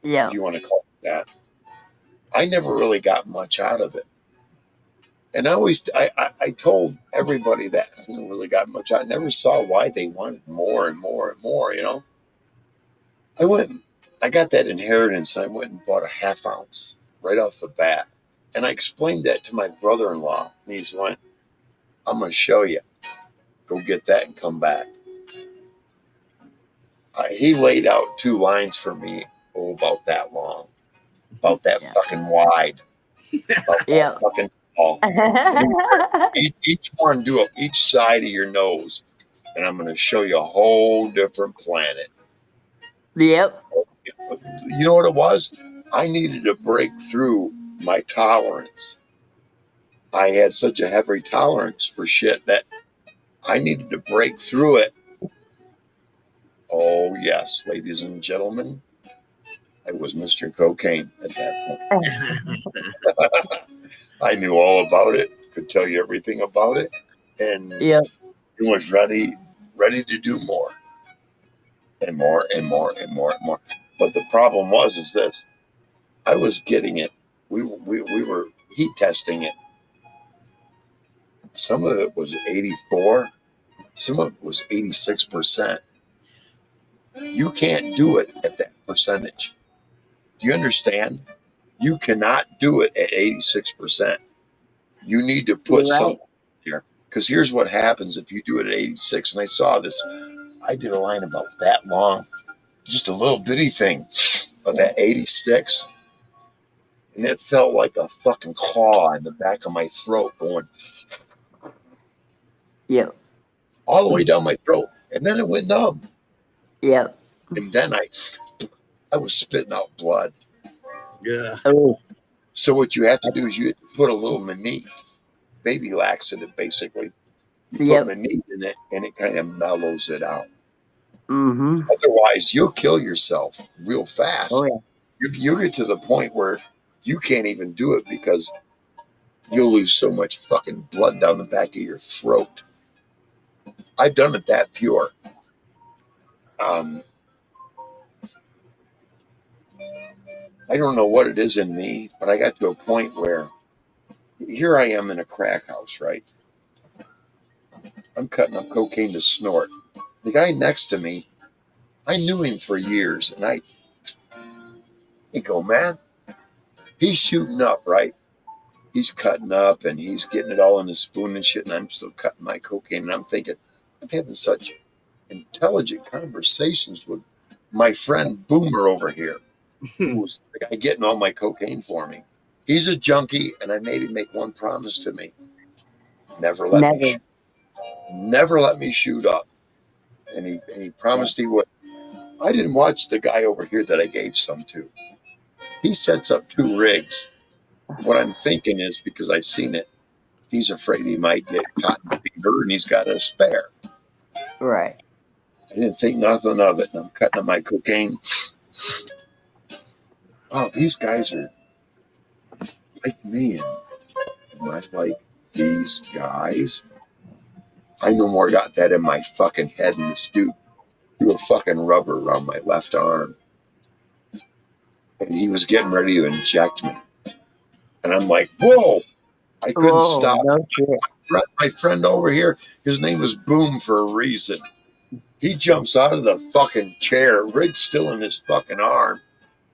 Speaker 2: Yeah.
Speaker 1: If you want to call it that. I never really got much out of it. And I told everybody that I never really got much out. I never saw why they wanted more and more and more, you know. I got that inheritance, and I went and bought a half ounce right off the bat. And I explained that to my brother-in-law, and he went, I'm going to show you. Go get that and come back. He laid out 2 lines for me, about that long, about that fucking wide, about that fucking tall. Each one do up each side of your nose, and I'm going to show you a whole different planet.
Speaker 2: Yep.
Speaker 1: You know what it was? I needed to break through my tolerance. I had such a heavy tolerance for shit that I needed to break through it. Oh, yes, ladies and gentlemen, I was Mr. Cocaine at that point. I knew all about it, could tell you everything about it, and was ready to do more and more and more and more and more. But the problem is this: I was getting it. We were heat testing it. Some of it was 84, some of it was 86%. You can't do it at that percentage. Do you understand? You cannot do it at 86%. You need to put something here. Because here's what happens if you do it at 86. And I saw this. I did a line about that long, just a little bitty thing of that 86. And it felt like a fucking claw in the back of my throat going.
Speaker 2: Yep.
Speaker 1: All the way down my throat. And then it went numb.
Speaker 2: Yep.
Speaker 1: And then I was spitting out blood.
Speaker 5: Yeah.
Speaker 2: Oh.
Speaker 1: So what you have to do is you have to put a little Manit, baby laxative, basically. You put Manit in it, and it kind of mellows it out.
Speaker 2: Mm-hmm.
Speaker 1: Otherwise, you'll kill yourself real fast.
Speaker 2: Oh, yeah.
Speaker 1: You get to the point where you can't even do it because you'll lose so much fucking blood down the back of your throat. I've done it that pure. I don't know what it is in me, but I got to a point where here I am in a crack house, right? I'm cutting up cocaine to snort. The guy next to me, I knew him for years, and I go, man, he's shooting up, right? He's cutting up, and he's getting it all in the spoon and shit, and I'm still cutting my cocaine, and I'm thinking, I'm having such intelligent conversations with my friend Boomer over here, who's the guy getting all my cocaine for me. He's a junkie, and I made him make one promise to me. Never let me shoot up. And he promised he would. I didn't watch the guy over here that I gave some to. He sets up 2 rigs, what I'm thinking is because I've seen it, he's afraid he might get cotton fever and he's got a spare.
Speaker 2: Right.
Speaker 1: I didn't think nothing of it. And I'm cutting up my cocaine. Oh, these guys are like me. And I was like, these guys? I no more got that in my fucking head in the stoop. Threw a fucking rubber around my left arm. And he was getting ready to inject me. And I'm like, whoa! I couldn't stop.
Speaker 2: No shit.
Speaker 1: My friend over here, his name is Boom for a reason. He jumps out of the fucking chair, rig's still in his fucking arm,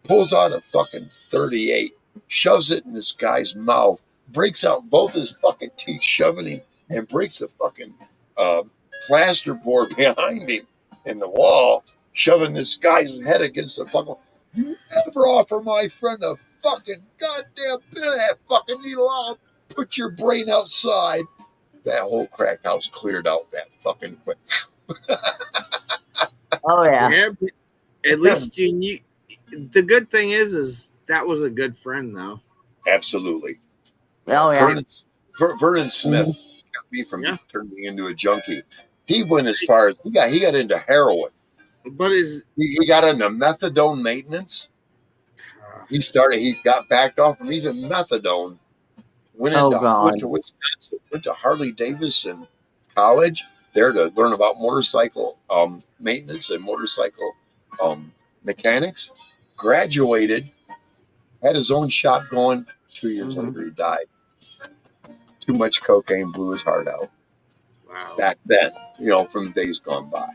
Speaker 1: pulls out a fucking 38, shoves it in this guy's mouth, breaks out both his fucking teeth, shoving him, and breaks the fucking plaster board behind him in the wall, shoving this guy's head against the fucking. You ever offer my friend a fucking goddamn bit of that fucking needle? I'll put your brain outside. That whole crack house cleared out that fucking quick.
Speaker 2: Oh yeah.
Speaker 5: Yeah, but at least you knew. The good thing is that was a good friend, though.
Speaker 1: Absolutely.
Speaker 2: Oh yeah.
Speaker 1: Vernon Smith kept me from turning into a junkie. He went as far as he got into heroin.
Speaker 5: But
Speaker 1: he got into methadone maintenance. He got backed off from even methadone. Went to Wisconsin, went to Harley Davidson College there to learn about motorcycle maintenance and motorcycle mechanics. Graduated, had his own shop going. 2 years later, he died. Too much cocaine blew his heart out.
Speaker 5: Wow.
Speaker 1: Back then, from days gone by.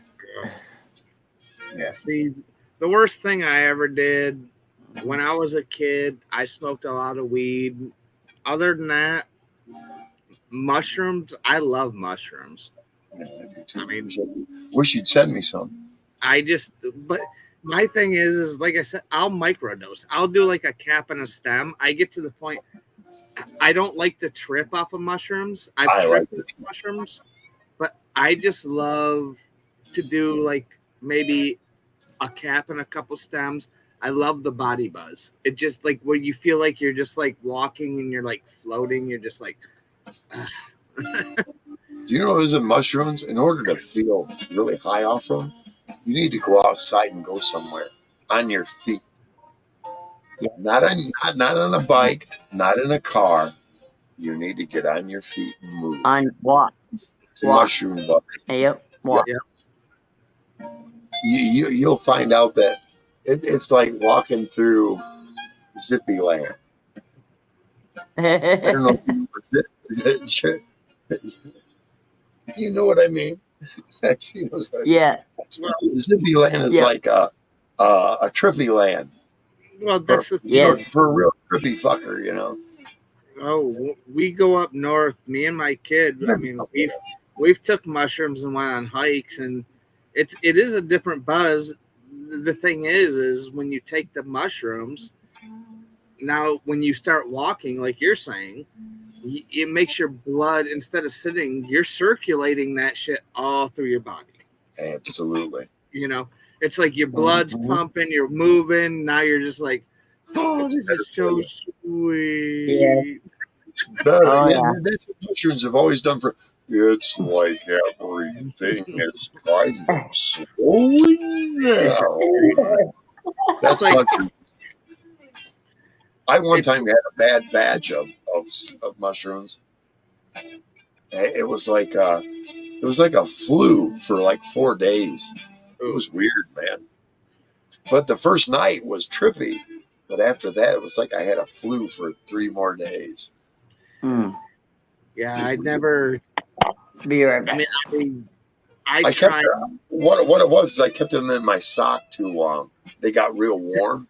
Speaker 1: Yeah.
Speaker 5: See, the worst thing I ever did when I was a kid, I smoked a lot of weed. Other than that, mushrooms, I love mushrooms.
Speaker 1: I mean, wish you'd send me some.
Speaker 5: But my thing is like I said, I'll microdose. I'll do like a cap and a stem. I get to the point, I don't like to trip off of mushrooms. I've tripped with mushrooms, but I just love to do like maybe a cap and a couple stems. I love the body buzz. It just like where you feel like you're just like walking and you're like floating. You're just like.
Speaker 1: Do you know what is in mushrooms? In order to feel really high off them, you need to go outside and go somewhere on your feet. Not on a bike, not in a car. You need to get on your feet and move.
Speaker 2: On what?
Speaker 1: It's a mushroom buzz.
Speaker 2: Yep. What?
Speaker 5: Yep.
Speaker 1: You'll find out that it's like walking through Zippy Land. I don't know. You know what I mean? She knows what I mean.
Speaker 2: Yeah.
Speaker 1: Zippy Land is like a trippy land.
Speaker 5: Well, that's
Speaker 1: for a real trippy fucker,
Speaker 5: Oh, we go up north. Me and my kid. I mean, we've took mushrooms and went on hikes, and it is a different buzz. The thing is when you take the mushrooms, now when you start walking, like you're saying, it makes your blood, instead of sitting, you're circulating that shit all through your body.
Speaker 1: Absolutely.
Speaker 5: It's like your blood's pumping, you're moving. Now you're just like, oh, this is so sweet.
Speaker 2: Yeah.
Speaker 1: That's what mushrooms have always done for. It's like everything is kind of slowing down. That's like mushrooms. I one time had a bad batch of mushrooms. It was like a flu for like 4 days. It was weird, man. But the first night was trippy. But after that, it was like I had a flu for 3 more days.
Speaker 5: Yeah, I'd never.
Speaker 2: Be right back.
Speaker 5: I mean, I tried.
Speaker 1: What it was is I kept them in my sock too long. They got real warm.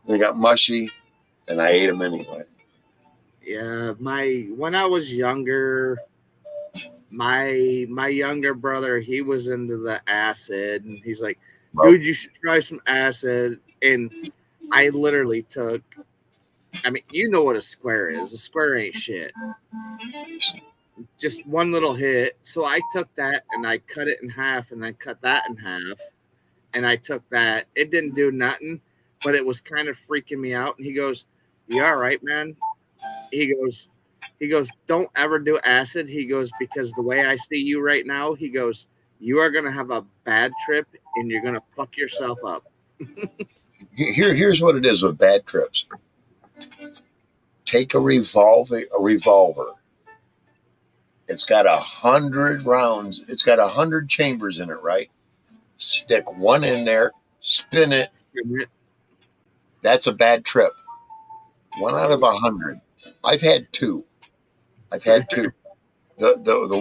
Speaker 1: They got mushy, and I ate them anyway.
Speaker 5: Yeah, when I was younger, my younger brother, he was into the acid, and he's like, dude, you should try some acid. And I literally took, I mean, you know what a square is. A square ain't shit. Just one little hit. So I took that and I cut it in half and then cut that in half. And I took that. It didn't do nothing, but it was kind of freaking me out. And he goes, "You all right, man?" He goes, "Don't ever do acid." He goes, "Because the way I see you right now," he goes, "you are gonna have a bad trip and you're gonna fuck yourself up."
Speaker 1: Here's what it is with bad trips. Take a revolver. It's got 100 rounds. It's got 100 chambers in it, right? Stick one in there, spin it. That's a bad trip. 1 out of 100. I've had two. The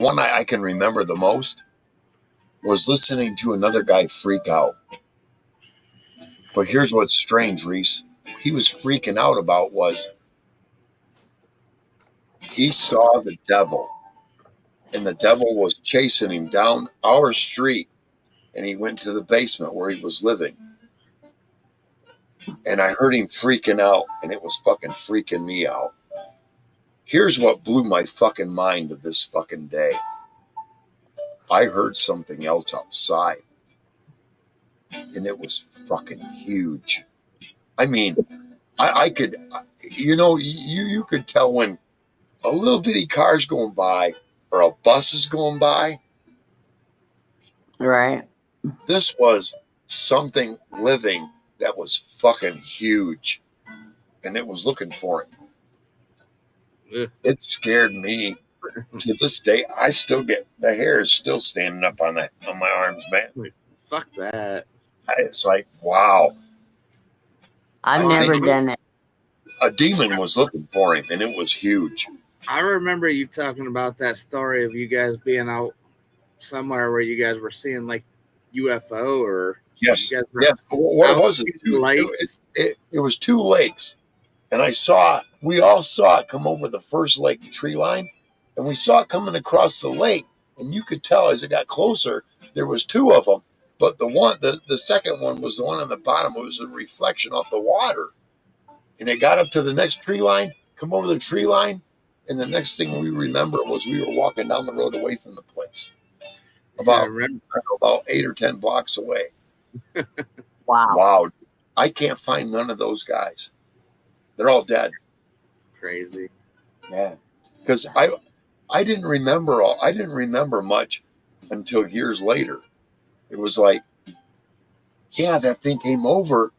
Speaker 1: one I can remember the most was listening to another guy freak out. But here's what's strange, Reese. He was freaking out about was he saw the devil, and the devil was chasing him down our street, and he went to the basement where he was living. And I heard him freaking out, and it was fucking freaking me out. Here's what blew my fucking mind to this fucking day. I heard something else outside, and it was fucking huge. I mean, I could, you could tell when a little bitty car's going by or a bus is going by.
Speaker 2: Right.
Speaker 1: This was something living that was fucking huge, and it was looking for him.
Speaker 5: Yeah.
Speaker 1: It scared me. To this day, I still get the hair is still standing up on my arms, man.
Speaker 5: Fuck that.
Speaker 1: It's like, wow.
Speaker 2: I've
Speaker 1: I
Speaker 2: never
Speaker 1: think-
Speaker 2: done it.
Speaker 1: A demon was looking for him, and it was huge.
Speaker 5: I remember you talking about that story of you guys being out somewhere where you guys were seeing like UFO or
Speaker 1: Yes,
Speaker 5: you guys were
Speaker 1: yes. What
Speaker 5: out
Speaker 1: it was,
Speaker 5: shooting lights.
Speaker 1: it was two lakes, and we all saw it come over the first lake tree line, and we saw it coming across the lake, and you could tell as it got closer, there was two of them, but the second one was the one on the bottom. It was a reflection off the water, and it got up to the next tree line, come over the tree line, and the next thing we remember was we were walking down the road away from the place,
Speaker 5: I
Speaker 1: about
Speaker 5: remember.
Speaker 1: 8 or 10 blocks away.
Speaker 2: Wow.
Speaker 1: Wow, I can't find none of those guys. They're all dead.
Speaker 5: Crazy.
Speaker 1: Yeah, because I didn't remember much until years later. It was like, yeah, that thing came over,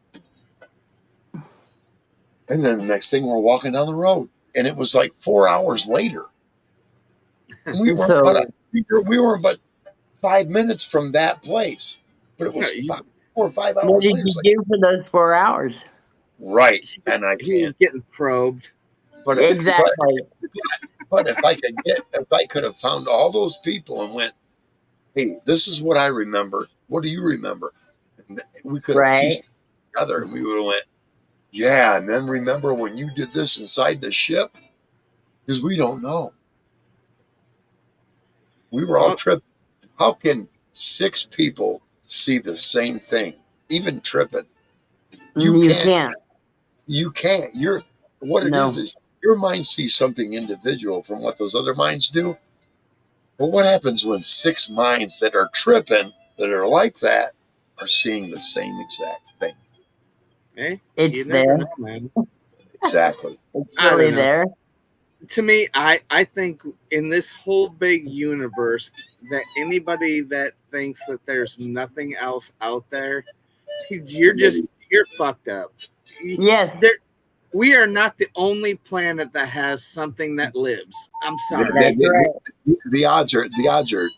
Speaker 1: and then the next thing we're walking down the road, and it was like 4 hours later. And we weren't but 5 minutes from that place, but it was
Speaker 5: Yeah,
Speaker 1: 4 or 5
Speaker 2: What
Speaker 1: hours
Speaker 2: did
Speaker 1: later.
Speaker 2: you
Speaker 1: It's like,
Speaker 2: do for those 4 hours?
Speaker 1: right, and I
Speaker 5: He was
Speaker 1: can't.
Speaker 5: getting probed.
Speaker 1: But
Speaker 2: Exactly.
Speaker 1: But if I could have found all those people and went, hey, this is what I remember. What do you remember? And we could have
Speaker 2: Right.
Speaker 1: pieced it together, and we would have went, yeah. And then remember when you did this inside the ship? Because we don't know. We were all
Speaker 5: Well-
Speaker 1: tripping. How can 6 people see the same thing, even tripping? You can't. You can't. What it
Speaker 2: No.
Speaker 1: is your mind sees something individual from what those other minds do. But what happens when 6 minds that are tripping, that are like that, are seeing the same exact thing?
Speaker 5: Hey,
Speaker 2: It's
Speaker 5: you never
Speaker 2: there.
Speaker 5: know, man.
Speaker 1: Exactly.
Speaker 2: It's
Speaker 5: I don't
Speaker 2: really
Speaker 5: know.
Speaker 2: there.
Speaker 5: To me, I think in this whole big universe that anybody that thinks that there's nothing else out there, you're fucked up.
Speaker 2: Yes.
Speaker 5: We are not the only planet that has something that lives. I'm sorry.
Speaker 2: That's right.
Speaker 1: The odds are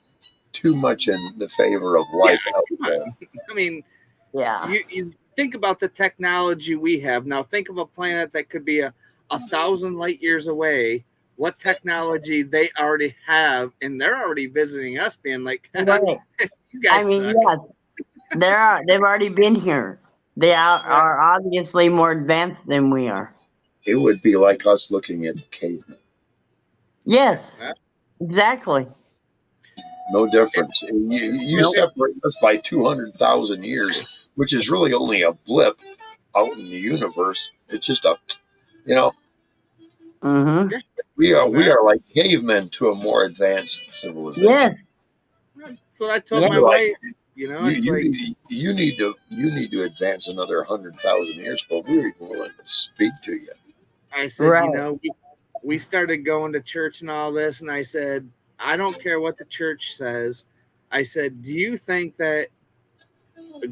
Speaker 1: too much in the favor of life
Speaker 5: Yeah,
Speaker 1: out
Speaker 5: come
Speaker 1: there.
Speaker 5: on. I mean,
Speaker 2: Yeah.
Speaker 5: you think about the technology we have now. Think of a planet that could be a 1,000 light years away. What technology they already have, and they're already visiting us, being like,
Speaker 2: Right.
Speaker 5: "You guys
Speaker 2: I mean,
Speaker 5: suck."
Speaker 2: yes. They've already been here. They are obviously more advanced than we are.
Speaker 1: It would be like us looking at the cavemen.
Speaker 2: Yes.
Speaker 5: Yeah.
Speaker 2: Exactly.
Speaker 1: No difference. You
Speaker 5: Nope.
Speaker 1: separate us by 200,000 years, which is really only a blip out in the universe. It's just
Speaker 2: Mm-hmm.
Speaker 1: we are like cavemen to a more advanced civilization.
Speaker 2: Yes.
Speaker 5: That's what I told
Speaker 2: Yeah.
Speaker 5: my wife. You know, it's like,
Speaker 1: You need to advance another 100,000 years before we're even willing to speak to you.
Speaker 5: I said,
Speaker 2: Right.
Speaker 5: you know, we started going to church and all this, and I said, I don't care what the church says. I said, do you think that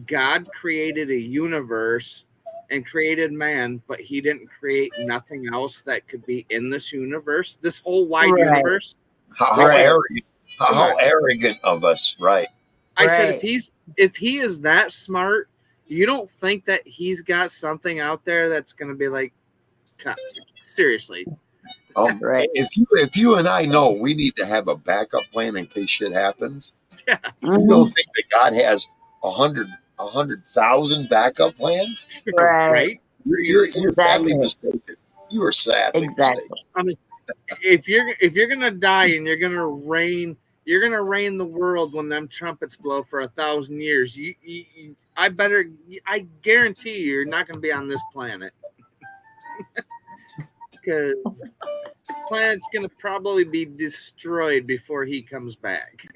Speaker 5: God created a universe and created man, but he didn't create nothing else that could be in this universe, this whole wide
Speaker 2: Right.
Speaker 5: universe?
Speaker 1: How
Speaker 2: Right.
Speaker 1: arrogant!
Speaker 5: Come
Speaker 1: How
Speaker 5: on.
Speaker 1: arrogant of us, right?
Speaker 5: I said,
Speaker 2: Right.
Speaker 5: if he is that smart, you don't think that he's got something out there that's going to be like, seriously?
Speaker 2: Right.
Speaker 1: If you and I know we need to have a backup plan in case shit happens,
Speaker 5: Yeah.
Speaker 1: you
Speaker 2: Mhm.
Speaker 1: don't think that God has 100,000 backup plans?
Speaker 2: Right.
Speaker 1: You're sadly
Speaker 2: Exactly.
Speaker 1: mistaken. You are sadly mistaken.
Speaker 2: Exactly.
Speaker 5: I mean, if you're gonna die and you're gonna reign the world when them trumpets blow for 1,000 years. I guarantee you're not gonna be on this planet because this planet's gonna probably be destroyed before he comes back.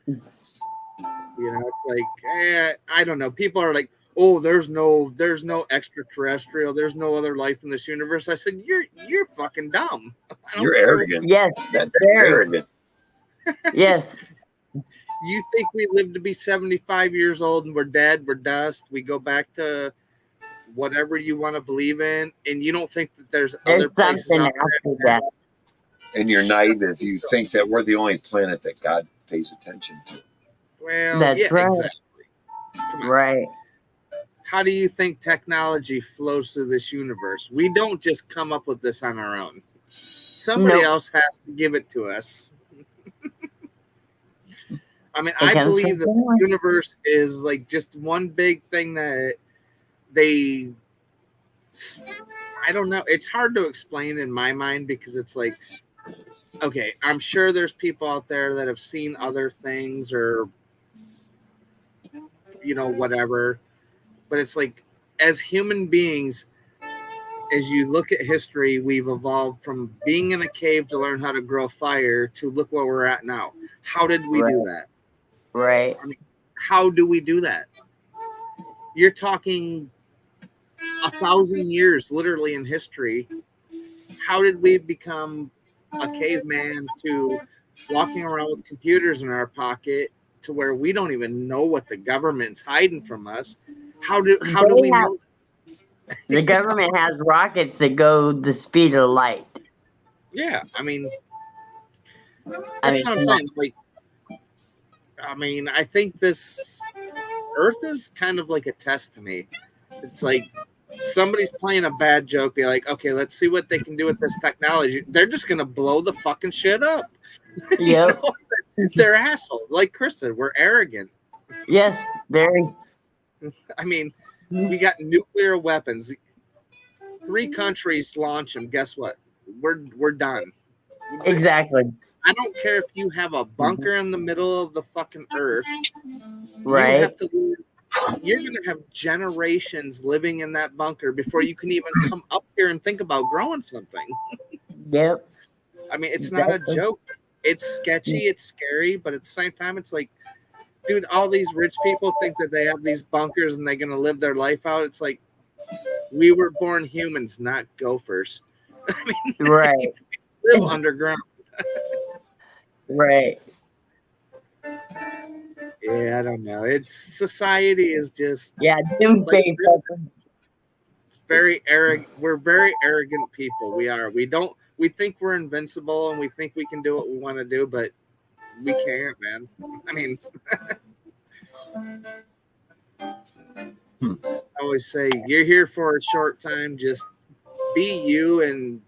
Speaker 5: You know, it's like I don't know. People are like, "Oh, there's no extraterrestrial. There's no other life in this universe." I said, "You're fucking dumb. I don't
Speaker 1: You're
Speaker 5: care.
Speaker 1: arrogant.
Speaker 2: Yes.
Speaker 1: That's
Speaker 2: Very.
Speaker 1: arrogant.
Speaker 2: Yes.
Speaker 5: You think we live to be 75 years old and we're dead, we're dust, we go back to whatever you want to believe in, and you don't think that there's other
Speaker 2: There's
Speaker 5: places
Speaker 2: something
Speaker 5: out there?
Speaker 2: after that.
Speaker 1: And you're naive if you think that we're the only planet that God pays attention to.
Speaker 5: Well,
Speaker 2: That's
Speaker 5: yeah,
Speaker 2: right.
Speaker 5: exactly. Come on.
Speaker 2: Right.
Speaker 5: How do you think technology flows through this universe? We don't just come up with this on our own. Somebody
Speaker 2: Nope.
Speaker 5: else has to give it to us. I mean,
Speaker 2: It
Speaker 5: I
Speaker 2: comes
Speaker 5: believe
Speaker 2: from
Speaker 5: that the
Speaker 2: someone.
Speaker 5: universe is like just one big thing that they, I don't know. It's hard to explain in my mind because it's like, okay, I'm sure there's people out there that have seen other things or, you know, whatever. But it's like, as human beings, as you look at history, we've evolved from being in a cave to learn how to grow fire to look where we're at now. How did we do that?
Speaker 2: Right.
Speaker 5: How do we do that? You're talking 1,000 years literally in history. How did we become a caveman to walking around with computers in our pocket to where we don't even know what the government's hiding from us? How do we know?
Speaker 2: The government has rockets that go the speed of light.
Speaker 5: Yeah, I mean,
Speaker 2: I
Speaker 5: that's
Speaker 2: mean,
Speaker 5: what I'm saying. Like, I mean, I think this Earth is kind of like a test to me. It's like somebody's playing a bad joke. Be like, okay, let's see what they can do with this technology. They're just gonna blow the fucking shit up. You
Speaker 2: Yep.
Speaker 5: know? They're assholes. Like Chris said, we're arrogant.
Speaker 2: Yes. Very.
Speaker 5: I mean, we got nuclear weapons. 3 countries launch them. Guess what? We're done.
Speaker 2: Exactly.
Speaker 5: I don't care if you have a bunker in the middle of the fucking earth.
Speaker 2: Right.
Speaker 5: You have to live, you're going to have generations living in that bunker before you can even come up here and think about growing something.
Speaker 2: Yep.
Speaker 5: I mean, it's not a
Speaker 2: Exactly.
Speaker 5: joke. It's sketchy, it's scary, but at the same time, it's like, dude, all these rich people think that they have these bunkers and they're going to live their life out. It's like, we were born humans, not gophers. I mean,
Speaker 2: Right.
Speaker 5: live underground.
Speaker 2: Right.
Speaker 5: Yeah, I don't know. It's society is just
Speaker 2: Yeah. Doomsday preppers.
Speaker 5: very arrogant. We're very arrogant people. We are. We think we're invincible and we think we can do what we want to do, but we can't, man. I mean, I always say you're here for a short time. Just be you and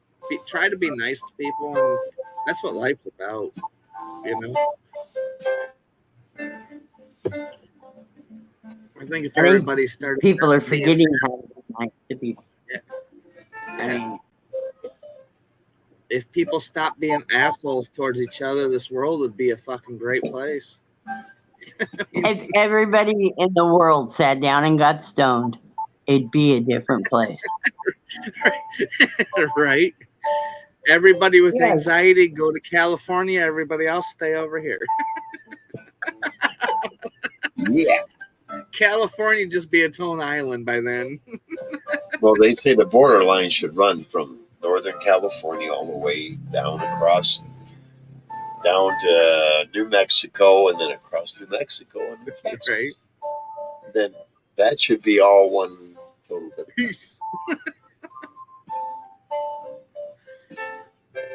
Speaker 5: try to be nice to people, and that's what life's about, you know. I think if everybody started,
Speaker 2: People are forgetting how to be nice to people.
Speaker 5: Yeah.
Speaker 2: I mean,
Speaker 5: if people stop being assholes towards each other, this world would be a fucking great place.
Speaker 2: if everybody in the world sat down and got stoned, it'd be a different place.
Speaker 5: Right? Everybody with
Speaker 2: Yes.
Speaker 5: anxiety go to California. Everybody else stay over here.
Speaker 1: Yeah.
Speaker 5: California just be its own island by then.
Speaker 1: Well, they say the borderline should run from Northern California all the way down across, down to New Mexico, and then across New Mexico and Texas.
Speaker 5: Right.
Speaker 1: Then that should be all one total.
Speaker 5: Peace.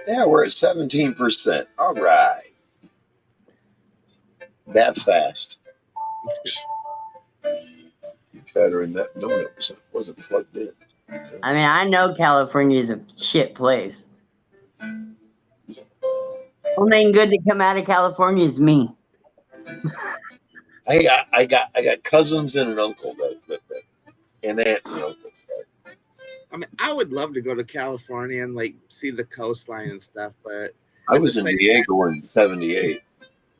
Speaker 1: Yeah, we're at 17%. All right. That fast. Chattering that donut wasn't plugged in.
Speaker 2: I mean, I know California is a shit place. Only thing good to come out of California is me.
Speaker 1: I got cousins and an uncle that and aunt and uncle.
Speaker 5: I mean, I would love to go to California and like see the coastline and stuff, but
Speaker 1: I was in Diego in '78.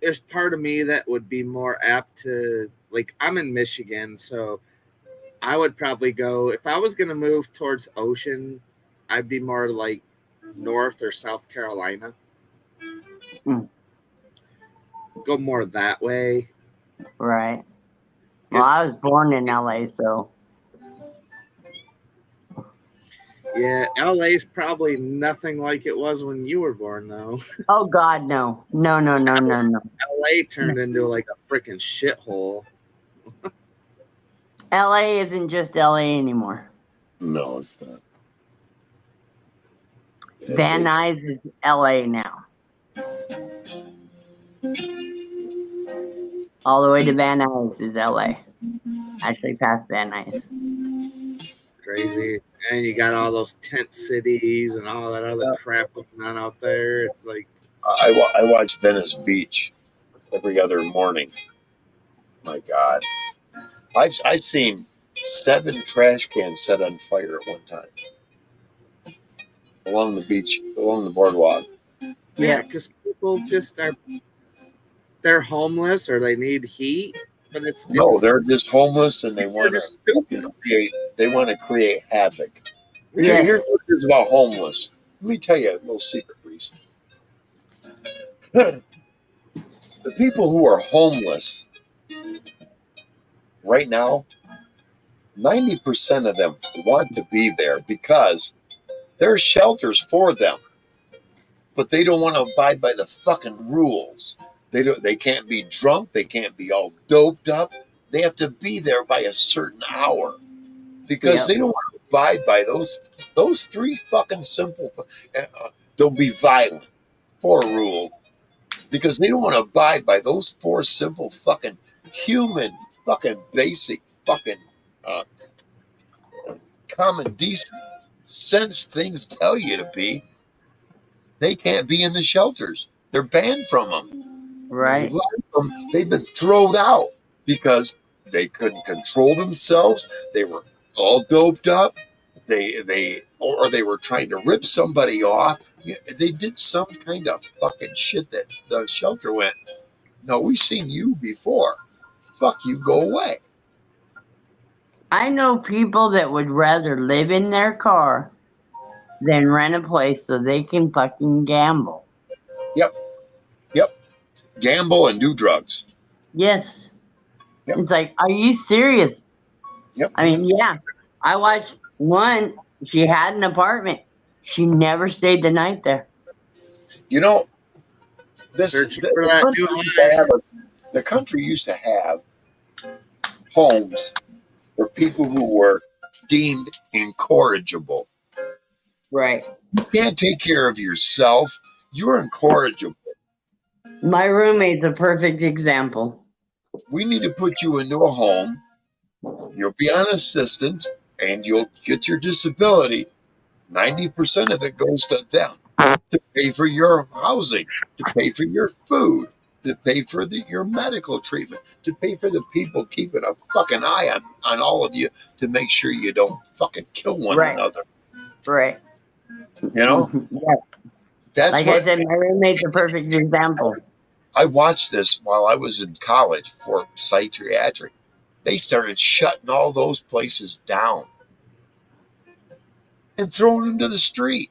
Speaker 5: There's part of me that would be more apt to, like, I'm in Michigan, so I would probably go, if I was going to move towards ocean, I'd be more like North or South Carolina.
Speaker 2: Mm.
Speaker 5: Go more that way.
Speaker 2: Right. Well, I was born in LA, so.
Speaker 5: Yeah, LA's probably nothing like it was when you were born, though.
Speaker 2: Oh, God, no. No.
Speaker 5: LA turned into like a freaking shithole.
Speaker 2: LA isn't just LA anymore.
Speaker 1: No, it's not.
Speaker 2: Van Nuys is LA now. All the way to Van Nuys is LA. Actually, past Van Nuys.
Speaker 5: Crazy. And you got all those tent cities and all that other crap going on out there. It's like,
Speaker 1: I watch Venice Beach every other morning. My God, I've seen 7 trash cans set on fire at one time along the beach, along the boardwalk.
Speaker 5: yeah, because people just they're homeless or they need heat, but
Speaker 1: No, they're just homeless and they want
Speaker 5: just
Speaker 1: to
Speaker 5: stupid.
Speaker 1: create havoc.
Speaker 2: Yeah.
Speaker 1: Here's what it is about homeless. Let me tell you a little secret, Reese. The people who are homeless right now, 90% of them want to be there because there's shelters for them, but they don't want to abide by the fucking rules. They can't be drunk. They can't be all doped up. They have to be there by a certain hour because they don't want to abide by those 3 fucking simple. Don't be violent. 4 rules. Because they don't want to abide by those 4 simple fucking human fucking basic fucking common decent sense things tell you to be. They can't be in the shelters. They're banned from them.
Speaker 2: Right.
Speaker 1: They've been thrown out because they couldn't control themselves. They were all doped up. They were trying to rip somebody off. They did some kind of fucking shit that the shelter went, no, we've seen you before. Fuck you, go away.
Speaker 2: I know people that would rather live in their car than rent a place so they can fucking gamble.
Speaker 1: Yep. Gamble and do drugs.
Speaker 2: Yes.
Speaker 1: Yep.
Speaker 2: It's like, are you serious?
Speaker 1: Yep.
Speaker 2: I mean, yeah. I watched one. She had an apartment. She never stayed the night there.
Speaker 1: You know, the country used to have homes for people who were deemed incorrigible.
Speaker 2: Right.
Speaker 1: You can't take care of yourself. You're incorrigible.
Speaker 2: My roommate's a perfect example.
Speaker 1: We need to put you into a home. You'll be on assistance and you'll get your disability. 90% of it goes to them to pay for your housing, to pay for your food, to pay for your medical treatment, to pay for the people keeping a fucking eye on all of you to make sure you don't fucking kill one another.
Speaker 2: Right.
Speaker 1: You know?
Speaker 2: Yeah.
Speaker 1: That's
Speaker 2: like I said, my roommate's a perfect example.
Speaker 1: I watched this while I was in college for psychiatric. They started shutting all those places down and throwing them to the street.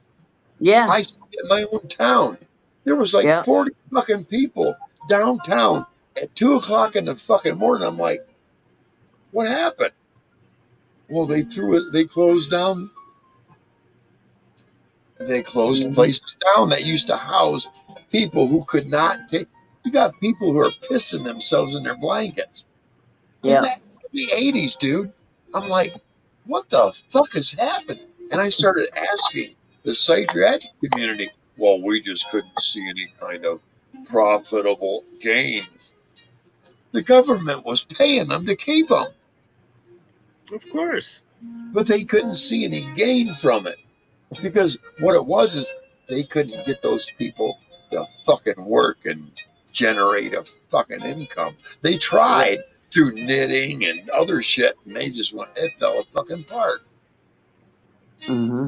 Speaker 2: Yeah.
Speaker 1: I see it in my own town. There was like 40 fucking people downtown at 2:00 in the fucking morning. I'm like, What happened? Well, they threw it. They closed down. They closed places down that used to house people who could not take. You got people who are pissing themselves in their blankets. In
Speaker 2: Yeah.
Speaker 1: the 80s, dude. I'm like, what the fuck has happened? And I started asking the psychiatric community. Well, we just couldn't see any kind of profitable gains. The government was paying them to keep them,
Speaker 5: Of course.
Speaker 1: but they couldn't see any gain from it because what it was is they couldn't get those people to fucking work and generate a fucking income. They tried through knitting and other shit, and they just went, it fell fucking apart.
Speaker 2: Mm-hmm.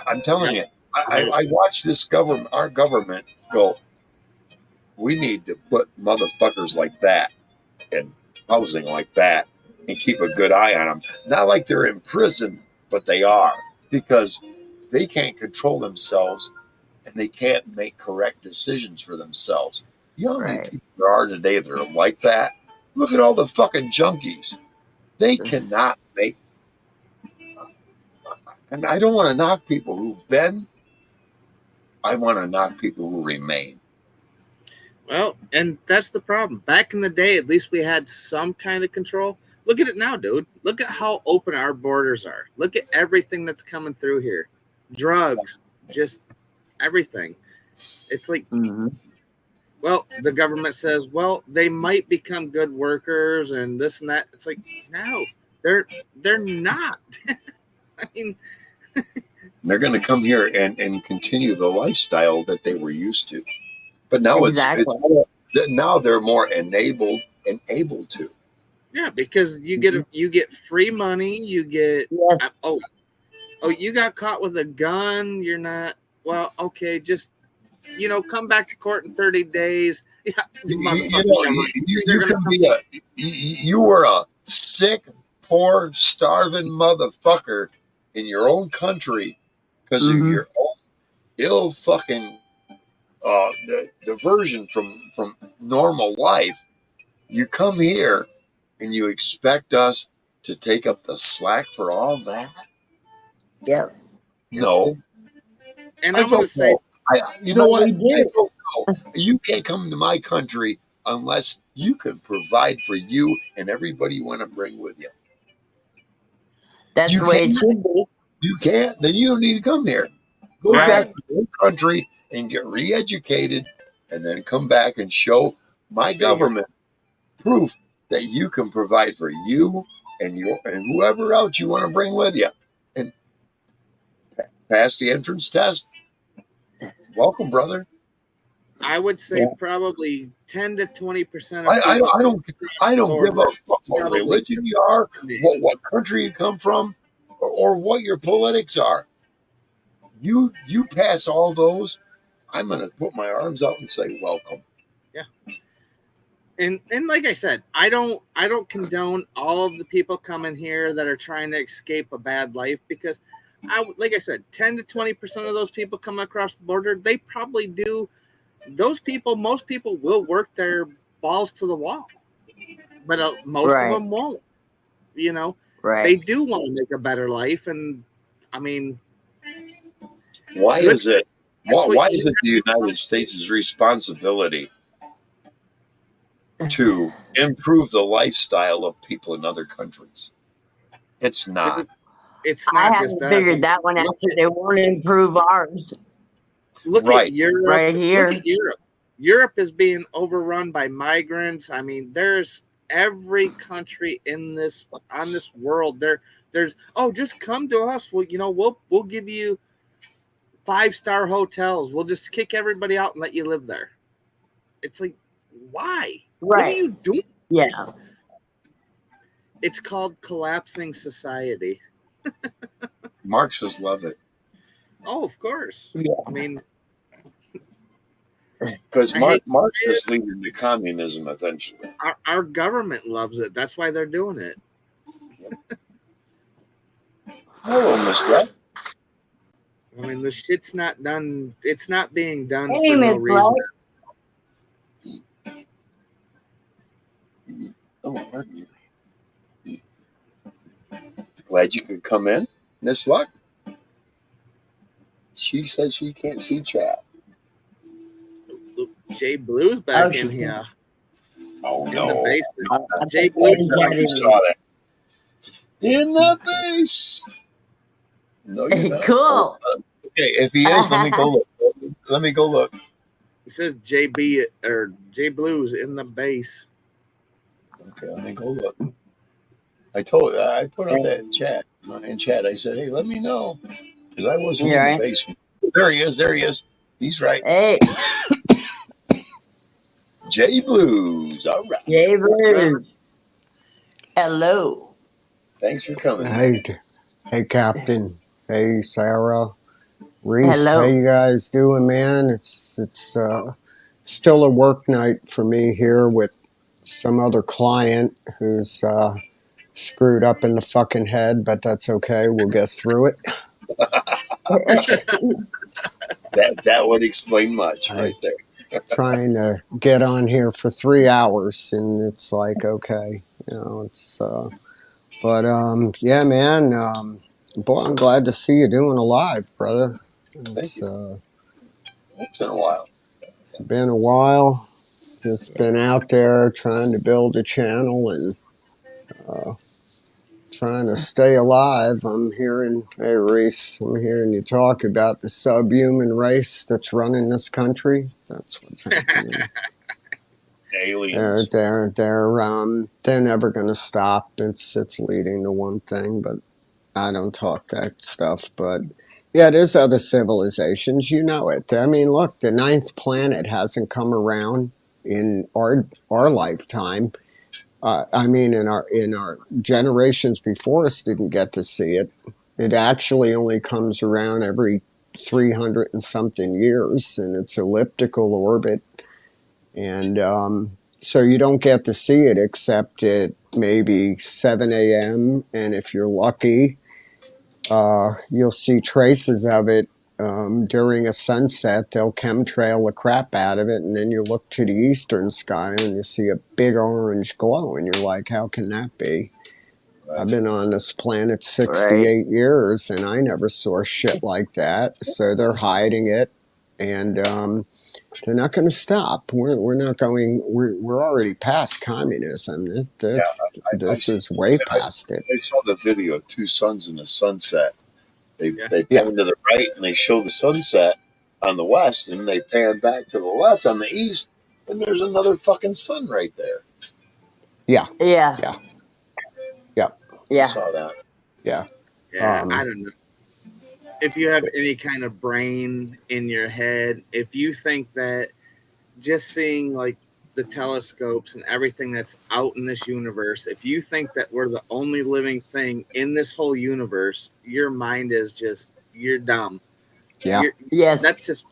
Speaker 1: I'm telling you, I watched this government, our government, go, we need to put motherfuckers like that in housing like that and keep a good eye on them. Not like they're in prison, but they are, because they can't control themselves and they can't make correct decisions for themselves. You know how many
Speaker 2: Right.
Speaker 1: people there are today that are like that? Look at all the fucking junkies. They cannot make. And I don't want to knock people who've been. I want to knock people who remain.
Speaker 5: Well, and that's the problem. Back in the day, at least we had some kind of control. Look at it now, dude. Look at how open our borders are. Look at everything that's coming through here. Drugs, just everything. It's like,
Speaker 2: Mm-hmm.
Speaker 5: well, the government says, well, they might become good workers and this and that. It's like, no, they're not. I mean,
Speaker 1: They're going to come here and continue the lifestyle that they were used to. But now
Speaker 2: Exactly.
Speaker 1: it's more, now they're more enabled and able to.
Speaker 5: yeah, because you get free money, you get
Speaker 2: Yes.
Speaker 5: oh, you got caught with a gun, you're not, well, okay, just come back to court in 30 days. Yeah,
Speaker 1: You can be you were a sick, poor, starving motherfucker in your own country because of your own ill fucking diversion from normal life. You come here and you expect us to take up the slack for all that?
Speaker 2: Yep.
Speaker 1: No.
Speaker 5: and
Speaker 1: I
Speaker 5: I'm going to
Speaker 1: vote
Speaker 5: say,
Speaker 1: no. You know
Speaker 2: But
Speaker 1: what?
Speaker 2: we do.
Speaker 1: I vote no. You can't come to my country unless you can provide for you and everybody you want to bring with you.
Speaker 2: That's
Speaker 1: You
Speaker 2: the way it
Speaker 1: can't.
Speaker 2: should be.
Speaker 1: You can't. Then you don't need to come here. Go
Speaker 2: Right.
Speaker 1: back to your country and get re-educated, and then come back and show my government proof that you can provide for you and whoever else you want to bring with you, and pass the entrance test. Welcome, brother.
Speaker 5: I would say probably 10 to 20% of
Speaker 1: I
Speaker 5: people.
Speaker 1: don't give a fuck what
Speaker 5: Probably.
Speaker 1: religion you are, what country you come from, or what your politics are. You pass all those, I'm gonna put my arms out and say welcome.
Speaker 5: Yeah. And like I said, I don't condone all of the people coming here that are trying to escape a bad life, because like I said, 10 to 20% of those people coming across the border, they probably do. Most people will work their balls to the wall, but most of them won't.
Speaker 2: Right.
Speaker 5: They do want to make a better life, and I mean,
Speaker 1: why is it? Why is it the United
Speaker 5: want.
Speaker 1: States' responsibility to improve the lifestyle of people in other countries? It's not.
Speaker 5: It's
Speaker 2: I
Speaker 5: not
Speaker 2: haven't
Speaker 5: just us.
Speaker 2: figured that one out. They won't improve ours.
Speaker 5: Look at Europe.
Speaker 2: Right here.
Speaker 5: Look at Europe. Europe is being overrun by migrants. I mean, there's every country on this world. There's just come to us. Well, we'll give you 5-star hotels. We'll just kick everybody out and let you live there. It's like, why?
Speaker 2: Right.
Speaker 5: What are you doing?
Speaker 2: Yeah.
Speaker 5: It's called collapsing society.
Speaker 1: Marxists love it.
Speaker 5: Oh, of course.
Speaker 2: Yeah.
Speaker 5: I mean,
Speaker 1: because Marxists lead into communism eventually.
Speaker 5: Our government loves it. That's why they're doing it.
Speaker 1: Hello, Mr.
Speaker 5: I mean, the shit's not done. It's not being done
Speaker 2: Hey,
Speaker 5: for no
Speaker 2: Miss
Speaker 5: reason.
Speaker 1: Oh, pardon me. Glad you could come in, Miss Luck. She says she can't see chat.
Speaker 5: Jay Blue's back
Speaker 2: Oh,
Speaker 5: in
Speaker 2: she-
Speaker 5: here
Speaker 1: Oh
Speaker 5: in the
Speaker 1: no!
Speaker 5: basement.
Speaker 2: I
Speaker 5: Jay
Speaker 2: think
Speaker 5: Blue's
Speaker 2: Ben's
Speaker 1: I
Speaker 2: having-
Speaker 1: saw that in the face. No, you're not.
Speaker 2: Cool.
Speaker 1: Okay, if he is, let me go look. Let me go look.
Speaker 5: It says JB or Jay Blue's in the base.
Speaker 1: Okay, let me go look. I put out that chat in chat. I said, hey, let me know because I wasn't
Speaker 2: You're
Speaker 1: in
Speaker 2: right.
Speaker 1: the basement. There he is. There he is. He's right.
Speaker 2: Hey,
Speaker 1: J Blues. All right.
Speaker 2: Jay Blues. Hello.
Speaker 1: Thanks for coming.
Speaker 6: Hey, Captain. Hey, Sarah. Reese, how
Speaker 2: Hello.
Speaker 6: you guys doing, man? It's still a work night for me here with some other client who's screwed up in the fucking head, but that's okay. We'll get through it.
Speaker 1: That would explain much right there.
Speaker 6: Trying to get on here for 3 hours, and it's like, okay, it's but yeah, man. Boy, I'm glad to see you doing a live, brother. It's
Speaker 1: It's been a while.
Speaker 6: been a while. Just been out there trying to build a channel and trying to stay alive. Hey Reese, I'm hearing you talk about the subhuman race that's running this country. That's what's happening.
Speaker 1: Aliens.
Speaker 6: They're never gonna stop. It's leading to one thing, but I don't talk that stuff. But yeah, there's other civilizations. You know it. I mean, look, the ninth planet hasn't come around in our lifetime. I mean, in our generations before us didn't get to see it. It actually only comes around every 300 and something years, and it's elliptical orbit, and so you don't get to see it except at maybe 7 a.m. And if you're lucky, you'll see traces of it during a sunset. They'll chemtrail the crap out of it, and then you look to the eastern sky and you see a big orange glow, and you're like, how can that be?
Speaker 1: Right.
Speaker 6: I've been on this planet 68 years, and I never saw shit like that. So they're hiding it, and they're not going to stop. We're not going. We're already past communism. This is way past it.
Speaker 1: I saw the video of two suns in the sunset. They
Speaker 6: Yeah.
Speaker 1: pan to the right and they show the sunset on the west, and they pan back to the left on the east, and there's another fucking sun right there.
Speaker 2: Yeah.
Speaker 1: I saw that.
Speaker 5: Yeah, I don't know. If you have any kind of brain in your head, if you think that just seeing like the telescopes and everything that's out in this universe, if you think that we're the only living thing in this whole universe, your mind is you're dumb.
Speaker 6: Yeah.
Speaker 2: Yes.
Speaker 5: That's just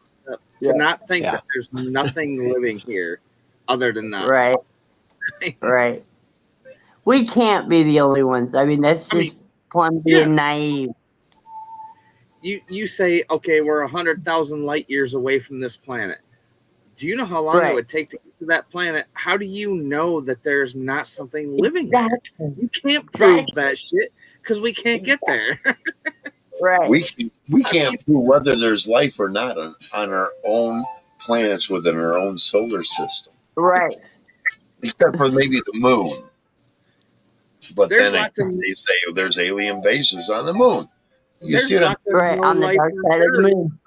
Speaker 5: to not think that there's nothing living here other than us.
Speaker 2: Right. Right. We can't be the only ones. I mean, that's just plumb being naive.
Speaker 5: You say, okay, we're 100,000 light years away from this planet. Do you know how long it would take to get to that planet? How do you know that there's not something living there? You can't prove that shit because we can't get there.
Speaker 2: Right.
Speaker 1: We can't prove whether there's life or not on our own planets within our own solar system.
Speaker 2: Right.
Speaker 1: Except for maybe the moon. But
Speaker 5: There's
Speaker 1: then they say there's alien bases on the moon. You see what I'm
Speaker 2: right on the dark side of the moon.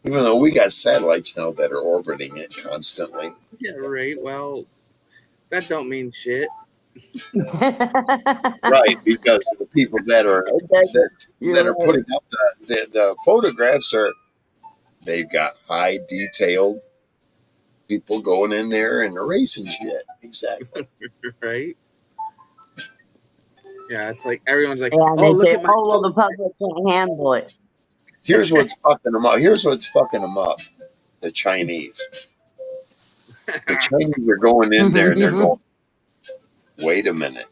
Speaker 1: Even though we got satellites now that are orbiting it constantly.
Speaker 5: Yeah, right. Well, that don't mean shit.
Speaker 1: Right, because the people that are putting up the photographs they've got high detailed people going in there and erasing shit. Exactly.
Speaker 5: Right. Yeah, it's like everyone's like,
Speaker 2: yeah,
Speaker 5: oh, look at my
Speaker 2: well, the public can't handle it.
Speaker 1: Here's what's fucking them up. The Chinese. The Chinese are going in there and they're going, wait a minute.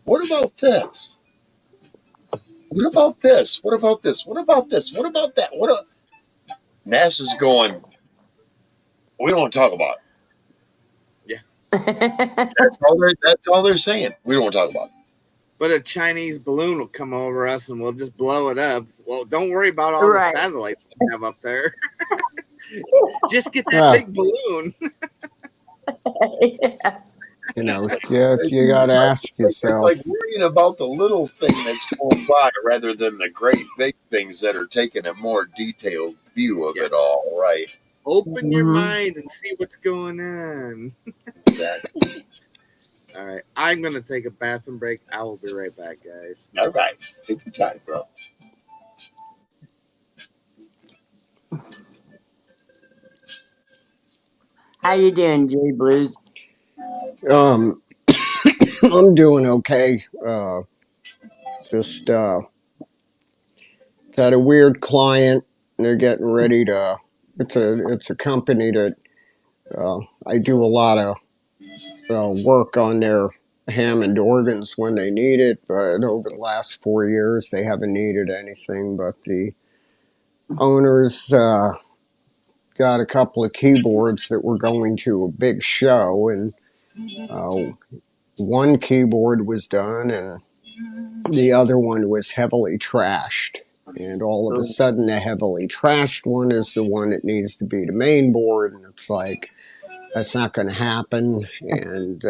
Speaker 1: What about this? What about this? What about this? What about this? What about that? NASA's going, we don't want to talk about it.
Speaker 5: Yeah.
Speaker 1: That's all they're saying. We don't want to talk about it.
Speaker 5: But a Chinese balloon will come over us and we'll just blow it up. Well, don't worry about all the
Speaker 2: Right.
Speaker 5: satellites they have up there. Just get that
Speaker 6: Yeah.
Speaker 5: big balloon.
Speaker 6: You know, you got to ask yourself.
Speaker 1: It's like worrying about the little thing that's going by rather than the great big things that are taking a more detailed view of it all, right?
Speaker 5: Open your
Speaker 2: Mhm.
Speaker 5: mind and see what's going on.
Speaker 1: Exactly.
Speaker 5: All right. I'm going to take a bathroom break. I will be right back, guys.
Speaker 1: All right. Take your time, bro.
Speaker 2: How you doing, Jay Blues?
Speaker 6: I'm doing okay. Just got a weird client. And they're getting ready to. It's a company that I do a lot of work on their Hammond organs when they need it. But over the last 4 years, they haven't needed anything. But the owners got a couple of keyboards that were going to a big show, and one keyboard was done, and the other one was heavily trashed. And all of a sudden, the heavily trashed one is the one that needs to be the main board, and it's like, that's not going to happen. And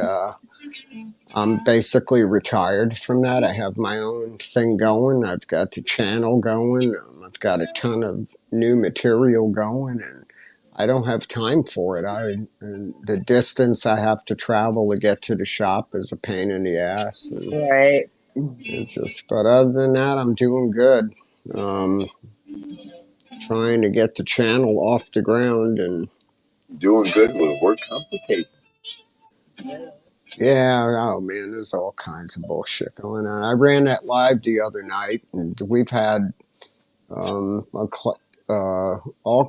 Speaker 6: I'm basically retired from that. I have my own thing going. I've got the channel going. I've got a ton of new material going, and I don't have time for it. And the distance I have to travel to get to the shop is a pain in the ass. And
Speaker 2: Right.
Speaker 6: it's just, but other than that, I'm doing good. Trying to get the channel off the ground, and
Speaker 1: Doing good with work complicated.
Speaker 6: yeah, oh man, there's all kinds of bullshit going on. I ran that live the other night, and we've had all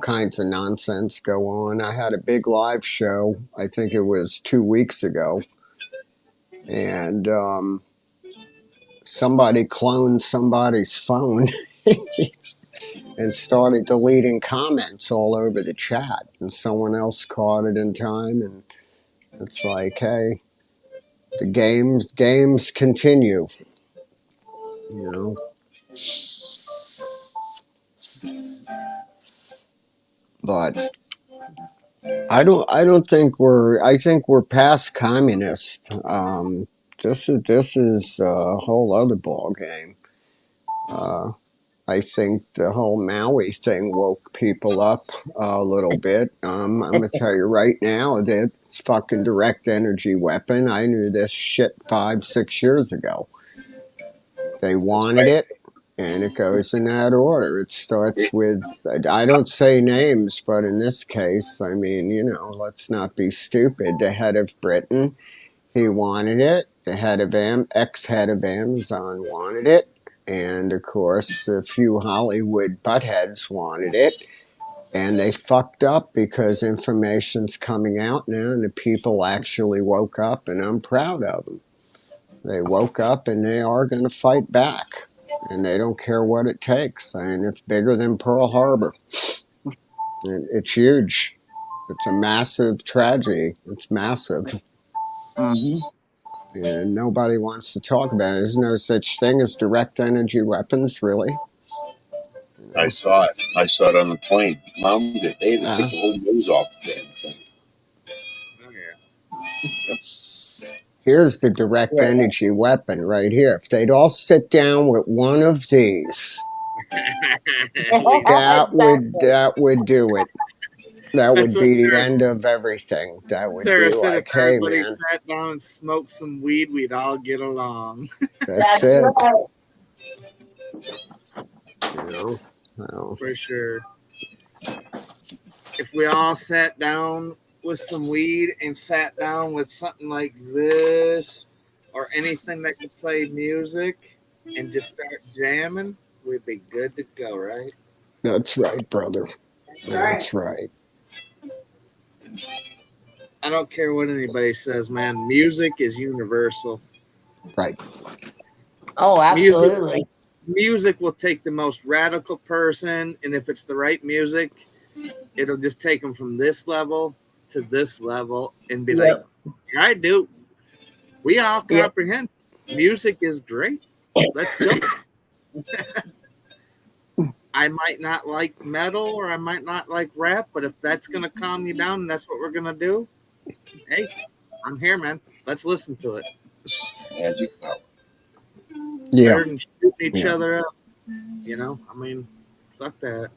Speaker 6: kinds of nonsense go on. I had a big live show, I think it was 2 weeks ago, and somebody cloned somebody's phone and started deleting comments all over the chat, and someone else caught it in time, and it's like, hey, the games continue, you know. But I don't think I think we're past communist. This is a whole other ball game. I think the whole Maui thing woke people up a little bit. I'm gonna tell you right now that it's fucking direct energy weapon. I knew this shit 5-6 years ago. They wanted it, and it goes in that order. It starts with, I don't say names, but in this case, I mean, you know, let's not be stupid. The head of Britain, he wanted it. The head of ex-head of Amazon wanted it. And of course, a few Hollywood buttheads wanted it. And they fucked up because information's coming out now, and the people actually woke up, and I'm proud of them. They woke up, and they are going to fight back. And they don't care what it takes. I mean, it's bigger than Pearl Harbor. It's huge. It's a massive tragedy. It's massive.
Speaker 2: Mm-hmm.
Speaker 6: And nobody wants to talk about it. There's no such thing as direct energy weapons, really.
Speaker 1: I saw it. I saw it on the plane. Mom did. They had to take the whole nose off the damn thing.
Speaker 5: Oh, yeah.
Speaker 6: Here's the direct energy weapon right here. If they'd all sit down with one of these, that would do it. That would be the end of everything. That would
Speaker 5: Sarah
Speaker 6: be
Speaker 5: said
Speaker 6: like,
Speaker 5: if
Speaker 6: hey
Speaker 5: everybody
Speaker 6: man,
Speaker 5: sat down and smoked some weed, we'd all get along.
Speaker 6: that's it.
Speaker 2: Right.
Speaker 6: You know, well,
Speaker 5: For sure. If we all sat down with some weed and sat down with something like this or anything that could play music and just start jamming, we'd be good to go, right?
Speaker 6: that's right, brother. That's right.
Speaker 5: I don't care what anybody says, man. Music is universal.
Speaker 6: Right.
Speaker 2: Oh, absolutely.
Speaker 5: Music will take the most radical person, and if it's the right music, it'll just take them from this level to this level and be like, I do. We all
Speaker 2: Yeah.
Speaker 5: comprehend. Music is great. Let's go. I might not like metal or I might not like rap, but if that's gonna calm you down and that's what we're gonna do, hey, I'm here, man. Let's listen to it.
Speaker 1: As you call it.
Speaker 6: Yeah.
Speaker 5: Better than shooting each
Speaker 6: Yeah.
Speaker 5: other up. You know, I mean, fuck that.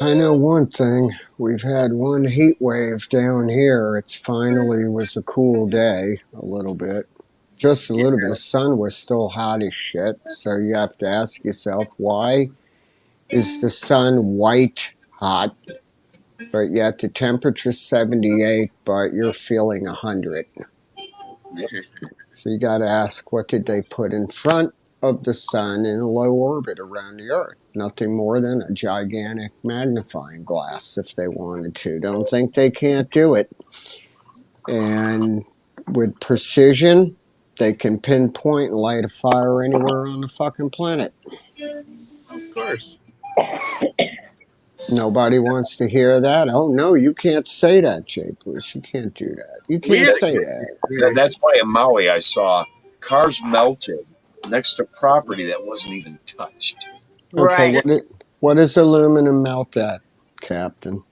Speaker 6: I know one thing. We've had one heat wave down here. It's finally was a cool day, a little bit. Just a little bit. The sun was still hot as shit. So you have to ask yourself, why is the sun white hot, but yet the temperature's 78, but you're feeling 100? So you got to ask, what did they put in front of the sun in a low orbit around the Earth? Nothing more than a gigantic magnifying glass if they wanted to. Don't think they can't do it. And with precision, they can pinpoint and light a fire anywhere on the fucking planet.
Speaker 5: Of course.
Speaker 6: Nobody wants to hear that. Oh, no, you can't say that, Jay Bruce. You can't do that. You
Speaker 5: We
Speaker 6: can't
Speaker 5: have-
Speaker 6: say that.
Speaker 1: That's why in Maui I saw cars melted next to property that wasn't even touched.
Speaker 6: Okay,
Speaker 2: Right.
Speaker 6: what is aluminum melt at, Captain?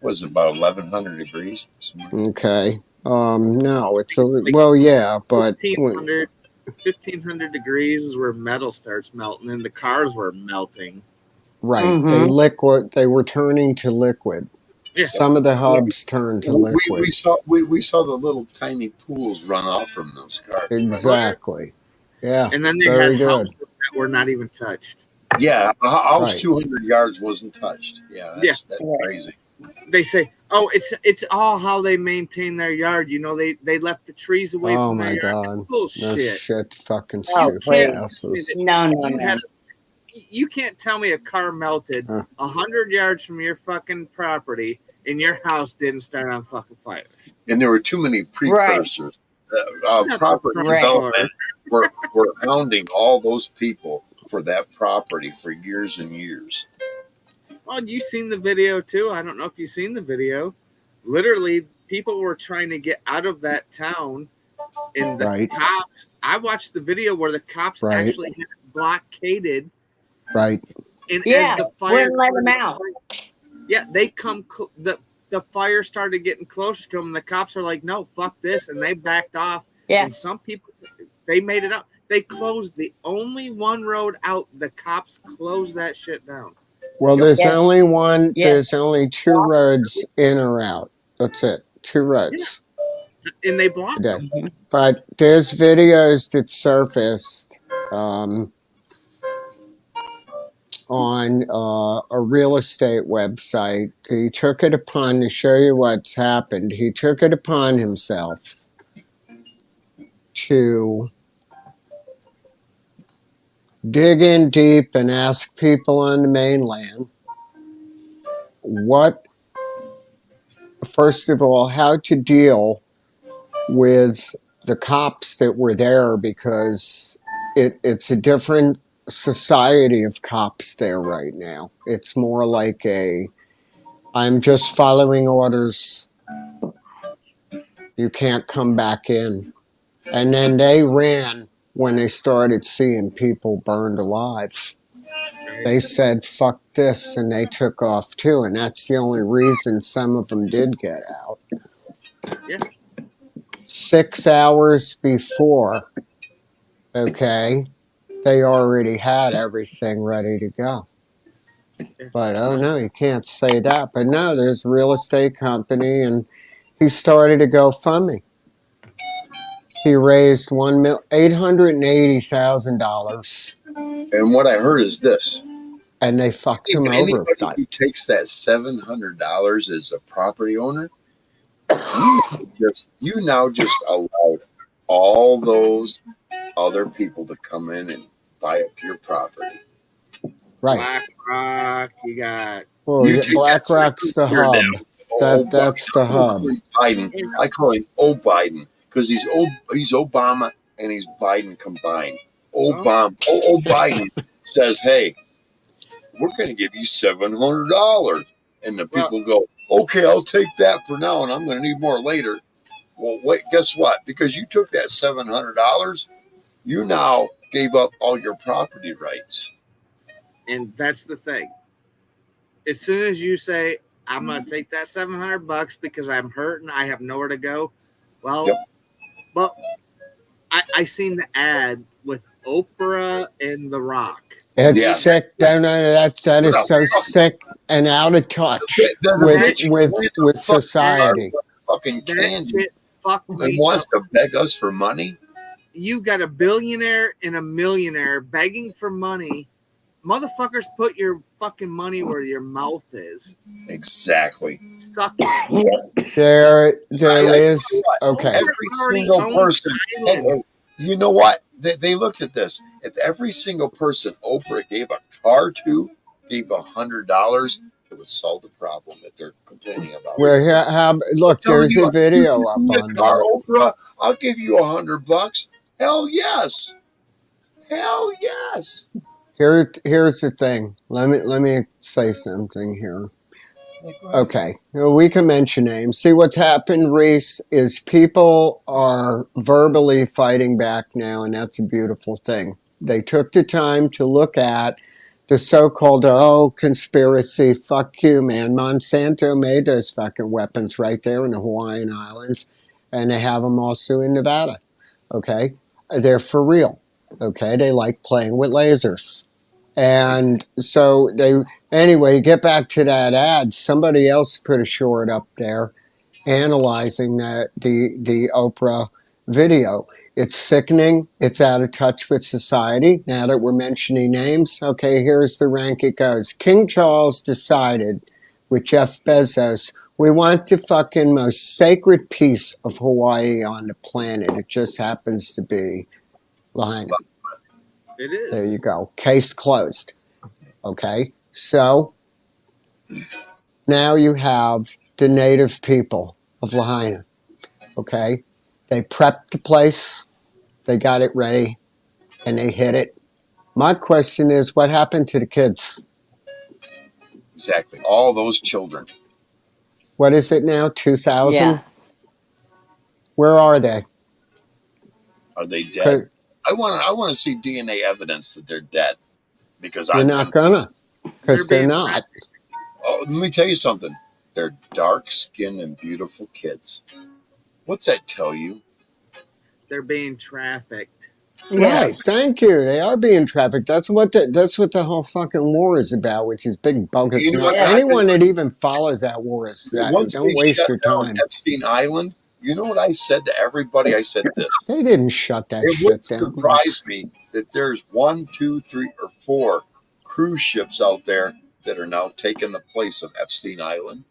Speaker 1: Was about 1100 degrees.
Speaker 6: Okay. No, it's a
Speaker 5: Like
Speaker 6: well, yeah, but
Speaker 5: 1500 degrees is where metal starts melting, and the cars were melting.
Speaker 6: right,
Speaker 2: Mhm.
Speaker 6: they were turning to liquid.
Speaker 5: Yeah.
Speaker 6: Some of the hubs turned to liquid.
Speaker 1: We saw the little tiny pools run off from those cars. Right?
Speaker 6: Exactly. Yeah.
Speaker 5: And then they
Speaker 6: Very
Speaker 5: had
Speaker 6: good.
Speaker 5: houses that were not even touched.
Speaker 1: Yeah, a house
Speaker 6: Right.
Speaker 1: 200 yards wasn't touched. Yeah, that's
Speaker 2: Yeah.
Speaker 1: crazy.
Speaker 5: They say, "Oh, it's all how they maintain their yard." You know, they left the trees away
Speaker 6: Oh
Speaker 5: from
Speaker 6: my
Speaker 5: their yard.
Speaker 6: God. No
Speaker 5: Bullshit.
Speaker 6: shit, fucking
Speaker 2: Oh,
Speaker 6: stupid
Speaker 2: please.
Speaker 6: asses.
Speaker 2: No, no,
Speaker 5: You,
Speaker 2: no.
Speaker 5: had you can't tell me a car melted
Speaker 6: Huh.
Speaker 5: 100 yards from your fucking property and your house didn't start on fucking fire.
Speaker 1: And there were too many precursors. Property
Speaker 2: Right.
Speaker 1: development were hounding all those people for that property for years and years.
Speaker 5: Well, you seen the video too. I don't know if you've seen the video. Literally, people were trying to get out of that town, and the
Speaker 6: Right.
Speaker 5: cops. I watched the video where the cops
Speaker 6: Right.
Speaker 5: actually had it blockaded,
Speaker 6: Right.
Speaker 5: and
Speaker 2: Yeah,
Speaker 5: as the fire
Speaker 2: wouldn't let 'em out.
Speaker 5: Yeah, they come. The fire started getting closer to them. And the cops are like, "No, fuck this," and they backed off.
Speaker 2: Yeah.
Speaker 5: And some people, they made it up. They closed the only one road out. The cops closed that shit down.
Speaker 6: Well, there's
Speaker 2: Yeah.
Speaker 6: only one.
Speaker 2: Yeah.
Speaker 6: There's only two roads in or out. That's it. Two roads.
Speaker 5: And they blocked
Speaker 6: Yeah.
Speaker 5: them.
Speaker 6: But there's videos that surfaced on a real estate website. He took it upon to show you what's happened. He took it upon himself to dig in deep and ask people on the mainland first of all, how to deal with the cops that were there, because it's a different society of cops there right now. It's more like I'm just following orders. You can't come back in. And then they ran when they started seeing people burned alive. They said, fuck this, and they took off too. And that's the only reason some of them did get out.
Speaker 5: Yeah.
Speaker 6: 6 hours before, okay, they already had everything ready to go. But oh no, you can't say that. But no, there's a real estate company, and he started a GoFundMe. He raised $880,000,
Speaker 1: And what I heard is this:
Speaker 6: and they fucked him over.
Speaker 1: anybody who takes that $700 as a property owner, you now just allowed all those other people to come in and buy up your property.
Speaker 6: Right.
Speaker 5: BlackRock. You got
Speaker 6: Well,
Speaker 1: You
Speaker 6: yeah,
Speaker 1: take that
Speaker 6: BlackRock's the
Speaker 1: $700
Speaker 6: hub.
Speaker 1: down. Oh,
Speaker 6: That's the hub.
Speaker 1: Biden.
Speaker 5: you know,
Speaker 1: I call him old Biden because he's Obama and he's Biden combined. Old Biden says, "Hey, we're going to give you $700," and the
Speaker 5: well,
Speaker 1: people go, "Okay, I'll take that for now, and I'm going to need more later." Well, wait, guess what? Because you took that $700, you now gave up all your property rights.
Speaker 5: and that's the thing. As soon as you say, "I'm gonna take that $700 because I'm hurting, I have nowhere to go," well,
Speaker 1: Yep.
Speaker 5: but I seen the ad with Oprah and The Rock.
Speaker 6: It's
Speaker 1: Yeah.
Speaker 6: sick. No, that is so sick and out of touch with society.
Speaker 1: Fucking
Speaker 5: That
Speaker 1: candy
Speaker 5: shit fucked
Speaker 1: and
Speaker 5: me
Speaker 1: wants
Speaker 5: up.
Speaker 1: to beg us for money.
Speaker 5: You got a billionaire and a millionaire begging for money. Motherfuckers, put your fucking money where your mouth is.
Speaker 1: Exactly.
Speaker 5: Suck it.
Speaker 6: There
Speaker 1: I
Speaker 6: is okay.
Speaker 1: Every single person. And you know what? They looked at this. If every single person Oprah gave a car to gave $100, it would solve the problem that they're complaining about.
Speaker 6: Where look, there's a video up on
Speaker 1: car,
Speaker 6: that.
Speaker 1: Oprah, I'll give you $100. Hell yes. Hell yes.
Speaker 6: Here's the thing. Let me say something here. Okay, we can mention names. See, what's happened, Reese, is people are verbally fighting back now, and that's a beautiful thing. They took the time to look at the so-called, conspiracy, fuck you, man. Monsanto made those fucking weapons right there in the Hawaiian Islands, and they have them also in Nevada, okay? They're for real, okay? They like playing with lasers. And so anyway, get back to that ad. Somebody else put a short up there analyzing the Oprah video. It's sickening. It's out of touch with society. Now that we're mentioning names, okay, here's the rank it goes. King Charles decided with Jeff Bezos, we want the fucking most sacred piece of Hawaii on the planet. It just happens to be Lahaina.
Speaker 5: It is.
Speaker 6: There you go. Case closed. Okay. So now you have the native people of Lahaina. Okay. They prepped the place, they got it ready, and they hit it. My question is, what happened to the kids?
Speaker 1: Exactly. All those children.
Speaker 6: What is it now? 2,000?
Speaker 2: Yeah.
Speaker 6: Where are they?
Speaker 1: Are they dead? I want to see DNA evidence that they're dead because
Speaker 6: You're not gonna, because they're
Speaker 5: being
Speaker 6: not.
Speaker 1: Oh, let me tell you something. They're dark-skinned and beautiful kids. What's that tell you?
Speaker 5: They're being trafficked.
Speaker 2: Yeah.
Speaker 6: Right. Thank you. They are being trafficked. That's what the whole fucking war is about, which is big bogus.
Speaker 1: You know what?
Speaker 6: Anyone that even follows that war is that.
Speaker 1: Once
Speaker 6: Don't
Speaker 1: they
Speaker 6: waste
Speaker 1: shut
Speaker 6: your
Speaker 1: down
Speaker 6: time.
Speaker 1: Epstein Island, you know what I said to everybody? I said this.
Speaker 6: They didn't shut that
Speaker 1: It
Speaker 6: shit
Speaker 1: would
Speaker 6: down.
Speaker 1: surprise me that there's 1, 2, 3, or 4 cruise ships out there that are now taking the place of Epstein Island.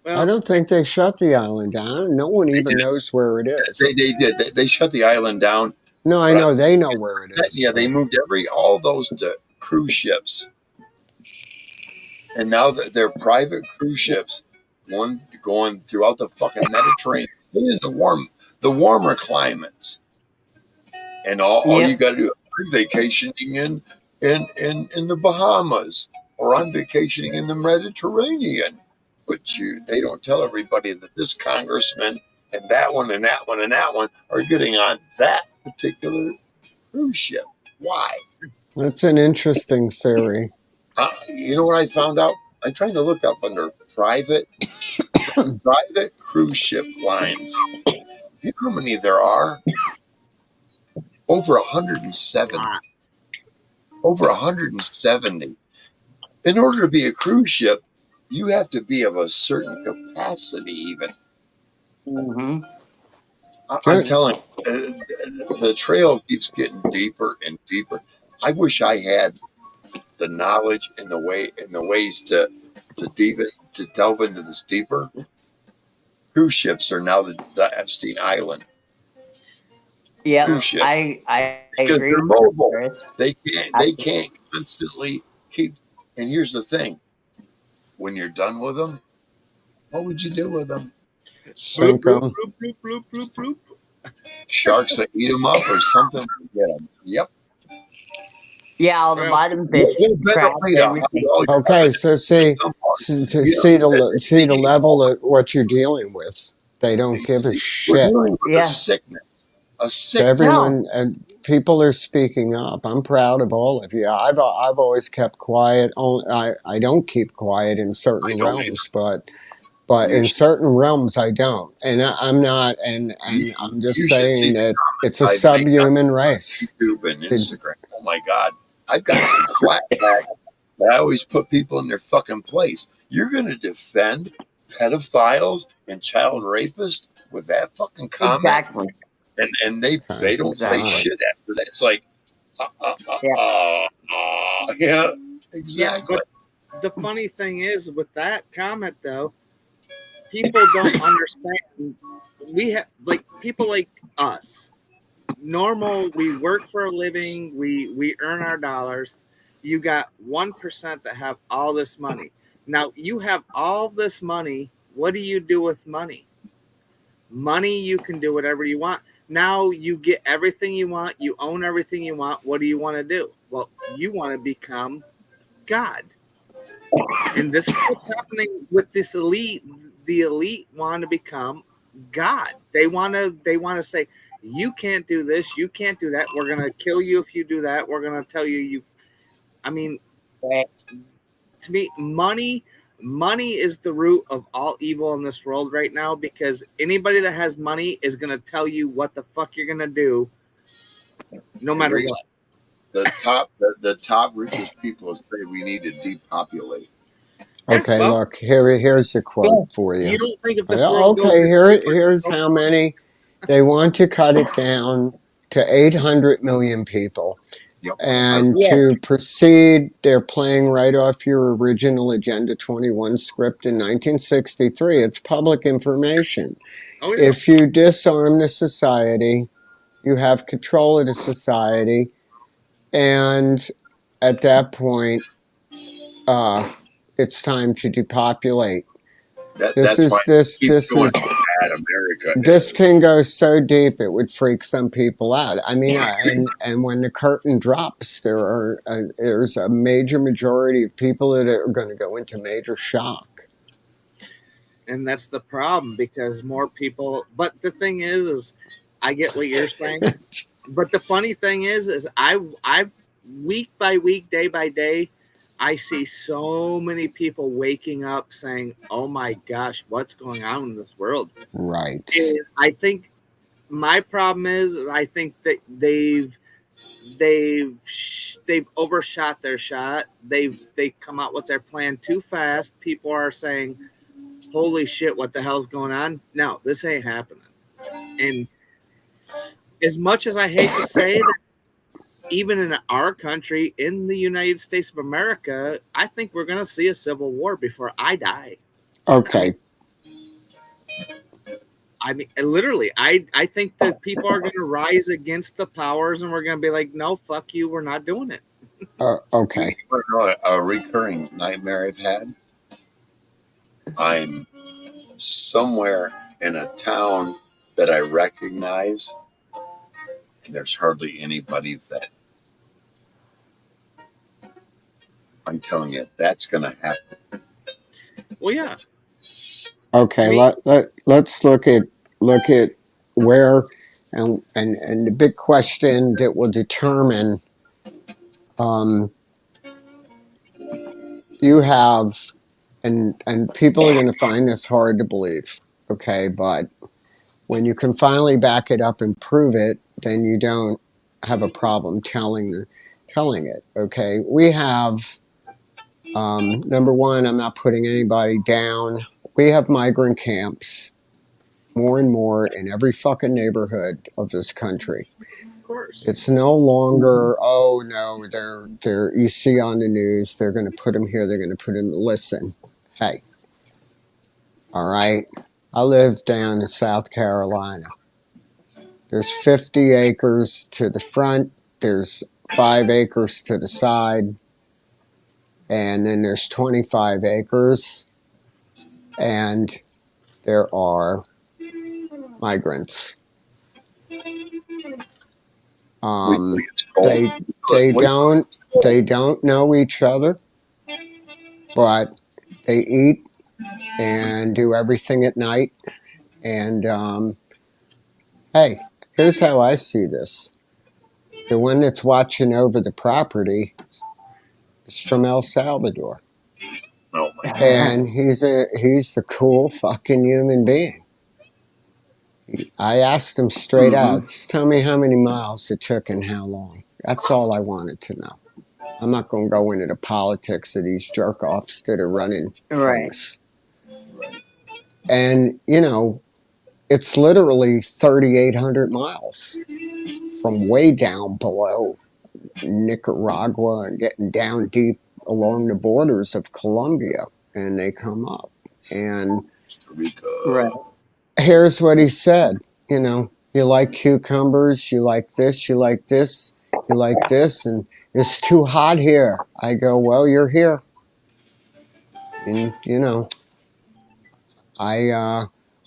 Speaker 5: Well,
Speaker 6: I don't think they shut the island down. No one even knows where it is.
Speaker 1: They did. They shut the island down.
Speaker 6: No, I know. They know where it is.
Speaker 1: Yeah, they moved all those to cruise ships. And now that they're private cruise ships going throughout the fucking Mediterranean, in the warmer climates. And all you got to do is vacationing in the Bahamas, or I'm vacationing in the Mediterranean. But they don't tell everybody that this congressman and that one and that one and that one are getting on that particular cruise ship. Why?
Speaker 6: That's an interesting theory.
Speaker 1: You know what I found out? I'm trying to look up under private cruise ship lines. You know how many there are? Over 170. Over 170. In order to be a cruise ship, you have to be of a certain capacity even.
Speaker 2: Mm-hmm.
Speaker 1: I'm telling you, the trail keeps getting deeper and deeper. I wish I had the knowledge and the ways to delve into this deeper. Cruise ships are now the Epstein Island.
Speaker 2: Yep,
Speaker 1: cruise ship
Speaker 2: I
Speaker 1: because
Speaker 2: agree
Speaker 1: they're
Speaker 2: with you,
Speaker 1: mobile.
Speaker 2: Chris.
Speaker 1: They can't constantly keep. And here's the thing: when you're done with them, what would you do with them?
Speaker 5: Bloop,
Speaker 6: Sink
Speaker 5: bloop,
Speaker 6: 'em.
Speaker 5: bloop, bloop, bloop, bloop, bloop.
Speaker 1: Sharks that eat them up or something will get them. Yep.
Speaker 2: Yeah, all the
Speaker 5: Well,
Speaker 2: bottom fish,
Speaker 1: What better
Speaker 2: crabs,
Speaker 1: way to hide
Speaker 2: everything.
Speaker 1: all your
Speaker 6: Okay,
Speaker 1: evidence
Speaker 6: so
Speaker 1: than
Speaker 6: see,
Speaker 1: someone?
Speaker 6: to
Speaker 1: You know,
Speaker 6: see the level of what you're dealing with. They don't give a
Speaker 1: see, we're
Speaker 6: shit.
Speaker 1: dealing with a
Speaker 2: Yeah.
Speaker 1: sickness. A
Speaker 6: So
Speaker 1: sickness.
Speaker 2: No.
Speaker 6: everyone and people are speaking up. I'm proud of all of you. I've always kept quiet. I don't keep quiet in
Speaker 1: I
Speaker 6: certain
Speaker 1: don't either.
Speaker 6: realms, but
Speaker 1: You
Speaker 6: in
Speaker 1: should,
Speaker 6: certain realms I don't. And I'm not. And
Speaker 1: you,
Speaker 6: I'm just
Speaker 1: you should see
Speaker 6: saying
Speaker 1: the
Speaker 6: that it's a
Speaker 1: comments I make on
Speaker 6: subhuman race.
Speaker 1: YouTube and
Speaker 6: To,
Speaker 1: Instagram. Oh my God. I've got some flashbacks. But I always put people in their fucking place. You're going to defend pedophiles and child rapists with that fucking comment?
Speaker 2: Exactly.
Speaker 1: And they don't say
Speaker 2: Exactly.
Speaker 1: shit after that. It's like,
Speaker 2: Yeah.
Speaker 1: yeah,
Speaker 5: Yeah,
Speaker 1: exactly.
Speaker 5: but the funny thing is with that comment though, people don't understand. We have like people like us. Normal, we work for a living, we earn our dollars. You got 1% that have all this money. Now you have all this money. What do you do with money? Money, you can do whatever you want. Now you get everything you want, you own everything you want. What do you want to do? Well, you want to become God. And this is what's happening with this elite. The elite want to become God. They want to say, you can't do this, you can't do that. We're gonna kill you if you do that. We're gonna tell you. I mean,
Speaker 2: Right.
Speaker 5: to me, money is the root of all evil in this world right now, because anybody that has money is gonna tell you what the fuck you're gonna do, no
Speaker 1: Hey,
Speaker 5: matter
Speaker 1: Reese,
Speaker 5: what.
Speaker 1: the top richest people say we need to depopulate.
Speaker 5: Yeah,
Speaker 6: okay,
Speaker 5: well,
Speaker 6: look, here's a
Speaker 2: Yeah.
Speaker 6: quote for
Speaker 5: you
Speaker 6: you.
Speaker 5: don't think if this world goes
Speaker 6: Okay,
Speaker 5: to shit, we're
Speaker 6: here's
Speaker 5: gonna
Speaker 6: how many. They want to cut it down to 800 million people.
Speaker 1: Yep.
Speaker 6: And
Speaker 2: Yes.
Speaker 6: to proceed, they're playing right off your original Agenda 21 script in 1963. It's public information.
Speaker 5: Oh yeah.
Speaker 6: If you disarm the society, you have control of the society. And at that point, it's time to depopulate.
Speaker 1: That's why
Speaker 6: This
Speaker 1: keep showing
Speaker 6: is
Speaker 1: how bad America
Speaker 6: this
Speaker 1: is.
Speaker 6: can go so deep it would freak some people out. I mean, and when the curtain drops, there's a major majority of people that are going to go into major shock.
Speaker 5: And that's the problem, because more people. But the thing is I get what you're saying. But the funny thing is I week by week, day by day, I see so many people waking up saying, "Oh my gosh, what's going on in this world?"
Speaker 6: Right.
Speaker 5: And I think my problem is I think that they've overshot their shot. They come out with their plan too fast. People are saying, "Holy shit, what the hell's going on?" No, this ain't happening. And as much as I hate to say that, even in our country, in the United States of America, I think we're going to see a civil war before I die.
Speaker 6: Okay.
Speaker 5: I mean, literally, I think that people are going to rise against the powers, and we're going to be like, no, fuck you, we're not doing it.
Speaker 6: Okay.
Speaker 1: You want to know a recurring nightmare I've had? I'm somewhere in a town that I recognize, and there's hardly anybody that. I'm telling you, that's going to happen.
Speaker 5: Well, yeah.
Speaker 6: Okay.
Speaker 5: Me-
Speaker 6: Let's look at where and the big question that will determine. You have and people are going to find this hard to believe. Okay, but when you can finally back it up and prove it, then you don't have a problem telling it. Okay, we have number one. I'm not putting anybody down. We have migrant camps more and more in every fucking neighborhood of this country.
Speaker 5: Of course.
Speaker 6: It's no longer, oh no, they're you see on the news, they're going to put them here, they're going to put them. Listen, hey, all right. I live down in South Carolina. There's 50 acres to the front. There's 5 acres to the side. And then there's 25 acres. And there are migrants.
Speaker 1: It's called-
Speaker 6: They don't know each other, but they eat and do everything at night. And hey, here's how I see this. The one that's watching over the property is from El Salvador.
Speaker 1: Oh my God.
Speaker 6: And he's a cool fucking human being. I asked him straight out, just tell me how many miles it took and how long. That's all I wanted to know. I'm not going to go into the politics of these jerk offs that are running things.
Speaker 1: Right.
Speaker 6: And, you know, it's literally 3,800 miles from way down below Nicaragua and getting down deep along the borders of Colombia. And they come up. And
Speaker 1: Costa Rica.
Speaker 2: Right.
Speaker 6: here's what he said. You know, you like cucumbers, you like this, you like this, you like this, and it's too hot here. I go, well, you're here. And, you know,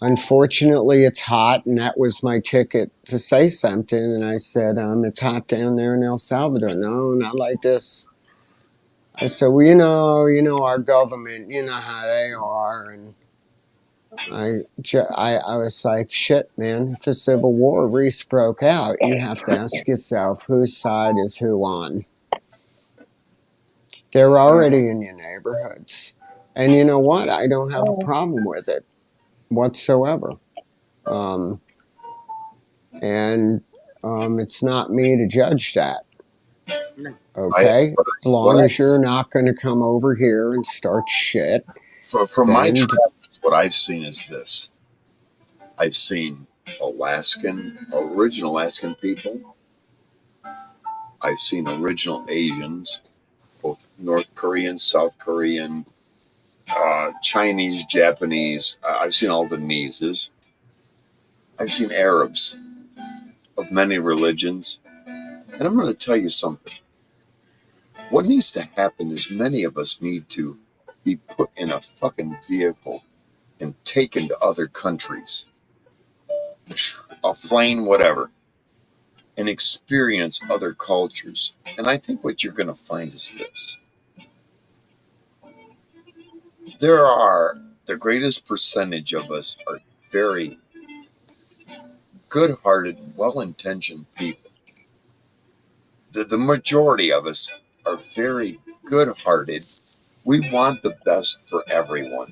Speaker 6: unfortunately, it's hot, and that was my ticket to say something. And I said, it's hot down there in El Salvador. No, not like this. I said, well, you know, our government, you know how they are. And I was like, shit, man, if a civil war broke out, you have to ask yourself, whose side is who on? They're already in your neighborhoods. And you know what? I don't have a problem with it whatsoever. It's not me to judge that. Okay? As long as you're not going to come over here and start shit.
Speaker 1: From my travels, what I've seen is this. I've seen original Alaskan people. I've seen original Asians, both North Korean, South Korean, Chinese, Japanese. I've seen all the Mises. I've seen Arabs of many religions. And I'm going to tell you something. What needs to happen is many of us need to be put in a fucking vehicle and taken to other countries, a plane, whatever, and experience other cultures. And I think what you're going to find is this. The greatest percentage of us are very good-hearted, well-intentioned people. The majority of us are very good-hearted. We want the best for everyone.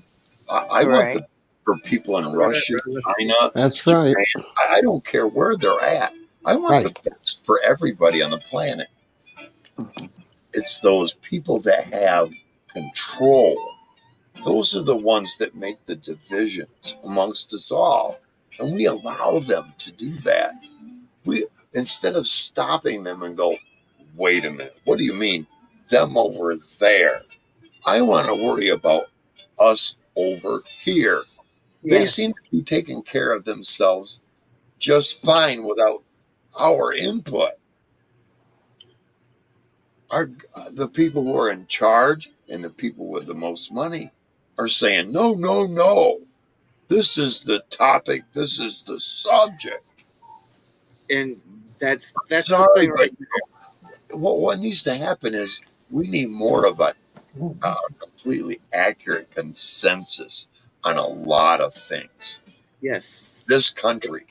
Speaker 1: I want for people in Russia, China.
Speaker 6: That's
Speaker 1: Japan.
Speaker 6: right.
Speaker 1: I don't care where they're at. I want the best for everybody on the planet. It's those people that have control. Those are the ones that make the divisions amongst us all. And we allow them to do that. Instead of stopping them and go, wait a minute, what do you mean? Them over there. I want to worry about us over here. They seem to be taking care of themselves just fine without our input. The people who are in charge and the people with the most money are saying, no, no, no. This is the topic. This is the subject.
Speaker 5: And that's
Speaker 1: sorry,
Speaker 5: the thing
Speaker 1: but what needs to happen is we need more of a completely accurate consensus on a lot of things.
Speaker 5: Yes.
Speaker 1: This country.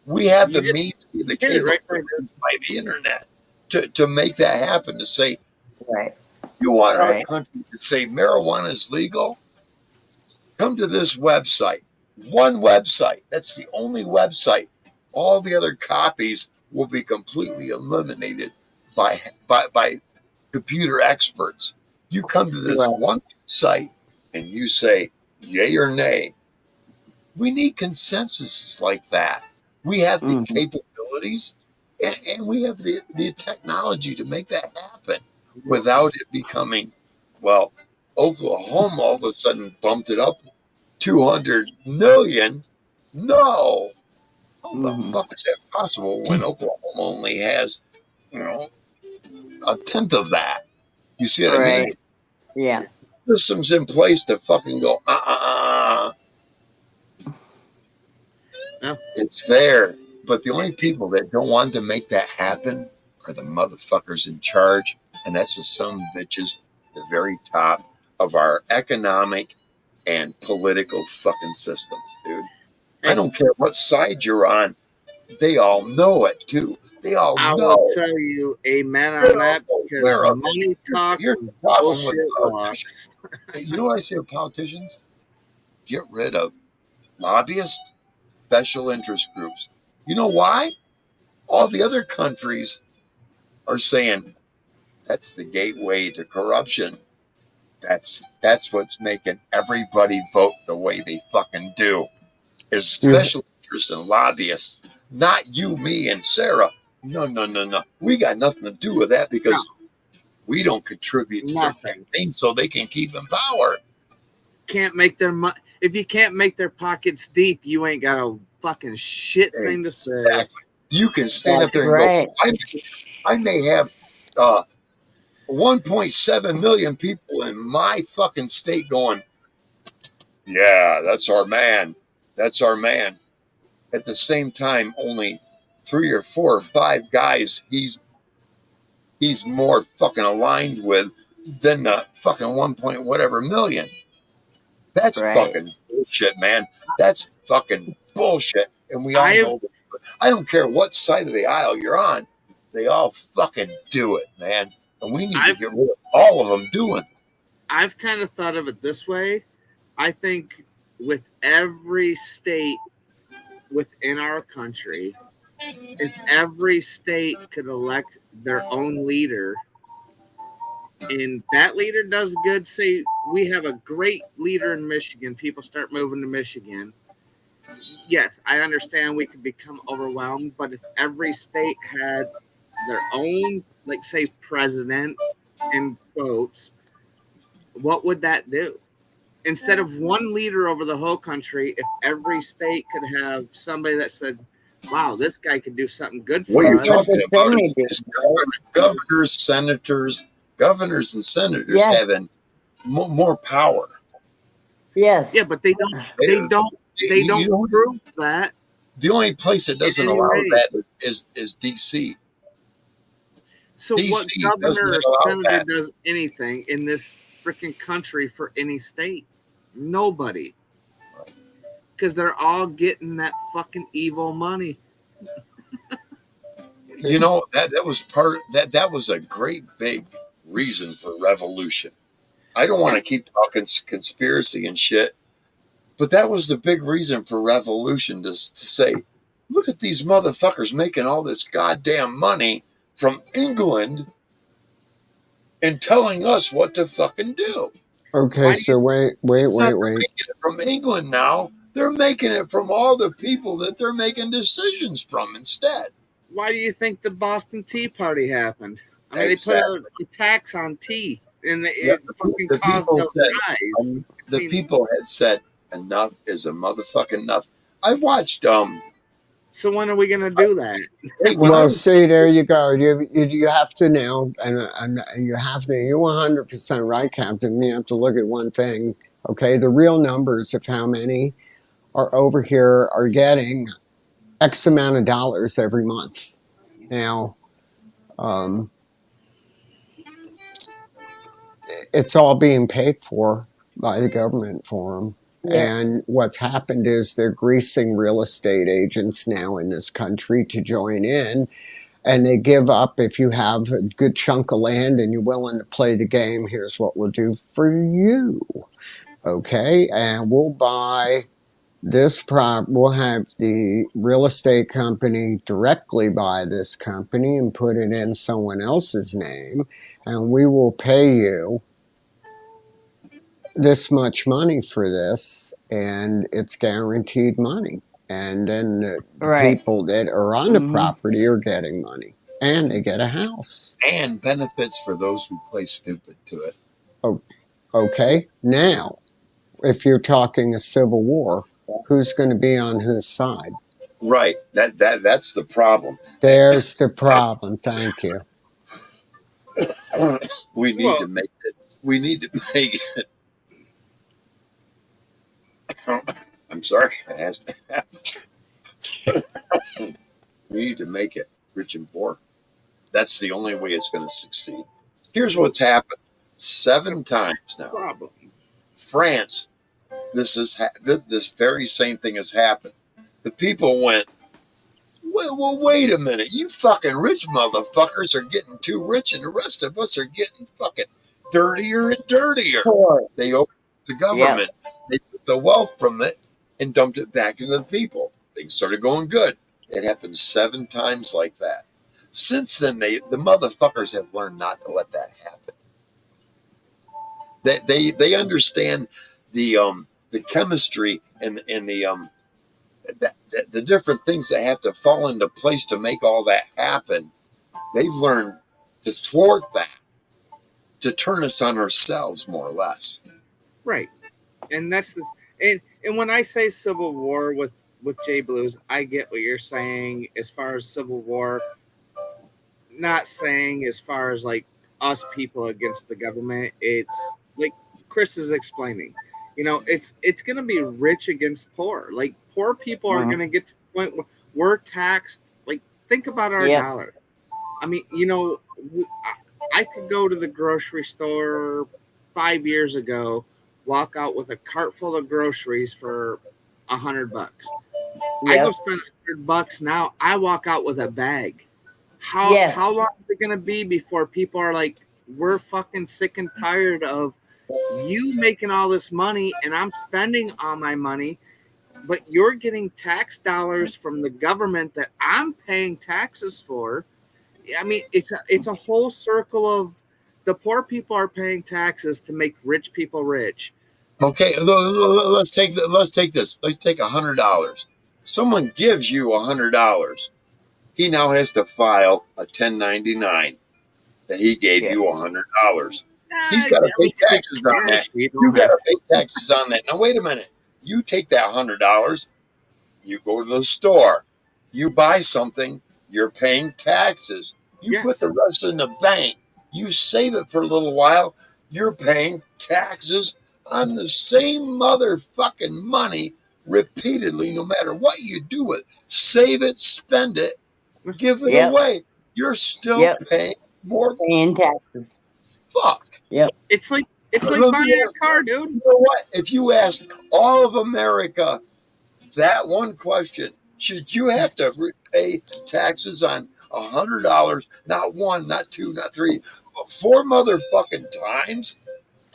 Speaker 1: We have the means, the capabilities by the internet to make that happen, to say, you want our country to say marijuana is legal? Come to this website. One website. That's the only website. All the other copies will be completely eliminated by computer experts. You come to this one site and you say yay or nay. We need consensuses like that. We have the capabilities and we have the technology to make that happen without it becoming, well, Oklahoma all of a sudden bumped it up 200 million. No, How the fuck is that possible when Oklahoma only has, you know, a tenth of that? You see what I mean?
Speaker 2: Right. Yeah.
Speaker 1: Systems in place to fucking go,
Speaker 5: Yeah.
Speaker 1: It's there. But the only people that don't want to make that happen are the motherfuckers in charge. And that's the some bitches at the very top of our economic and political fucking systems, dude. I don't care what side you're on. They all know it too. They all
Speaker 5: I
Speaker 1: know.
Speaker 5: will tell you amen on that because money talks
Speaker 1: Here's
Speaker 5: and
Speaker 1: the problem with
Speaker 5: bullshit
Speaker 1: politicians.
Speaker 5: walks.
Speaker 1: You know what I say to politicians? Get rid of lobbyists, special interest groups. You know why? All the other countries are saying that's the gateway to corruption. That's what's making everybody vote the way they fucking do. Is special interest and lobbyists, not you, me, and Sarah. No. We got nothing to do with that because we don't contribute to their campaign so they can keep in power.
Speaker 5: Can't make their money. If you can't make their pockets deep, you ain't got a fucking shit thing to say.
Speaker 1: Exactly. You can stand up there and go, I may have 1.7 million people in my fucking state going, yeah, that's our man. That's our man. At the same time, only 3 or 4 or 5 guys he's more fucking aligned with than the fucking 1 point whatever million. That's fucking bullshit, man. That's fucking bullshit. And we all know that. I don't care what side of the aisle you're on. They all fucking do it, man. And we need to get rid of all of them doing it.
Speaker 5: I've kind of thought of it this way. I think with every state within our country, if every state could elect their own leader and that leader does good, say we have a great leader in Michigan, people start moving to Michigan. Yes, I understand we could become overwhelmed, but if every state had their own, like say, president in quotes, what would that do? Instead of one leader over the whole country, if every state could have somebody that said, wow, this guy could do something good for us.
Speaker 1: What you're talking about is governors and senators having more power.
Speaker 2: Yes.
Speaker 5: Yeah, but they don't prove that.
Speaker 1: The only place that doesn't allow that is DC.
Speaker 5: So
Speaker 1: DC
Speaker 5: what governor or senator
Speaker 1: that.
Speaker 5: does anything in this freaking country for any state? Nobody. Because they're all getting that fucking evil money.
Speaker 1: You know, that was a great big reason for revolution. I don't want to keep talking conspiracy and shit, but that was the big reason for revolution to say, look at these motherfuckers making all this goddamn money from England and telling us what to fucking do.
Speaker 6: Okay, so wait.
Speaker 1: Making it from England now. They're making it from all the people that they're making decisions from instead.
Speaker 5: Why do you think the Boston Tea Party happened? I mean, they put a tax on tea, and it fucking caused no rise.
Speaker 1: The people had said, enough is a motherfucking enough. I watched
Speaker 5: So when are we gonna do that?
Speaker 6: Well, see, there you go. You have to now, and you have to. You're 100% right, Captain. You have to look at one thing. Okay, the real numbers of how many are over here are getting X amount of dollars every month. Now, it's all being paid for by the government for them. Yeah. And what's happened is they're greasing real estate agents now in this country to join in. And they give up, if you have a good chunk of land and you're willing to play the game, here's what we'll do for you. Okay? And we'll buy this we'll have the real estate company directly buy this company and put it in someone else's name. And we will pay you this much money for this, and it's guaranteed money. And then the people that are on the property are getting money, and they get a house.
Speaker 1: And benefits for those who play stupid to it.
Speaker 6: Oh, okay. Now, if you're talking a civil war, who's going to be on whose side?
Speaker 1: Right. That's the problem.
Speaker 6: There's the problem. Thank you.
Speaker 1: We need to make it. We need to make it. I'm sorry. I asked. We need to make it rich and poor. That's the only way it's going to succeed. Here's what's happened 7 times now.
Speaker 5: Problem.
Speaker 1: France, this very same thing has happened. The people went, well, wait a minute. You fucking rich motherfuckers are getting too rich, and the rest of us are getting fucking dirtier and dirtier.
Speaker 2: Poor.
Speaker 1: They opened the government. They took the wealth from it and dumped it back into the people. Things started going good. It happened 7 times like that. Since then, the motherfuckers have learned not to let that happen. They understand the chemistry and the different things that have to fall into place to make all that happen. They've learned to thwart that, to turn us on ourselves, more or less.
Speaker 5: Right. And that's the and when I say Civil War with Jay Blues, I get what you're saying as far as Civil War. Not saying as far as like us people against the government. It's like Chris is explaining. It's going to be rich against poor. Like poor people are going to get to the point where we're taxed. Like think about our dollar. I mean, I could go to the grocery store 5 years ago, walk out with a cart full of groceries for $100. I go spend $100 now. I walk out with a bag. How long is it going to be before people are like, we're fucking sick and tired of you making all this money and I'm spending all my money, but you're getting tax dollars from the government that I'm paying taxes for. I mean, it's a whole circle of the poor people are paying taxes to make rich people rich.
Speaker 1: Okay, let's take this. Let's take $100. Someone gives you $100. He now has to file a 1099 that he gave you $100. He's got to pay taxes on that. You got to pay taxes on that. Now wait a minute. You take that $100. You go to the store. You buy something. You're paying taxes. You put the rest in the bank. You save it for a little while. You're paying taxes on the same motherfucking money repeatedly, no matter what you do with it. Save it, spend it, give it away. You're still paying more
Speaker 2: taxes.
Speaker 1: Fuck.
Speaker 2: Yep.
Speaker 5: It's like buying a car, dude.
Speaker 1: You know what? If you ask all of America that one question, should you have to pay taxes on $100? Not 1, not 2, not 3, but 4 motherfucking times?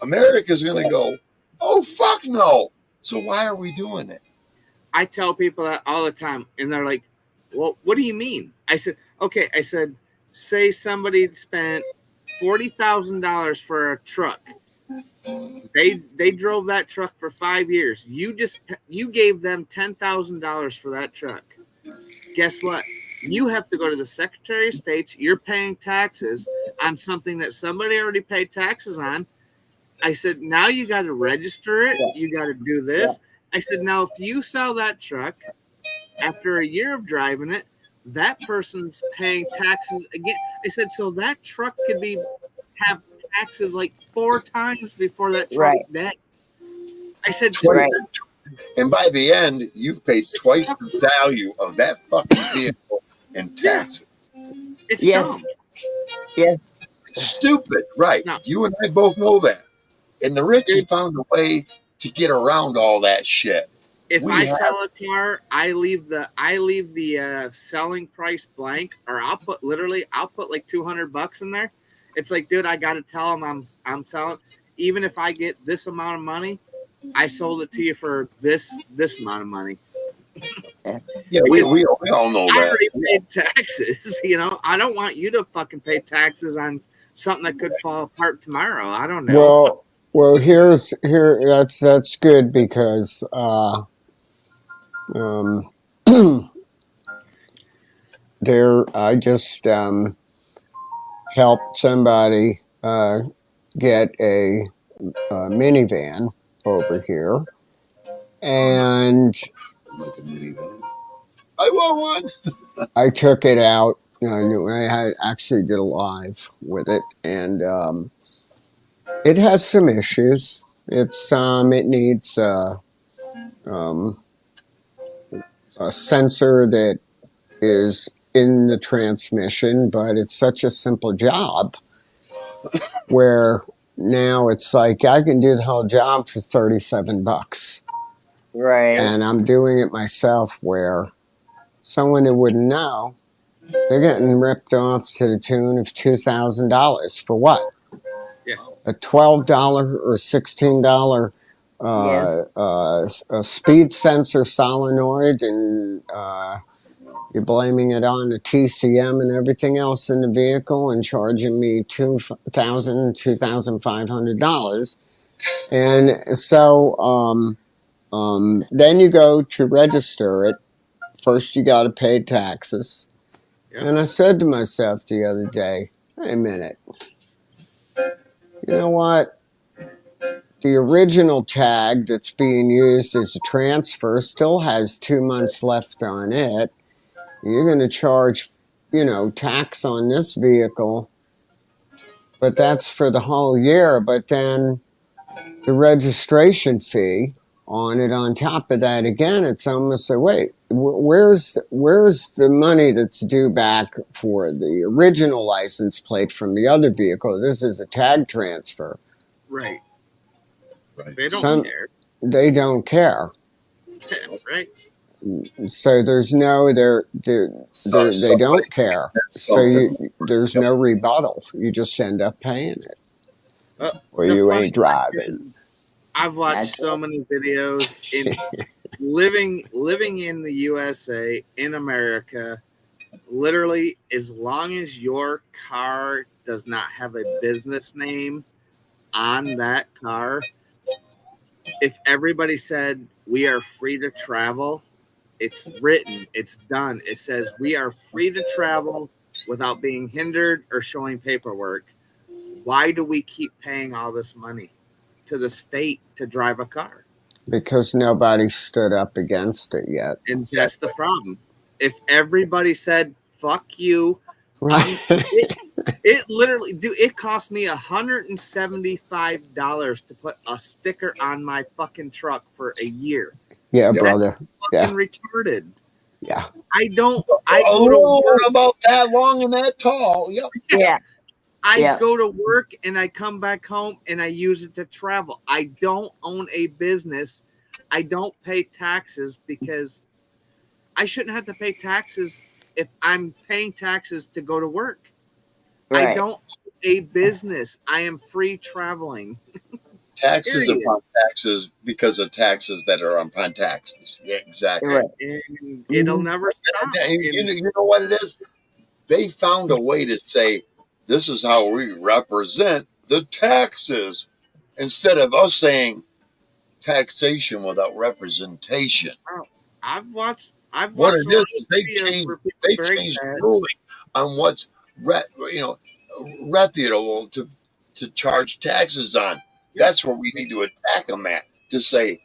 Speaker 1: America's going to go, oh, fuck no. So why are we doing it?
Speaker 5: I tell people that all the time, and they're like, well, what do you mean? I said, okay. I said, say somebody spent $40,000 for a truck. They drove that truck for 5 years. You gave them $10,000 for that truck. Guess what? You have to go to the Secretary of State. You're paying taxes on something that somebody already paid taxes on. I said, now you got to register it. You got to do this. I said, now if you sell that truck after a year of driving it, that person's paying taxes again. I said, so that truck could have taxes like 4 times before that truck's dead. I said,
Speaker 1: and by the end, you've paid twice the value of that fucking vehicle in taxes.
Speaker 5: It's dumb.
Speaker 2: Yes.
Speaker 1: It's stupid, right? No. You and I both know that. And the rich have found a way to get around all that shit.
Speaker 5: If I sell a car, I leave the selling price blank, or I'll put like $200 in there. It's like, dude, I got to tell them I'm selling. Even if I get this amount of money, I sold it to you for this amount of money.
Speaker 1: Yeah, we all know that.
Speaker 5: I already paid taxes. I don't want you to fucking pay taxes on something that could fall apart tomorrow. I don't know.
Speaker 6: Well, that's good because I just helped somebody get a minivan over here, and
Speaker 1: like a minivan. I want one.
Speaker 6: I took it out. I actually did a live with it, and it has some issues. It needs um, a sensor that is in the transmission, but it's such a simple job where now it's like I can do the whole job for $37,
Speaker 2: Right.
Speaker 6: and I'm doing it myself. Where someone who wouldn't know, they're getting ripped off to the tune of $2,000 for what?
Speaker 5: Yeah.
Speaker 6: A $12 or $16
Speaker 2: Yes.
Speaker 6: a speed sensor solenoid, and you're blaming it on the TCM and everything else in the vehicle and charging me $2,000, $2,500. And so then you go to register it. First, you got to pay taxes.
Speaker 5: Yep.
Speaker 6: And I said to myself the other day, wait a minute. You know what? The original tag that's being used as a transfer still has 2 months left on it. You're going to charge, tax on this vehicle, but that's for the whole year. But then the registration fee on it on top of that again, it's almost like, wait, where's the money that's due back for the original license plate from the other vehicle? This is a tag transfer.
Speaker 5: Right.
Speaker 1: Right.
Speaker 5: They don't care.
Speaker 6: They don't care.
Speaker 5: Right.
Speaker 6: So there's no, they don't care. So there's no rebuttal. You just end up paying it, or
Speaker 5: The
Speaker 6: you
Speaker 5: funny
Speaker 6: ain't
Speaker 5: thing
Speaker 6: driving.
Speaker 5: is, I've watched so many videos in living in the USA, in America. Literally, as long as your car does not have a business name on that car, if everybody said we are free to travel, it's written, it's done. It says we are free to travel without being hindered or showing paperwork. Why do we keep paying all this money to the state to drive a car?
Speaker 6: Because nobody stood up against it yet.
Speaker 5: And that's the problem. If everybody said, fuck you,
Speaker 6: Right.
Speaker 5: it literally, it cost me $175 to put a sticker on my fucking truck for a year.
Speaker 6: Yeah,
Speaker 1: That's
Speaker 6: brother.
Speaker 5: Fucking retarded.
Speaker 6: Yeah.
Speaker 5: I go to work.
Speaker 1: About that long and that tall. Yep.
Speaker 2: Yeah.
Speaker 5: I go to work and I come back home and I use it to travel. I don't own a business. I don't pay taxes because I shouldn't have to pay taxes if I'm paying taxes to go to work.
Speaker 2: Right.
Speaker 5: I don't own a business. I am free traveling.
Speaker 1: Taxes
Speaker 5: Period.
Speaker 1: upon taxes because of taxes that are upon taxes. Yeah, exactly.
Speaker 2: Right.
Speaker 5: And it'll never stop.
Speaker 1: And you know what it is? They found a way to say, this is how we represent the taxes, instead of us saying taxation without representation.
Speaker 5: I've watched
Speaker 1: What it is they
Speaker 5: videos
Speaker 1: changed
Speaker 5: where people break
Speaker 1: changed
Speaker 5: that.
Speaker 1: ruling on what's reputable to charge taxes on. That's where we need to attack them at, to say,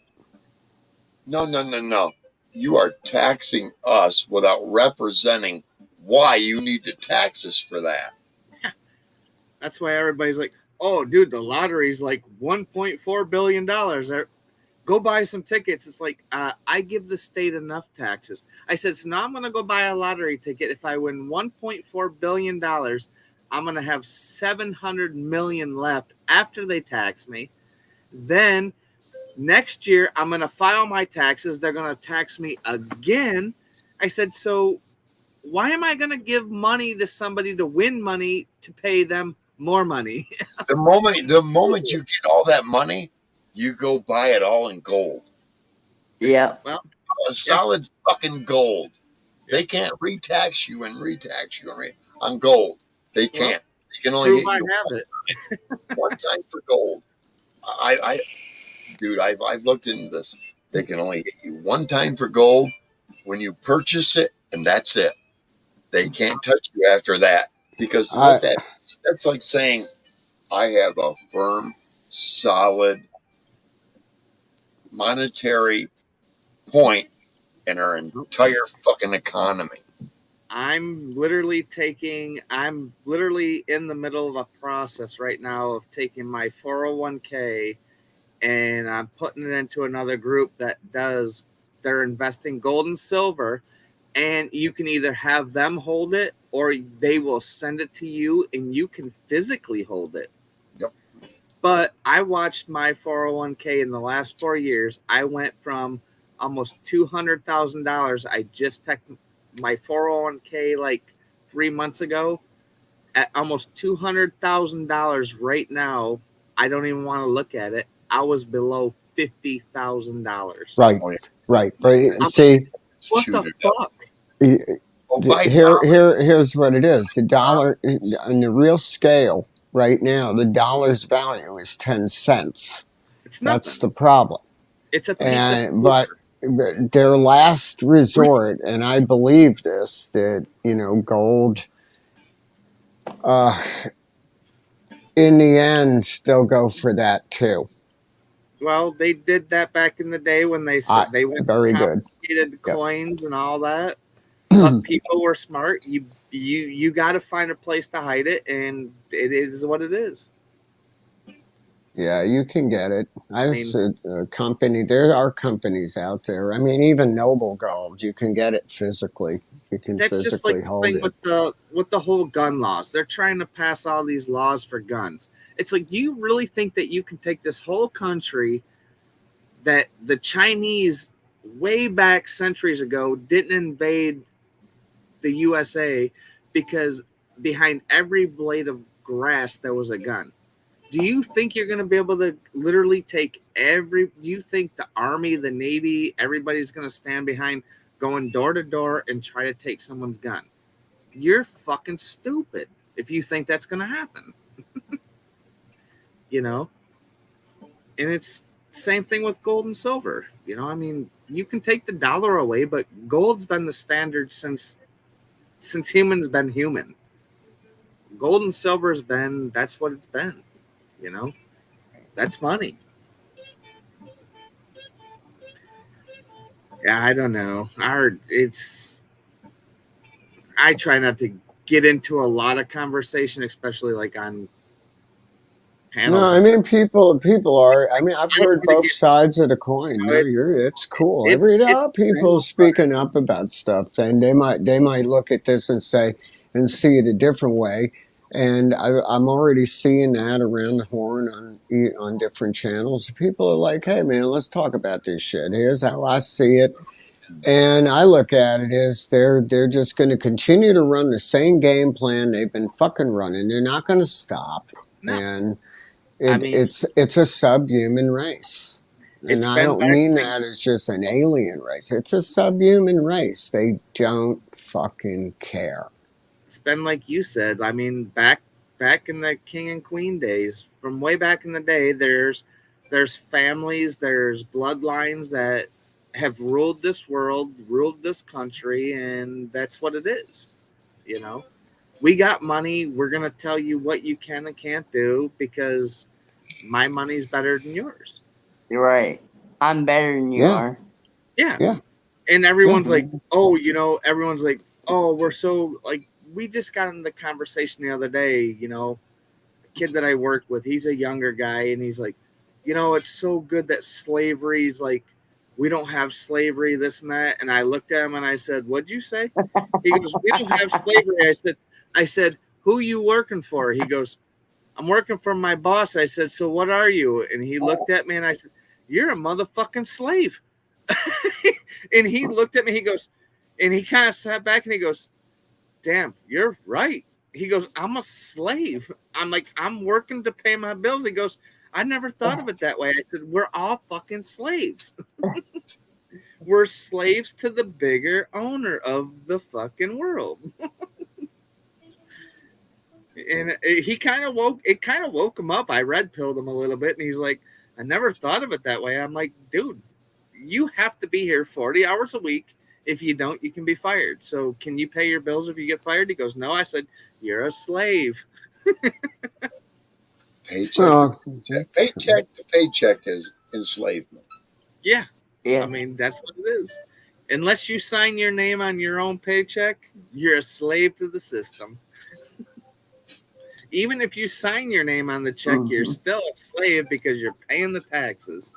Speaker 1: no. You are taxing us without representing why you need to tax us for that.
Speaker 5: That's why everybody's like, oh, dude, the lottery's like $1.4 billion. Go buy some tickets. It's like, I give the state enough taxes. I said, so now I'm going to go buy a lottery ticket. If I win $1.4 billion, I'm going to have $700 million left after they tax me. Then next year, I'm going to file my taxes. They're going to tax me again. I said, so why am I going to give money to somebody to win money to pay them more money?
Speaker 1: The moment you get all that money, you go buy it all in gold.
Speaker 2: Yeah.
Speaker 5: Well,
Speaker 1: A solid fucking gold. They can't retax you on gold. They can't. They can only
Speaker 5: prove I
Speaker 1: hit you
Speaker 5: have it.
Speaker 1: one time for gold. I've looked into this. They can only hit you one time for gold when you purchase it, and that's it. They can't touch you after that, because that's like saying I have a firm, solid monetary point in our entire fucking economy.
Speaker 5: I'm literally in the middle of a process right now of taking my 401k and I'm putting it into another group they're investing gold and silver, and you can either have them hold it or they will send it to you and you can physically hold it.
Speaker 1: Yep.
Speaker 5: But I watched my 401k in the last 4 years. I went from almost $200,000. I just took my 401k like 3 months ago at almost $200,000 right now. I don't even want to look at it. I was below $50,000.
Speaker 6: Right,
Speaker 1: Oh, yeah.
Speaker 6: right. But see,
Speaker 5: What
Speaker 1: Shoot
Speaker 5: the
Speaker 1: it up.
Speaker 5: fuck?
Speaker 1: Oh, buy
Speaker 6: here's what it is. The dollar on the real scale right now, the dollar's value is 10 cents.
Speaker 5: It's nothing.
Speaker 6: That's the problem.
Speaker 5: It's a piece of
Speaker 6: But
Speaker 5: paper.
Speaker 6: their last resort, and I believe this, that gold. In the end, they'll go for that too.
Speaker 5: Well, they did that back in the day when they said they went
Speaker 6: very good.
Speaker 5: Confiscated coins and all that. But people were smart. You got to find a place to hide it, and it is what it is.
Speaker 6: Yeah, you can get it. A company. There are companies out there. I mean, even Noble Gold, you can get it physically. You can
Speaker 5: That's just like the
Speaker 6: hold
Speaker 5: thing
Speaker 6: it.
Speaker 5: with the whole gun laws. They're trying to pass all these laws for guns. It's like, you really think that you can take this whole country that the Chinese way back centuries ago didn't invade the USA because behind every blade of grass there was a gun? Do you think you're going to be able to literally take do you think the Army, the Navy, everybody's going to stand behind going door to door and try to take someone's gun? You're fucking stupid if you think that's going to happen. And it's the same thing with gold and silver. I mean, you can take the dollar away, but gold's been the standard since humans been human. Gold and silver that's what it's been. That's money. Yeah, I don't know. I try not to get into a lot of conversation, especially like on panels.
Speaker 6: No, I mean people are. I mean, I've heard both sides of the coin. It's cool. I read out people speaking up about stuff, and they might look at this and see it a different way. And I'm already seeing that around the horn on different channels. People are like, "Hey, man, let's talk about this shit. Here's how I see it." And I look at it as they're just going to continue to run the same game plan they've been fucking running. They're not going to stop.
Speaker 5: No.
Speaker 6: And it's a subhuman race. And I don't mean that as just an alien race. It's a subhuman race. They don't fucking care.
Speaker 5: It's been like you said. I mean, back in the king and queen days, from way back in the day, there's families, there's bloodlines that have ruled this world, ruled this country, and that's what it is. We got money. We're going to tell you what you can and can't do because my money's better than yours.
Speaker 2: You're right. I'm better than you are.
Speaker 5: Yeah. Yeah. And everyone's like, oh, everyone's like, oh, we're so, like, we just got into the conversation the other day, a kid that I work with, he's a younger guy, and he's like, it's so good that slavery's like, we don't have slavery, this and that. And I looked at him and I said, what'd you say? He goes, we don't have slavery. I said, who you working for? He goes, I'm working for my boss. I said, so what are you? And he looked at me and I said, you're a motherfucking slave. And he looked at me, he goes, and he kind of sat back and he goes, damn, you're right. He goes, I'm a slave. I'm like, I'm working to pay my bills. He goes, I never thought of it that way. I said, we're all fucking slaves. We're slaves to the bigger owner of the fucking world. And he kind of woke him up. I red pilled him a little bit, and he's like, I never thought of it that way. I'm like, dude, you have to be here 40 hours a week. If you don't, you can be fired. So can you pay your bills if you get fired? He goes, no. I said, you're a slave.
Speaker 1: Paycheck to paycheck is enslavement.
Speaker 5: Yeah. I mean, that's what it is. Unless you sign your name on your own paycheck, you're a slave to the system. Even if you sign your name on the check, you're still a slave because you're paying the taxes.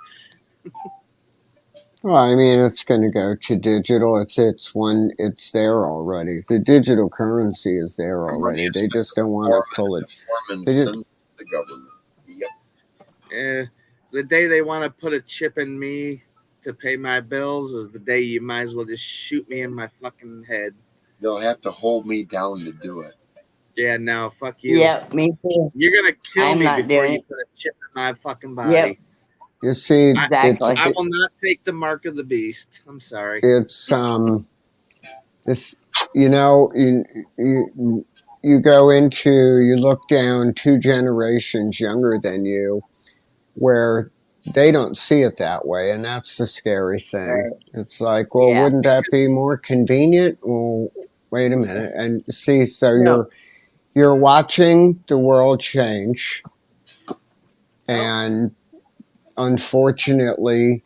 Speaker 6: Well, I mean, it's going to go to digital. It's there already. The digital currency is there already. They just don't want to pull it.
Speaker 1: The government. Yep.
Speaker 5: The day they want to put a chip in me to pay my bills is the day you might as well just shoot me in my fucking head.
Speaker 1: They'll have to hold me down to do it.
Speaker 5: Yeah, no, fuck you.
Speaker 2: Yep, me too.
Speaker 5: You're gonna kill
Speaker 2: I'm
Speaker 5: me
Speaker 2: not
Speaker 5: before
Speaker 2: doing
Speaker 5: you
Speaker 2: it.
Speaker 5: put a chip in my fucking body.
Speaker 2: Yep.
Speaker 6: You see,
Speaker 2: Exactly.
Speaker 5: I will not take the mark of the beast. I'm sorry.
Speaker 6: it's this. You know, you go into, you look down 2 generations younger than you, where they don't see it that way, and that's the scary thing.
Speaker 2: Right.
Speaker 6: It's like, well,
Speaker 2: Yeah.
Speaker 6: wouldn't that be more convenient? Well, wait a minute, and see, so
Speaker 2: No.
Speaker 6: you're watching the world change, and unfortunately,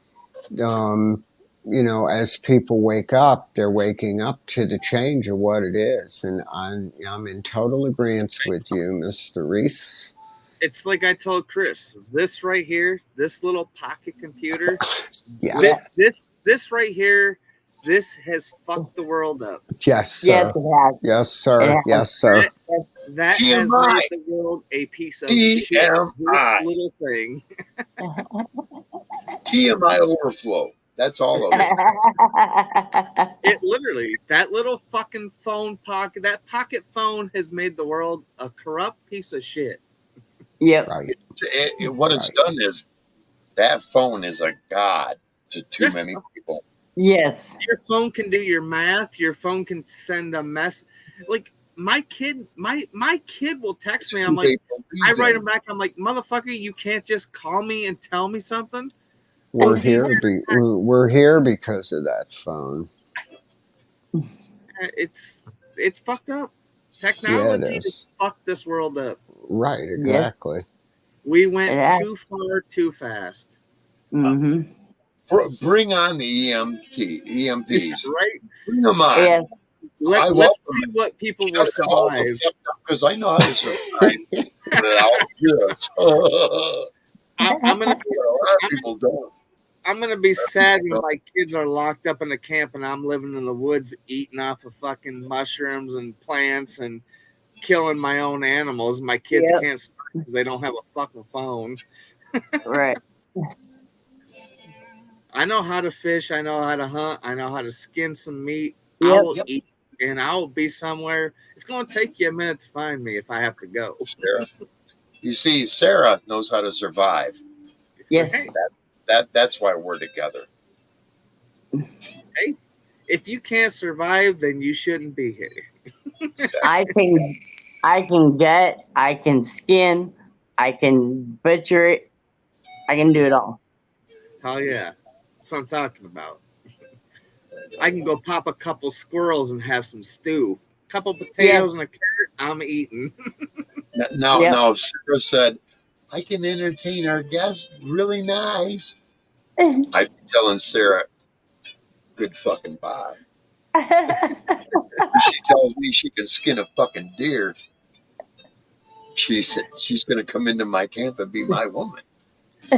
Speaker 6: you know, as people wake up, they're waking up to the change of what it is, and I'm in total agreement with you, Mr. Reese.
Speaker 5: It's like I told Chris. This right here, this little pocket computer,
Speaker 6: Yeah.
Speaker 5: this right here, this has fucked the world up.
Speaker 6: Yes, sir.
Speaker 2: Yes, it has.
Speaker 6: Yes, sir.
Speaker 2: It has.
Speaker 6: Yes, sir.
Speaker 5: That has
Speaker 1: TMI.
Speaker 5: made the world a piece of shit. This
Speaker 1: TMI.
Speaker 5: little thing.
Speaker 1: TMI overflow. That's all of it.
Speaker 5: It literally, that little fucking phone pocket, that pocket phone has made the world a corrupt piece of shit.
Speaker 2: Yep.
Speaker 6: Right.
Speaker 1: What it's done is that phone is a god to too many people.
Speaker 2: Yes.
Speaker 5: Your phone can do your math. Your phone can send a mess. Like my kid will text me. I'm like, I write him back. I'm like, motherfucker, you can't just call me and tell me something.
Speaker 6: We're here because of that phone.
Speaker 5: It's fucked up. Technology
Speaker 6: Yeah, it
Speaker 5: has
Speaker 6: is.
Speaker 5: fucked this world up.
Speaker 6: Right, exactly.
Speaker 5: We went
Speaker 2: Yeah.
Speaker 5: too far, too fast.
Speaker 2: Mm-hmm.
Speaker 1: Bring on the EMPs.
Speaker 5: Right?
Speaker 1: Bring them on.
Speaker 2: Yes.
Speaker 5: Let's see what people will survive.
Speaker 1: Because I know how to survive without this.
Speaker 5: I'm gonna
Speaker 1: A lot of people don't.
Speaker 5: I'm gonna be sad when my kids are locked up in a camp and I'm living in the woods eating off of fucking mushrooms and plants and killing my own animals. My kids
Speaker 2: Yep.
Speaker 5: can't survive because they don't have a fucking phone.
Speaker 2: Right.
Speaker 5: I know how to fish. I know how to hunt. I know how to skin some meat.
Speaker 2: Yep.
Speaker 5: I will eat, and I'll be somewhere. It's going to take you a minute to find me if I have to go.
Speaker 1: Sarah. You see, Sarah knows how to survive.
Speaker 2: Yes.
Speaker 5: Hey,
Speaker 1: That's why we're together.
Speaker 5: if you can't survive, then you shouldn't be here.
Speaker 2: I can skin, I can butcher it, I can do it all.
Speaker 5: Hell yeah. That's what I'm talking about. I can go pop a couple squirrels and have some stew. A couple potatoes and a carrot, I'm eating.
Speaker 1: Now, Sarah said, I can entertain our guests really nice. I'm telling Sarah, good fucking bye. She tells me she can skin a fucking deer. She's going to come into my camp and be my woman.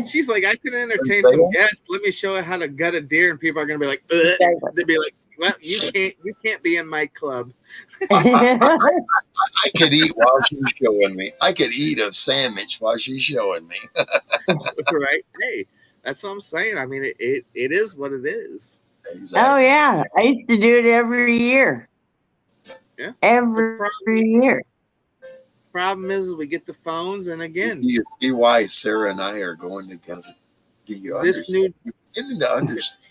Speaker 5: She's like, I can entertain some guests. Let me show her how to gut a deer, and people are gonna be like, ugh. They'd be like, well, you can't be in my club.
Speaker 1: I could eat while she's showing me. I could eat a sandwich while she's showing me.
Speaker 5: Right? Hey, that's what I'm saying. I mean, it is what it is.
Speaker 1: Exactly.
Speaker 2: Oh yeah, I used to do it every year.
Speaker 5: Yeah.
Speaker 2: Every year.
Speaker 5: Problem is we get the phones, and again,
Speaker 1: Do you see why Sarah and I are going together? Do you understand? You're beginning to understand.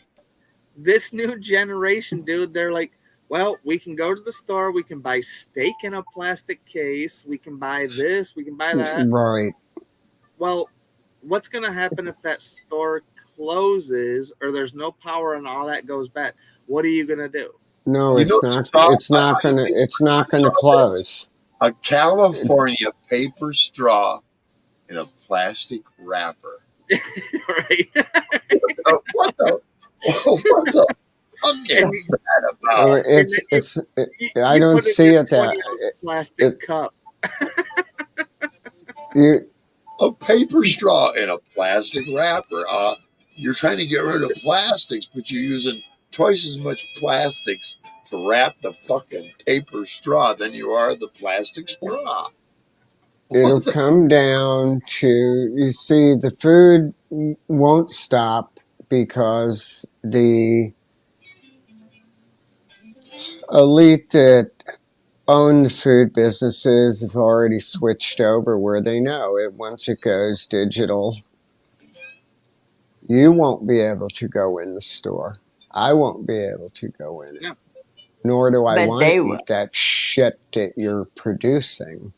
Speaker 5: This new generation, dude, they're like, well, we can go to the store, we can buy steak in a plastic case, we can buy this, we can buy that.
Speaker 6: Right.
Speaker 5: Well, what's going to happen if that store closes or there's no power and all that goes back? What are you going to do?
Speaker 6: No,
Speaker 1: You
Speaker 6: it's not gonna close.
Speaker 1: A California paper straw in a plastic wrapper.
Speaker 5: Right?
Speaker 1: What the? What's that
Speaker 6: Or
Speaker 1: about?
Speaker 5: And then
Speaker 6: I
Speaker 5: you
Speaker 6: don't
Speaker 5: put it
Speaker 6: see
Speaker 5: in a
Speaker 6: it that
Speaker 5: 20-ounce plastic
Speaker 6: it,
Speaker 5: cup.
Speaker 6: you
Speaker 1: A paper straw in a plastic wrapper. You're trying to get rid of plastics, but you're using twice as much plastics to wrap the fucking paper straw than you are the plastic straw.
Speaker 6: it'll come down to, you see, the food won't stop because the elite that own the food businesses have already switched over where they know it. Once it goes digital, you won't be able to go in the store. I won't be able to go in it.
Speaker 5: No.
Speaker 6: Nor do I
Speaker 2: But
Speaker 6: want
Speaker 2: they
Speaker 6: to
Speaker 2: will.
Speaker 6: eat that shit that you're producing.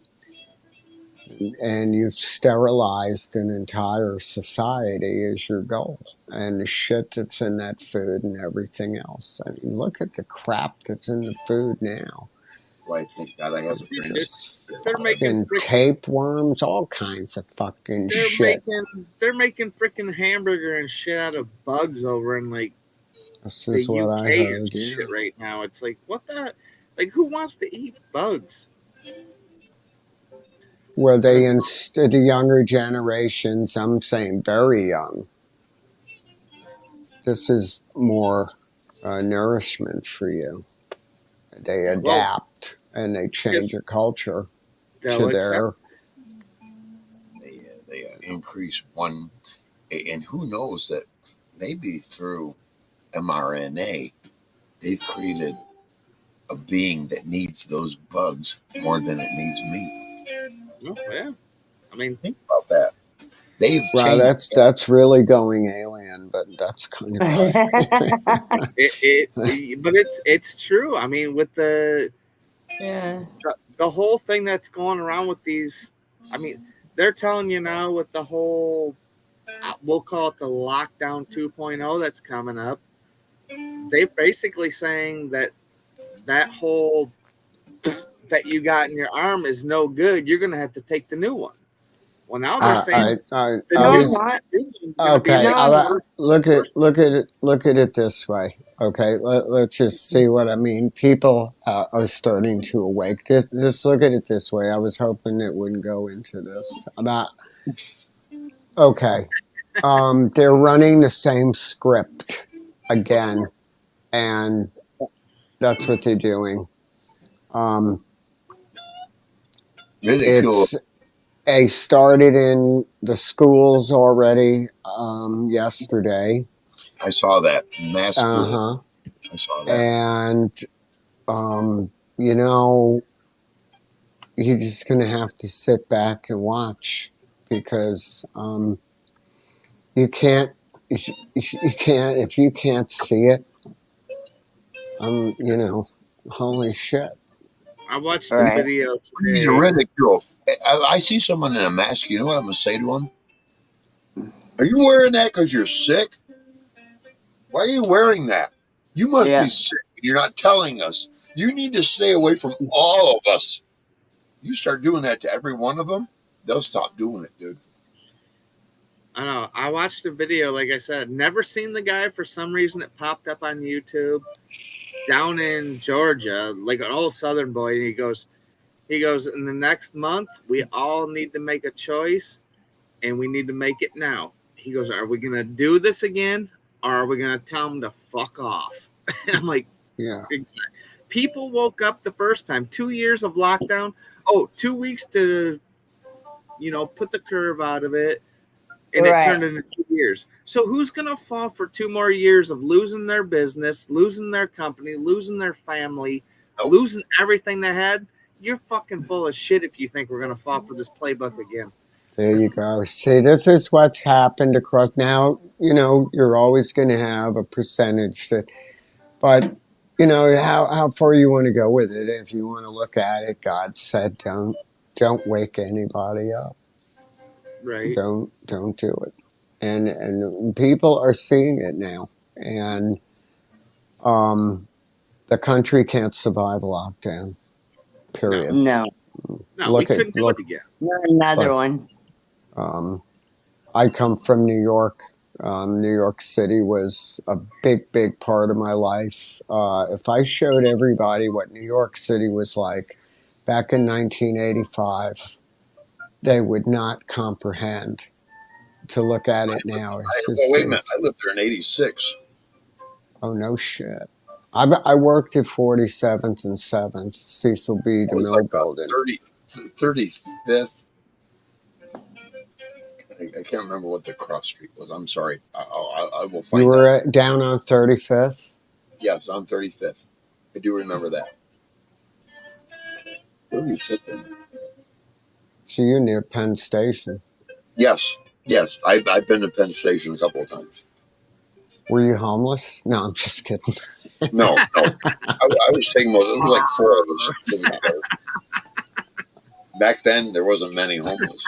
Speaker 6: And you've sterilized an entire society is your goal. And the shit that's in that food and everything else. I mean, look at the crap that's in the food now.
Speaker 1: Why, thank God I have a friend.
Speaker 5: They're making
Speaker 6: Fucking tapeworms, all kinds of fucking shit.
Speaker 5: they're making freaking hamburger and shit out of bugs over in like
Speaker 6: This
Speaker 5: the
Speaker 6: is what I
Speaker 5: UK
Speaker 6: heard.
Speaker 5: and
Speaker 6: Yeah.
Speaker 5: shit right now. It's like, what the, like, who wants to eat bugs?
Speaker 6: Where they instead the younger generations, I'm saying very young. This is more nourishment for you. They adapt and they change your culture to their.
Speaker 1: They increase one, and who knows that maybe through mRNA they've created a being that needs those bugs more than it needs meat.
Speaker 5: Oh, yeah. I mean,
Speaker 1: think about that. They've
Speaker 6: Wow,
Speaker 1: changed.
Speaker 6: that's really going alien, but that's kind of.
Speaker 5: but it's true. I mean, with
Speaker 2: Yeah.
Speaker 5: the whole thing that's going around with these, I mean, they're telling you now with the whole, we'll call it the lockdown 2.0 that's coming up. They're basically saying that whole that you got in your arm is no good. You're going to have to take the new one. Well, now they're saying
Speaker 6: I
Speaker 2: No,
Speaker 6: was
Speaker 2: not.
Speaker 6: okay.
Speaker 2: No.
Speaker 6: Look at it this way. Okay, let's just see what I mean. People are starting to awake. Just look at it this way. I was hoping it wouldn't go into this. Okay, they're running the same script again, and that's what they're doing.
Speaker 1: Ridicule.
Speaker 6: They started in the schools already yesterday.
Speaker 1: I saw that mass school.
Speaker 6: Uh-huh.
Speaker 1: I saw that.
Speaker 6: And you know, you're just gonna have to sit back and watch because you can't if you can't see it. You know, holy shit.
Speaker 5: I watched
Speaker 2: Right.
Speaker 5: the video today.
Speaker 1: The ridicule. I see someone in a mask. You know what I'm gonna say to them? Are you wearing that because you're sick? Why are you wearing that? You must be sick. You're not telling us. You need to stay away from all of us. You start doing that to every one of them, they'll stop doing it, dude.
Speaker 5: I know. I watched the video, like I said. Never seen the guy. For some reason, it popped up on YouTube. Down in Georgia, like an old Southern boy, and he goes, in the next month, we all need to make a choice, and we need to make it now. He goes, are we going to do this again, or are we going to tell them to fuck off? And I'm like,
Speaker 6: yeah.
Speaker 5: Exactly. People woke up the first time. 2 years of lockdown. Oh, 2 weeks to, put the curve out of it. And it turned into 2 years. So who's going to fall for 2 more years of losing their business, losing their company, losing their family, losing everything they had? You're fucking full of shit if you think we're going to fall for this playbook again.
Speaker 6: There you go. See, this is what's happened across. Now, you're always going to have a percentage but how far you want to go with it. If you want to look at it, God said, don't wake anybody up.
Speaker 5: Right.
Speaker 6: Don't do it. And people are seeing it now. And the country can't survive a lockdown. Period.
Speaker 2: No.
Speaker 5: We couldn't do it again.
Speaker 2: Another one.
Speaker 6: I come from New York. New York City was a big part of my life. If I showed everybody what New York City was like back in 1985, they would not comprehend. To look at it now, it's
Speaker 1: Well,
Speaker 6: just,
Speaker 1: wait a minute. I lived there in '86.
Speaker 6: oh no shit. I worked at 47th and 7th, Cecil B.
Speaker 1: It was
Speaker 6: DeMille
Speaker 1: like
Speaker 6: building.
Speaker 1: 35th. I can't remember what the cross street was. I'm sorry. I will find
Speaker 6: You
Speaker 1: out.
Speaker 6: were down on 35th?
Speaker 1: Yes, on 35th. I do remember that. 35th.
Speaker 6: So you're near Penn Station.
Speaker 1: Yes. I've been to Penn Station a couple of times.
Speaker 6: Were you homeless? No, I'm just kidding.
Speaker 1: No. I was taking most. It was like 4 of us living together. Back then, there wasn't many homeless.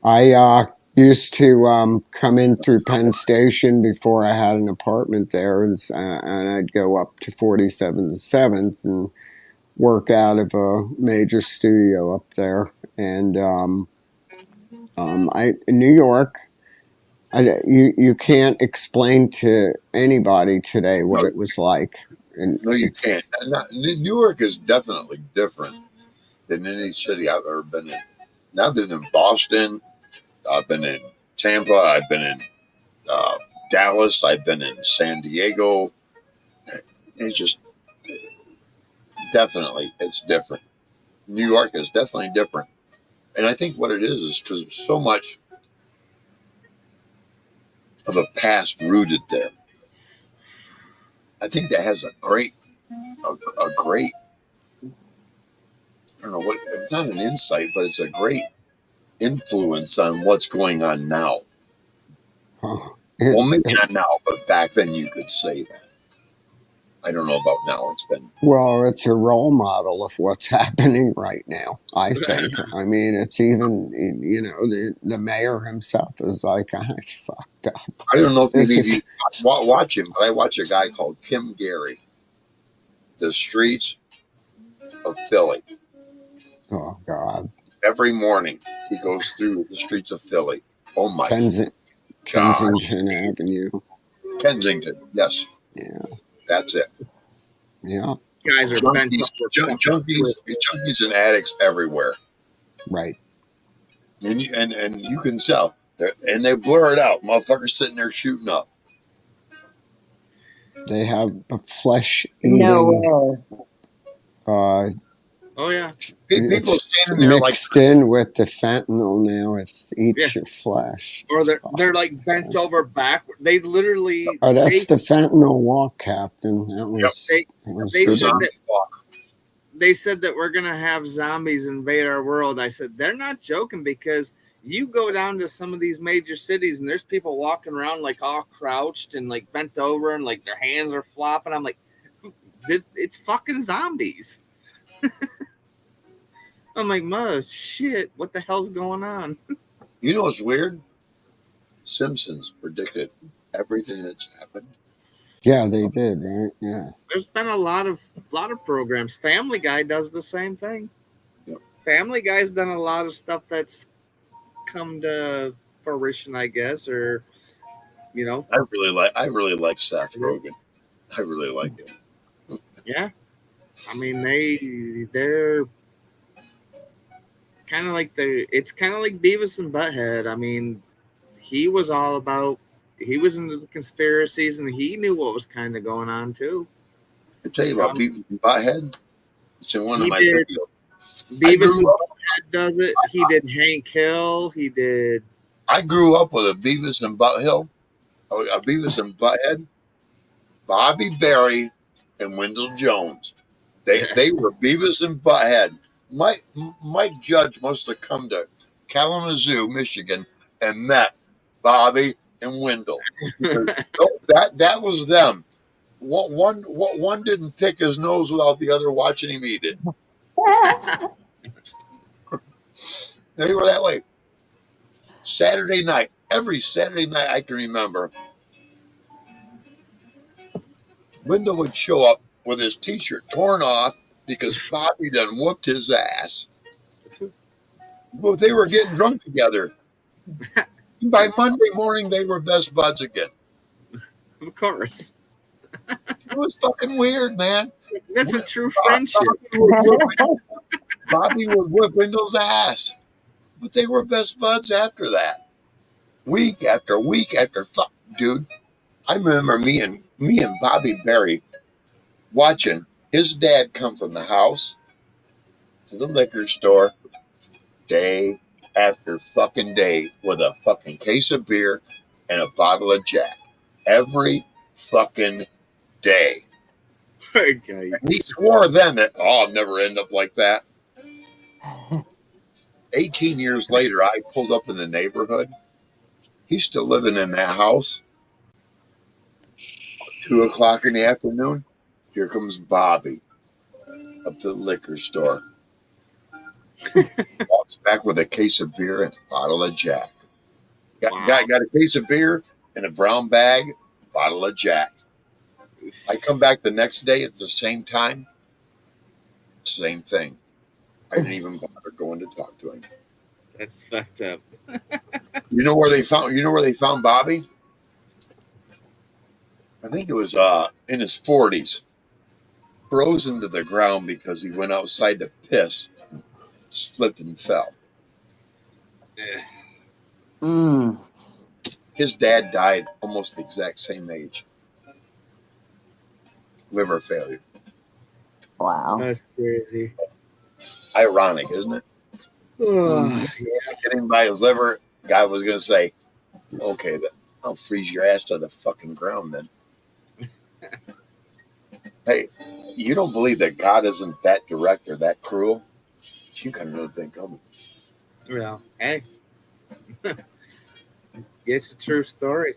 Speaker 6: I used to come in through Penn Station before I had an apartment there, and I'd go up to 47th and 7th and work out of a major studio up there. And in New York, you can't explain to anybody today what it was like. And
Speaker 1: No, you can't. New York is definitely different than any city I've ever been in. Now I've been in Boston. I've been in Tampa. I've been in Dallas. I've been in San Diego. It's just definitely, it's different. New York is definitely different. And I think what it is because so much of a past rooted there. I think that has a great, I don't know what, it's not an insight, but it's a great influence on what's going on now. Well, maybe not now, but back then you could say that. I don't know about now.
Speaker 6: Well, it's a role model of what's happening right now, I think. I mean, it's even, the mayor himself is like, I fucked up.
Speaker 1: I don't know if you watch him, but I watch a guy called Tim Gary, The Streets of Philly.
Speaker 6: Oh, God.
Speaker 1: Every morning he goes through the streets of Philly. Oh, my God.
Speaker 6: Kensington Avenue.
Speaker 1: Kensington, yes.
Speaker 6: Yeah.
Speaker 1: That's it.
Speaker 6: Yeah.
Speaker 5: Guys are
Speaker 1: junkies and addicts everywhere.
Speaker 6: Right.
Speaker 1: And you can tell. And they blur it out. Motherfuckers sitting there shooting up.
Speaker 6: They have a flesh eating.
Speaker 2: No.
Speaker 5: Oh yeah.
Speaker 1: People standing there
Speaker 6: mixed in with the fentanyl now. It eats your flesh.
Speaker 5: Or they're like bent over backward. They literally.
Speaker 6: Oh, that's the fentanyl walk, Captain. That was.
Speaker 5: They said that we're gonna have zombies invade our world. I said they're not joking because you go down to some of these major cities and there's people walking around like all crouched and like bent over and like their hands are flopping. I'm like, it's fucking zombies. I'm like, shit, what the hell's going on?
Speaker 1: You know what's weird? Simpsons predicted everything that's happened.
Speaker 6: Yeah, they did, right? Yeah.
Speaker 5: There's been a lot of programs. Family Guy does the same thing.
Speaker 1: Yep.
Speaker 5: Family Guy's done a lot of stuff that's come to fruition, I guess, or
Speaker 1: I really like Seth Rogen. I really like him.
Speaker 5: Yeah. I mean they're kind of like it's kind of like Beavis and Butthead. I mean, he was into the conspiracies and he knew what was kind of going on too.
Speaker 1: I tell you about Beavis and Butthead. It's in one of my videos.
Speaker 5: Beavis and Butthead does it. He did Hank Hill. He did.
Speaker 1: I grew up with a Beavis and Butthead, Bobby Berry, and Wendell Jones. They were Beavis and Butthead. Mike Judge must have come to Kalamazoo, Michigan, and met Bobby and Wendell. That was them. One didn't pick his nose without the other watching him eat it. They were that way. Saturday night, every Saturday night I can remember, Wendell would show up with his t-shirt torn off because Bobby done whooped his ass. But they were getting drunk together. By Monday morning, they were best buds again.
Speaker 5: Of course.
Speaker 1: It was fucking weird, man.
Speaker 5: That's a true friendship.
Speaker 1: Bobby would whip Wendell's ass, but they were best buds after that. Week after week after dude. I remember me and Bobby Berry watching his dad come from the house to the liquor store day after fucking day with a fucking case of beer and a bottle of Jack every fucking day.
Speaker 5: Okay.
Speaker 1: He swore then that, I'll never end up like that. 18 years later, I pulled up in the neighborhood. He's still living in that house. 2 o'clock in the afternoon, here comes Bobby up to the liquor store. Walks back with a case of beer and a bottle of Jack. Got a case of beer in a brown bag, bottle of Jack. I come back the next day at the same time, same thing. I didn't even bother going to talk to him.
Speaker 5: That's fucked up.
Speaker 1: You know where they found Bobby? I think it was in his 40s. Frozen to the ground because he went outside to piss, and slipped and fell.
Speaker 2: Mm.
Speaker 1: His dad died almost the exact same age. Liver failure.
Speaker 2: Wow.
Speaker 5: That's crazy.
Speaker 1: Ironic, isn't it? Getting by his liver, guy was going to say, okay, I'll freeze your ass to the fucking ground then. Hey, you don't believe that God isn't that direct or that cruel? You got another thing coming.
Speaker 5: Well, hey. It's a true story.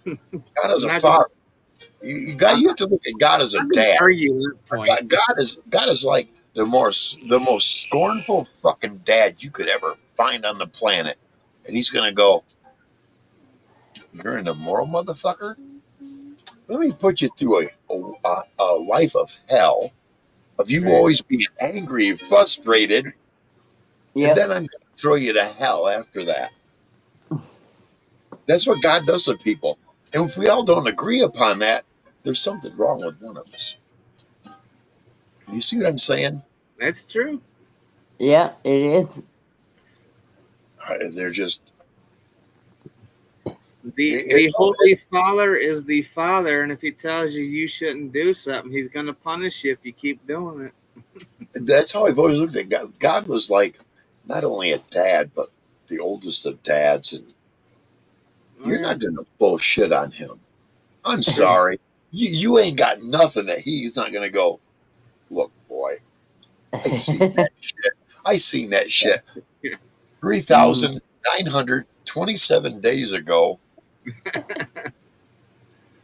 Speaker 1: God is a father. You have to look at God as a dad. God is like the most scornful fucking dad you could ever find on the planet, and he's gonna go, "You're an immoral motherfucker. Let me put you through a life of hell, of you always being angry, frustrated, and then I'm gonna throw you to hell after that." That's what God does to people, and if we all don't agree upon that, there's something wrong with one of us. You see what I'm saying?
Speaker 5: That's true.
Speaker 2: Yeah, it is.
Speaker 1: They're just
Speaker 5: the Holy Father is the Father, and if he tells you shouldn't do something, he's going to punish you if you keep doing it.
Speaker 1: That's how I've always looked at God. God was like not only a dad, but the oldest of dads, and you're not going to bullshit on him. I'm sorry. You ain't got nothing that he's not going to go, look, boy, I seen that shit 3,927 days ago.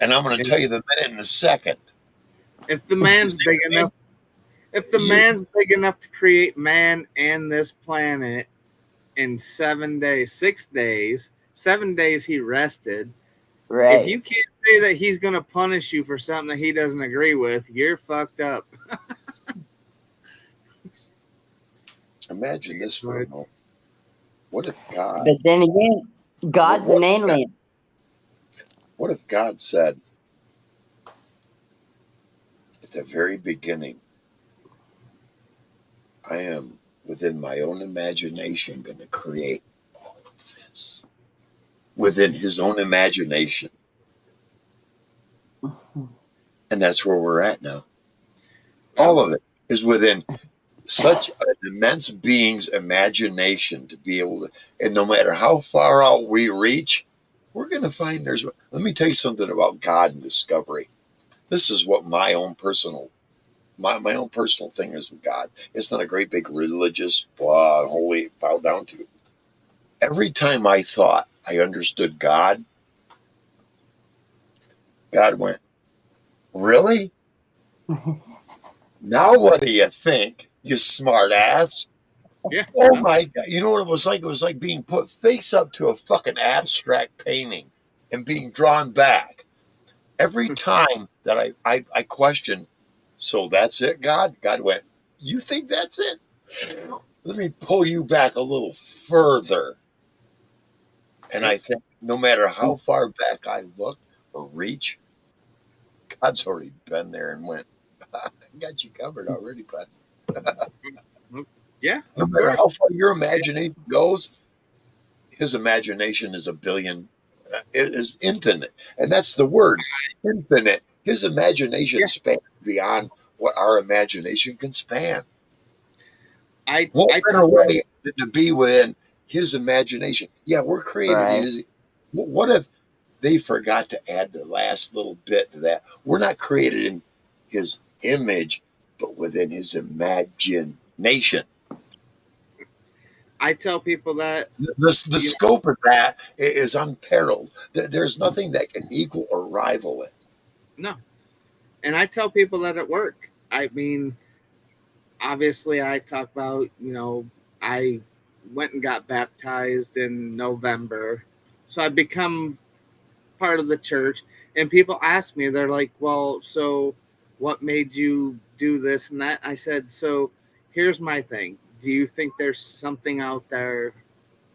Speaker 1: And I'm going to tell you the minute and the second.
Speaker 5: If the man's big enough to create man and this planet in 7 days, 6 days, 7 days he rested.
Speaker 2: Right.
Speaker 5: If you can't say that he's going to punish you for something that he doesn't agree with, you're fucked up.
Speaker 1: Imagine this for a moment. What if God...
Speaker 2: But then again, God's an alien.
Speaker 1: What if God said at the very beginning, I am within my own imagination going to create all of this within his own imagination. And that's where we're at now. All of it is within such an immense being's imagination to be able to, and no matter how far out we reach, we're going to find let me tell you something about God and discovery. This is what my own personal thing is with God. It's not a great big religious, holy bow down to. Every time I thought I understood God, God went, really? Now what do you think, you smart ass?
Speaker 5: Yeah.
Speaker 1: Oh my God. You know what it was like? It was like being put face up to a fucking abstract painting and being drawn back. Every time that I questioned, so that's it, God? God went, you think that's it? Let me pull you back a little further. And I think no matter how far back I look or reach, God's already been there and went, I got you covered already, bud.
Speaker 5: Yeah,
Speaker 1: No
Speaker 5: of
Speaker 1: matter
Speaker 5: course.
Speaker 1: how far your imagination goes, his imagination is it is infinite. And that's the word, infinite. His imagination
Speaker 5: Yeah.
Speaker 1: spans beyond what our imagination can span.
Speaker 5: I
Speaker 1: What
Speaker 5: I
Speaker 1: better
Speaker 5: tell my
Speaker 1: way than to be within his imagination? Yeah, we're created
Speaker 2: Right.
Speaker 1: his. What if they forgot to add the last little bit to that? We're not created in his image, but within his imagination.
Speaker 5: I tell people that
Speaker 1: The scope of that is unparalleled. There's nothing that can equal or rival it.
Speaker 5: no, and I tell people that at work. I mean, obviously, I talk about I went and got baptized in November, so I become part of the church. And people ask me, they're like, "Well, so what made you do this and that?" I said, "So here's my thing. Do you think there's something out there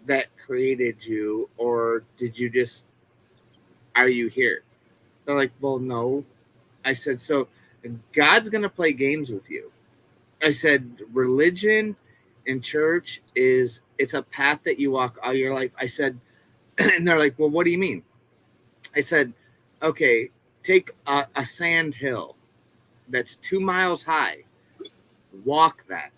Speaker 5: that created you, or did you just are you here?" They're like, "Well, no." I said, "So God's gonna play games with you." I said, "Religion and church it's a path that you walk all your life." I said, and they're like, "Well, what do you mean?" I said, "Okay, take a sand hill that's 2 miles high, walk that."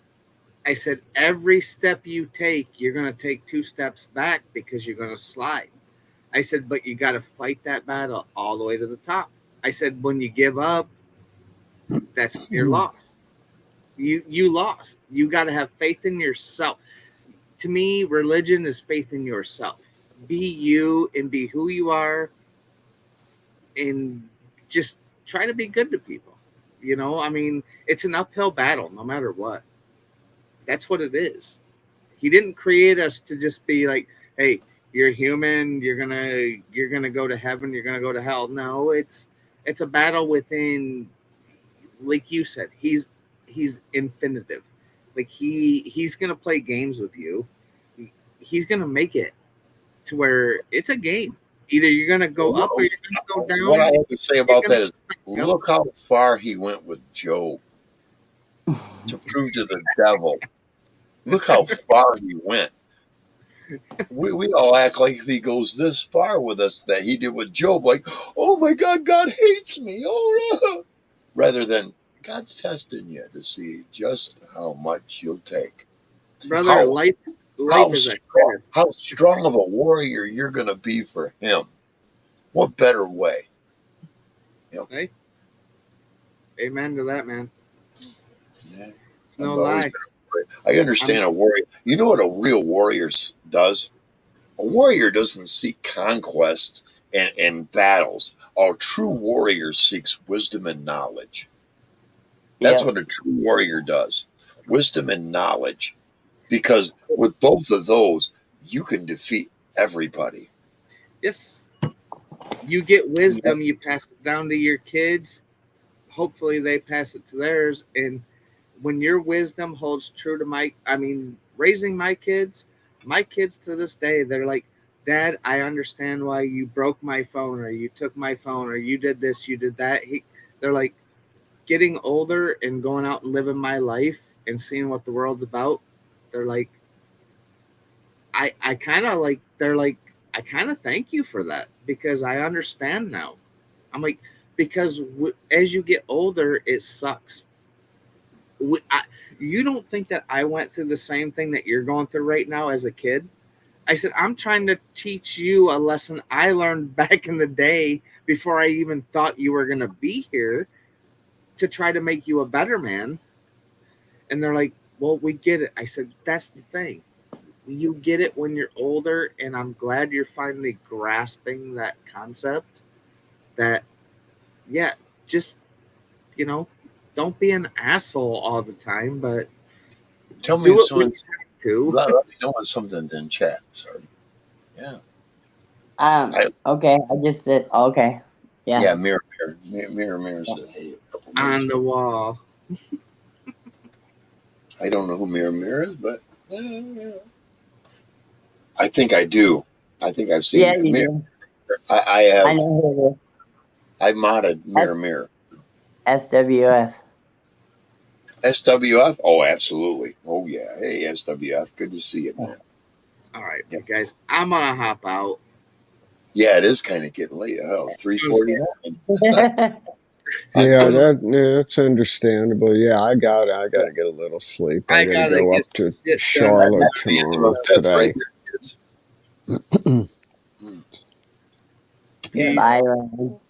Speaker 5: I said, "Every step you take, you're going to take 2 steps back because you're going to slide." I said, "But you got to fight that battle all the way to the top." I said, "When you give up, that's when you're lost. You lost. You got to have faith in yourself." To me, religion is faith in yourself. Be you and be who you are, and just try to be good to people. I mean, it's an uphill battle no matter what. That's what it is. He didn't create us to just be like, "Hey, you're human, you're gonna go to heaven, you're gonna go to hell." No, it's a battle within, like you said, he's infinitive. Like he's gonna play games with you. He's gonna make it to where it's a game. Either you're gonna go up or you're gonna go down.
Speaker 1: What I have to say about that is,
Speaker 5: Yep.
Speaker 1: look how far he went with Job to prove to the devil. Look how far he went. We all act like he goes this far with us that he did with Job, like, oh my God, God hates me. Oh, rather than God's testing you to see just how much you'll take.
Speaker 5: Brother,
Speaker 1: How,
Speaker 5: life
Speaker 1: how,
Speaker 5: is a
Speaker 1: strong,
Speaker 5: test.
Speaker 1: how strong of a warrior you're going to be for him. What better way?
Speaker 5: Hey, amen to that, man.
Speaker 1: Yeah.
Speaker 5: It's no
Speaker 1: I've always
Speaker 5: lie.
Speaker 1: I understand a warrior. You know what a real warrior does? A warrior doesn't seek conquest and battles. A true warrior seeks wisdom and knowledge. That's
Speaker 2: Yep.
Speaker 1: what a true warrior does. Wisdom and knowledge. Because with both of those, you can defeat everybody.
Speaker 5: Yes, you get wisdom, you pass it down to your kids. Hopefully, they pass it to theirs. And when your wisdom holds true to raising my kids to this day, they're like, "Dad, I understand why you broke my phone, or you took my phone, or you did this, you did that." They're like, getting older and going out and living my life and seeing what the world's about. They're like, I kind of like, they're like, "I kind of thank you for that because I understand now." I'm like, because as you get older, it sucks. You don't think that I went through the same thing that you're going through right now as a kid? I said, I'm trying to teach you a lesson I learned back in the day before I even thought you were going to be here, to try to make you a better man. And they're like, "Well, we get it." I said, "That's the thing. You get it when you're older, and I'm glad you're finally grasping that concept that, yeah, just, don't be an asshole all the time, but
Speaker 1: Tell me
Speaker 5: do
Speaker 1: if
Speaker 5: it when
Speaker 1: someone's.
Speaker 5: you have
Speaker 1: Let me know when something's in chat. Sorry. Yeah.
Speaker 2: Okay. I just said okay. Yeah.
Speaker 1: Yeah, Mirror said, hey, a couple
Speaker 5: to.
Speaker 1: minutes
Speaker 5: On the
Speaker 1: ago.
Speaker 5: wall.
Speaker 1: I don't know who Mirror is, but yeah. I think I do. I think I've seen
Speaker 2: Yeah,
Speaker 1: that.
Speaker 2: you
Speaker 1: Mirror.
Speaker 2: do.
Speaker 1: I
Speaker 2: I
Speaker 1: have.
Speaker 2: know who
Speaker 1: I modded
Speaker 2: it
Speaker 1: Mirror.
Speaker 2: is. SWF.
Speaker 1: SWF? Oh, absolutely. Oh, yeah. Hey, SWF. Good to see you, man.
Speaker 5: All right,
Speaker 1: Yeah.
Speaker 5: guys, I'm gonna hop out.
Speaker 1: Yeah, it is kind of getting late. Hell, it's 3:49.
Speaker 6: Yeah, that's understandable. Yeah, I gotta get a little sleep. I gotta
Speaker 5: gotta
Speaker 6: go
Speaker 5: get
Speaker 6: up to
Speaker 5: some shit done.
Speaker 6: Charlotte
Speaker 1: That's the
Speaker 6: tomorrow
Speaker 1: intro death right
Speaker 6: today.
Speaker 1: there, kids.
Speaker 5: Peace.
Speaker 2: Bye, Ryan.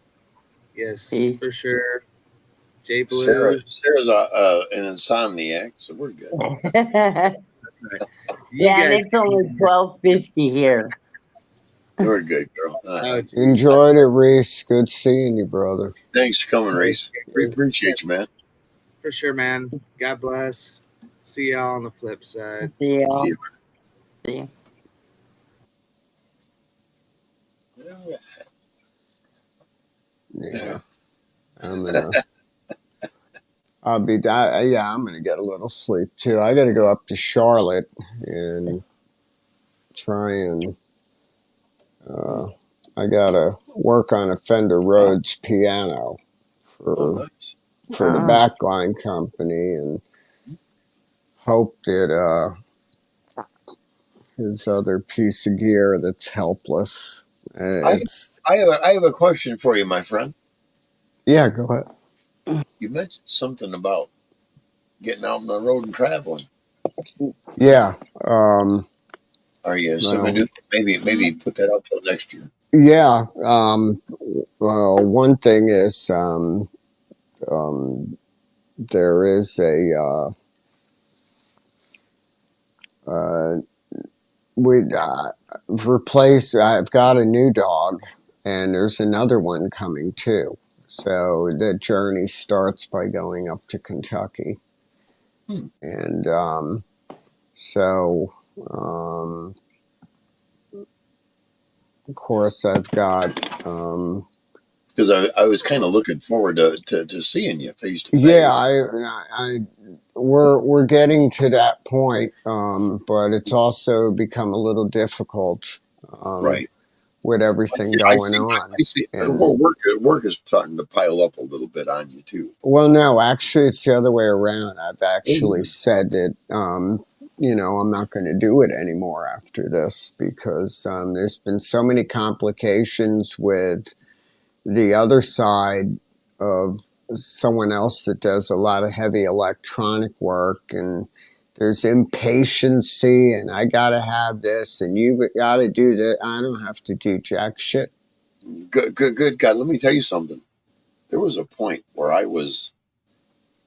Speaker 5: Yes,
Speaker 2: Peace.
Speaker 5: for sure. J Blue.
Speaker 1: Sarah's an insomniac, so we're good.
Speaker 5: You
Speaker 2: Yeah, and
Speaker 5: guys
Speaker 2: it's only 12:50 here.
Speaker 1: We're good, girl.
Speaker 5: Oh, geez.
Speaker 6: Enjoyed it, Reese. Good seeing you, brother.
Speaker 1: Thanks for coming, Reese. We appreciate you, man.
Speaker 5: For sure, man. God bless. See y'all on the flip side.
Speaker 2: See y'all.
Speaker 1: See you.
Speaker 2: See you.
Speaker 6: Yeah, I'm gonna get a little sleep too. I gotta go up to Charlotte and try and I gotta work on a Fender Rhodes piano
Speaker 1: Oh,
Speaker 6: for
Speaker 1: nice.
Speaker 6: the backline company, and hope that his other piece of gear that's helpless. It's
Speaker 1: I have a question for you, my friend.
Speaker 6: yeah, go ahead.
Speaker 1: You mentioned something about getting out on the road and traveling.
Speaker 6: Yeah.
Speaker 1: Are you assuming maybe put that up till next year?
Speaker 6: Yeah. Well, one thing is there is a we replace. I've got a new dog, and there's another one coming too. So the journey starts by going up to Kentucky, and so of course I've got.
Speaker 1: Because I was kind of looking forward to seeing you face to face.
Speaker 6: Yeah, we're getting to that point, but it's also become a little difficult,
Speaker 1: Right.
Speaker 6: with everything going on.
Speaker 1: I see.
Speaker 6: And-
Speaker 1: Well, work is starting to pile up a little bit on you too.
Speaker 6: Well, no, actually, it's the other way around. I've actually said that, I'm not going to do it anymore after this because there's been so many complications with the other side of someone else that does a lot of heavy electronic work, and there's impatiency, and I gotta have this, and you gotta do that. I don't have to do jack shit.
Speaker 1: Good God, let me tell you something. There was a point where I was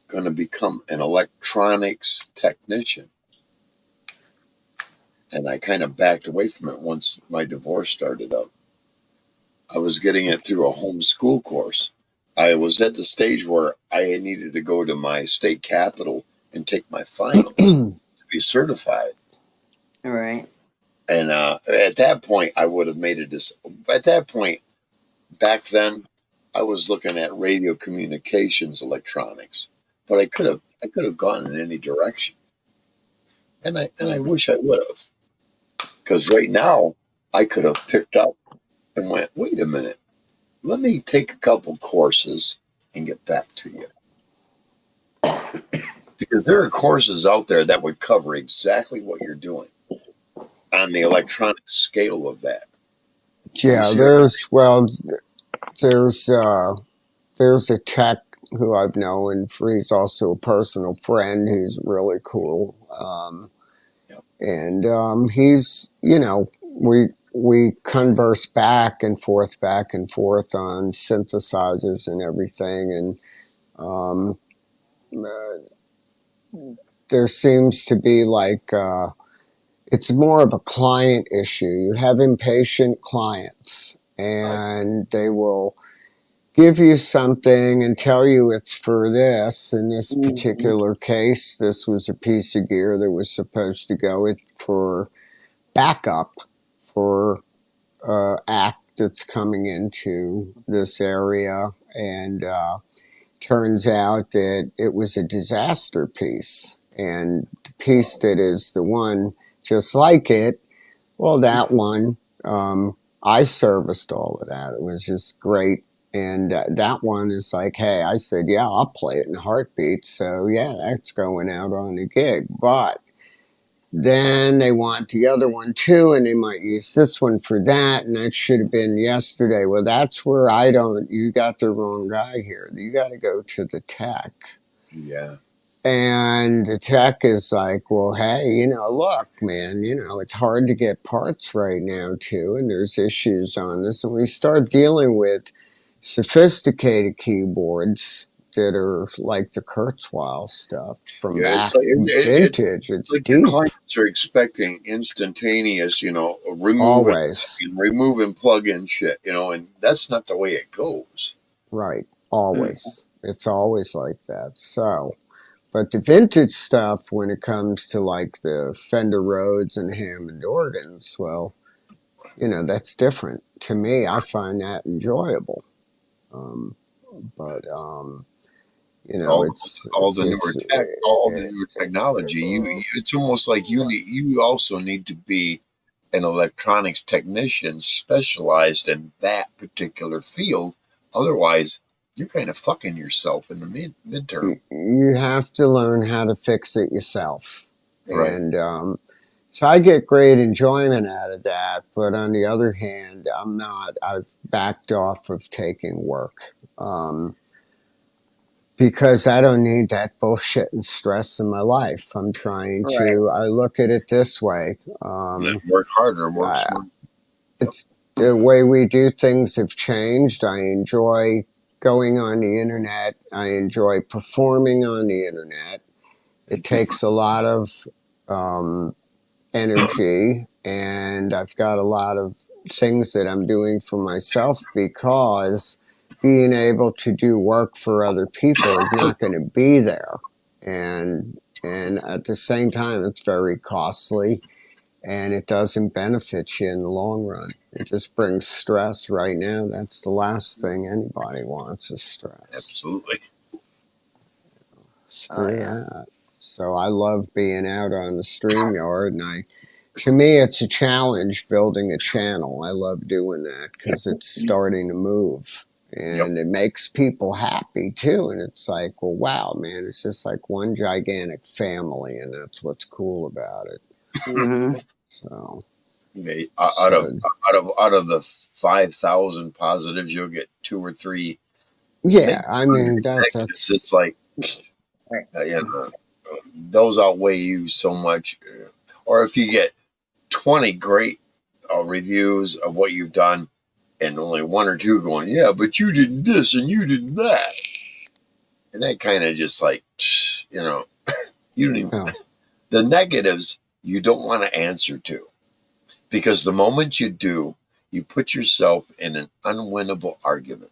Speaker 1: going to become an electronics technician, and I kind of backed away from it once my divorce started up. I was getting it through a homeschool course. I was at the stage where I needed to go to my state capital and take my finals to be certified.
Speaker 2: All right.
Speaker 1: And at that point, I would have made at that point, back then, I was looking at radio communications electronics, but I could have gone in any direction, and I wish I would have, because right now I could have picked up and went, wait a minute, let me take a couple courses and get back to you, because there are courses out there that would cover exactly what you're doing on the electronic scale of that.
Speaker 6: Yeah, there's a tech who I've known. He's also a personal friend. He's really cool, and he's we converse back and forth on synthesizers and everything, and there seems to be like it's more of a client issue. You have impatient clients, and they will give you something and tell you it's for this. In this particular case, this was a piece of gear that was supposed to go for backup for act that's coming into this area, and turns out that it was a disaster piece, and the piece that is the one just like it, well, that one I serviced all of that. It was just great. And that one is like, hey, I said, yeah, I'll play it in a heartbeat. So yeah, that's going out on the gig. But then they want the other one too, and they might use this one for that, and that should have been yesterday. Well, that's where I don't, you got the wrong guy here. You got to go to the tech.
Speaker 1: Yeah.
Speaker 6: And the tech is like, well, hey, look, man, it's hard to get parts right now, too, and there's issues on this. And we start dealing with sophisticated keyboards that are like the Kurzweil stuff from
Speaker 1: Yeah,
Speaker 6: back
Speaker 1: it's like
Speaker 6: vintage. It's
Speaker 1: like your
Speaker 6: deep,
Speaker 1: clients are expecting instantaneous,
Speaker 6: always.
Speaker 1: remove and plug in shit, and that's not the way it goes.
Speaker 6: Right, always. It's always like that. So, but the vintage stuff, when it comes to like the Fender Rhodes and Hammond organs, well, that's different. To me, I find that enjoyable. Um, but
Speaker 1: All the newer tech, all the newer technology. It's almost like you also need to be an electronics technician specialized in that particular field. Otherwise, you're kind of fucking yourself in the midterm.
Speaker 6: You have to learn how to fix it yourself.
Speaker 1: Right.
Speaker 6: And so I get great enjoyment out of that. But on the other hand, I've backed off of taking work. Because I don't need that bullshit and stress in my life. I'm trying to, I look at it this way.
Speaker 1: Work harder, work smarter.
Speaker 6: It's the way we do things have changed. I enjoy going on the internet. I enjoy performing on the internet. It takes a lot of energy, and I've got a lot of things that I'm doing for myself because being able to do work for other people is not going to be there. And at the same time, it's very costly, and it doesn't benefit you in the long run. It just brings stress. Right now, that's the last thing anybody wants is stress.
Speaker 1: Absolutely.
Speaker 6: Screw that. So I love being out on the StreamYard, and to me, it's a challenge building a channel. I love doing that because it's starting to move, and it makes people happy too. And it's like, well, wow, man, it's just like one gigantic family, and that's what's cool about it.
Speaker 2: Mm-hmm.
Speaker 6: So,
Speaker 1: out of the 5,000 positives, you'll get 2 or 3.
Speaker 6: Yeah, I mean that's
Speaker 1: it's like those outweigh you so much. Or if you get 20 great reviews of what you've done, and only 1 or 2 going, yeah, but you did this and you did that, and that kind of just like, you don't even the negatives you don't want to answer to, because the moment you do, you put yourself in an unwinnable argument.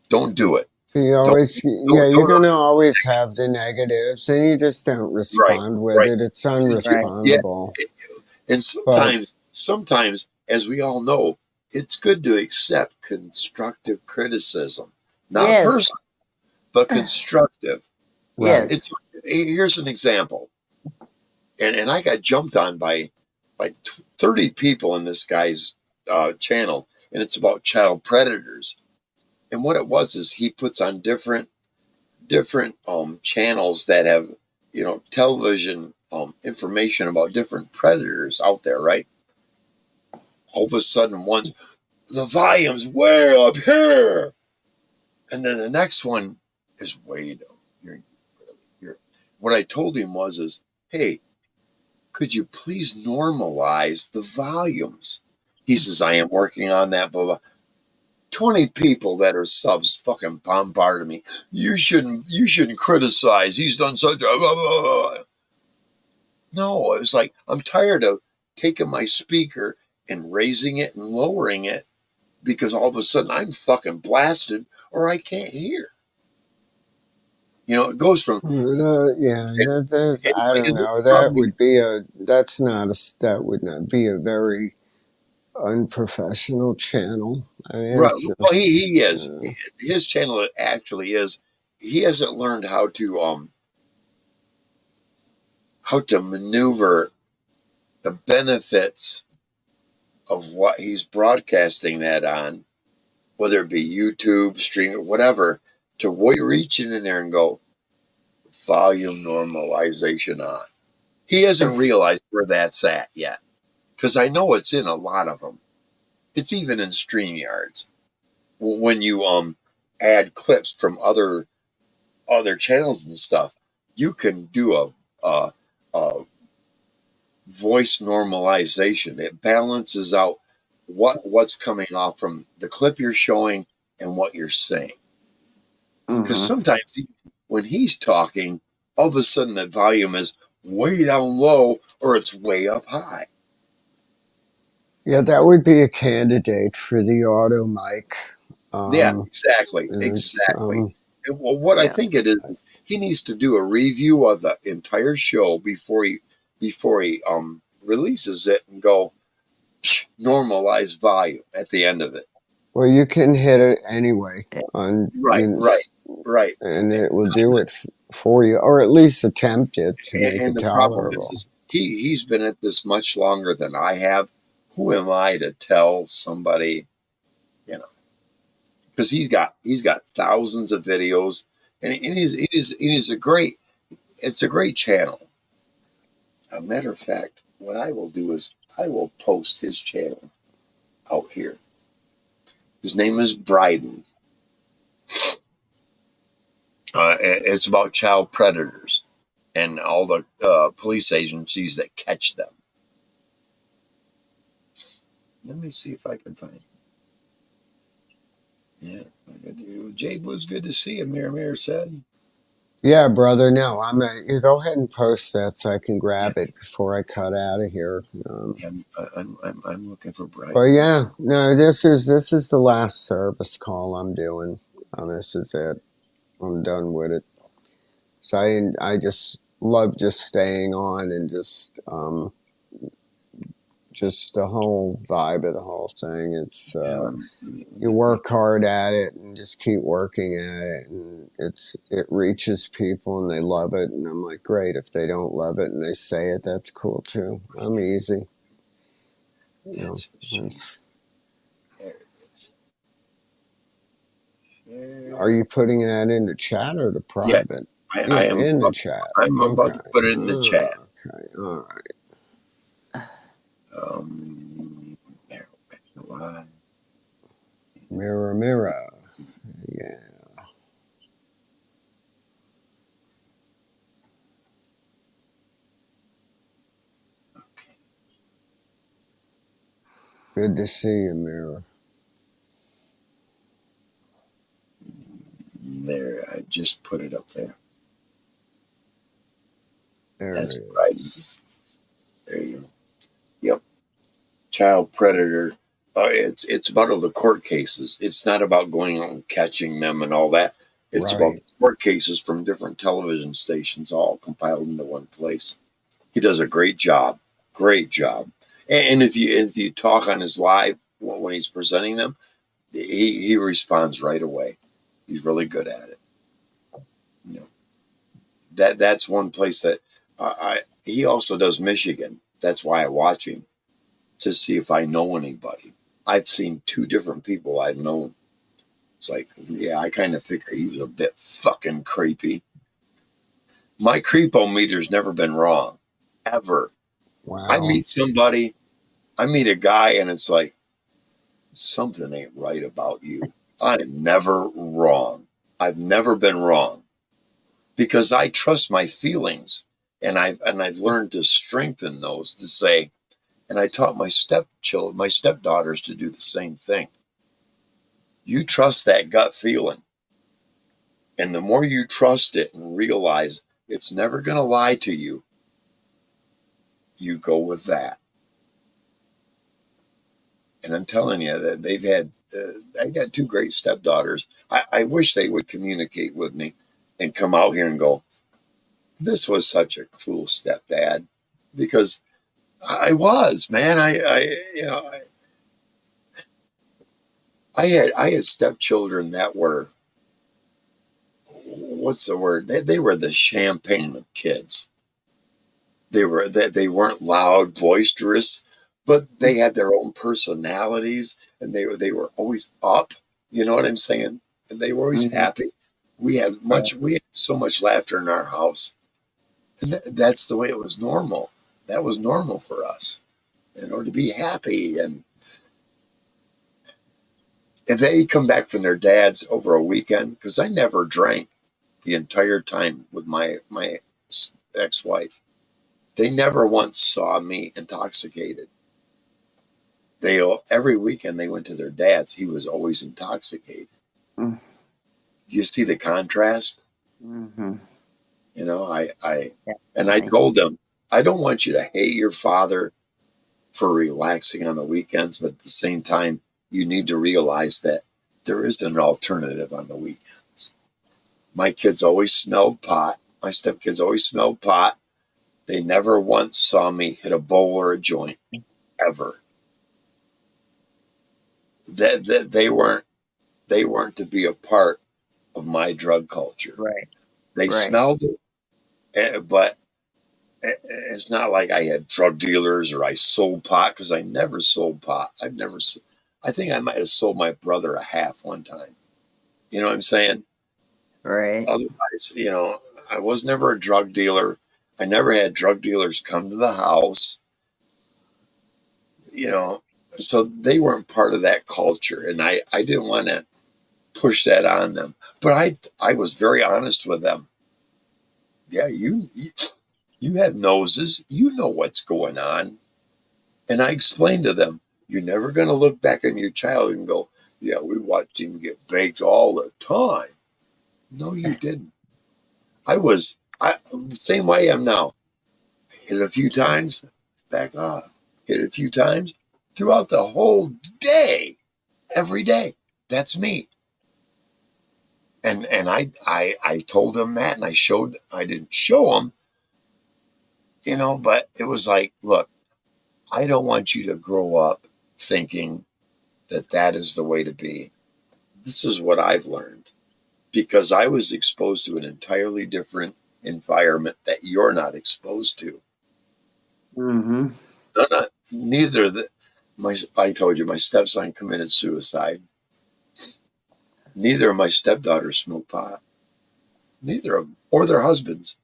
Speaker 1: Don't do it.
Speaker 6: You're going to always have the negatives, and you just don't respond with it. It's unrespondable.
Speaker 1: Yeah. And sometimes, as we all know, it's good to accept constructive criticism, not personal, but constructive.
Speaker 2: Yes.
Speaker 1: Here's an example, and I got jumped on by like 30 people in this guy's channel, and it's about child predators. And what it was is he puts on different channels that have, television information about different predators out there, right? All of a sudden, the volume's way up here, and then the next one is way down here. What I told him was, hey, could you please normalize the volumes? He says, I am working on that, blah, blah. 20 people that are subs fucking bombarded me. You shouldn't criticize. He's done such a blah, blah, blah. No, it was like, I'm tired of taking my speaker and raising it and lowering it because all of a sudden I'm fucking blasted or I can't hear. It goes from
Speaker 6: I don't know. That would not be a very unprofessional channel. I mean,
Speaker 1: right. Well, he is. His channel actually is. He hasn't learned how to maneuver the benefits of what he's broadcasting that on, whether it be YouTube, stream, whatever, to where you reach in there and go, volume normalization on. He hasn't realized where that's at yet. Because I know it's in a lot of them. It's even in StreamYards. When you add clips from other channels and stuff, you can do a voice normalization. It balances out what's coming off from the clip you're showing and what you're saying. Because sometimes when he's talking, all of a sudden the volume is way down low or it's way up high.
Speaker 6: Yeah, that would be a candidate for the auto mic.
Speaker 1: Yeah, exactly. Well, what I think it is, he needs to do a review of the entire show before he releases it and go normalize volume at the end of it.
Speaker 6: Well, you can hit it anyway on
Speaker 1: Right,
Speaker 6: and it will do it for you, or at least attempt it to make
Speaker 1: and
Speaker 6: it
Speaker 1: the problem
Speaker 6: tolerable.
Speaker 1: is he's been at this much longer than I have. Who am I to tell somebody, because he's got thousands of videos, and it is a great channel. A matter of fact, what I will do is I will post his channel out here. His name is Bryden. It's about child predators and all the police agencies that catch them. Let me see if I can find it. Yeah, Jay Blue's good to see you, Mir said.
Speaker 6: Yeah, brother. No, you go ahead and post that so I can grab it before I cut out of here.
Speaker 1: I'm looking for Brian.
Speaker 6: But yeah, no, this is the last service call I'm doing. This is it. I'm done with it. So I just love just staying on and just the whole vibe of the whole thing. It's you work hard at it and just keep working at it, and it reaches people and they love it, and I'm like, great. If they don't love it and they say it, that's cool too. I'm easy.
Speaker 1: There it is.
Speaker 6: Are you putting that in the chat or the private?
Speaker 1: Yeah, I am
Speaker 6: in the chat.
Speaker 1: I'm about to put it in the chat.
Speaker 6: Okay, all right. Mirror, mirror. Yeah.
Speaker 1: Okay.
Speaker 6: Good to see you, Mirror.
Speaker 1: There, I just put it up there.
Speaker 6: That's
Speaker 1: right. There you go. Yep. Child predator. It's about all the court cases. It's not about going out and catching them and all that. It's about court cases from different television stations all compiled into one place. He does a great job. Great job. And if you talk on his live when he's presenting them, he responds right away. He's really good at it. That's one place that he also does Michigan. That's why I watch him, to see if I know anybody. I've seen 2 different people I've known. It's like, yeah, I kind of figure he was a bit fucking creepy. My creepometer's never been wrong, ever.
Speaker 6: Wow.
Speaker 1: I meet a guy, and it's like, something ain't right about you. I'm never wrong. I've never been wrong, because I trust my feelings, and I've learned to strengthen those, to say, and I taught my stepdaughters to do the same thing. You trust that gut feeling, and the more you trust it and realize it's never going to lie to you, you go with that. And I'm telling you that they've had, I got 2 great stepdaughters. I wish they would communicate with me and come out here and go, this was such a cool stepdad, because I was, man. I had stepchildren that were, what's the word? They were the champagne of kids. They weren't loud, boisterous, but they had their own personalities, and they were always up. You know what I'm saying? And they were always
Speaker 2: Mhm.
Speaker 1: happy. We had so much laughter in our house, and that's the way it was normal. That was normal for us, to be happy. And if they come back from their dad's over a weekend, because I never drank the entire time with my ex-wife, they never once saw me intoxicated. Every weekend they went to their dad's, he was always intoxicated.
Speaker 2: Mm.
Speaker 1: You see the contrast?
Speaker 2: Mm-hmm.
Speaker 1: I told them, I don't want you to hate your father for relaxing on the weekends, but at the same time, you need to realize that there is an alternative on the weekends. My kids always smelled pot. My stepkids always smelled pot. They never once saw me hit a bowl or a joint, ever. That they weren't to be a part of my drug culture.
Speaker 2: Right.
Speaker 1: They
Speaker 2: Right.
Speaker 1: smelled it, but it's not like I had drug dealers or I sold pot, because I never sold pot. I think I might have sold my brother a half one time. You know what I'm saying?
Speaker 2: Right.
Speaker 1: Otherwise, I was never a drug dealer. I never had drug dealers come to the house. So they weren't part of that culture, and I didn't want to push that on them. But I was very honest with them. Yeah, you have noses. You know what's going on. And I explained to them, you're never going to look back on your child and go, yeah, we watched him get baked all the time. No, you didn't. The same way I am now. Hit it a few times, back off. Hit it a few times throughout the whole day, every day. That's me. And I told them that, and I didn't show them, but it was like, look, I don't want you to grow up thinking that is the way to be. This is what I've learned, because I was exposed to an entirely different environment that you're not exposed to.
Speaker 2: Mm-hmm.
Speaker 1: I told you my stepson committed suicide. Neither of my stepdaughters smoke pot. Neither of them, or their husbands.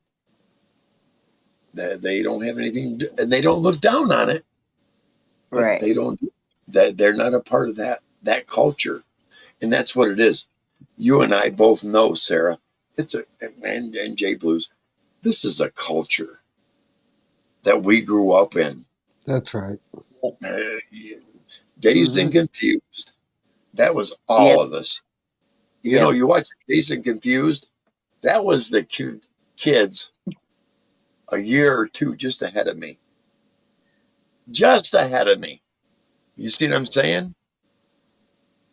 Speaker 1: They don't have anything to do, and they don't look down on it. But
Speaker 2: Right.
Speaker 1: they don't. They're not a part of that culture, and that's what it is. You and I both know, Sarah. And Jay Blues. This is a culture that we grew up in.
Speaker 6: That's right.
Speaker 1: Dazed and Confused. That was all
Speaker 2: Yep.
Speaker 1: of us.
Speaker 2: Yep.
Speaker 1: You watch Dazed and Confused. That was the kids a year or two just ahead of me. Just ahead of me. You see what I'm saying?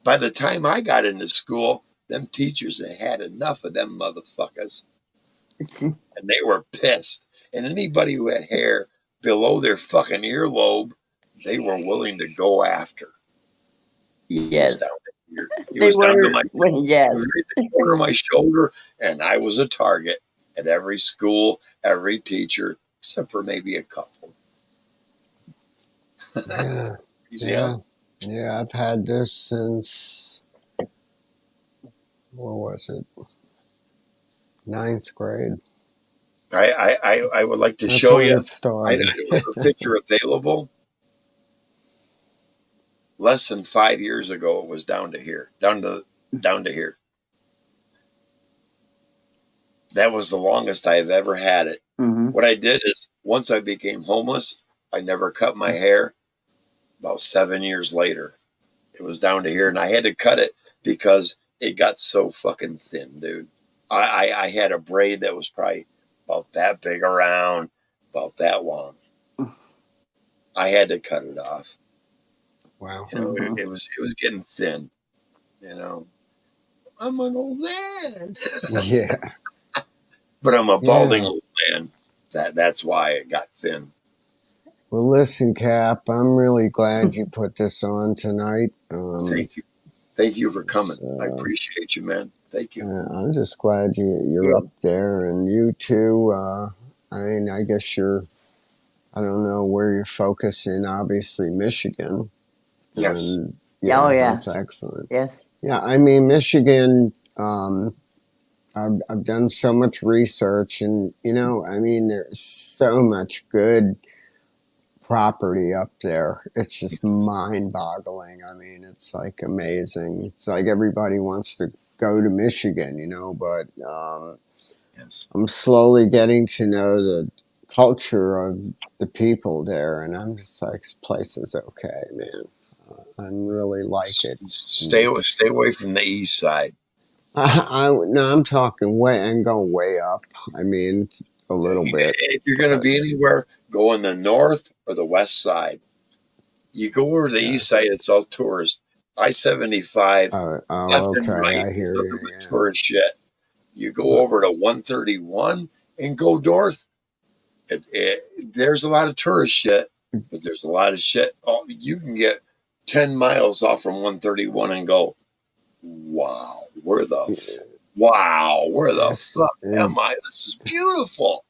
Speaker 1: By the time I got into school, them teachers had enough of them motherfuckers. And they were pissed. And anybody who had hair below their fucking earlobe, they were willing to go after.
Speaker 2: Yes.
Speaker 1: It was down to my
Speaker 2: Yes.
Speaker 1: the corner of my shoulder, and I was a target at every school, every teacher, except for maybe a couple.
Speaker 6: Yeah, I've had this since, what was it, 9th grade.
Speaker 1: I would like to
Speaker 6: That's
Speaker 1: show
Speaker 6: when
Speaker 1: you.
Speaker 6: it started.
Speaker 1: A picture available. Less than 5 years ago, it was down to here. That was the longest I've ever had it.
Speaker 2: Mm-hmm.
Speaker 1: What I did is, once I became homeless, I never cut my hair. About 7 years later, it was down to here, and I had to cut it because it got so fucking thin, dude. I had a braid that was probably about that big around, about that long. I had to cut it off.
Speaker 6: Wow.
Speaker 1: It was getting thin. I'm an old man.
Speaker 6: Yeah.
Speaker 1: But I'm a balding old man. That's why it got thin.
Speaker 6: Well, listen, Cap, I'm really glad you put this on tonight.
Speaker 1: Thank you. Thank you for coming. I appreciate you, man. Thank you.
Speaker 6: I'm just glad you're up there, and you too. I mean, I guess you're I don't know where you're focusing. Obviously, Michigan.
Speaker 1: Yes.
Speaker 6: And yeah,
Speaker 2: Oh, yeah.
Speaker 6: that's excellent.
Speaker 2: Yes.
Speaker 6: Yeah, I mean, Michigan. I've done so much research, and I mean, there's so much good property up there. It's just mind-boggling. I mean, it's like amazing. It's like everybody wants to go to Michigan, but
Speaker 1: Yes.
Speaker 6: I'm slowly getting to know the culture of the people there, and I'm just like, this place is okay, man. I really like it.
Speaker 1: Stay away from the east side.
Speaker 6: No, I'm talking way and going way up. I mean, a little bit.
Speaker 1: If you're going to be anywhere, go on the north or the west side. You go over to the east side, it's all tourist. I-75, left and
Speaker 6: Okay,
Speaker 1: right,
Speaker 6: I hear
Speaker 1: nothing
Speaker 6: you.
Speaker 1: but tourist shit. You go over to 131 and go north. There's a lot of tourist shit, but there's a lot of shit. Oh, you can get 10 miles off from 131 and go, wow, where the fuck am I? This is beautiful.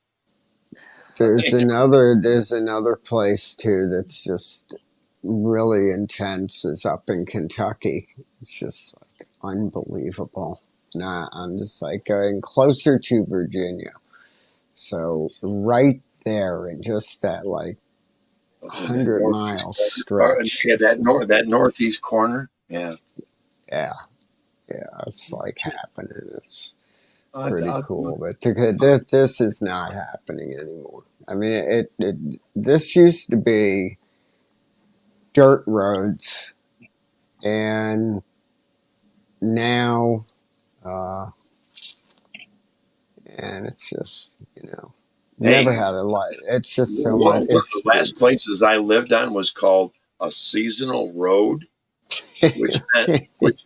Speaker 6: There's another place too that's just really intense. Is up in Kentucky. It's just like unbelievable. Nah, I'm just like going closer to Virginia. So right there in just that like 100-mile stretch.
Speaker 1: Yeah, that northeast corner. Yeah.
Speaker 6: Yeah, it's like happening. It's
Speaker 1: I'll
Speaker 6: pretty
Speaker 1: tell
Speaker 6: cool,
Speaker 1: you.
Speaker 6: but this is not happening anymore. I mean, this used to be dirt roads, and now, and it's just never had a light. It's just so
Speaker 1: One
Speaker 6: much.
Speaker 1: of the last places I lived on was called a seasonal road, which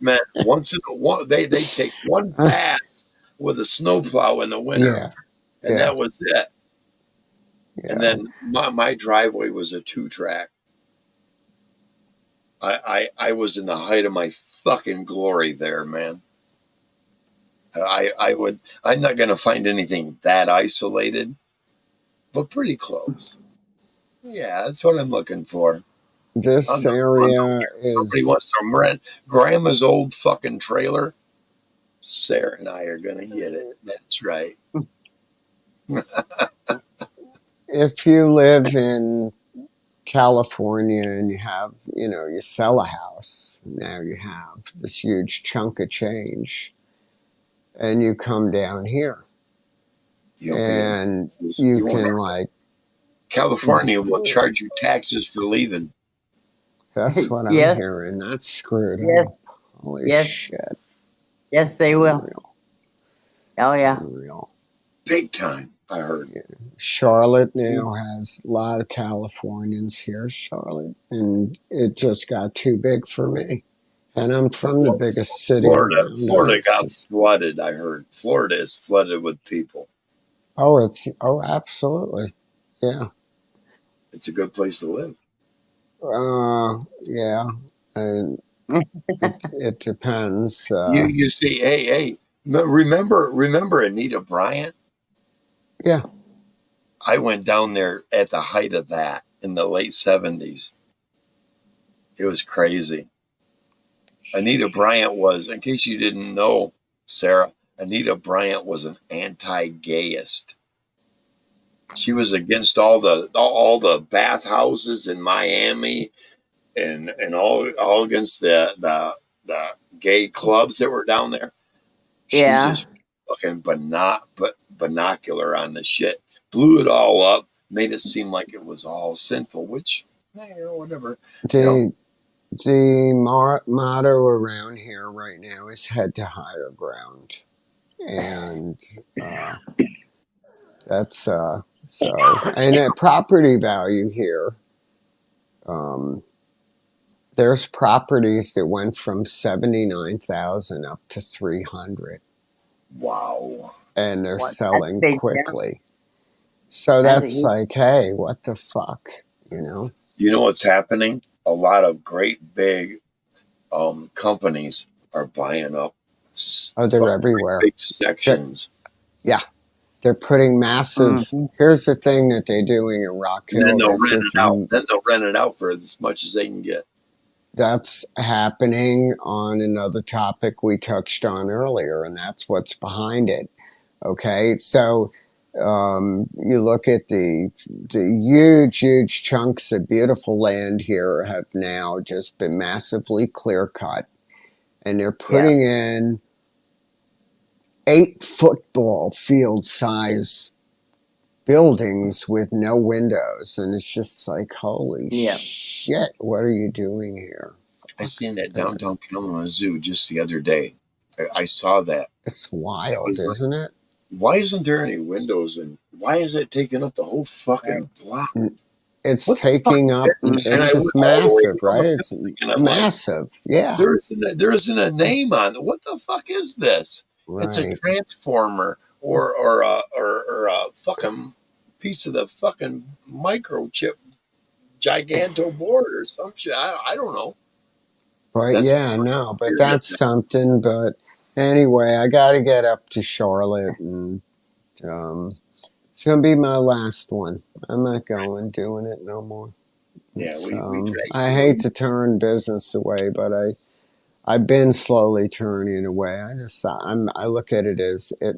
Speaker 1: meant once in a while they take one pass with a snowplow in the winter, and that was it.
Speaker 6: Yeah.
Speaker 1: And then my driveway was a 2-track. I was in the height of my fucking glory there, man. I'm not gonna find anything that isolated, but pretty close. Yeah, that's what I'm looking for.
Speaker 6: This area
Speaker 1: Somebody wants to rent grandma's old fucking trailer. Sarah and I are gonna get it. That's right.
Speaker 6: If you live in California and you have, you sell a house, now you have this huge chunk of change, and you come down here, and you can like.
Speaker 1: California will charge you taxes for leaving.
Speaker 6: That's what I'm hearing. That's screwed up. Holy shit.
Speaker 2: Yes, they will.
Speaker 6: Unreal.
Speaker 2: Oh,
Speaker 6: it's
Speaker 2: yeah.
Speaker 6: Unreal.
Speaker 1: Big time, I heard.
Speaker 6: Charlotte now has a lot of Californians here, Charlotte, and it just got too big for me. And I'm from the biggest city around.
Speaker 1: Florida got flooded, I heard. Florida is flooded with people.
Speaker 6: Oh, absolutely. Yeah.
Speaker 1: It's a good place to live.
Speaker 6: Yeah. And it depends.
Speaker 1: You see, hey, remember Anita Bryant?
Speaker 6: Yeah.
Speaker 1: I went down there at the height of that in the late 70s. It was crazy. Anita Bryant was, in case you didn't know, Sarah, Anita Bryant was an anti-gayist. She was against all the bathhouses in Miami and all against the gay clubs that were down there. She just fucking binocular on the shit. Blew it all up, made it seem like it was all sinful, which, whatever.
Speaker 6: The motto around here right now is head to higher ground. And that's so, and property value here, there's properties that went from 79,000 up to 300.
Speaker 1: Wow.
Speaker 6: And they're selling quickly. So that's like, hey, what the fuck, You know
Speaker 1: what's happening? A lot of great big companies are buying up.
Speaker 6: They're everywhere.
Speaker 1: Big sections.
Speaker 6: Yeah. They're putting massive.
Speaker 2: Mhm.
Speaker 6: Here's the thing that they're doing in Rock
Speaker 1: And then
Speaker 6: Hill.
Speaker 1: they'll
Speaker 6: That's
Speaker 1: rent
Speaker 6: just
Speaker 1: it out. Then they'll rent it out for as much as they can get.
Speaker 6: that's happening on another topic we touched on earlier, and that's what's behind it. Okay, so you look at the huge chunks of beautiful land here have now just been massively clear cut, and they're
Speaker 2: Yeah.
Speaker 6: putting in 8 football field size buildings with no windows, and it's just like, holy
Speaker 2: Yeah.
Speaker 6: shit, what are you doing here?
Speaker 1: I seen that downtown Kalamazoo just the other day. I saw that.
Speaker 6: It's wild,
Speaker 1: was like-
Speaker 6: isn't it?
Speaker 1: Why isn't there any windows, and why is it taking up the whole fucking block?
Speaker 6: It's
Speaker 1: What the
Speaker 6: taking up.
Speaker 1: And I
Speaker 6: It's just
Speaker 1: went all the way
Speaker 6: massive,
Speaker 1: around
Speaker 6: right?
Speaker 1: the
Speaker 6: It's
Speaker 1: building, and I'm like,
Speaker 6: massive. Yeah,
Speaker 1: there isn't a name on it. What the fuck is this? It's a
Speaker 6: right.
Speaker 1: transformer or a fucking piece of the fucking microchip giganto board or some shit. I don't know.
Speaker 6: But
Speaker 1: That's
Speaker 6: yeah, no, but that's something. But anyway, I got to get up to Charlotte, and it's gonna be my last one. I'm not doing it no more.
Speaker 1: Yeah,
Speaker 6: It's,
Speaker 1: we
Speaker 6: I hate to turn business away, but I've been slowly turning away. I look at it as it.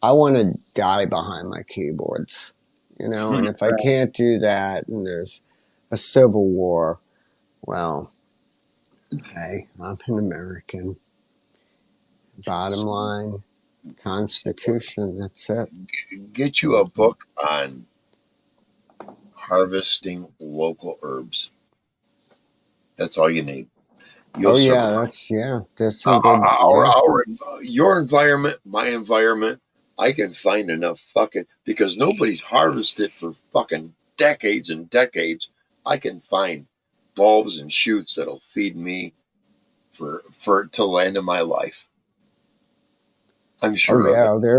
Speaker 6: I want to die behind my keyboards. And if I can't do that, and there's a civil war, well. Hey, I'm an American. Bottom line, Constitution, that's it.
Speaker 1: get you a book on harvesting local herbs. That's all you need. You'll survive.
Speaker 6: There's some good.
Speaker 1: Your environment, my environment, I can find enough fucking, because nobody's harvested for fucking decades and decades. I can find bulbs and shoots that'll feed me for till the end of my life. I'm sure.
Speaker 6: Oh yeah,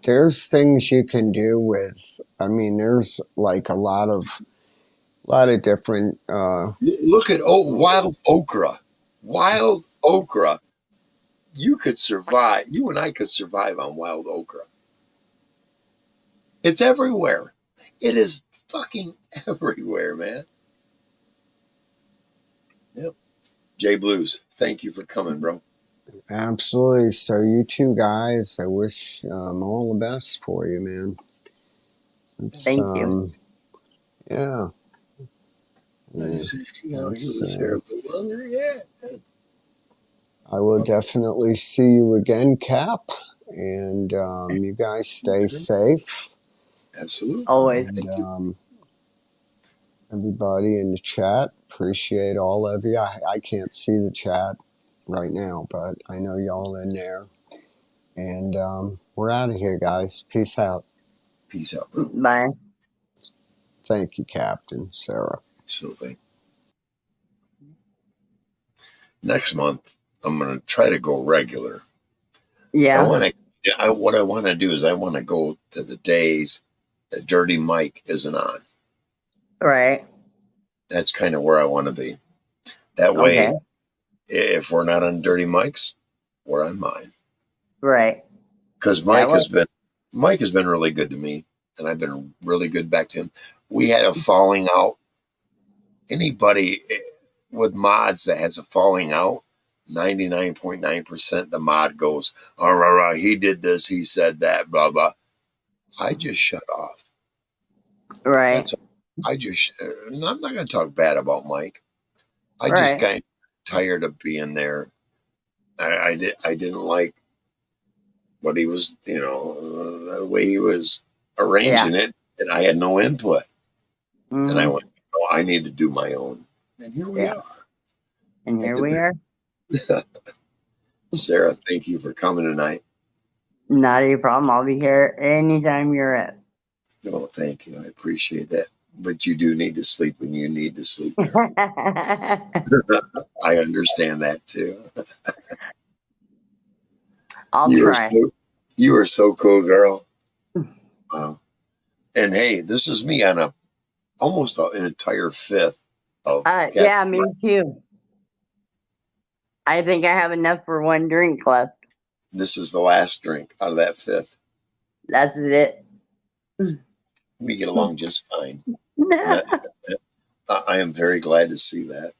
Speaker 6: there's things you can do with. I mean, there's like a lot of different.
Speaker 1: Look at wild okra. Wild okra. You could survive. You and I could survive on wild okra. It's everywhere. It is fucking everywhere, man. Yep. Jay Blues, thank you for coming, bro.
Speaker 6: Absolutely. So you two guys, I wish all the best for you, man.
Speaker 2: Thank you.
Speaker 6: Yeah. I will definitely see you again, Cap. And you guys stay safe.
Speaker 1: Absolutely.
Speaker 2: Always.
Speaker 6: And, everybody in the chat, appreciate all of you. I can't see the chat right now, but I know y'all in there. And we're out of here, guys. Peace out.
Speaker 1: Peace out, bro.
Speaker 2: Bye.
Speaker 6: Thank you, Captain Sarah.
Speaker 1: Absolutely. Next month, I'm going to try to go regular.
Speaker 2: Yeah.
Speaker 1: What I want to do is I want to go to the days that Dirty Mike isn't on.
Speaker 2: Right.
Speaker 1: That's kind of where I want to be. That way, if we're not on Dirty Mike's, we're on mine.
Speaker 2: Right.
Speaker 1: Because Mike has been really good to me, and I've been really good back to him. We had a falling out. Anybody with mods that has a falling out, 99.9% the mod goes, oh, he did this, he said that, blah, blah. I just shut off.
Speaker 2: Right.
Speaker 1: I'm not going to talk bad about Mike. I just got tired of being there. I didn't like what he was, the way he was arranging it, and I had no input. And I went, I need to do my own. And here we are.
Speaker 2: And here we are.
Speaker 1: Sarah, thank you for coming tonight.
Speaker 2: Not a problem. I'll be here anytime you're at.
Speaker 1: No, thank you. I appreciate that. But you do need to sleep when you need to sleep. I understand that too.
Speaker 2: I'll try.
Speaker 1: You are so cool, girl. Wow. And hey, this is me on almost an entire fifth of
Speaker 2: yeah, me too. I think I have enough for one drink left.
Speaker 1: This is the last drink out of that fifth.
Speaker 2: That's it.
Speaker 1: We get along just fine. And I am very glad to see that.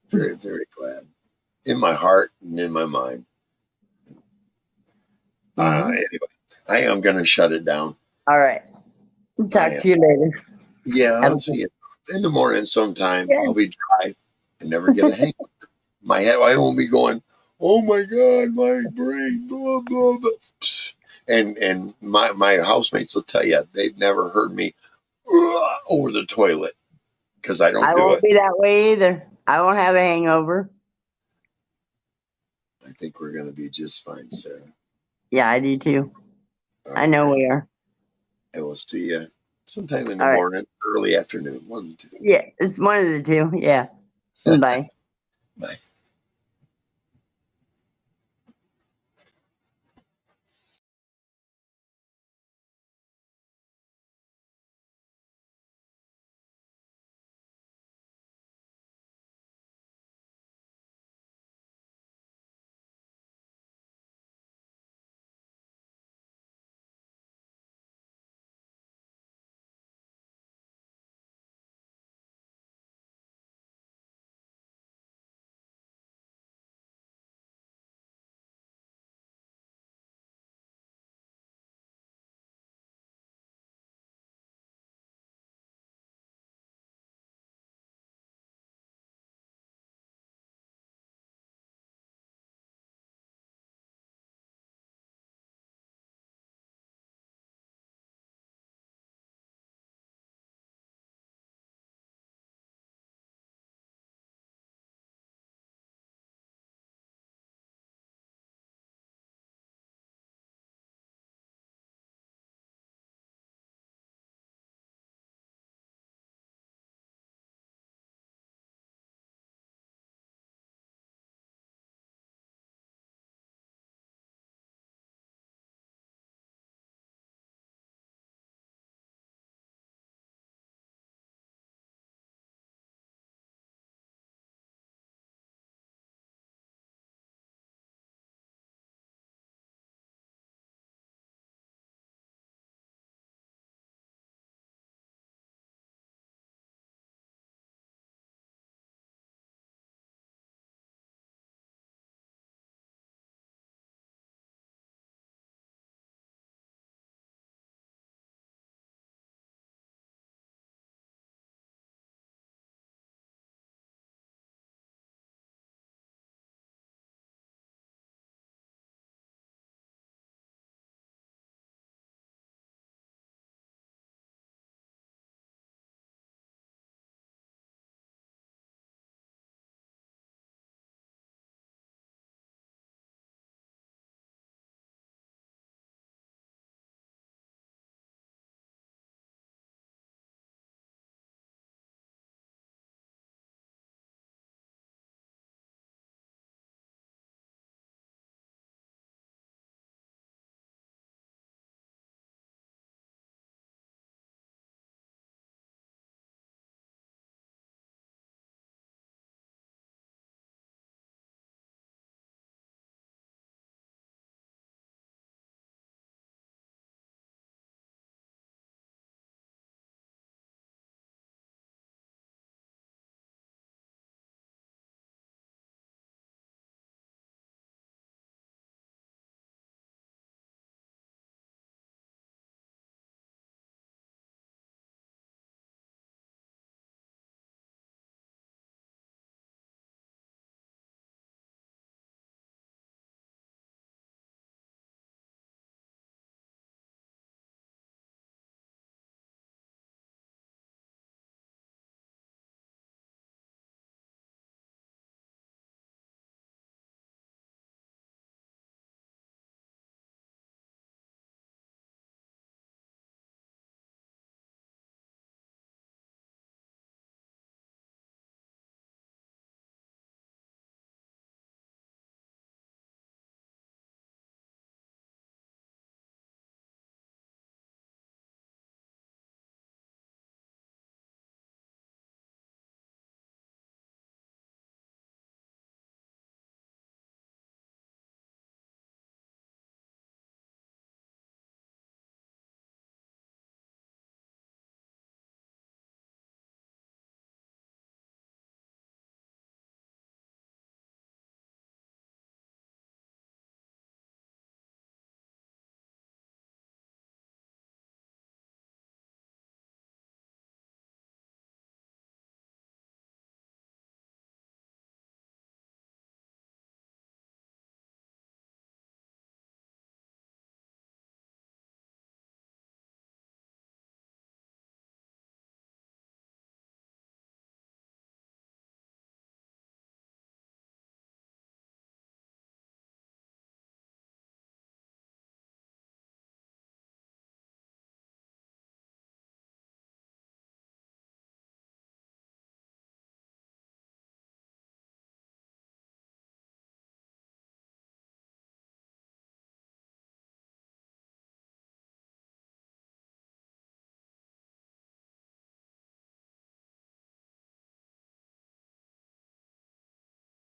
Speaker 1: Very, very glad. In my heart and in my mind. Anyway, I am going to shut it down.
Speaker 2: All right. Talk to you later.
Speaker 1: Yeah,
Speaker 2: Have a
Speaker 1: I'll
Speaker 2: good-
Speaker 1: see you in the morning sometime.
Speaker 2: Yeah.
Speaker 1: I'll be dry and never get a hangover. My head, I won't be going, oh my God, my brain, blah, blah, blah. And my housemates will tell you they've never heard me over the toilet because I don't
Speaker 2: I
Speaker 1: do
Speaker 2: won't
Speaker 1: it.
Speaker 2: be that way either. I won't have a hangover.
Speaker 1: I think we're going to be just fine, Sarah.
Speaker 2: Yeah, I do too. I know we are.
Speaker 1: And we'll see you sometime in the
Speaker 2: All right.
Speaker 1: morning, early afternoon. 1, 2.
Speaker 2: Yeah, it's one of the two. Yeah. Bye.
Speaker 1: Bye.